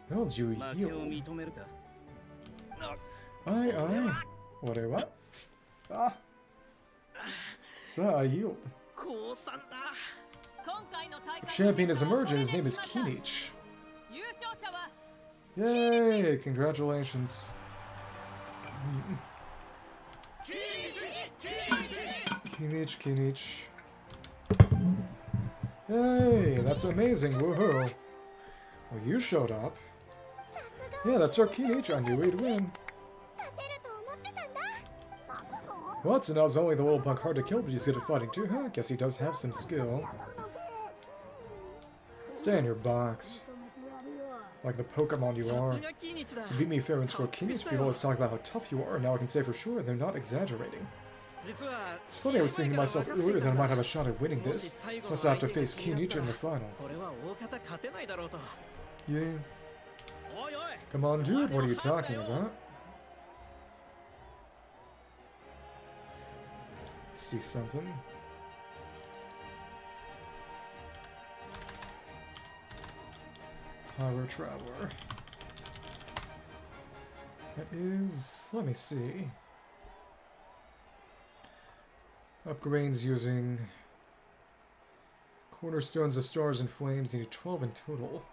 Held you yield. Aye. What? Ah. So I yield. A champion has emerged and his name is Kinich. Yay! Congratulations. Kinich. Yay! That's amazing. Woohoo! Well, you showed up. Yeah, that's our Kinich. I knew we'd win. What? So now it's only the little punk hard to kill, but he's good at fighting too, huh? Guess he does have some skill. Stay in your box. Like the Pokemon you are. You beat me fair and score Kinich. People always talk about how tough you are, and now I can say for sure they're not exaggerating. It's funny, I was thinking to myself earlier that I might have a shot at winning this, unless I have to face Kinich in the final. Yeah. Come on, dude, what are you talking about? Let's see something. Pyro Traveler. That is... let me see. Upgrades using cornerstones of stars and flames. You need 12 in total.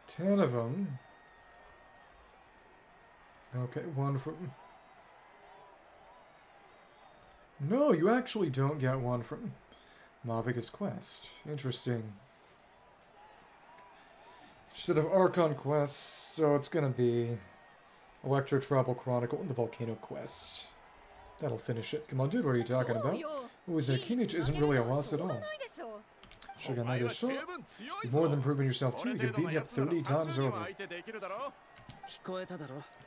10 of them. Okay, one from... no, you actually don't get one from Mavuika's quest. Interesting. Instead of Archon quests, so it's gonna be Electro Tribal Chronicle and the Volcano quest. That'll finish it. Come on, dude, what are you talking about? Ooh, Kinich isn't really a loss at all. You've more than proven yourself too. You can beat me up 30 times over.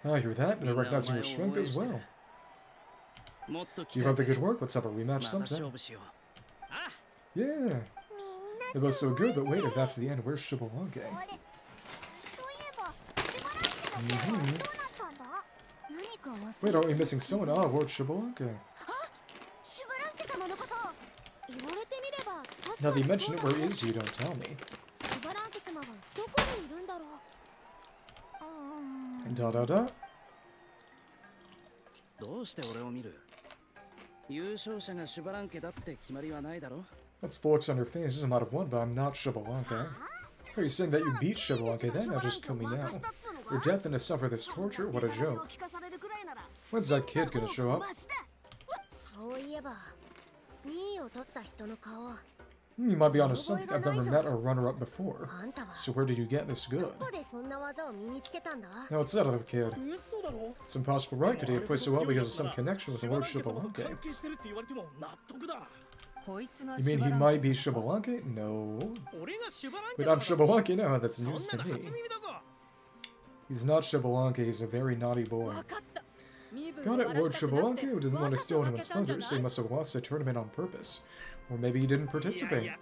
I hear that, and I recognize your strength as well. Keep up the good work. Let's have a rematch sometime. Yeah. They're both so good, but wait, if that's the end, where's Xbalanque? Wait, aren't we missing someone? Ah, where's Xbalanque? Now that you mention it, where is he? Don't tell me. Da. That's the looks on your face. This is a matter of one, but I'm not Xbalanque. Are you saying that you beat Xbalanque then? Now just kill me now. Your death and to suffer this torture? What a joke. When's that kid gonna show up? You might be onto something. I've never met a runner-up before. So where did you get this good? No, it's that other kid. It's impossible, right? Could he have played so well because of some connection with the Lord Xbalanque? You mean he might be Xbalanque? No. Wait, I'm Xbalanque now? That's news to me. He's not Xbalanque, he's a very naughty boy. Got it, Lord Xbalanque, who doesn't want to steal anyone's thunder, so he must have lost the tournament on purpose. Or maybe he didn't participate.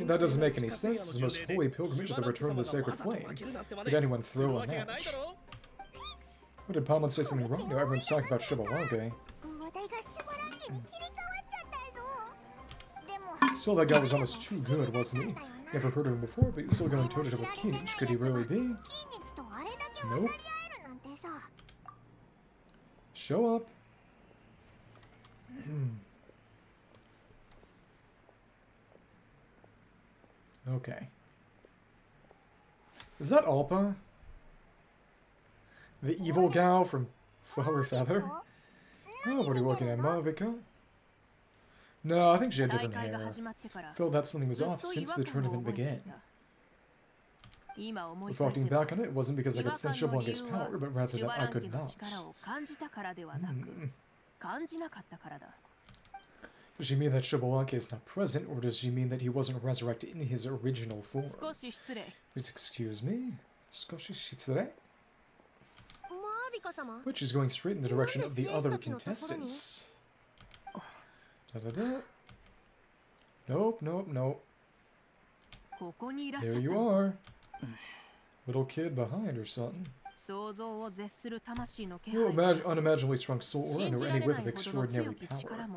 That doesn't make any sense. It's the most holy pilgrimage of the return of the sacred flame. Could anyone throw a match? What, did Palmon say something wrong? No, everyone's talking about Xbalanque. Still, that guy was almost too good, wasn't he? Never heard of him before, but he's still going toe-to-toe with Kinich. Could he really be? Nope. Show up. Okay. Is that Alpa? The evil gal from Flower Feather? Oh, what are you looking at, Mavuika? No, I think she had different hair. Felt that something was off since the tournament began. Reflecting back on it, it wasn't because I could sense Xbalanque's power, but rather that I could not. Does she mean that Xbalanque is not present, or does she mean that he wasn't resurrected in his original form? Please excuse me? Skoshi shitsure? But she's going straight in the direction of the other contestants. Da-da-da. Nope, nope, nope. There you are. Little kid behind or something. No unimaginably strong soul aura nor any whiff of extraordinary power.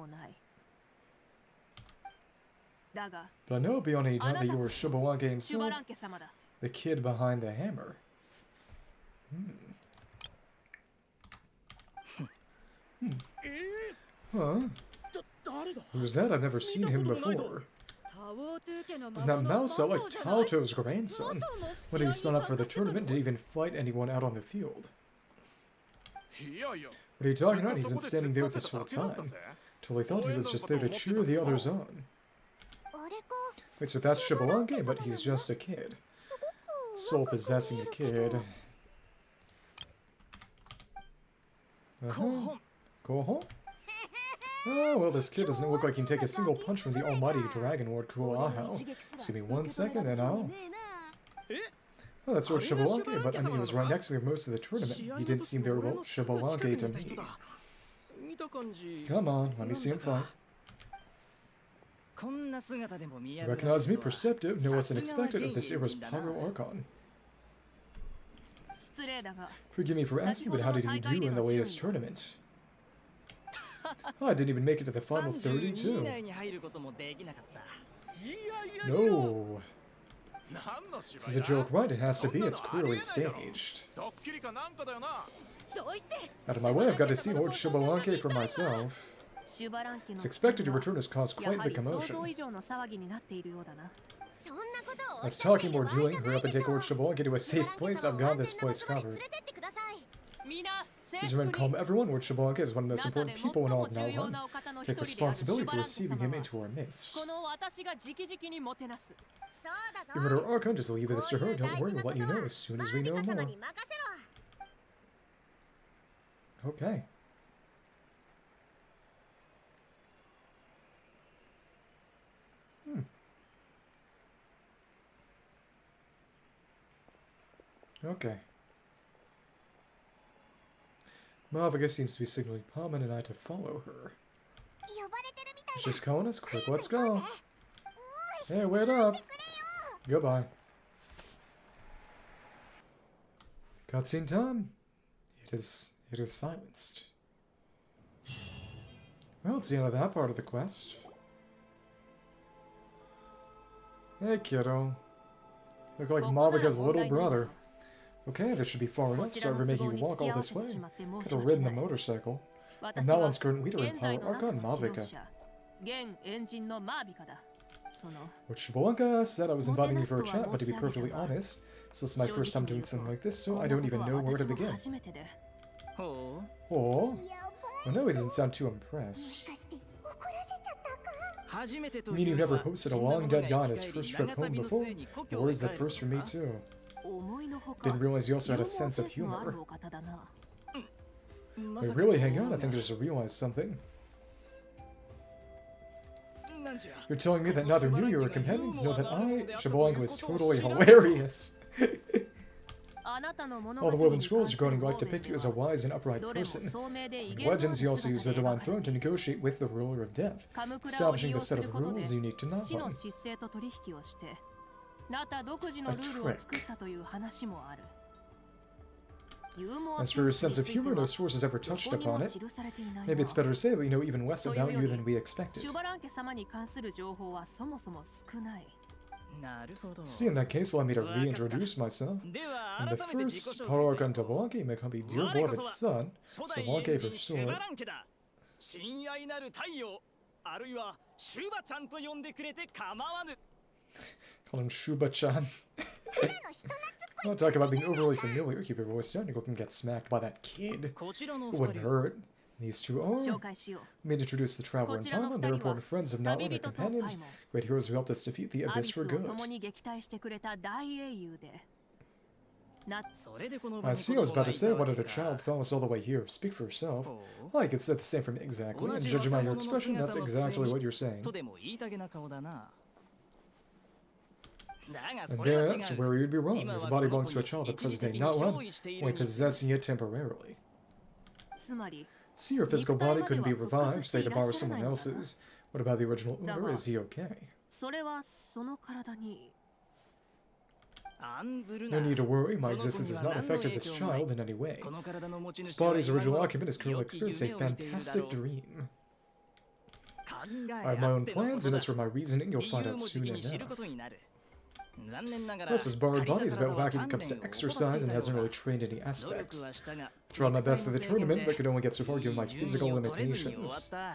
But I know beyond any doubt that you are Xbalanque himself, the kid behind the hammer. Huh? Who's that? I've never seen him before. Isn't that mouse like Taoto's grandson? When he signed up for the tournament, didn't even fight anyone out on the field. What are you talking about? He's been standing there this whole time. Totally thought he was just there to cheer the others on. Wait, so that's Xbalanque, but he's just a kid. Soul-possessing a kid. Koho? Oh, well, this kid doesn't look like he can take a single punch from the almighty Dragon Lord Kuoaho. Just give me 1 second and I'll... Oh, that's Lord Xbalanque, but I mean, he was right next to me most of the tournament. He didn't seem very well Xbalanque to me. Come on, let me see him fight. Recognize me, perceptive, no wasn't expected of this era's Pyro Archon. Forgive me for asking, but how did he do in the latest tournament? Oh, I didn't even make it to the final 32. No. This is a joke, right? It has to be. It's clearly staged. Out of my way, I've got to see Lord Xbalanque for myself. It's expected to return has caused quite the commotion. Let's talking more doing. Hurry up and take Lord Xbalanque to a safe place. I've got this place covered. Please remember, calm everyone. Lord Xbalanque is one of the most important people in all of Nalhan. Take responsibility for receiving him into our midst. Pyro Archon, just leave this to her. Don't worry, we'll let you know as soon as we know more. Okay. Okay. Mavuika seems to be signaling Palmon and I to follow her. She's just calling us quick. Let's go. Hey, wait up. Goodbye. Cutscene time. It is silenced. Well, it's the end of that part of the quest. Hey, kiddo. Look like Mavuika's little brother. Okay, this should be far enough. Sorry for making you walk all this way. Could have ridden the motorcycle. I'm Nalhan's current leader in Pyro Archon, Mavuika. What Xbalanque said I was inviting you for a chat, but to be perfectly honest, this is my first time doing something like this, so I don't even know where to begin. Oh? Well, no, he doesn't sound too impressed. You mean you've never hosted a long-dead guy on his first trip home before? The word's that first for me, too. Didn't realize you also had a sense of humor. Wait, really? Hang on, I think I just realized something. You're telling me that neither you or your companions know that Xbalanque was totally hilarious. All the woven scrolls regarding life depict you as a wise and upright person. In legends, he also used the divine throne to negotiate with the ruler of death, establishing a set of rules unique to Napa. A trick. As for your sense of humor, no source has ever touched upon it. Maybe it's better to say that we know even less about you than we expected. See, in that case, allow me to reintroduce myself. I'm the first Pyro Archon Xbalanque, my company dear beloved son, Xbalanque for short. Call him Shuba-chan. Don't talk about being overly familiar. Keep your voice down. You can get smacked by that kid. It wouldn't hurt. These two are. May introduce the Traveler and Paimon. They're important friends of not only companions, great heroes who helped us defeat the Abyss for good. I see, I was about to say, what other child found us all the way here? Speak for yourself. Well, I could say the same from exactly, and judging by your expression, that's exactly what you're saying. And that's where you'd be wrong. His body belongs to a child at present day, not one, only possessing it temporarily. See, your physical body couldn't be revived, say to borrow someone else's. What about the original owner? Is he okay? No need to worry, my existence has not affected this child in any way. His body's original occupant is currently experiencing a fantastic dream. I have my own plans, and as for my reasoning, you'll find out soon enough. Plus, his borrowed body is about wacky when it comes to exercise and hasn't really trained any aspects. I tried my best at the tournament, but could only get so far given my physical limitations. Well,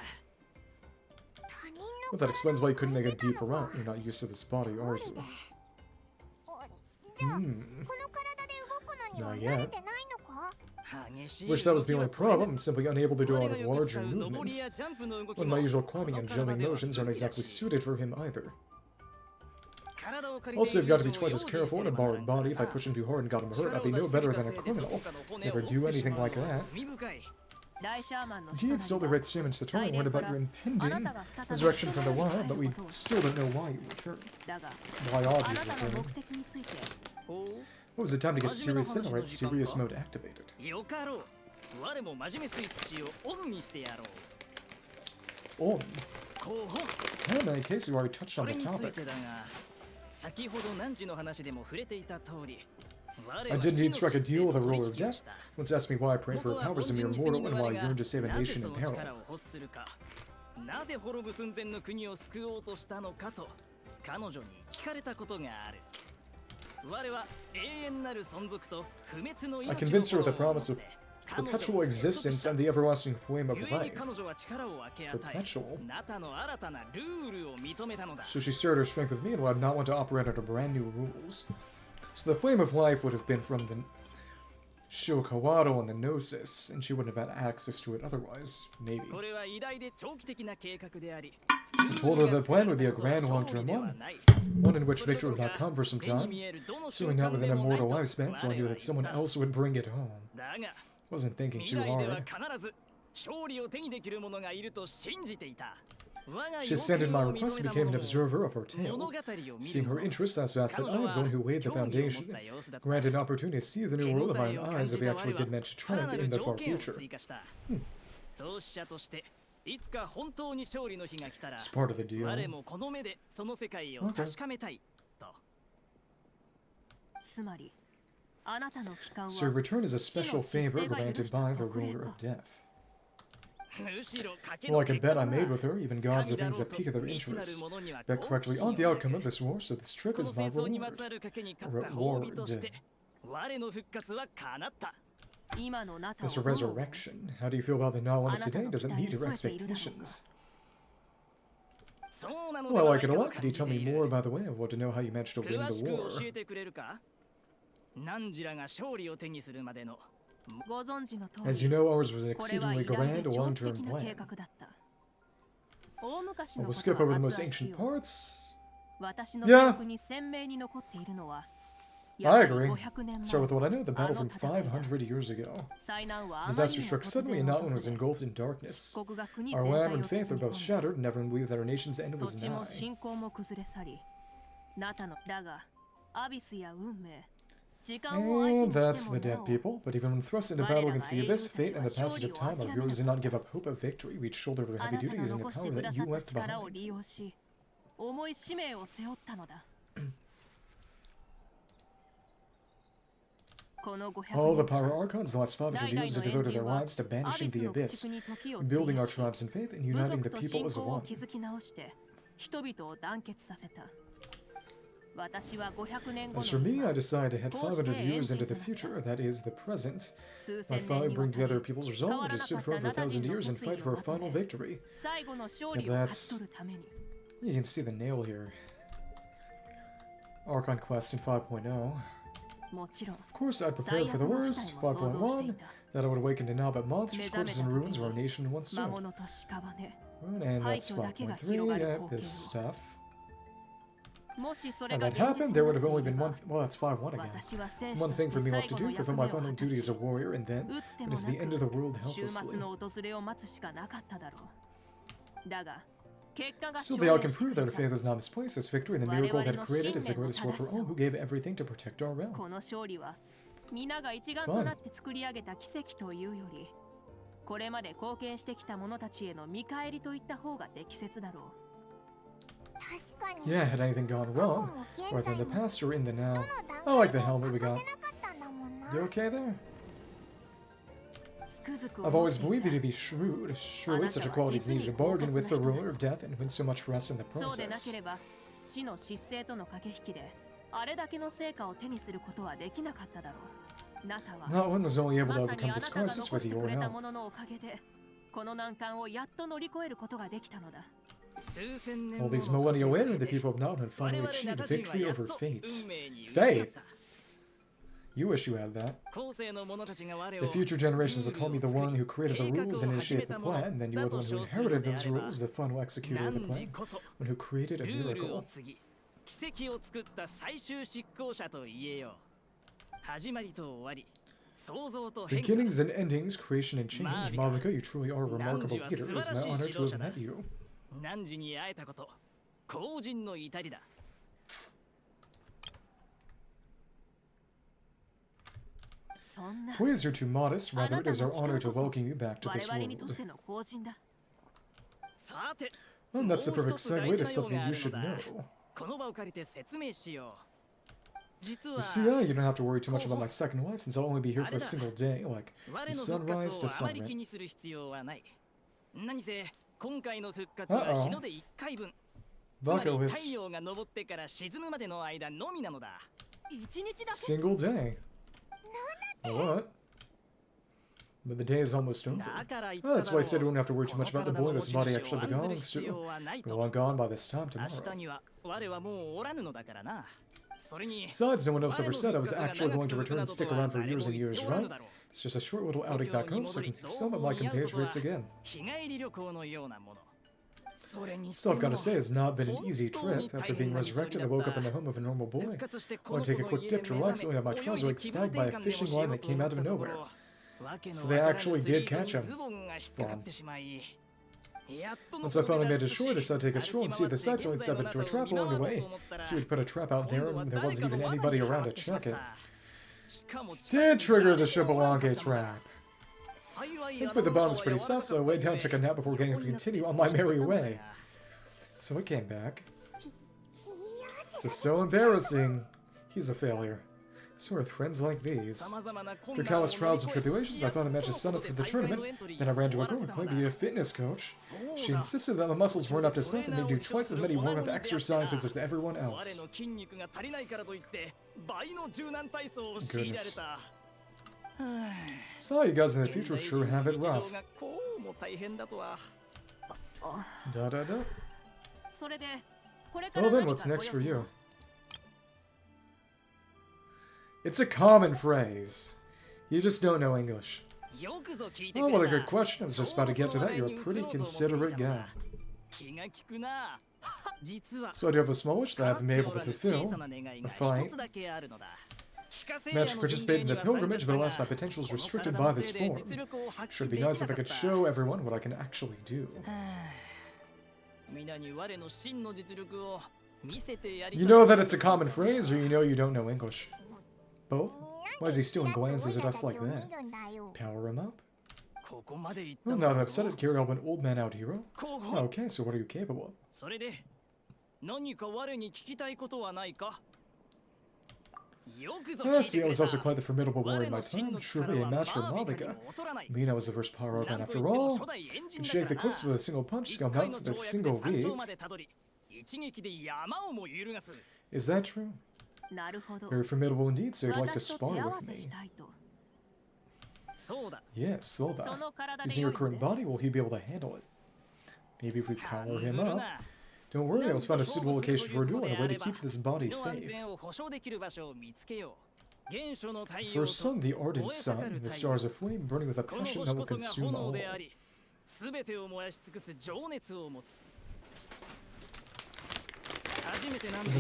that explains why you couldn't make a deep run. You're not used to this body, are you? Not yet. Wish that was the only problem. I'm simply unable to do a lot of larger movements. When my usual climbing and jumping motions aren't exactly suited for him either. Also, you've got to be twice as careful in a borrowed body. If I push him too hard and got him hurt, I'd be no better than a criminal. Never do anything like that. Indeed, still the right statements to turn. What about your impending resurrection from the wild, but we still don't know why you returned. Why are you returning? What was the time to get serious then? Alright, serious mode activated. On. In any case, you already touched on the topic. I did indeed strike a deal with the ruler of death. Once asked me why I prayed for her powers as a mere mortal and why I yearned to save a nation in peril. I convinced her with the promise of perpetual existence and the everlasting flame of life. Perpetual? So she shared her strength with me and would not want to operate under brand new rules. So the flame of life would have been from the Shokawado and the Gnosis, and she wouldn't have had access to it otherwise, maybe. I told her the plan would be a grand long-term one in which victory would not come for some time, assuming not with an immortal lifespan, so I knew that someone else would bring it home. Wasn't thinking too hard. She assented my request and became an observer of her tale. Seeing her interest, I asked that I, as the one who laid the foundation, granted an opportunity to see the new world of my own eyes if we actually did manage to triumph in the far future. It's part of the deal. Okay. So your return is a special favor granted by the ruler of death. Well, I can bet I made with her, even gods are things that pique their interest. Bet correctly on the outcome of this war, so this trip is my reward. This resurrection. How do you feel about the Nawan of today? Does it meet your expectations? Well, I like it a lot. Could you tell me more about the way? I want to know how you managed to win the war. As you know, ours was an exceedingly grand long-term plan. We'll skip over the most ancient parts. Yeah. I agree. Start with what I know, the battle from 500 years ago. Disaster struck suddenly and Notland was engulfed in darkness. Our land and faith were both shattered, and everyone believed that our nation's end was nigh. And that's the dead people. But even when thrust into battle against the Abyss, fate and the passage of time are yours to not give up hope of victory. Reach shoulder for heavy duty using the power that you left behind. 重い使命を背負ったのだ。 All the Pyro Archons the last 500 years have devoted their lives to banishing the Abyss, building our tribes in faith, and uniting the people as one. As for me, I decided to head 500 years into the future, that is, the present. My father bring together people's resolve and just stood firm for 1,000 years and fight for a final victory. And that's... You can see the nail here. Archon Quest in 5.0. Of course, I prepared for the worst. 5.1, that I would awaken to now but monsters, corpses, and ruins where our nation once stood. And that's 5.3, yeah, this stuff. And that happened, there would have only been one... Well, that's 5.1 again. One thing for me left to do, fulfill my final duty as a warrior, and then it is the end of the world helplessly. Still, the outcome proved that our faith was not misplaced, as victory and the miracle it had created is the greatest work for all who gave everything to protect our realm. Fun. これまで貢献してきた者たちへの見返りといった方が適切だろう。 Yeah, had anything gone wrong, whether in the past or in the now. I like the helmet we got. You okay there? I've always believed you to be shrewd. Surely such a quality is needed to bargain with the ruler of death and win so much rest in the process. Not one was only able to overcome this crisis with your help. All these millennia later, the people of Nowland finally achieved victory over fate. Fate? You wish you had that. The future generations will call me the one who created the rules and initiated the plan, then you are the one who inherited those rules, the final executor of the plan, one who created a miracle. Beginnings and endings, creation and change. Mavuika, you truly are a remarkable leader. It is my honor to have met you. Please, you're too modest. Rather, it is our honor to welcome you back to this world. And that's the perfect segue to something you should know. You see, you don't have to worry too much about my second wife, since I'll only be here for a single day, like from sunrise to sunset. Uh-oh. Bucko is... Single day. What? But the day is almost over. Oh, that's why I said we wouldn't have to worry too much about the boy this body actually belongs to. We're long gone by this time tomorrow. Besides, no one else ever said I was actually going to return and stick around for years and years, right? It's just a short little outing back home so I can see some of my compatriots again. So I've got to say, it's not been an easy trip. After being resurrected, I woke up in the home of a normal boy. I want to take a quick dip to relax, only had my trouser leg snagged by a fishing line that came out of nowhere. So they actually did catch him. Fun. Once I finally made it ashore, I decided to take a stroll and see the sights, only step into a trap along the way. So we'd put a trap out there, and there wasn't even anybody around to check it. Did trigger the Xbalanque trap. Thankfully the bottom was pretty soft, so I laid down and took a nap before getting up to continue on my merry way. So I came back. This is so embarrassing. He's a failure. So with friends like these. Through countless trials and tribulations, I found a match to sign up for the tournament. Then I ran to a girl who claimed to be a fitness coach. She insisted that my muscles weren't up to snuff and made me do twice as many warm-up exercises as everyone else. Goodness. So you guys in the future sure have it rough. Da da da. Well then, what's next for you? It's a common phrase. You just don't know English. Oh, what a good question. I was just about to get to that. You're a pretty considerate guy. So I do have a small wish that I haven't been able to fulfill. A fight. Match to participate in the pilgrimage, but alas, my potential is restricted by this form. Should be nice if I could show everyone what I can actually do. You know that it's a common phrase, or you know you don't know English? Both? Why is he stealing glances at us like that? Power him up? Well, now that I've said it, carry help an old man out, hero. Okay, so what are you capable of? Yes, I was also quite the formidable warrior in my time. Surely a match for Mavuika. Mina was the first Pyro Archon after all. Can shake the cliffs with a single punch, scale mountains with a single leap. Is that true? Very formidable indeed, so you'd like to spar with me. Yes, so that. Using your current body, will he be able to handle it? Maybe if we power him up. Don't worry, I'll find a suitable location for a duel and a way to keep this body safe. First sun, the ardent sun, the stars aflame, burning with a passion that will consume all. The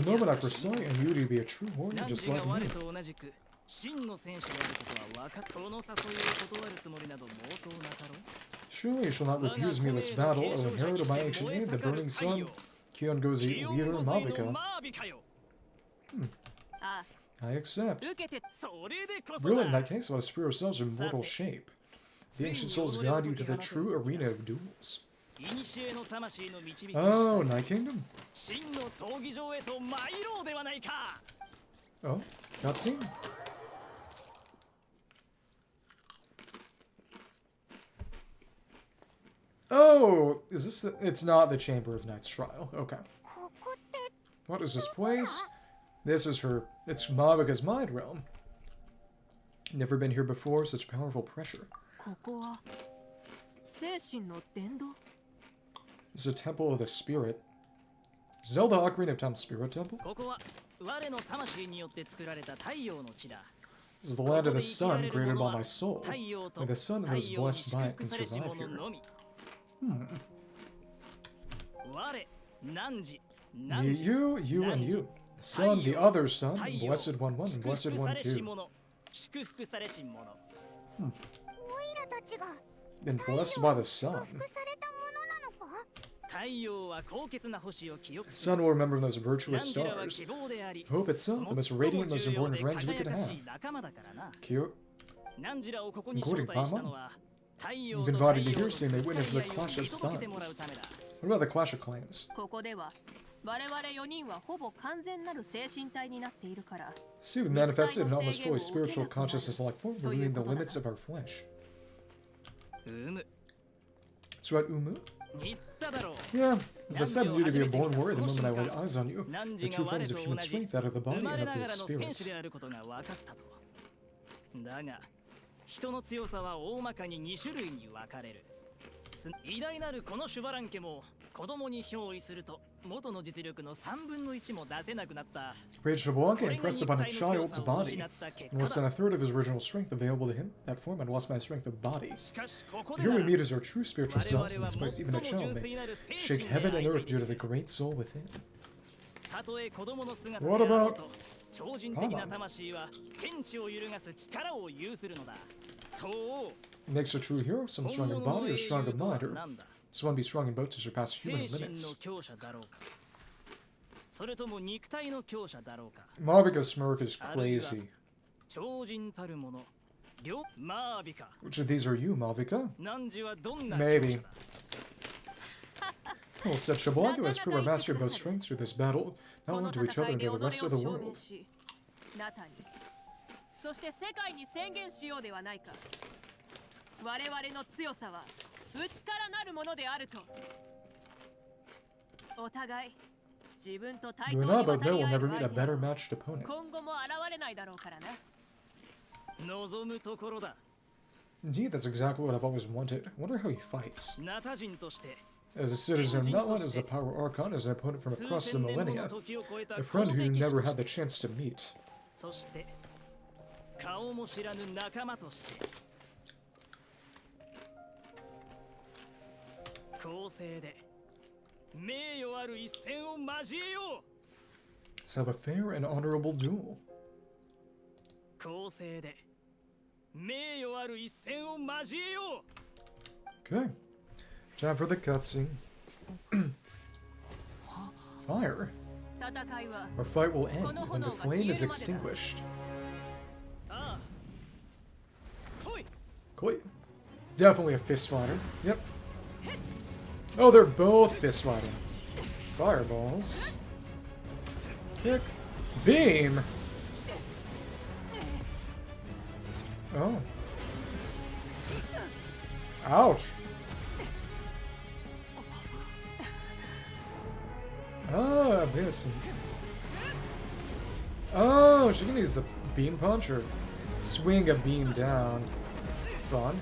moment I first saw you, I knew you to be a true warrior just like me. Surely you shall not refuse me this battle, O inheritor of my ancient name, the burning sun. Kion goes the leader, Mavuika. I accept. Really, in that case, let us free ourselves in mortal shape. The ancient souls guide you to the true arena of duels. Oh, Night Kingdom? Oh, cutscene? Oh, is this the, it's not the Chamber of Night's Trial. Okay. What is this place? This is her, it's Mavuika's mind realm. Never been here before, such powerful pressure. This is a temple of the spirit. Zelda Ocarina of Time Spirit Temple? This is the land of the sun, created by my soul. May the sun and those blessed by it can survive here. You, and you. Sun, the other sun, blessed one, and blessed one, two. Been blessed by the sun. The sun will remember those virtuous stars. Hope itself, the most radiant, most important friends we could have. Cute. Including Paimon. You've invited me here saying they witnessed the clash of suns. What about the clash of clans? See, we've manifested an almost fully spiritual consciousness-like form, removing the limits of our flesh. That's right, Umu? Yeah, as I said, I knew to be a born warrior the moment I laid eyes on you. The true forms of human strength out of the body and of the spirit. 人の強さは大まかに2種類に分かれる。偉大なるこのシュバラン家も子供に憑依すると元の実力の3分の1も出せなくなった。Created Xbalanque impressed upon a child's body. In less than a third of his original strength available to him, that form had lost my strength of body. Here we meet as our true spiritual selves, in this place even a child may shake heaven and earth due to the great soul within. What about makes a true hero, some strong in body or strong in mind, or does one be strong in both to surpass human limits? Mavuika's smirk is crazy. Which of these are you, Mavuika? Maybe. Well, said Xbalanque, let's prove our mastery of both strengths through this battle, not only to each other and to the rest of the world. そして世界に宣言しようではないか。我々の強さは内からなるものであると。お互い自分と対等に渡り合える相手は今後も現れないだろうからな。望むところだ。Indeed, that's exactly what I've always wanted. I wonder how he fights. As a citizen of Natlan, as a Pyro Archon, as an opponent from across the millennia, a friend who you never had the chance to meet. 顔も知らぬ仲間として公正で名誉ある一戦を交えよう Let's have a fair and honorable duel. 公正で名誉ある一戦を交えよう Okay. Time for the cutscene. Fire. Our fight will end when the flame is extinguished. Quite. Definitely a fist fighter. Yep. Oh, they're both fist fighting. Fireballs. Kick. Beam! Oh. Ouch. Ah, Abyss. Oh, she can use the beam punch or swing a beam down. Fun.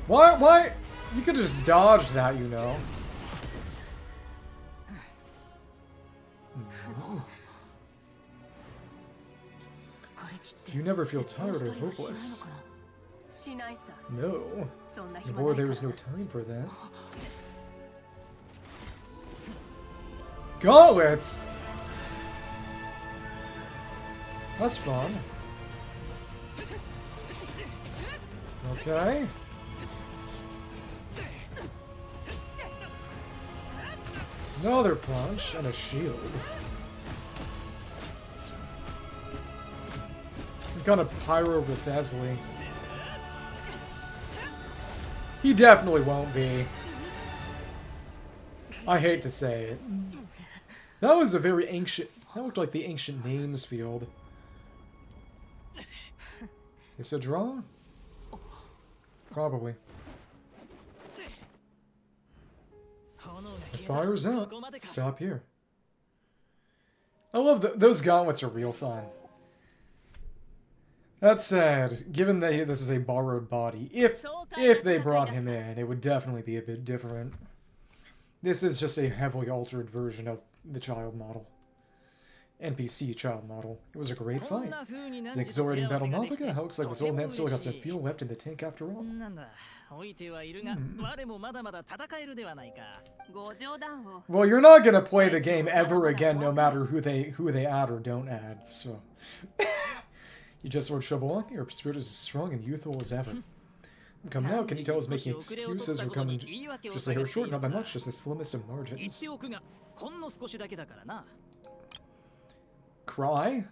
Why? You could just dodge that, you know. You never feel tired or hopeless. No. Boy, there was no time for that. Gauntlets! That's fun. Okay. Another punch and a shield. He's got a Pyro with Esley. He definitely won't be. I hate to say it. That was a very ancient... That looked like the ancient names field. Is it a draw? Probably. The fire's out. Stop here. I love those gauntlets are real fun. That said, given that this is a borrowed body, if they brought him in, it would definitely be a bit different. This is just a heavily altered version of the child model. NPC child model. It was a great fight. It's an exhilarating battle Mavuika. How looks like this old man still got some fuel left in the tank after all. Well, you're not gonna play the game ever again, no matter who they add or don't add, so... You just Lord Xbalanque, your spirit is as strong and youthful as ever. I'm coming out, can you tell I was making excuses? We're coming just a hair short, not by much, just the slimmest of margins. Cry?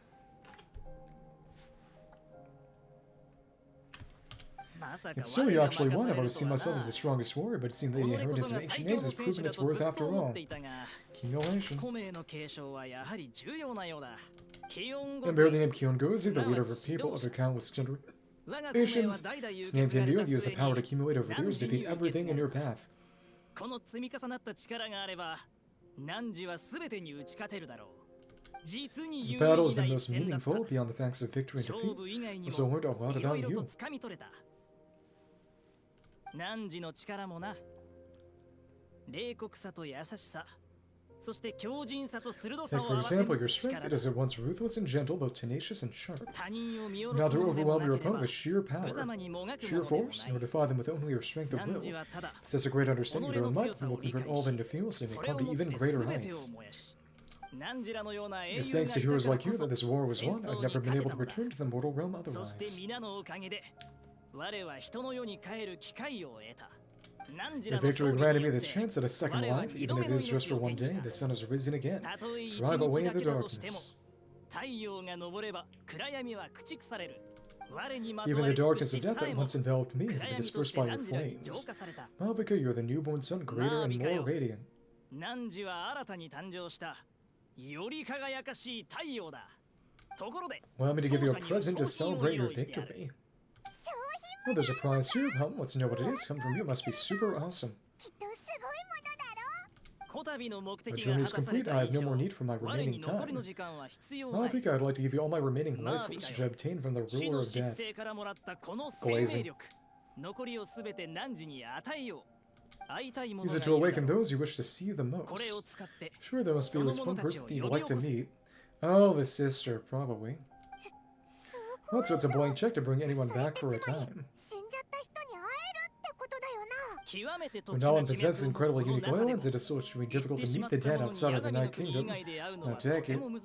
It's still you actually won. I've always seen myself as the strongest warrior, but it seemed that the inheritance of ancient names has proven its worth after all. Accumulation. The barely named Kiongozi, the leader of her people, of their countless generations. His name can be used, use the power to accumulate over years, defeat everything in your path. This battle has been most meaningful, beyond the facts of victory and defeat. I also learned a lot about you. Like, for example, your strength, it is at once ruthless and gentle, both tenacious and sharp. Now to overwhelm your opponent with sheer power, sheer force, and to defy them with only your strength of will. Possess a great understanding of your own might, and will convert all them to feel, so they may come to even greater heights. It's thanks to heroes like you that this war was won. I've never been able to return to the mortal realm otherwise. Your victory granted me this chance at a second life, even if it is just for one day. The sun has risen again. Drive away the darkness. Even the darkness of death that once enveloped me has been dispersed by your flames. Mavuika, you're the newborn sun, greater and more radiant. Allow me to give you a present to celebrate your victory. Oh, there's a prize here. Well, let's know what it is. Come from you. It must be super awesome. My journey is complete. I have no more need for my remaining time. Mavuika, I'd like to give you all my remaining life force, which I obtained from the ruler of death. Glazing. Use it to awaken those you wish to see the most. Sure, there must be at least one person that you'd like to meet. Oh, the sister, probably. Well, so it's a blank check to bring anyone back for a time. When no one possesses incredibly unique leylands, it is so extremely difficult to meet the dead outside of the Night Kingdom. Now take it. We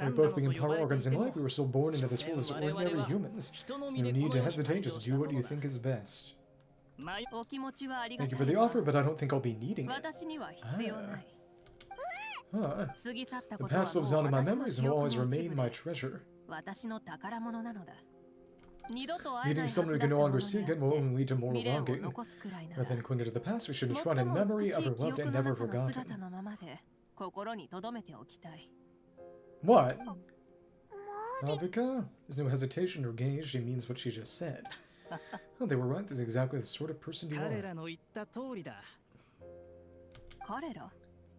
both being Pyro Archons in life, we were still born into this world as ordinary humans. So no need to hesitate, just do what you think is best. Thank you for the offer, but I don't think I'll be needing it. The past lives on in my memories and will always remain my treasure. Meeting someone we can no longer see again will only lead to more longing. Rather than clinging to the past, we should enshrine in memory of her loved and never forgotten. What? Mavuika? There's no hesitation or gaze, she means what she just said. Oh, they were right, this is exactly the sort of person you are.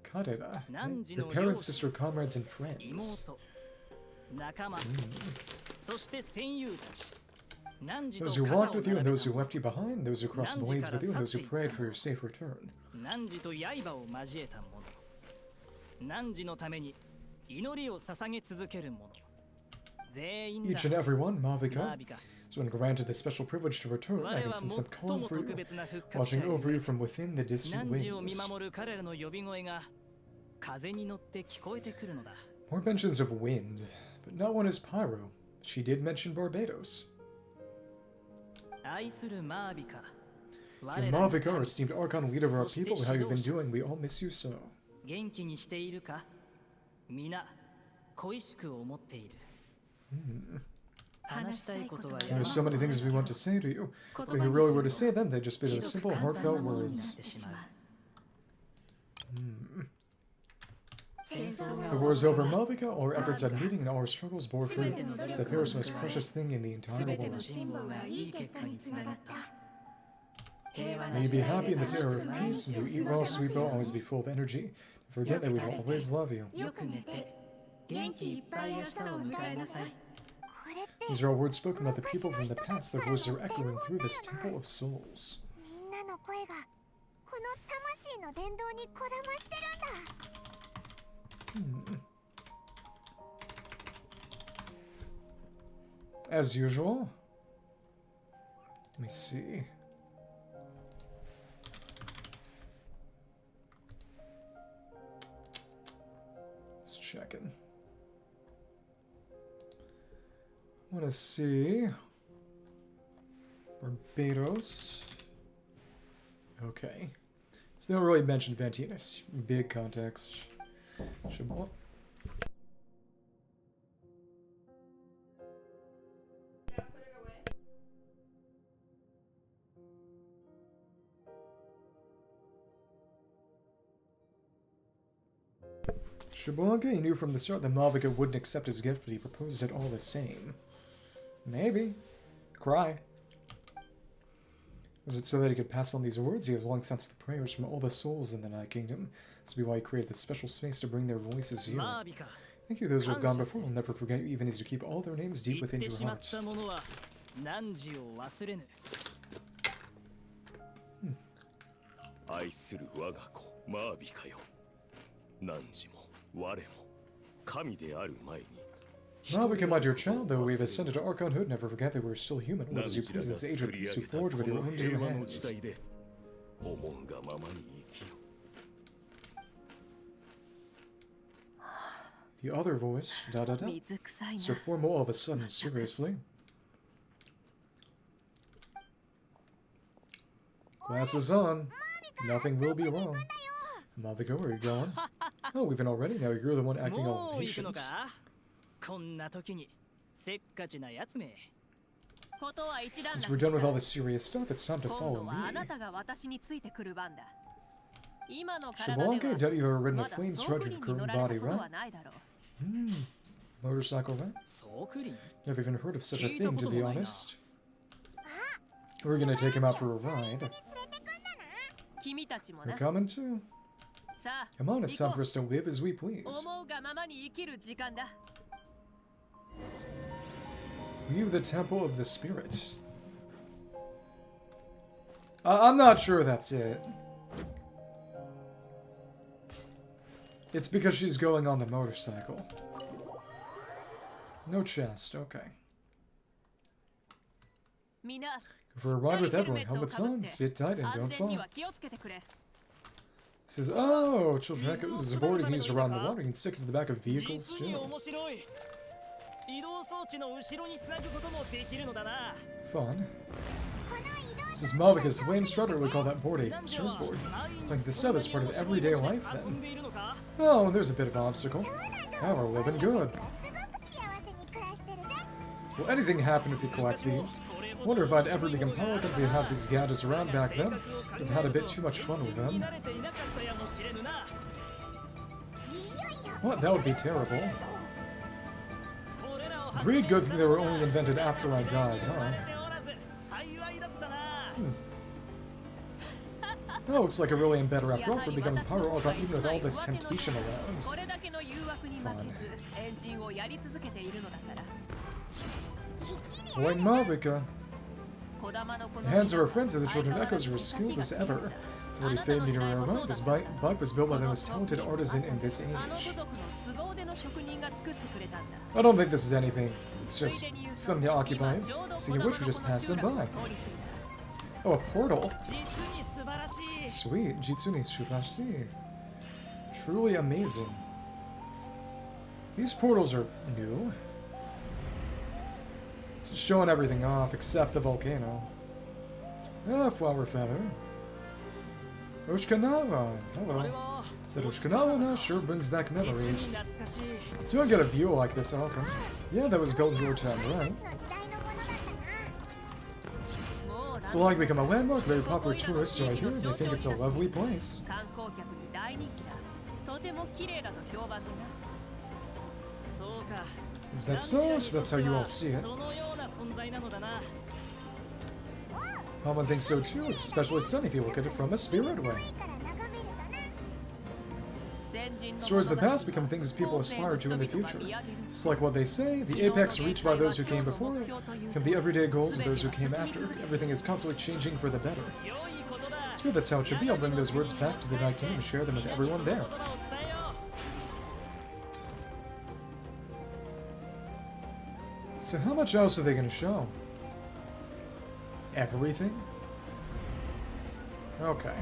Karera? Your parents, sister, comrades, and friends. Those who walked with you and those who left you behind, those who crossed blades with you and those who prayed for your safe return. Each and every one, Mavuika, has been granted the special privilege to return. I can sense some calm for you, watching over you from within the distant wings. More mentions of wind, but not one is Pyro. She did mention Barbados. Dear Mavuika, our esteemed Archon, leader of our people, how you've been doing, we all miss you so. There are so many things we want to say to you, but if you really were to say them, they'd just be those simple, heartfelt words. The war is over, Mavuika. All our efforts at meeting and all our struggles bore fruit. It's the fairest, most precious thing in the entire world. May you be happy in this era of peace, and you eat well, sleep well, always be full of energy. Forget that we will always love you. These are all words spoken by the people from the past. Their voices are echoing through this temple of souls. As usual. Let me see. Just checking. I want to see. Barbados. Okay. So they don't really mention Ventinas. Big context. Shabal. Xbalanque, he knew from the start that Mavuika wouldn't accept his gift, but he proposed it all the same. Maybe. Cry. Was it so that he could pass on these words? He has long sensed the prayers from all the souls in the Night Kingdom. This will be why he created this special space to bring their voices here. Thank you, those who have gone before. We'll never forget you, even as you keep all their names deep within your hearts. Mavuika, my dear child, though we have ascended to Archonhood, never forget that we are still human. What is you please its age of peace who forge with your own two hands. The other voice, da-da-da. So formal all of a sudden, seriously. Glasses on. Nothing will be wrong. Mavuika, where are you going? Oh, we've been already? Now you're the one acting all impatient. Since we're done with all the serious stuff, it's time to follow me. Xbalanque, doubt you've ever ridden a flame throughout your current body, right? Motorcycle, right? Never even heard of such a thing, to be honest. We're gonna take him out for a ride. You're coming too? Come on, it's time for us to live as we please. Leave the Temple of the Spirit. I'm not sure that's it. It's because she's going on the motorcycle. No chest, okay. Go for a ride with everyone. Helmets on, sit tight, and don't fall. Says, oh, children, this is a boarding used around the water. You can stick it to the back of vehicles too. Fun. This is Mavuika's Wayne Strutter. We call that board a surfboard. Like this stuff is part of everyday life then. Oh, there's a bit of an obstacle. Now we're living good. Will anything happen if you collect these? Wonder if I'd ever become power if we had these gadgets around back then. We've had a bit too much fun with them. What? That would be terrible. Agreed, good thing they were only invented after I died, huh? That looks like I really am better after all for becoming Pyro Archon even with all this temptation around. Fun. Like Mavuika. The hands of our friends and the children echoes were as skilled as ever. Already famed in her right, this bike was built by the most talented artisan in this age. I don't think this is anything. It's just something to occupy. Seeing which we just pass them by. Oh, a portal. Sweet. Jitsune Shubashi. Truly amazing. These portals are new. Just showing everything off except the volcano. Ah, flower feather. Oshkanawa. Hello. Said Oshkanawa now sure brings back memories. Do I get a view like this often? Yeah, that was built in your time, right? So long become a landmark, very popular tourist, so I hear they think it's a lovely place. Is that so? So that's how you all see it. Paman thinks so too. It's especially stunning if you look at it from a spirit way. Stories of the past become things people aspire to in the future. Just like what they say, the apex reached by those who came before become the everyday goals of those who came after. Everything is constantly changing for the better. It's good, that's how it should be. I'll bring those words back to the Night King and share them with everyone there. So how much else are they going to show? Everything? Okay.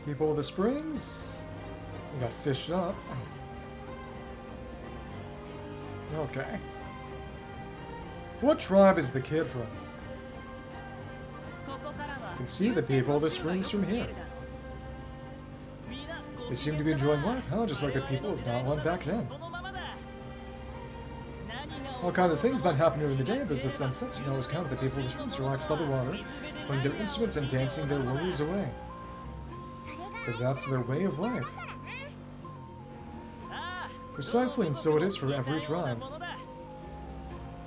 People of the Springs? We got fished up. Okay. What tribe is the kid from? You can see the people of the Springs from here. They seem to be enjoying life, huh? Just like the people of Notland back then. All kinds of things might happen during the day, but as the sun sets, you can always count the people of the Springs relaxed by the water, playing their instruments and dancing their worries away. Because that's their way of life. Precisely, and so it is for every tribe.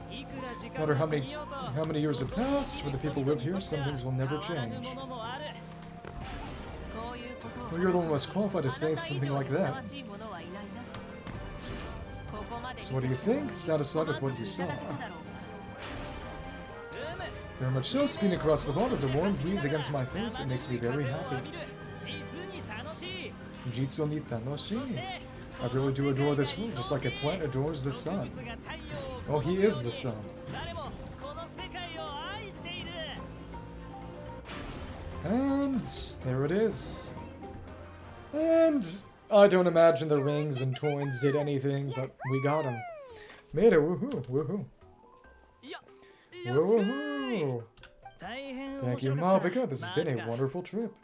No matter how many years have passed, where the people live here, some things will never change. Well, you're the one most qualified to say something like that. So what do you think? Satisfied with what you saw? Very much so. Speeding across the water, the warm breeze against my face, it makes me very happy. Jitsu ni tanoshi. I really do adore this world, just like a plant adores the sun. Oh, he is the sun. And there it is. And I don't imagine the rings and coins did anything, but we got them. Made it, woohoo, woohoo. Woohoo! Thank you, Mavuika. This has been a wonderful trip.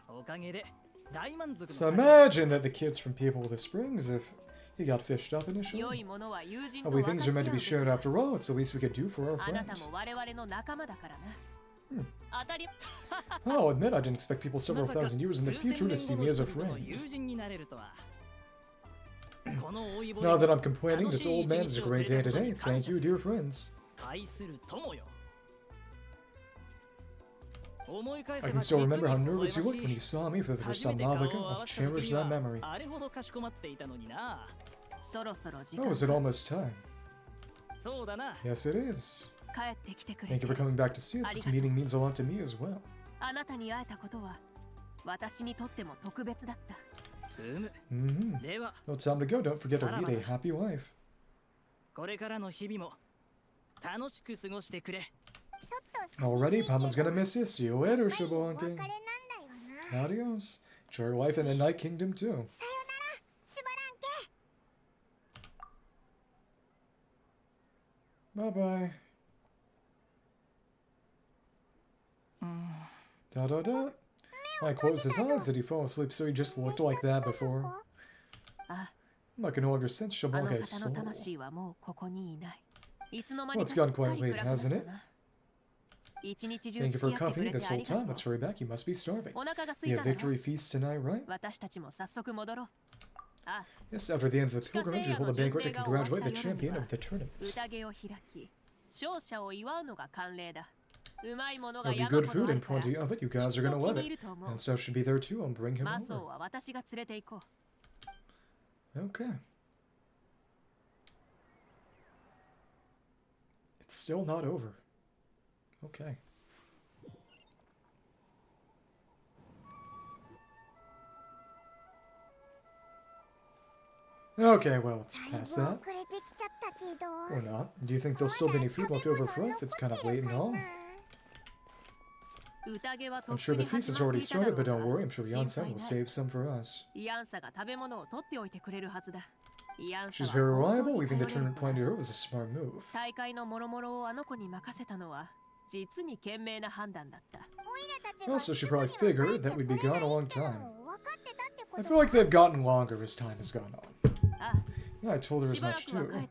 So imagine that the kids from People of the Springs, if he got fished up initially. Hopefully things are meant to be shared after all. It's the least we could do for our friend. I'll admit I didn't expect people several thousand years in the future to see me as a friend. Now that I'm complaining, this old man's a great day today. Thank you, dear friends. I can still remember how nervous you looked when you saw me for the first time, Mavuika. I'll cherish that memory. Oh, is it almost time? Yes, it is. Thank you for coming back to see us. This meeting means a lot to me as well. No time to go. Don't forget to lead a happy life. Already, Paman's gonna miss you. See you later, Xbalanque. Adios. Enjoy your life in the Night Kingdom too. Bye-bye. Da-da-da. I closed his eyes. Did he fall asleep so he just looked like that before? I can no longer sense Xbalanque's soul. Well, it's gone quite late, hasn't it? Thank you for accompanying this whole time. Let's hurry back. You must be starving. We have victory feast tonight, right? Yes, after the end of the pilgrimage, we hold a banquet to congratulate the champion of the tournament. There'll be good food and plenty of it. You guys are gonna love it. And so should be there too. I'll bring him over. Okay. It's still not over. Okay. Okay, well, it's past that. Or not. Do you think there'll still be any food left over for us? It's kind of late and all. I'm sure the feast has already started, but don't worry, I'm sure Yansan will save some for us. She's very reliable. Leaving the tournament plan to her was a smart move. Also, she probably figured that we'd be gone a long time. I feel like they've gotten longer as time has gone on. Yeah, I told her as much too.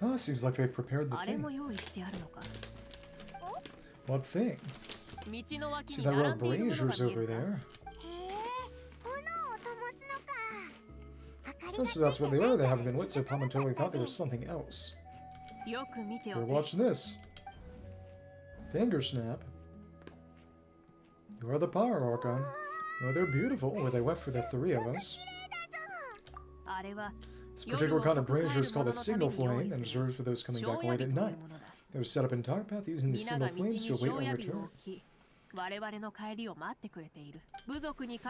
Oh, seems like they prepared the thing. What thing? See that row of braziers over there? Oh, so that's what they are. They haven't been lit, so Palma totally thought there was something else. Here, watch this. Finger snap. You are the Pyro Archon. Oh, they're beautiful. Were they left for the three of us? This particular kind of brazier is called a signal flame and reserved for those coming back late at night. They were set up in dark path using the signal flames to await our return.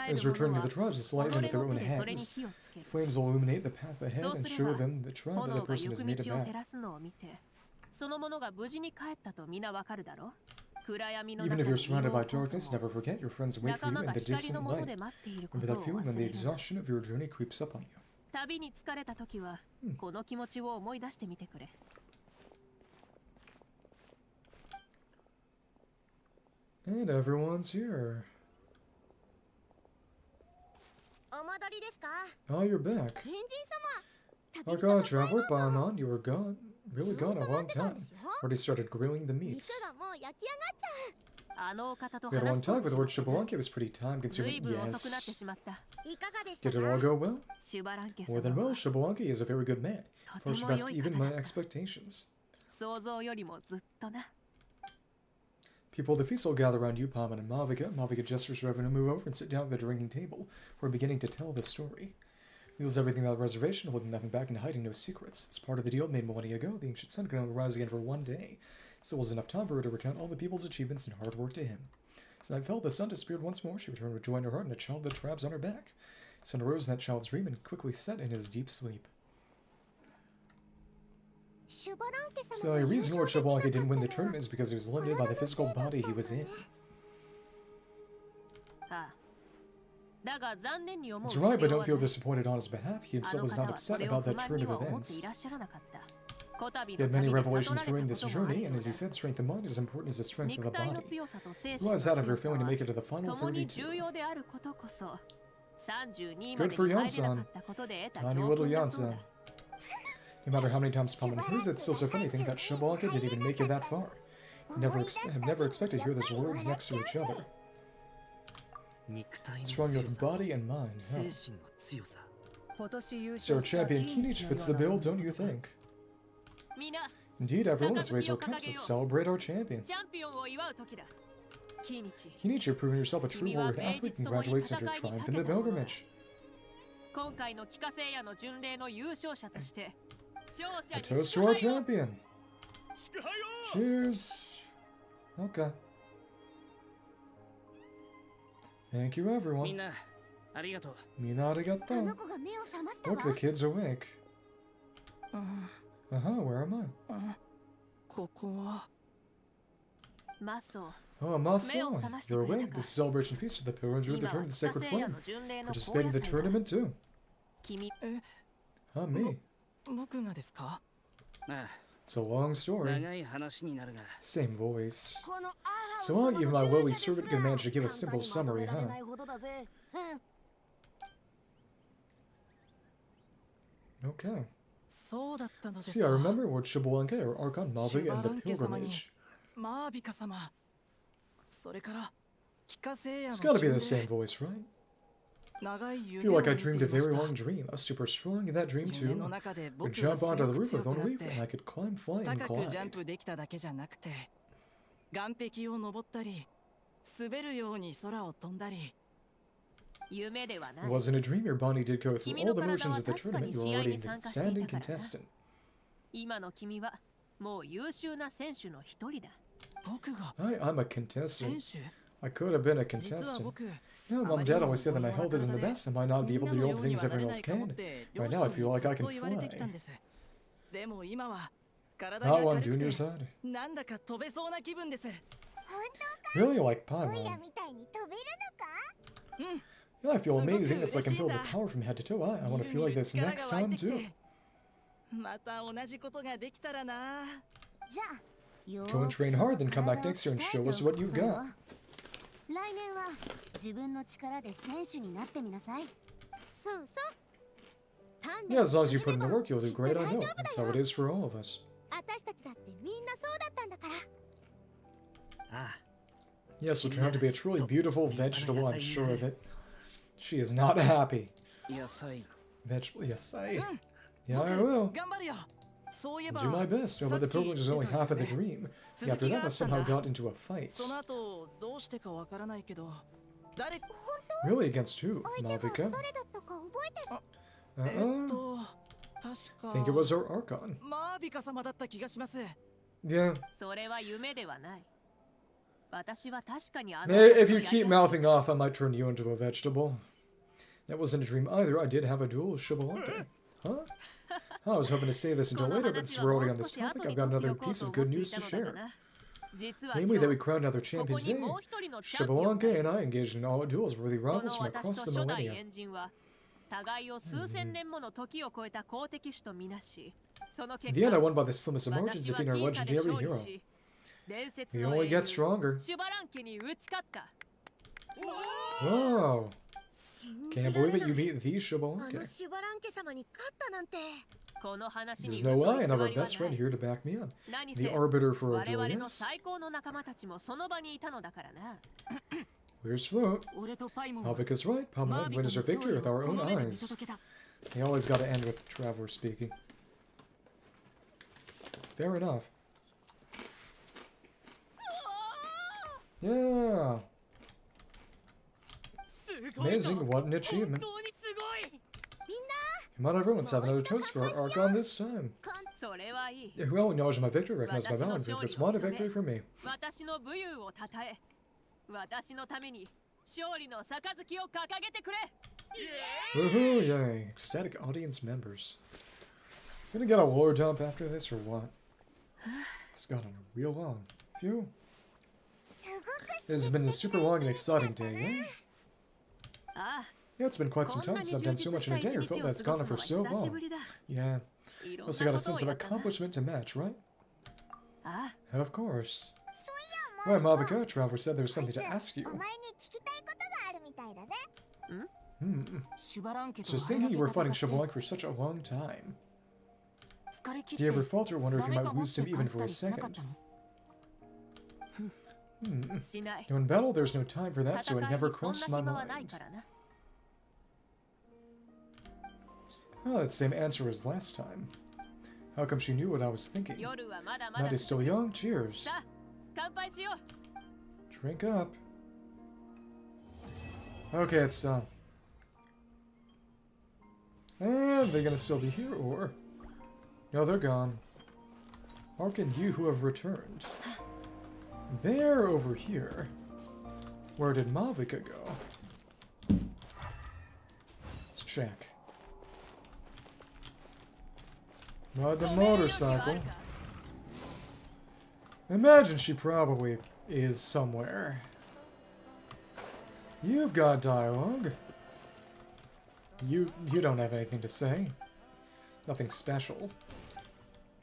As returning to the tribes, it's light them with their own hands. Flames will illuminate the path ahead and show them the tribe that the person has made it back. Even if you're surrounded by darkness, never forget your friends wait for you in the distant light. Remember that feeling when the exhaustion of your journey creeps up on you. And everyone's here. Oh, you're back. Archon Traveler, Banon, you were gone. Really gone a long time. Already started grilling the meats. We had a long talk with Lord Xbalanque. It was pretty time-consuming. Yes. Did it all go well? More than well. Xbalanque is a very good man. Far surpassed even my expectations. People of the feast will gather around you, Paimon and Mavuika. Mavuika gestures for everyone to move over and sit down at the drinking table. We're beginning to tell the story. Reveals everything about the reservation, holding nothing back and hiding no secrets. As part of the deal made millennia ago, the ancient sun could only rise again for one day. Still was enough time for her to recount all the people's achievements and hard work to him. As night fell, the sun disappeared once more. She returned with joy in her heart and a child that traps on her back. The sun arose in that child's dream and quickly set in his deep sleep. So the only reason Lord Xbalanque didn't win the tournament is because he was limited by the physical body he was in. That's right, but don't feel disappointed on his behalf. He himself was not upset about that turn of events. He had many revelations during this journey, and as he said, strength of mind is as important as the strength of the body. Realize that after failing to make it to the final 32. Good for Yansan. Tiny little Yansan. No matter how many times Paimon hears it, it's still so funny to think that Xbalanque didn't even make it that far. I've never expected to hear those words next to each other. Strong with body and mind, huh? So our champion Xingqiu fits the bill, don't you think? Indeed, everyone, let's raise our cups and celebrate our champion. Xingqiu, you've proven yourself a true warrior athlete. Congratulations on your triumph in the pilgrimage. A toast to our champion. Cheers. Okay. Thank you, everyone. Mina arigato. Look, the kid's awake. Where am I? Oh, Maso, you're awake. This is a celebration feast for the pilgrims who return to the sacred flame. Participate in the tournament too. Me. It's a long story. Same voice. So even my lowly servant can manage to give a simple summary, huh? Okay. そうだったのです See, I か remember what Xbalanque or Archon, Mavuika, and the Pilgrimage. マービカ様それから帰化聖夜の It's gotta be 巡 the 礼 same voice, right? 長い I 夢 feel を like I 見てい dreamed ま a し very た long dream. I was super strong in that dream 夢の too. 中で I 僕 could は jump す onto ご the く roof 強 of く the なっ roof て and I could climb, fly, and 高くジャン glide. プできただけじゃなくて岸壁を登ったり滑るように空を飛んだり 夢ではな It い。 wasn't a dream. Your body did go through 君 all の the 体 motions は of the 確か tournament. に You were 試合 already に an 参加してい outstanding たからな。 contestant. 今の君はもう優秀な選手の一人だ。僕が I'm a 選 contestant. 手 I could have been a 実は contestant. 僕 Yeah, Mom and Dad always said that my health isn't the best. I might not be able to do all the things everyone else can. Right now, I feel like I can fly. でも今は体 Not が on 軽く Junior's て side. なんだか飛べそうな気分です Really like オイ Paimon. ラみたいに飛べるのか Yeah, I feel amazing. It's like I'm filled with power from head to toe. I want to feel like this next time too. また同じことができたらなじゃあよ Go and train hard, then come back next year and show us what you've got. 来年は自分の力で選手になってみなさいそうそう鍛錬 Yeah, as long as you put in the work, you'll do great. I know. That's how it is for all of us. 私たちだってみんなそうだったんだから Yes, will turn out to be a truly beautiful vegetable. I'm sure of it. She is not happy. 野菜 Vegetable, yes, Yeah, I will. 頑張るよそういえ I'll ば do my best. No, but the pilgrimage is only half of the dream. The after that, I somehow got into a fight. その後どうしてかわからないけど誰 Really, against who? 相手が Mavuika? 誰だったか覚えてる I think it was our Archon. マービカ様だった気がします Yeah. それは夢ではない。私は確かにあの If you keep mouthing off, I might turn you into a vegetable. That wasn't a dream either. I did have a duel with Xbalanque. Huh? I was hoping to save this until later, but since we're already on this topic, I've got another piece of good news to share. Namely, that we crowned another champion today. Xbalanque and I engaged in all duels with worthy rivals from across the millennia. 互いを数千年もの時を超えた好敵手とみなし、その In 結 the end, I 果、 won by the slimmest of margins, 私は defeating our 僅差で legendary 勝利 hero. し、伝説 We の only 英 get 雄 stronger. シュバラン家に打ち勝った。 Wow. 信 Can't じら believe れ it, な you い beat the あの Xbalanque. シュバランケ様に勝ったなんてこの話に There's no 嘘 way, 偽 and I have り our は best な friend い。 here to back me up. 何 The せ arbiter for our 我 duel, 々の yes? 最高の仲間たちもその場にいたのだからな。 Where's Float? 俺とパイモン Mavuika's right. マー Paimon ビカの wins our 勝 victory 利 with を our こ own の目で見 eyes. 届けた They always gotta end with Traveler speaking. Fair enough. Yeah. すごいぞ Amazing, what an 本 achievement. 当にすごい Come on, everyone, let's have another toast for our Archon this time. それはいい。 Yeah, who all acknowledged my victory, recognized my valor, and let's want a victory for me. 私の武勇をたたえ、私のために勝利の杯を掲げてくれ。 Woohoo, yay. Ecstatic audience members. Gonna get a lore dump after this or what? It's gotten real long. Phew. すごく This has been a super long and exciting day, eh? ああ、 Yeah, it's been quite some こんな time に since I've 充 done 実 so much し in た a day 一 or felt 日 that を it's 過ご gone on すの for は so 久し long. ぶりだ。 Yeah. いろん Also な got こ a とを sense of やったな。 accomplishment to match, right? あ Of course. そういや Right, もう Mavuika, Traveler said there was あい something つ to ask you. お前に聞きたいことがあるみたいだぜ Hmm. シュバラン家と Just あれだ thinking け you were 戦 fighting って Xbalanque for such a long time. 疲れ切っ Do you ever て falter, wonder if ダ you メ might かもっ lose て him even 感じ for た a りしなかっ second? たの しない。 Now in battle, there's no time for that, so 戦 it い never にそんな crossed my 暇はない mind. からな。 Oh, that same answer as last time. How come she knew what I was thinking? 夜はまだま Night だ is still young. Cheers. さあ、乾杯しよう。 Drink up. Okay, it's done. And they're gonna still be here, or... No, they're gone. Mark and you who have returned. They're over here. Where did Mavuika go? Let's check. Ride the motorcycle. Imagine she probably is somewhere. You've got dialogue. You don't have anything to say. Nothing special.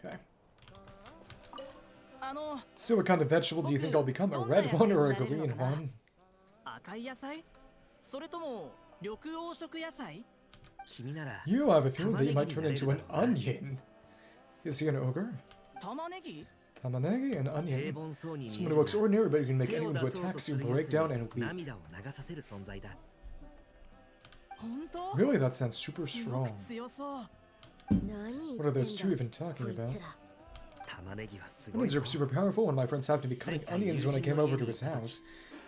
Okay. あの So what kind of vegetable do you think I'll become? A red one or a green one? 赤い野菜それとも緑黄色野菜 You have a feeling that you might turn into an onion. Is he an ogre? Tamanegi? Tamanegi, an onion. Someone who looks ordinary, but you can make anyone who attacks you break down and weep. Really, that sounds super strong. What are those two even talking about? Onions are super powerful. One of my friends happened to be cutting onions when I came over to his house.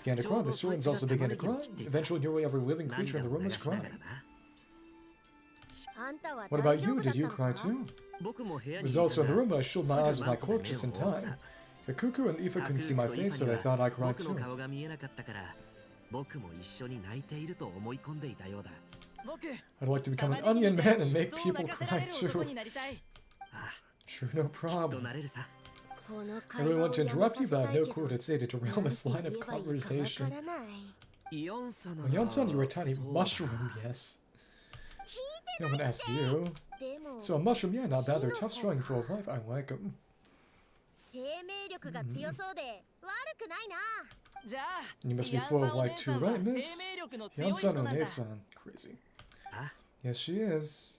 Began to cry. The Sorens also began to cry. Eventually, nearly every living creature in the room was crying. What about you? Did you cry too? I was also in the room, but I shielded my eyes with my cloak just in time. Kakuku and Ifa couldn't see my face, so they thought I cried too. I'd like to become an onion man and make people cry too. Sure, no problem. I really want to interrupt you, but I have no clue what to say to derail this line of conversation. When Yon-san, you were a tiny mushroom, yes. No one asked you. So a mushroom, yeah, not bad. They're tough, strong, and full of life. I like them. You must be full of life too, right, miss? Yon-san One-san. Crazy. Yes, she is.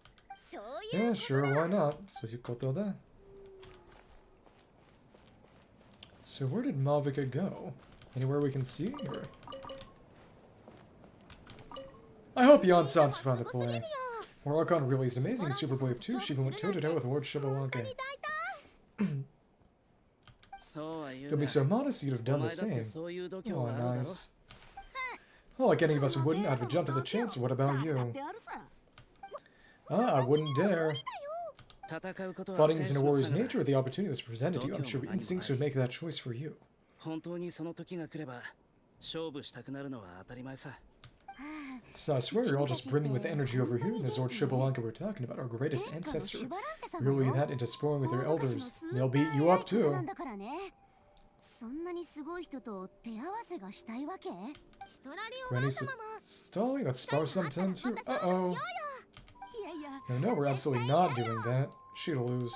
Yeah, sure, why not? So where did Mavuika go? Anywhere we can see her? I hope Yon-san's fun to play. Her Archon really is amazing in Super Wave 2. She even went toe-to-toe with Lord Xbalanque. Don't be so modest, you'd have done the same. Oh, nice. Oh, like any of us wouldn't, I'd have jumped at the chance. What about you? I wouldn't dare. Fighting is in a warrior's nature. The opportunity was presented to you. I'm sure instincts would make that choice for you. So I swear you're all just brimming with energy over here, and this Lord Xbalanque we're talking about, our greatest ancestor. You're really that into spoiling with your elders. They'll beat you up too. Granny Citlali, let's spar sometime too. Uh-oh. No, we're absolutely not doing that. She'd lose.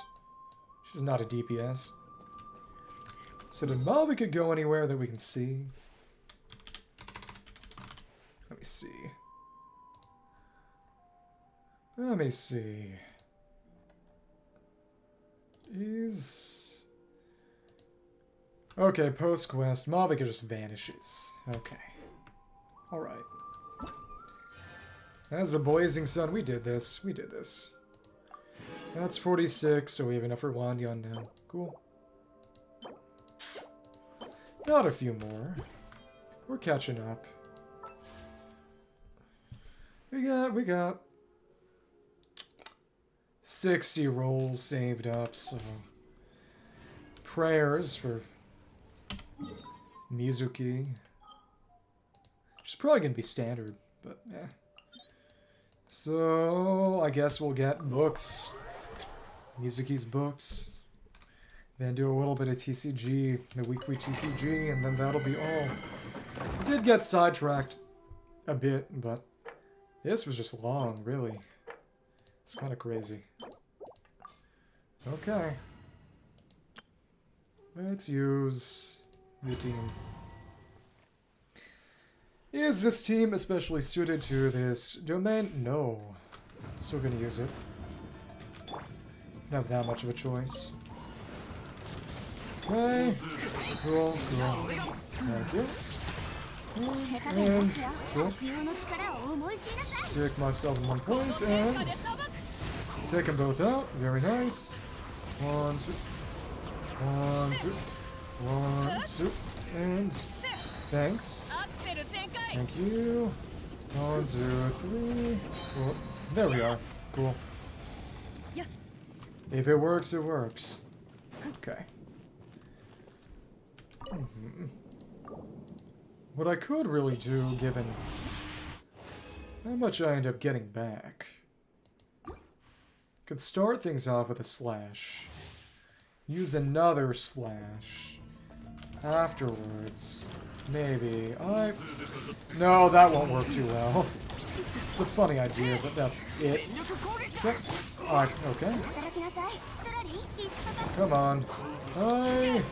She's not a DPS. So did Mavuika go anywhere that we can see? Let me see. Let me see. Okay, post-quest. Mavuika just vanishes. Okay. Alright. As a blazing sun, we did this. We did this. That's 46, so we have enough for Wandian now. Cool. Not a few more. We're catching up. We got 60 rolls saved up, so prayers for Mizuki. Which is probably gonna be standard, but yeah. So I guess we'll get books. Mizuki's books. Then do a little bit of TCG, the weekly TCG, and then that'll be all. I did get sidetracked a bit, but this was just long, really. It's kind of crazy. Okay. Let's use the team. Is this team especially suited to this domain? No. Still gonna use it. Don't have that much of a choice. Okay. Cool, cool. Thank you. And cool. Stick myself in one place and take them both out. Very nice. 1, 2. 1, 2. 1, 2. And thanks. Thank you. 1, 2, 3. Cool. There we are. Cool. If it works, it works. Okay. What I could really do, given how much I end up getting back, could start things off with a slash. Use another slash. Afterwards. Maybe. No, that won't work too well. It's a funny idea, but that's it. Okay. Come on. Hi.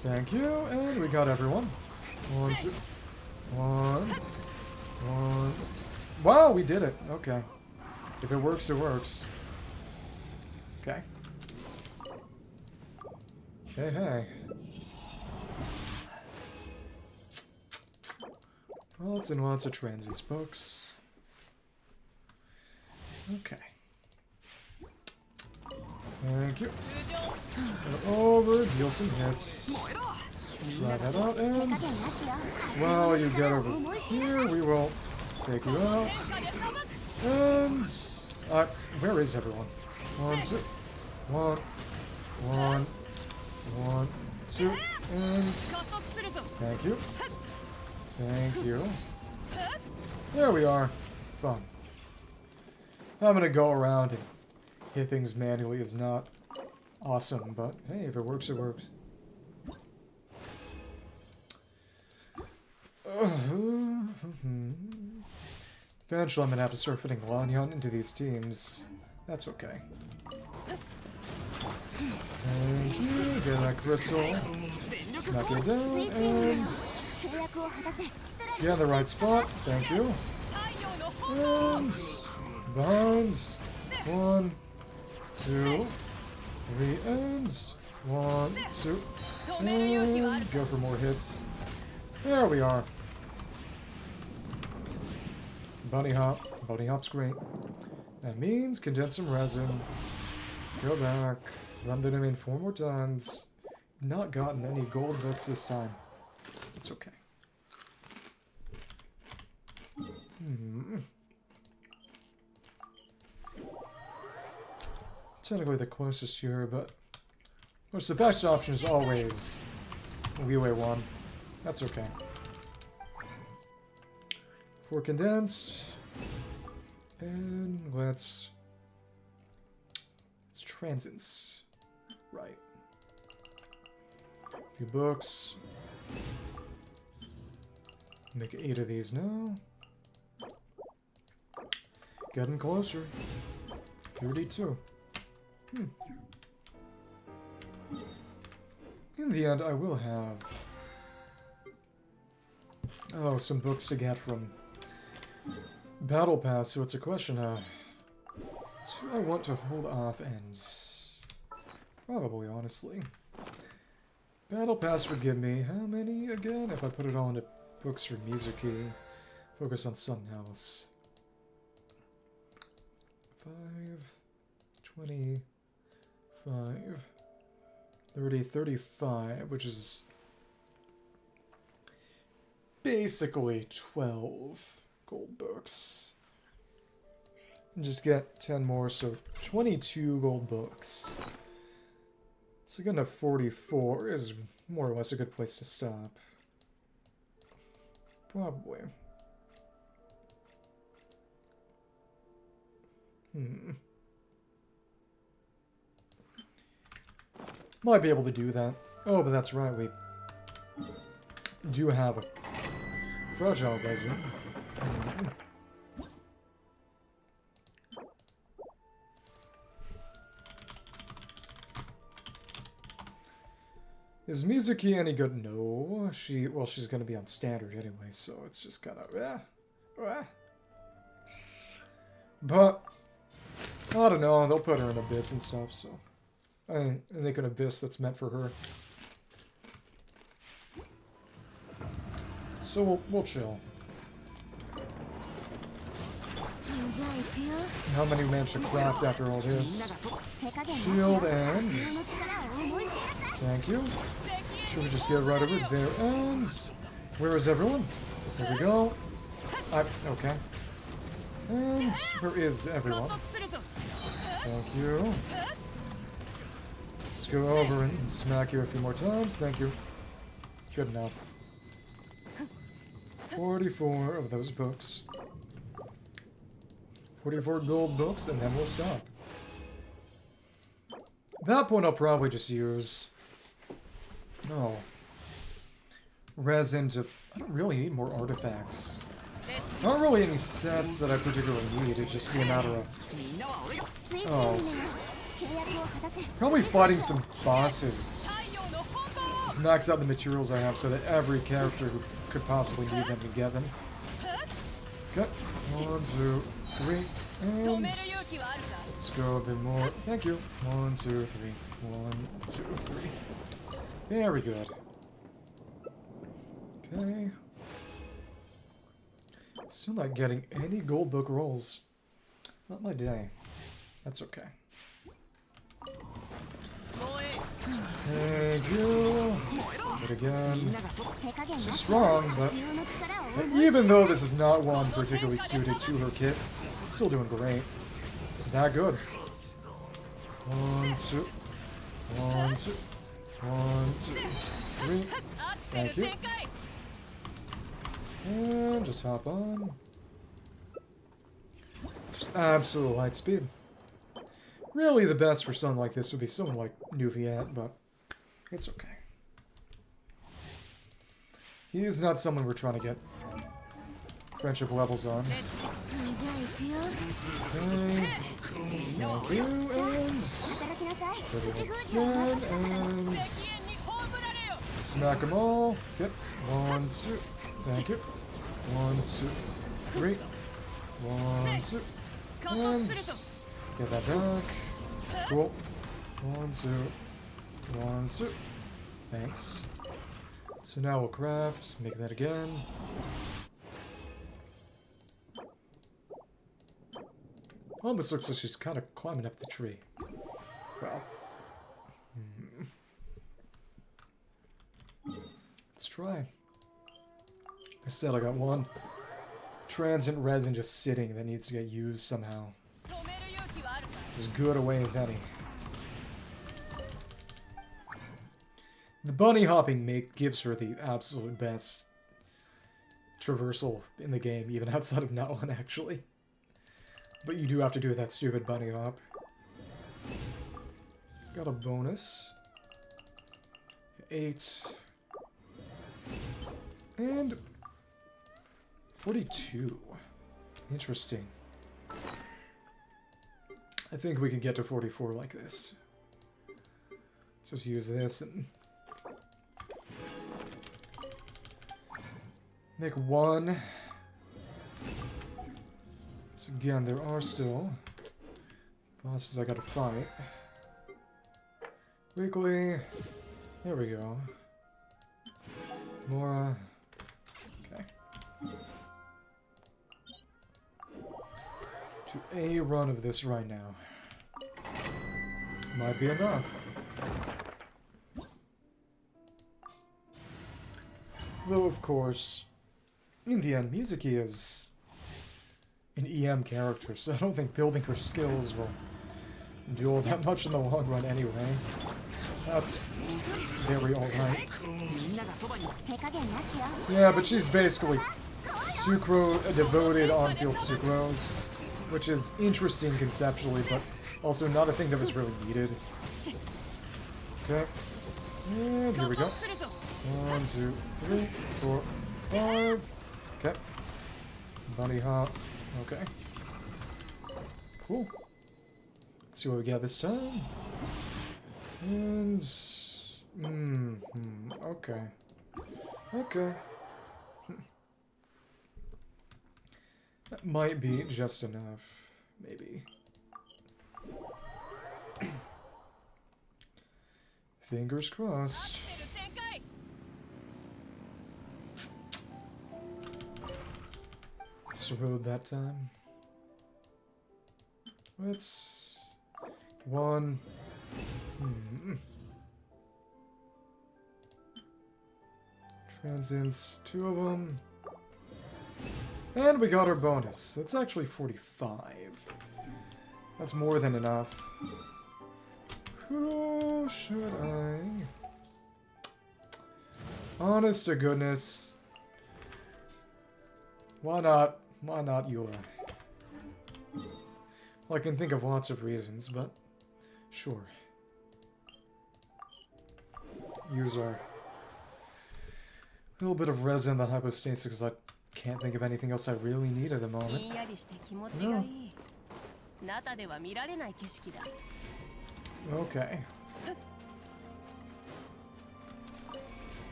Thank you, and we got everyone. 1, 2. 1. 1. Wow, we did it. Okay. If it works, it works. Okay. Hey, hey. Lots and lots of transits books. Okay. Thank you. Over, deal some hits. Try that out, and while you get over here, we will take you out. And where is everyone? 1, 2, 1, 2, and thank you. Thank you. There we are. Fun. I'm gonna go around and hit things manually is not awesome, but hey, if it works, it works. Eventually, I'm gonna have to start fitting Lanyan into these teams. That's okay. Thank you. Get that crystal. Smack it down and get in the right spot. Thank you. And bounds. 1, 2, 3, and 1, 2, and go for more hits. There we are. Bunny hop. Bunny hop's great. That means condense some resin. Go back. Run the domain 4 more times. Not gotten any gold books this time. It's okay. Technically the closest here, but of course the best option is always Leeway 1. That's okay. For condensed, and let's transits, right? Few books. Make 8 of these now. Getting closer. 32. In the end, I will have some books to get from Battle Pass, so it's a question of do I want to hold off and probably, honestly. Battle Pass would give me how many again if I put it all into books for Mizuki? Focus on Sunhouse. 5, 25, 30, 35, which is basically 12 gold books. And just get 10 more, so 22 gold books. So getting to 44 is more or less a good place to stop. Probably. Might be able to do that. Oh, but that's right, we do have a fragile resin. Is Mizuki any good? No. She's gonna be on standard anyway, so it's just kind of But I don't know, they'll put her in Abyss and stuff, so I think an Abyss that's meant for her. So we'll chill. How many we managed to craft after all this? Shield and thank you. Should we just get right over there? And where is everyone? There we go. Okay. And where is everyone? Thank you. Let's go over and smack you a few more times. Thank you. Good enough. 44 of those books. 44 gold books, and then we'll stop. At that point, I'll probably just use resin to... I don't really need more artifacts. Not really any sets that I particularly need, it's just be a matter of... probably fighting some bosses. Just max out the materials I have so that every character who could possibly need them can get them. Okay. 1, 2, 3. And 止める勇気はあるか。 let's go a bit more. Thank you. 1, 2, 3. 1, 2, 3. Very good. Okay. Still not getting any gold book rolls. Not my day. That's okay. もうえ Thank you. But again, 手加減な she's し strong, but 自分の力を even though this is not one particularly suited to her kit, still doing great. It's that good. 1, 2, 1, 2, 1, 2, 3. アクセル Thank you. 全開。 And just hop on. Just absolute light speed. Really, the best for someone like this would be someone like Nuviat, but it's okay. He is not someone we're trying to get friendship levels on. じゃあ行くよ Okay. Thank you, and 働きなさい for 口 the 封じは任せて and 支援に葬られよ。 smack them all. Yep. 1, 2. Thank you. 1, 2, 3. 1, 2. 加速 And するぞ。 get that back. Cool. 1, 2. 1, 2. Thanks. So now we'll craft, make that again. Almost looks like she's kind of climbing up the tree. Well. Let's try. I said I got one transient resin just sitting that needs to get used somehow. 止める勇気はあるか。 As good a way as any. The bunny hopping gives her the absolute best traversal in the game, even outside of that one, actually. But you do have to do that stupid bunny hop. Got a bonus. 8. And 42. Interesting. I think we can get to 44 like this. Let's just use this and make one. So again, there are still bosses I gotta fight. Weekly. There we go. Mora. Okay. To a run of this right now. Might be enough. Though, of course, in the end, Mizuki is an EM character, so I don't think building her skills will do all that much in the long run anyway. That's very alright. 手加減なしよ Yeah, but she's basically Sucro, a devoted on-field Sucrose, which is interesting conceptually, but also not a thing that was really needed. Okay. And here we go. するぞ。 1, 2, 3, 4, 5. Okay. Bunny hop. Okay. Cool. Let's see what we get this time. And... okay. Okay. That might be just enough. Maybe. Fingers crossed. アクセル全開。 Just rode that time. Let's... One... Transients, 2 of them. And we got our bonus. That's actually 45. That's more than enough. Who should I... Honest to goodness. Why not? Why not Yula? Well, I can think of lots of reasons, but sure. Use our little bit of resin, the hypostasis, because I can't think of anything else I really need at the ひ moment. んやりして気持ちがいい。中では見られない景色だ。 Okay.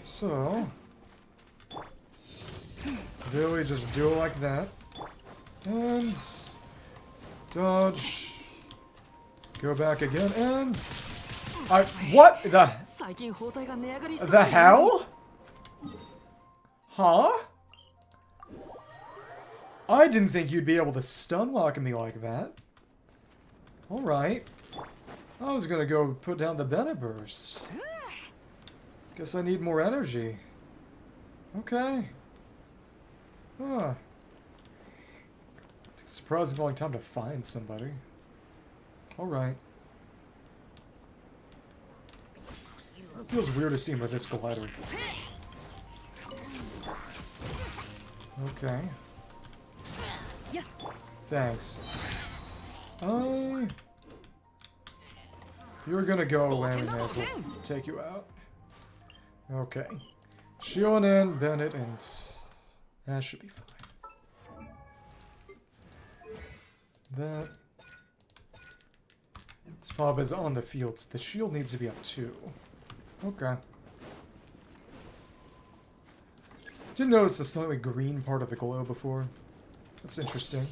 So, really just do it like that. And dodge. Go back again and what the 最近包帯が値上がりした the hell? Huh? I didn't think you'd be able to stun lock me like that. Alright. I was gonna go put down the Bennett burst. Guess I need more energy. Okay. Huh. Took a surprisingly long time to find somebody. Alright. It feels weird to see him with this glider. Okay. Thanks. You're gonna go away, we may as well take you out. Okay. Shionen, Bennett, and that should be fine. That. Spab is on the field, so the shield needs to be up too. Okay. Didn't notice the slightly green part of the glow before. That's interesting.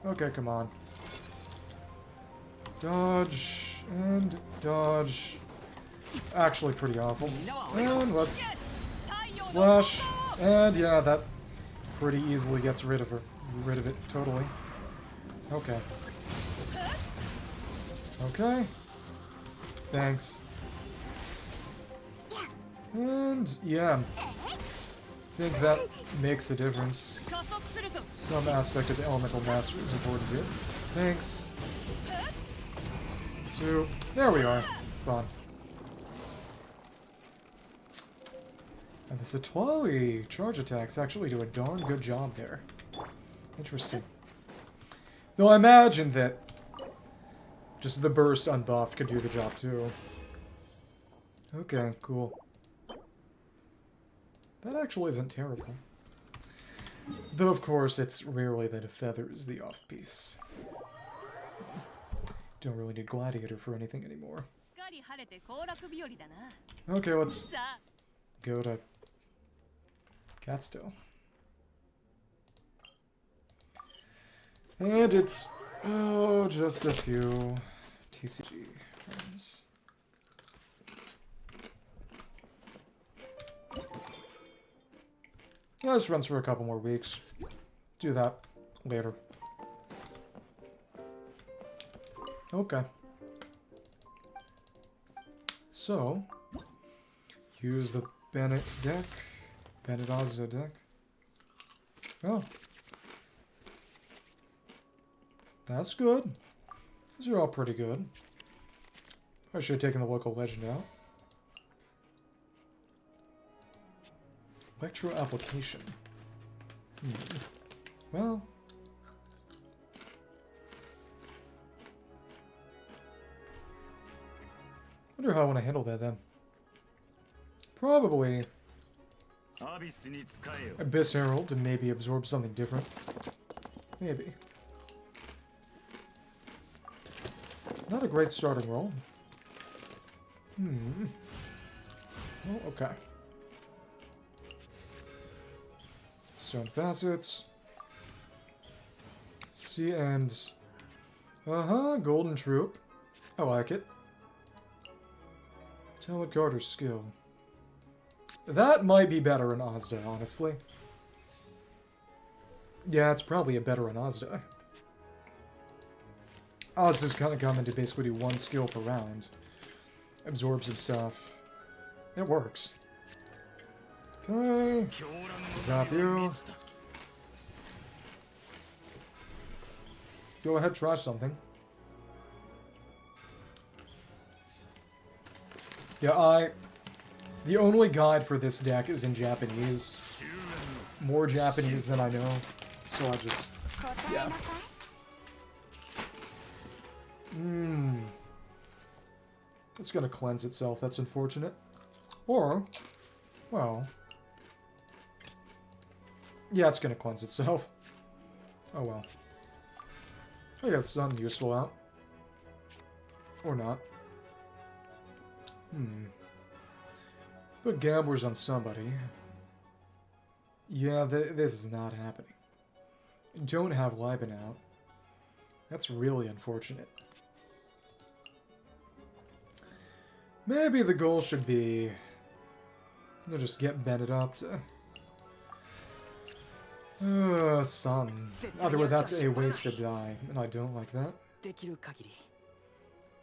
Okay, come on. Dodge and dodge. Actually pretty awful. And let's slash. And yeah, that pretty easily gets rid of it totally. Okay. Okay. Thanks. And yeah. I think that makes a difference. Some aspect of elemental mastery is important here. Thanks. So, there we are. Fun. And the Citlali charge attacks actually do a darn good job there. Interesting. Though I imagine that just the burst unbuffed could do the job too. Okay, cool. That actually isn't terrible. Though, of course, it's rarely that a feather is the off-piece. Don't really need Gladiator for anything anymore. Okay, let's go to Catsto. And it's, oh, just a few TCG friends. Yeah, this runs for a couple more weeks. Do that later. Okay. So, use the Bennett deck. Bennett Ozzo deck. Oh. That's good. These are all pretty good. I should have taken the local legend out. Electro application. Well. Wonder how I want to handle that then. Probably Abyss Herald to maybe absorb something different. Maybe. Not a great starting role. Oh, okay. Stone facets. See, and golden troop. I like it. Talent card or skill. That might be better in Ozda, honestly. Yeah, it's probably a better in Ozda. Ozda's kind of come in to basically do one skill per round. Absorb some stuff. It works. Okay. Zap you. Go ahead, try something. Yeah, the only guide for this deck is in Japanese. More Japanese than I know, so I just, yeah. It's gonna cleanse itself, that's unfortunate. Or, well, yeah, it's gonna cleanse itself. Oh well. I got something useful out. Or not. Put gamblers on somebody. Yeah, this is not happening. don't have Liben out. That's really unfortunate. Maybe the goal should be to just get Bennett up to... Sun. Otherwise, that's a wasted die, and I don't like that.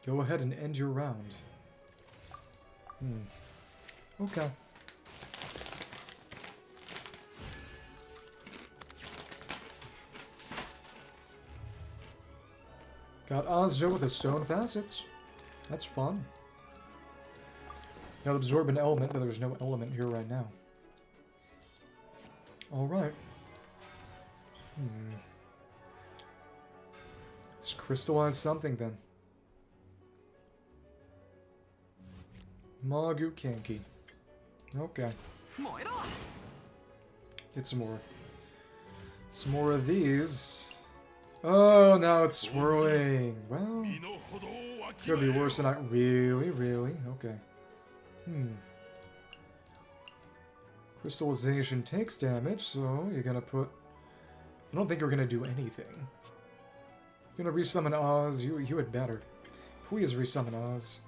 Go ahead and end your round. Okay. Got Ozjo with the stone facets. That's fun. Got absorb an element, but there's no element here right now. Alright. Let's crystallize something then. Magu Kanki. Okay. Get some more. Some more of these. Oh, now it's swirling. Well, could be worse than I... Really? Really? Okay. Crystallization takes damage, so you're gonna put... I don't think you're gonna do anything. You're gonna resummon Oz. You had better. Please resummon Oz.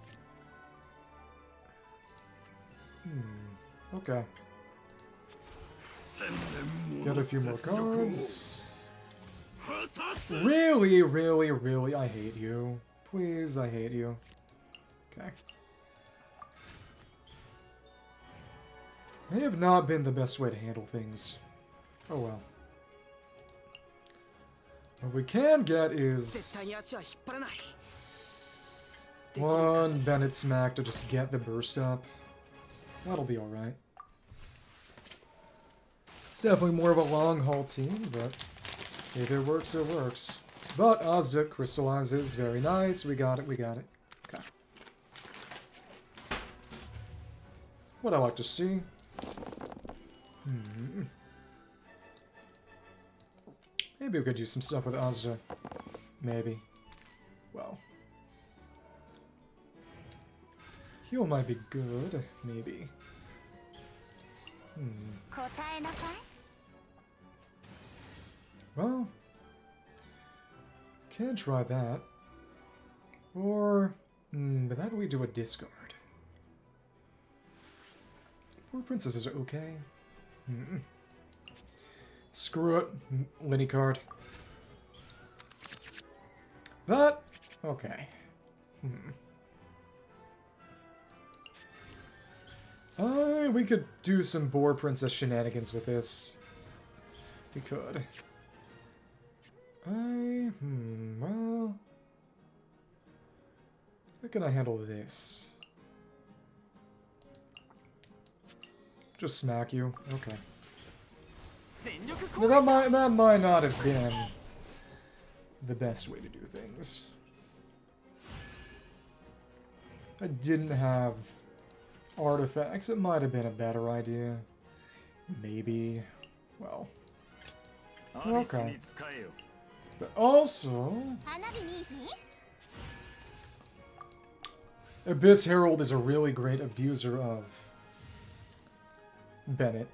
Okay. Get a few more cards. Really, really, really, I hate you. Please, I hate you. Okay. May have not been the best way to handle things. Oh well. What we can get is... one Bennett smack to just get the burst up. That'll be alright. It's definitely more of a long haul team, but if it works, it works. But Ozuk crystallizes. Very nice. We got it, we got it. Okay. What I like to see. Maybe we could do some stuff with Ozja. Maybe. Well. Heal might be good. Maybe. Well. Can try that. Or... but that we do a discard. Poor Princess is okay. Screw it. Linny card. That? Okay. We could do some Boar Princess shenanigans with this. We could. Well... How can I handle this? Just smack you. Okay. Now, that might not have been the best way to do things. I didn't have artifacts. It might have been a better idea. Maybe. Well. Okay. But also... Abyss Herald is a really great abuser of Bennett.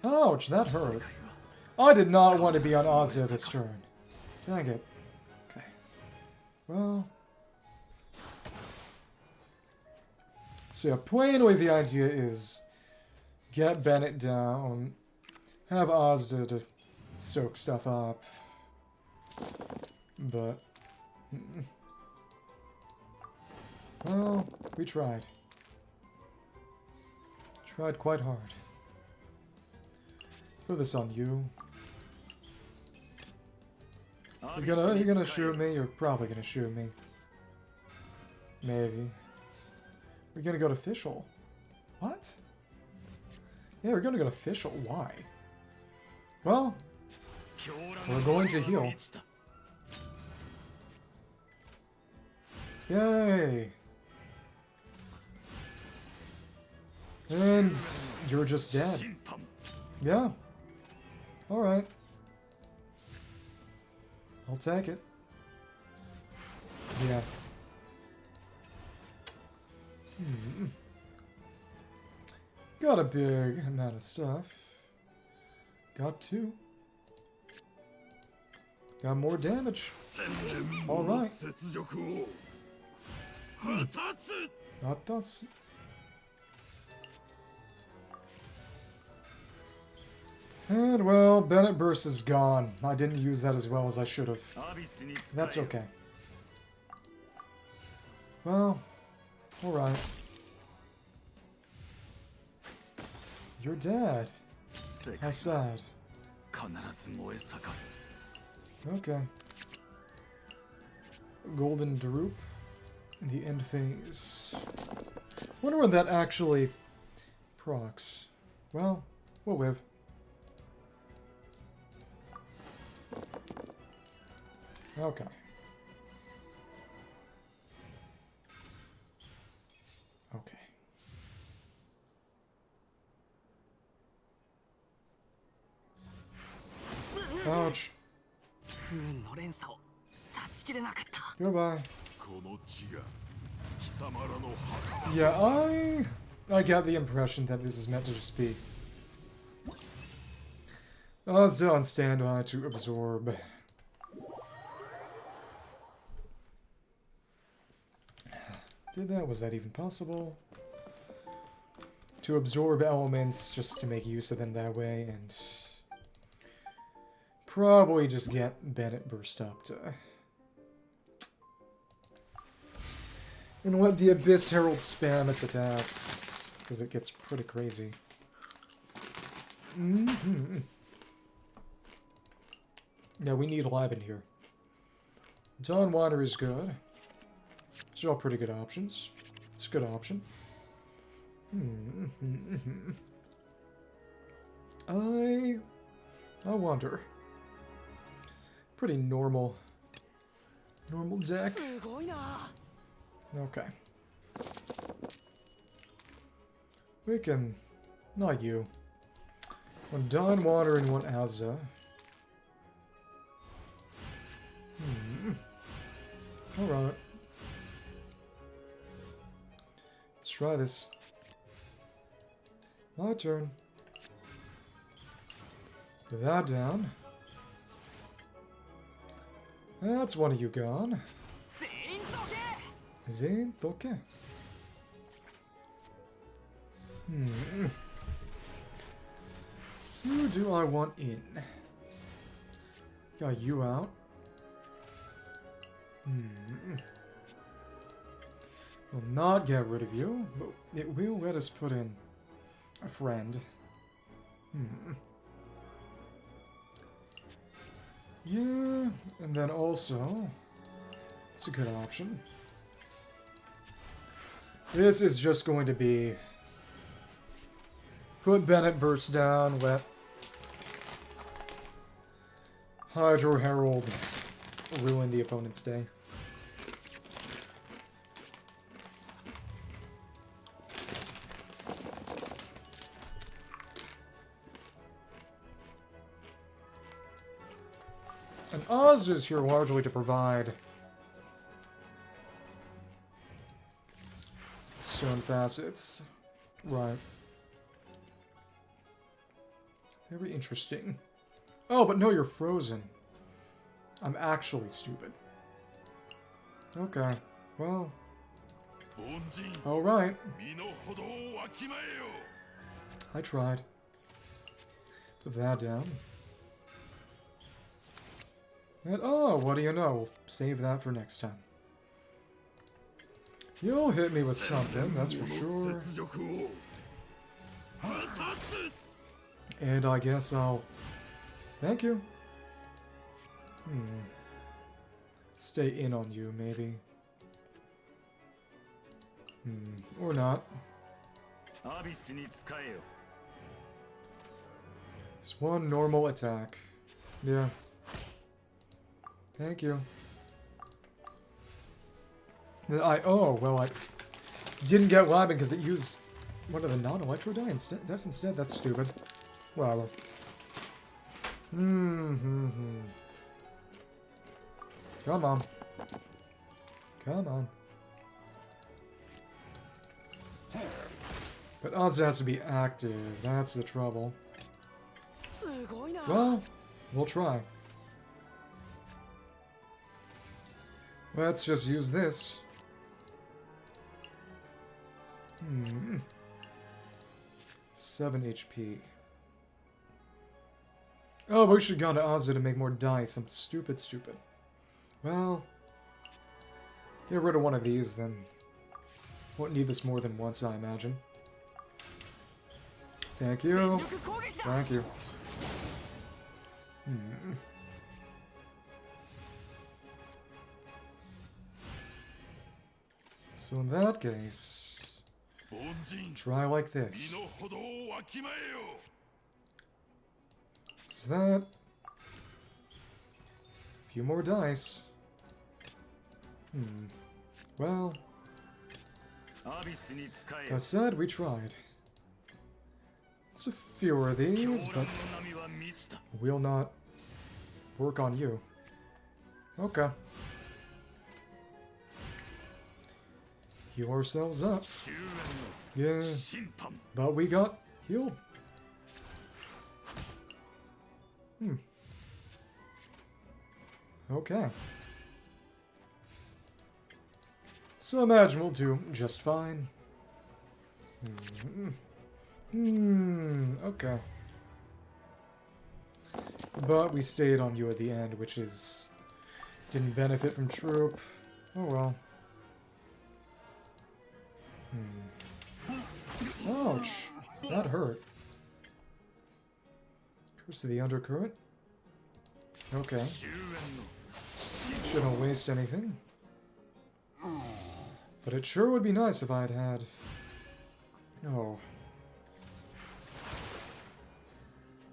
Ouch, that hurt. I did not want to be on Ozya this turn. Dang it. Okay. Well... So yeah, plainly the idea is get Bennett down, have Ozda to soak stuff up, but... Well, we tried. Tried quite hard. Put this on you. You're gonna shoot me? You're probably gonna shoot me. Maybe. We're gonna go to Fischl. What? Yeah, we're gonna go to Fischl. Why? Well, we're going to heal. Yay! And you're just dead. Yeah. Alright. I'll take it. Yeah. Got a big amount of stuff. Got 2. Got more damage. Alright. Atasu. And well, Bennett Burst is gone. I didn't use that as well as I should have. That's okay. Well, alright. You're dead. How sad. Okay. Golden Droop. The end phase. Wonder when that actually procs. Well, we'll live. Okay. Okay. Ouch. Goodbye. Yeah, I get the impression that this is meant to just be us on standby to absorb. Was that even possible? To absorb elements just to make use of them that way, and probably just get Bennett burst up to. And let the Abyss Herald spam its attacks, because it gets pretty crazy. Yeah, we need Lab in here. Dawn Water is good. These are all pretty good options. It's a good option. I wonder. Pretty normal deck. Okay. We can... Not you. One Dawn Water and one Azza. Alright. Let's try this. My turn. Put that down. That's one of you gone. Zain Toke. Who do I want in? Got you out. Will not get rid of you, but it will let us put in a friend. Yeah, and then also, it's a good option. This is just going to be put Bennett Burst down, let Hydro Herald ruin the opponent's day. And Oz is here largely to provide stone facets. Right. Very interesting. Oh, but no, you're frozen. I'm actually stupid. Okay. Well. Alright. I tried. Put that down. And oh, what do you know? Save that for next time. You'll hit me with something, that's for sure. And I guess I'll... Thank you. Stay in on you, maybe. Or not. Just one normal attack. Yeah. Thank you. Oh, well, I didn't get Labbing because it used one of the non-electro die instead. That's stupid. Well. Come on. Come on. But Oz has to be active. That's the trouble. Well, we'll try. Let's just use this. 7 HP. Oh, but we should have gone to Ozzy to make more dice. I'm stupid. Well, get rid of one of these then. Won't need this more than once, I imagine. Thank you. Thank you. So in that case, try like this. Is that? A few more dice. Well, I said we tried. It's a few of these, but we'll not work on you. Okay. Heal ourselves up. Yeah, but we got healed. Okay. So I imagine we'll do just fine. Okay. But we stayed on you at the end, which is... didn't benefit from troop. Oh well. Ouch! That hurt. Curse of the Undercurrent. Okay. Shouldn't waste anything. But it sure would be nice if I'd had... Oh.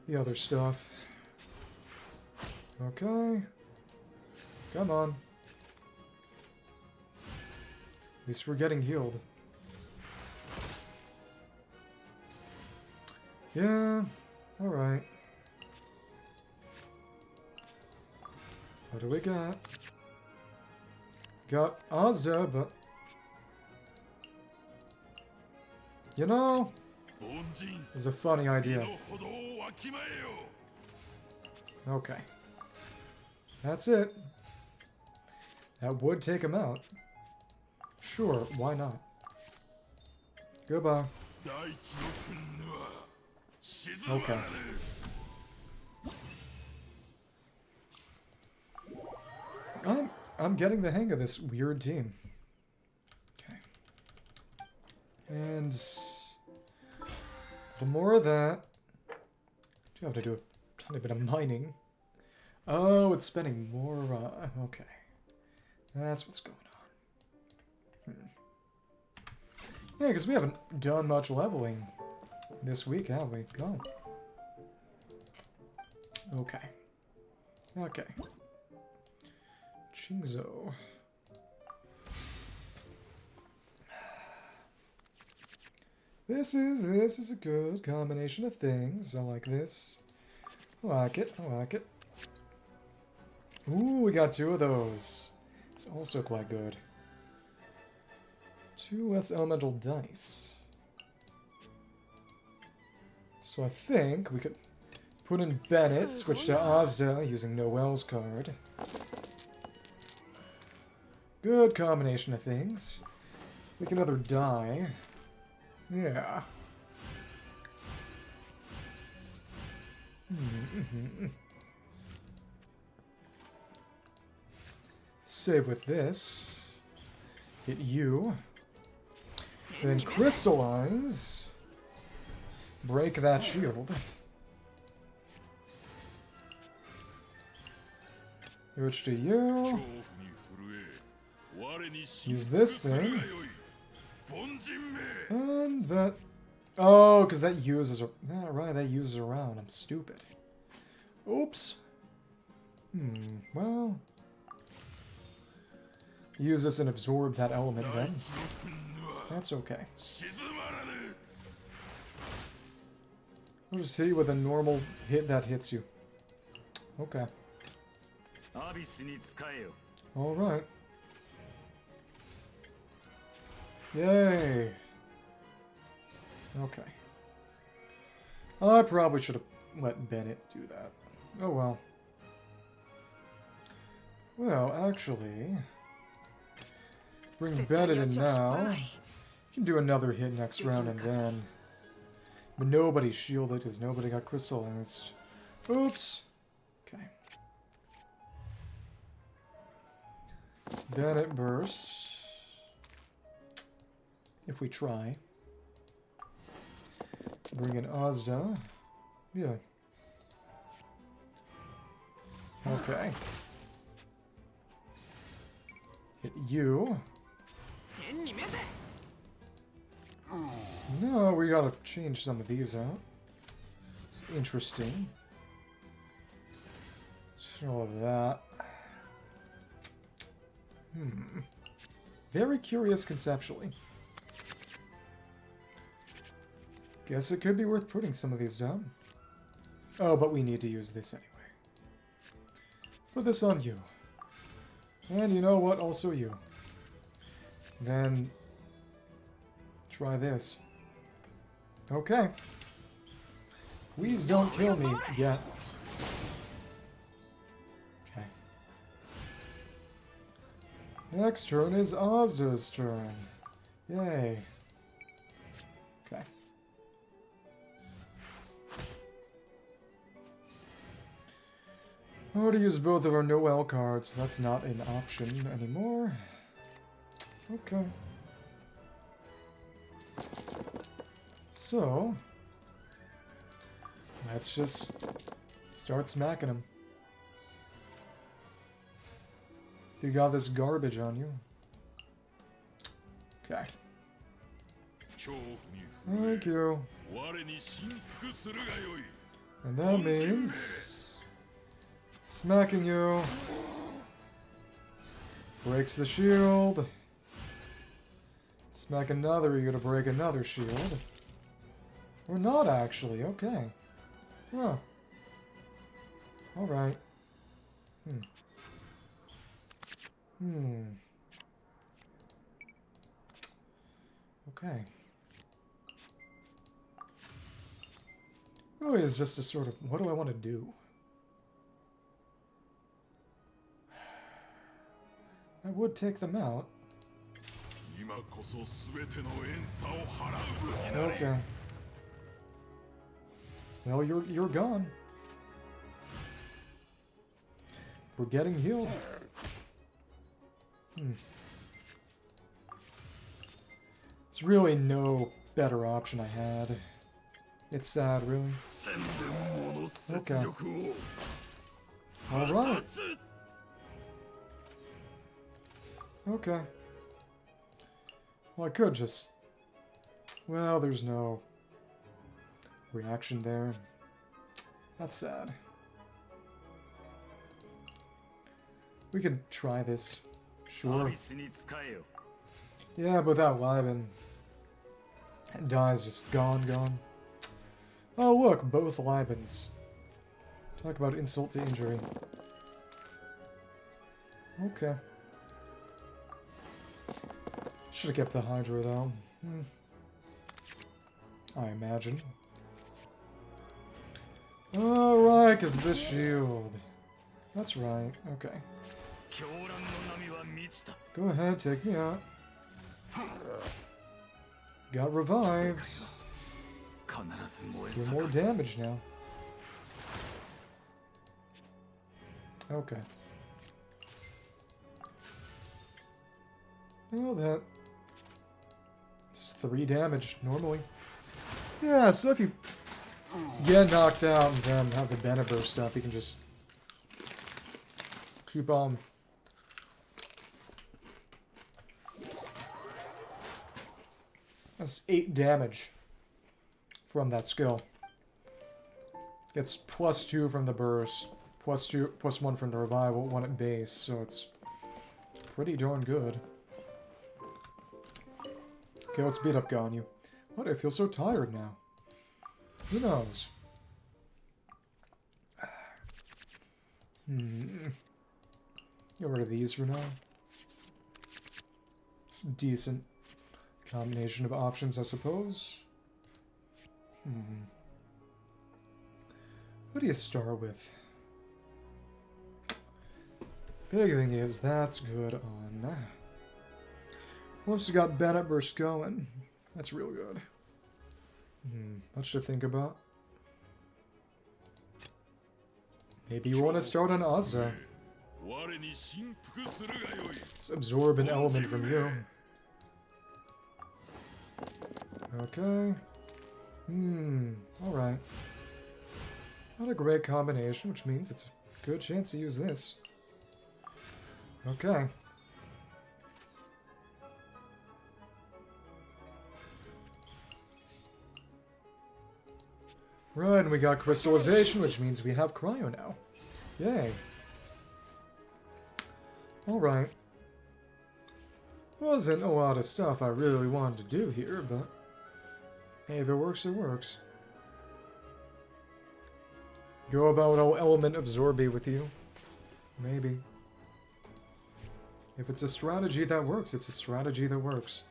The other stuff. Okay. Come on. At least we're getting healed. Yeah, alright. What do we got? Got Ozda, but... You know, it's a funny idea. Okay. That's it. That would take him out. Sure, why not? Goodbye. Okay. I'm getting the hang of this weird team. Okay. And a little more of that. Do have to do a tiny bit of mining. Oh, it's spending more. Okay. That's what's going on. Yeah, because we haven't done much leveling this week, have we? No. Okay. Okay. Xingqiu. This is a good combination of things. I like this. I like it. I like it. Ooh, we got 2 of those. It's also quite good. 2 less elemental dice. So I think we could put in Bennett, switch to Ozda using Noel's card. Good combination of things. Make another die. Yeah. Save with this. Hit you. Then crystallize. Break that shield. Switch to you. Use this thing. And that... Oh, because that uses... Yeah, right, that uses around. I'm stupid. Oops. Well... Use this and absorb that element then. That's okay. I'll just hit you with a normal hit that hits you. Okay. Alright. Yay. Okay. I probably should have let Bennett do that. Oh well. Well, actually, bring Bennett in now. Can do another hit next round and then. But nobody's shielded because nobody got crystallized. Oops. Okay. Bennett bursts. If we try. Bring in Ozda. Yeah. Okay. Hit you. No, we gotta change some of these out. It's interesting. Show that. Very curious conceptually. Guess it could be worth putting some of these down. Oh, but we need to use this anyway. Put this on you. And you know what? Also you. Then try this. Okay. Please don't kill me yet. Okay. Next turn is Ozda's turn. Yay. Okay. I already used both of our Noel cards. That's not an option anymore. Okay. So, let's just start smacking him. You got this garbage on you. Okay. Thank you. And that means smacking you. Breaks the shield. Smack another, you're gonna break another shield. Or not actually, okay. Huh. Alright. Okay. Really is just a sort of, what do I want to do? I would take them out. Okay. Well, you're gone. We're getting healed. There's really no better option I had. It's sad, really. Okay. Alright. Okay. Well, I could just... Well, there's no reaction there. That's sad. We can try this. Sure. Yeah, but without Liben. And Dai's just gone. Oh, look, both Libens. Talk about insult to injury. Okay. Should have kept the Hydra, though. I imagine. Alright, because this shield. That's right, okay. Go ahead, take me out. Got revived. Do more damage now. Okay. Well, that... It's 3 damage, normally. Yeah, so if you get knocked out and then have the Bennett stuff, you can just keep on. That's 8 damage from that skill. It's +2 from the burst, +1 from the revival, 1 at base, so it's pretty darn good. Okay, let's beat up Ganyu. Why do I feel so tired now? Who knows? Get rid of these for now. It's a decent combination of options, I suppose. What do you start with? Big thing is, that's good on. Once you got Bennett burst going, that's real good. Much to think about. Maybe you want to start on Azza. Let's absorb an element from you. Okay. Alright. Not a great combination, which means it's a good chance to use this. Okay. Right, and we got crystallization, which means we have cryo now. Yay. Alright. Wasn't a lot of stuff I really wanted to do here, but hey, if it works, it works. Go about all element absorby with you. Maybe. If it's a strategy that works, it's a strategy that works.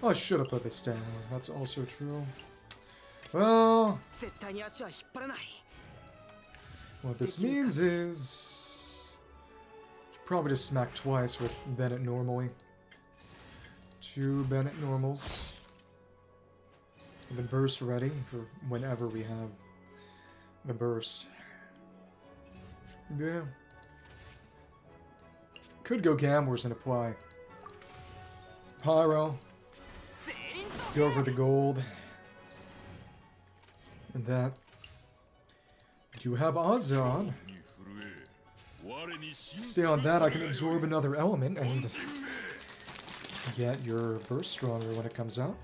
Oh, I should have put this down. That's also true. Well, what this means is probably just smack twice with Bennett normally. 2 Bennett normals. The burst ready for whenever we have the burst. Yeah. Could go Gamblers and apply Pyro. Go for the gold. And that. Do have Azza on. Stay on that, I can absorb another element and get your burst stronger when it comes out.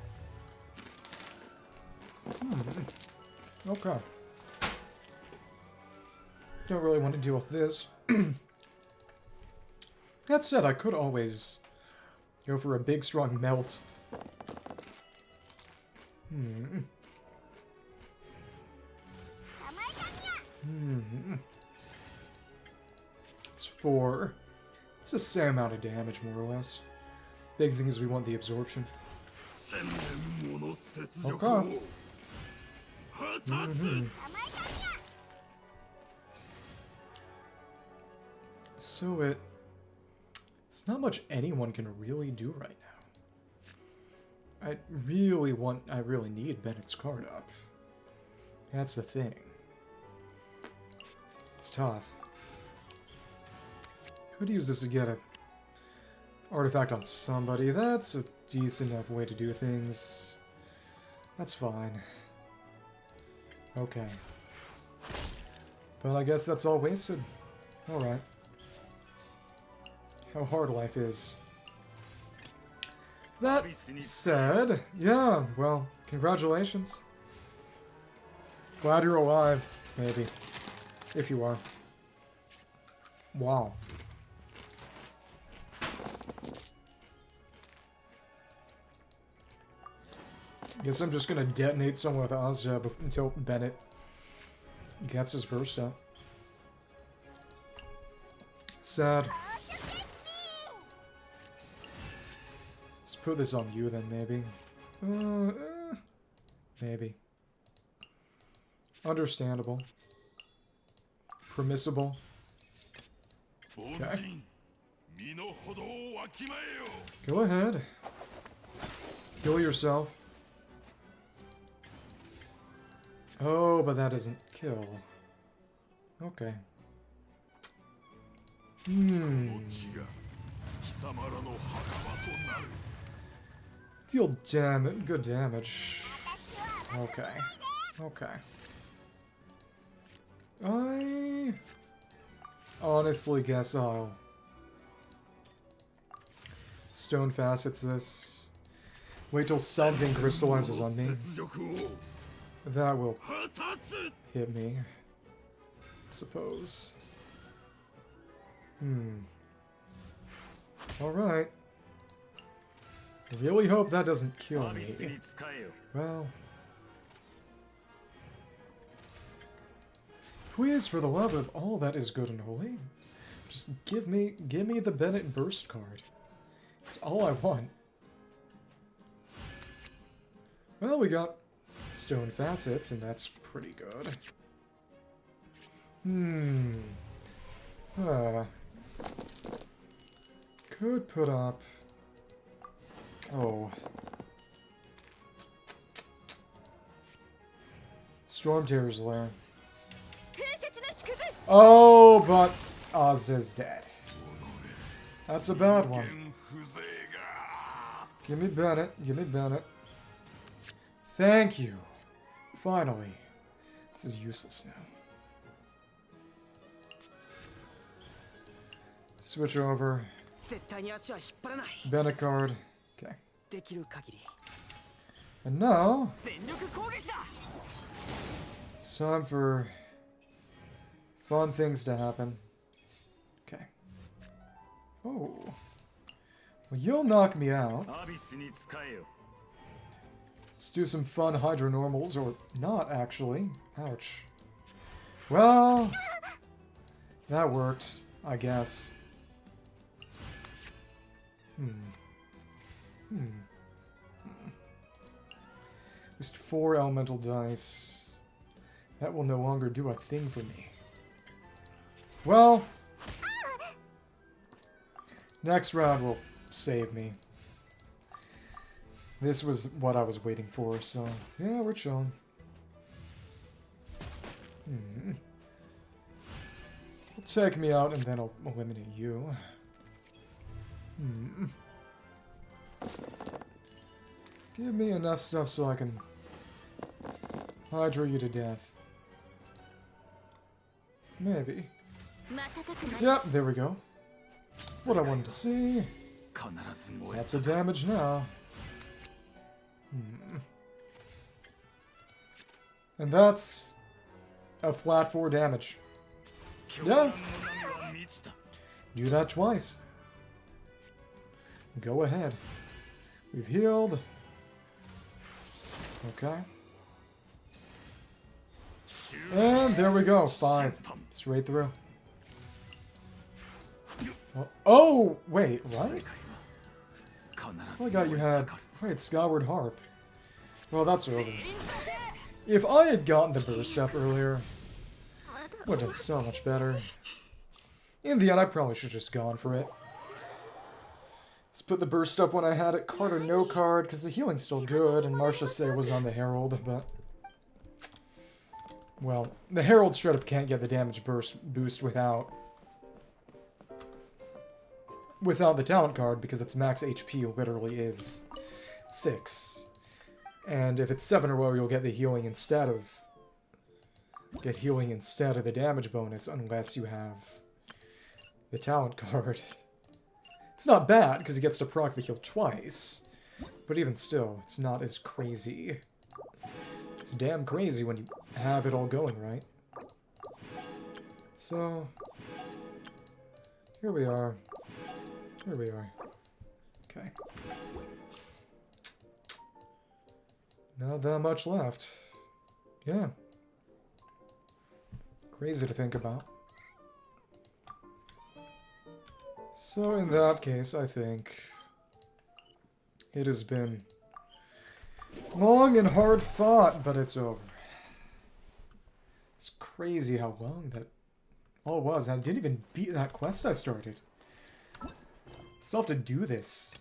Okay. Don't really want to deal with this. That said, I could always go for a big, strong melt. It's 4. It's the same amount of damage, more or less. Big thing is we want the absorption. Okay. So it's not much anyone can really do right now. I really need Bennett's card up. That's the thing. It's tough. Could use this to get a artifact on somebody. That's a decent enough way to do things. That's fine. Okay. But I guess that's all wasted. Alright. How hard life is. That said, yeah, well, congratulations. Glad you're alive, maybe. If you are. Wow. Guess I'm just gonna detonate someone with Azza until Bennett gets his burst up. Sad. Let's put this on you then, maybe. Maybe. Understandable. Permissible. Okay. Go ahead. Kill yourself. Oh, but that doesn't kill. Okay. Deal damage. Good damage. Okay. Okay. I honestly guess I'll stone facets this. Wait till something crystallizes on me. That will hit me, I suppose. Alright. I really hope that doesn't kill me. Well. Please, for the love of all that is good and holy, just give me the Bennett burst card. It's all I want. Well, we got stone facets, and that's pretty good. Could put up... Oh. Storm Terror's Lair. Oh, but Oz is dead. That's a bad one. Give me Bennett. Give me Bennett. Thank you. Finally. This is useless now. Switch over. Bennett card. Okay. And now... it's time for fun things to happen. Okay. Oh. Well, you'll knock me out. Let's do some fun hydronormals, or not, actually. Ouch. Well... that worked, I guess. Just 4 elemental dice. That will no longer do a thing for me. Well... next round will save me. This was what I was waiting for, so... yeah, we're chilling. Take me out, and then I'll eliminate you. Give me enough stuff so I can hydra you to death. Maybe. Yep, there we go. What I wanted to see. That's a damage now. And that's a flat 4 damage. Yeah. Do that twice. Go ahead. We've healed. Okay. And there we go. 5. Straight through. Oh, wait, what? I got you had... wait, Skyward Harp. Well, that's over. If I had gotten the burst up earlier, it would have been so much better. In the end, I probably should have just gone for it. Let's put the burst up when I had it, card or no card, because the healing's still good, and Marcia say was on the Herald, but... well, the Herald straight up can't get the damage boost without the talent card, because its max HP literally is 6. And if it's 7 in a row, you'll get the healing instead of... the damage bonus, unless you have the talent card. It's not bad, because it gets to proc the heal twice. But even still, it's not as crazy. It's damn crazy when you have it all going, right? So... here we are. Here we are. Okay. Not that much left. Yeah. Crazy to think about. So in that case, I think it has been long and hard fought, but it's over. It's crazy how long that all was. I didn't even beat that quest I started. Still have to do this.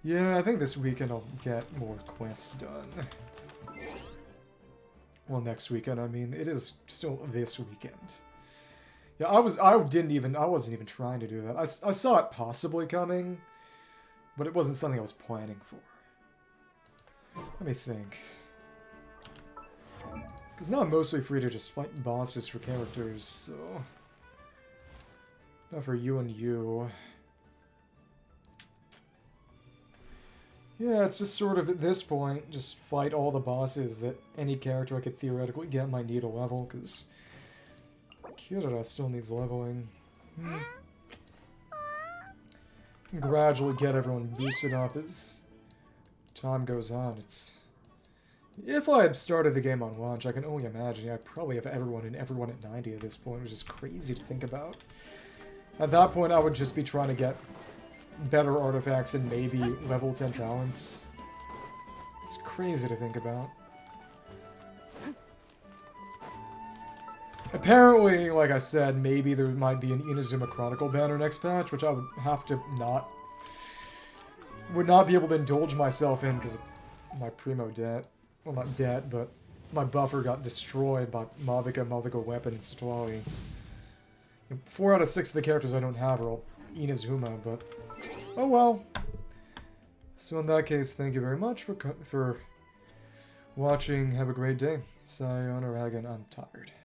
Yeah, I think this weekend I'll get more quests done. Well, next weekend, I mean, it is still this weekend. Yeah, I wasn't even trying to do that. I saw it possibly coming, but it wasn't something I was planning for. Let me think. Because now I'm mostly free to just fight bosses for characters, so... not for you and you. Yeah, it's just sort of at this point, just fight all the bosses that any character I could theoretically get might need a level, because Kirara still needs leveling. Gradually get everyone boosted up as time goes on. It's... if I had started the game on launch, I can only imagine I'd probably have everyone at 90 at this point, which is crazy to think about. At that point, I would just be trying to get better artifacts and maybe level 10 talents. It's crazy to think about. Apparently, like I said, maybe there might be an Inazuma Chronicle banner next patch, which I would have to would not be able to indulge myself in because of my primo debt. Well, not debt, but my buffer got destroyed by Mavuika Weapon, and Citlali. 4 out of 6 of the characters I don't have are all Inazuma, but oh well. So in that case, thank you very much for watching. Have a great day. Sayonara again. I'm tired.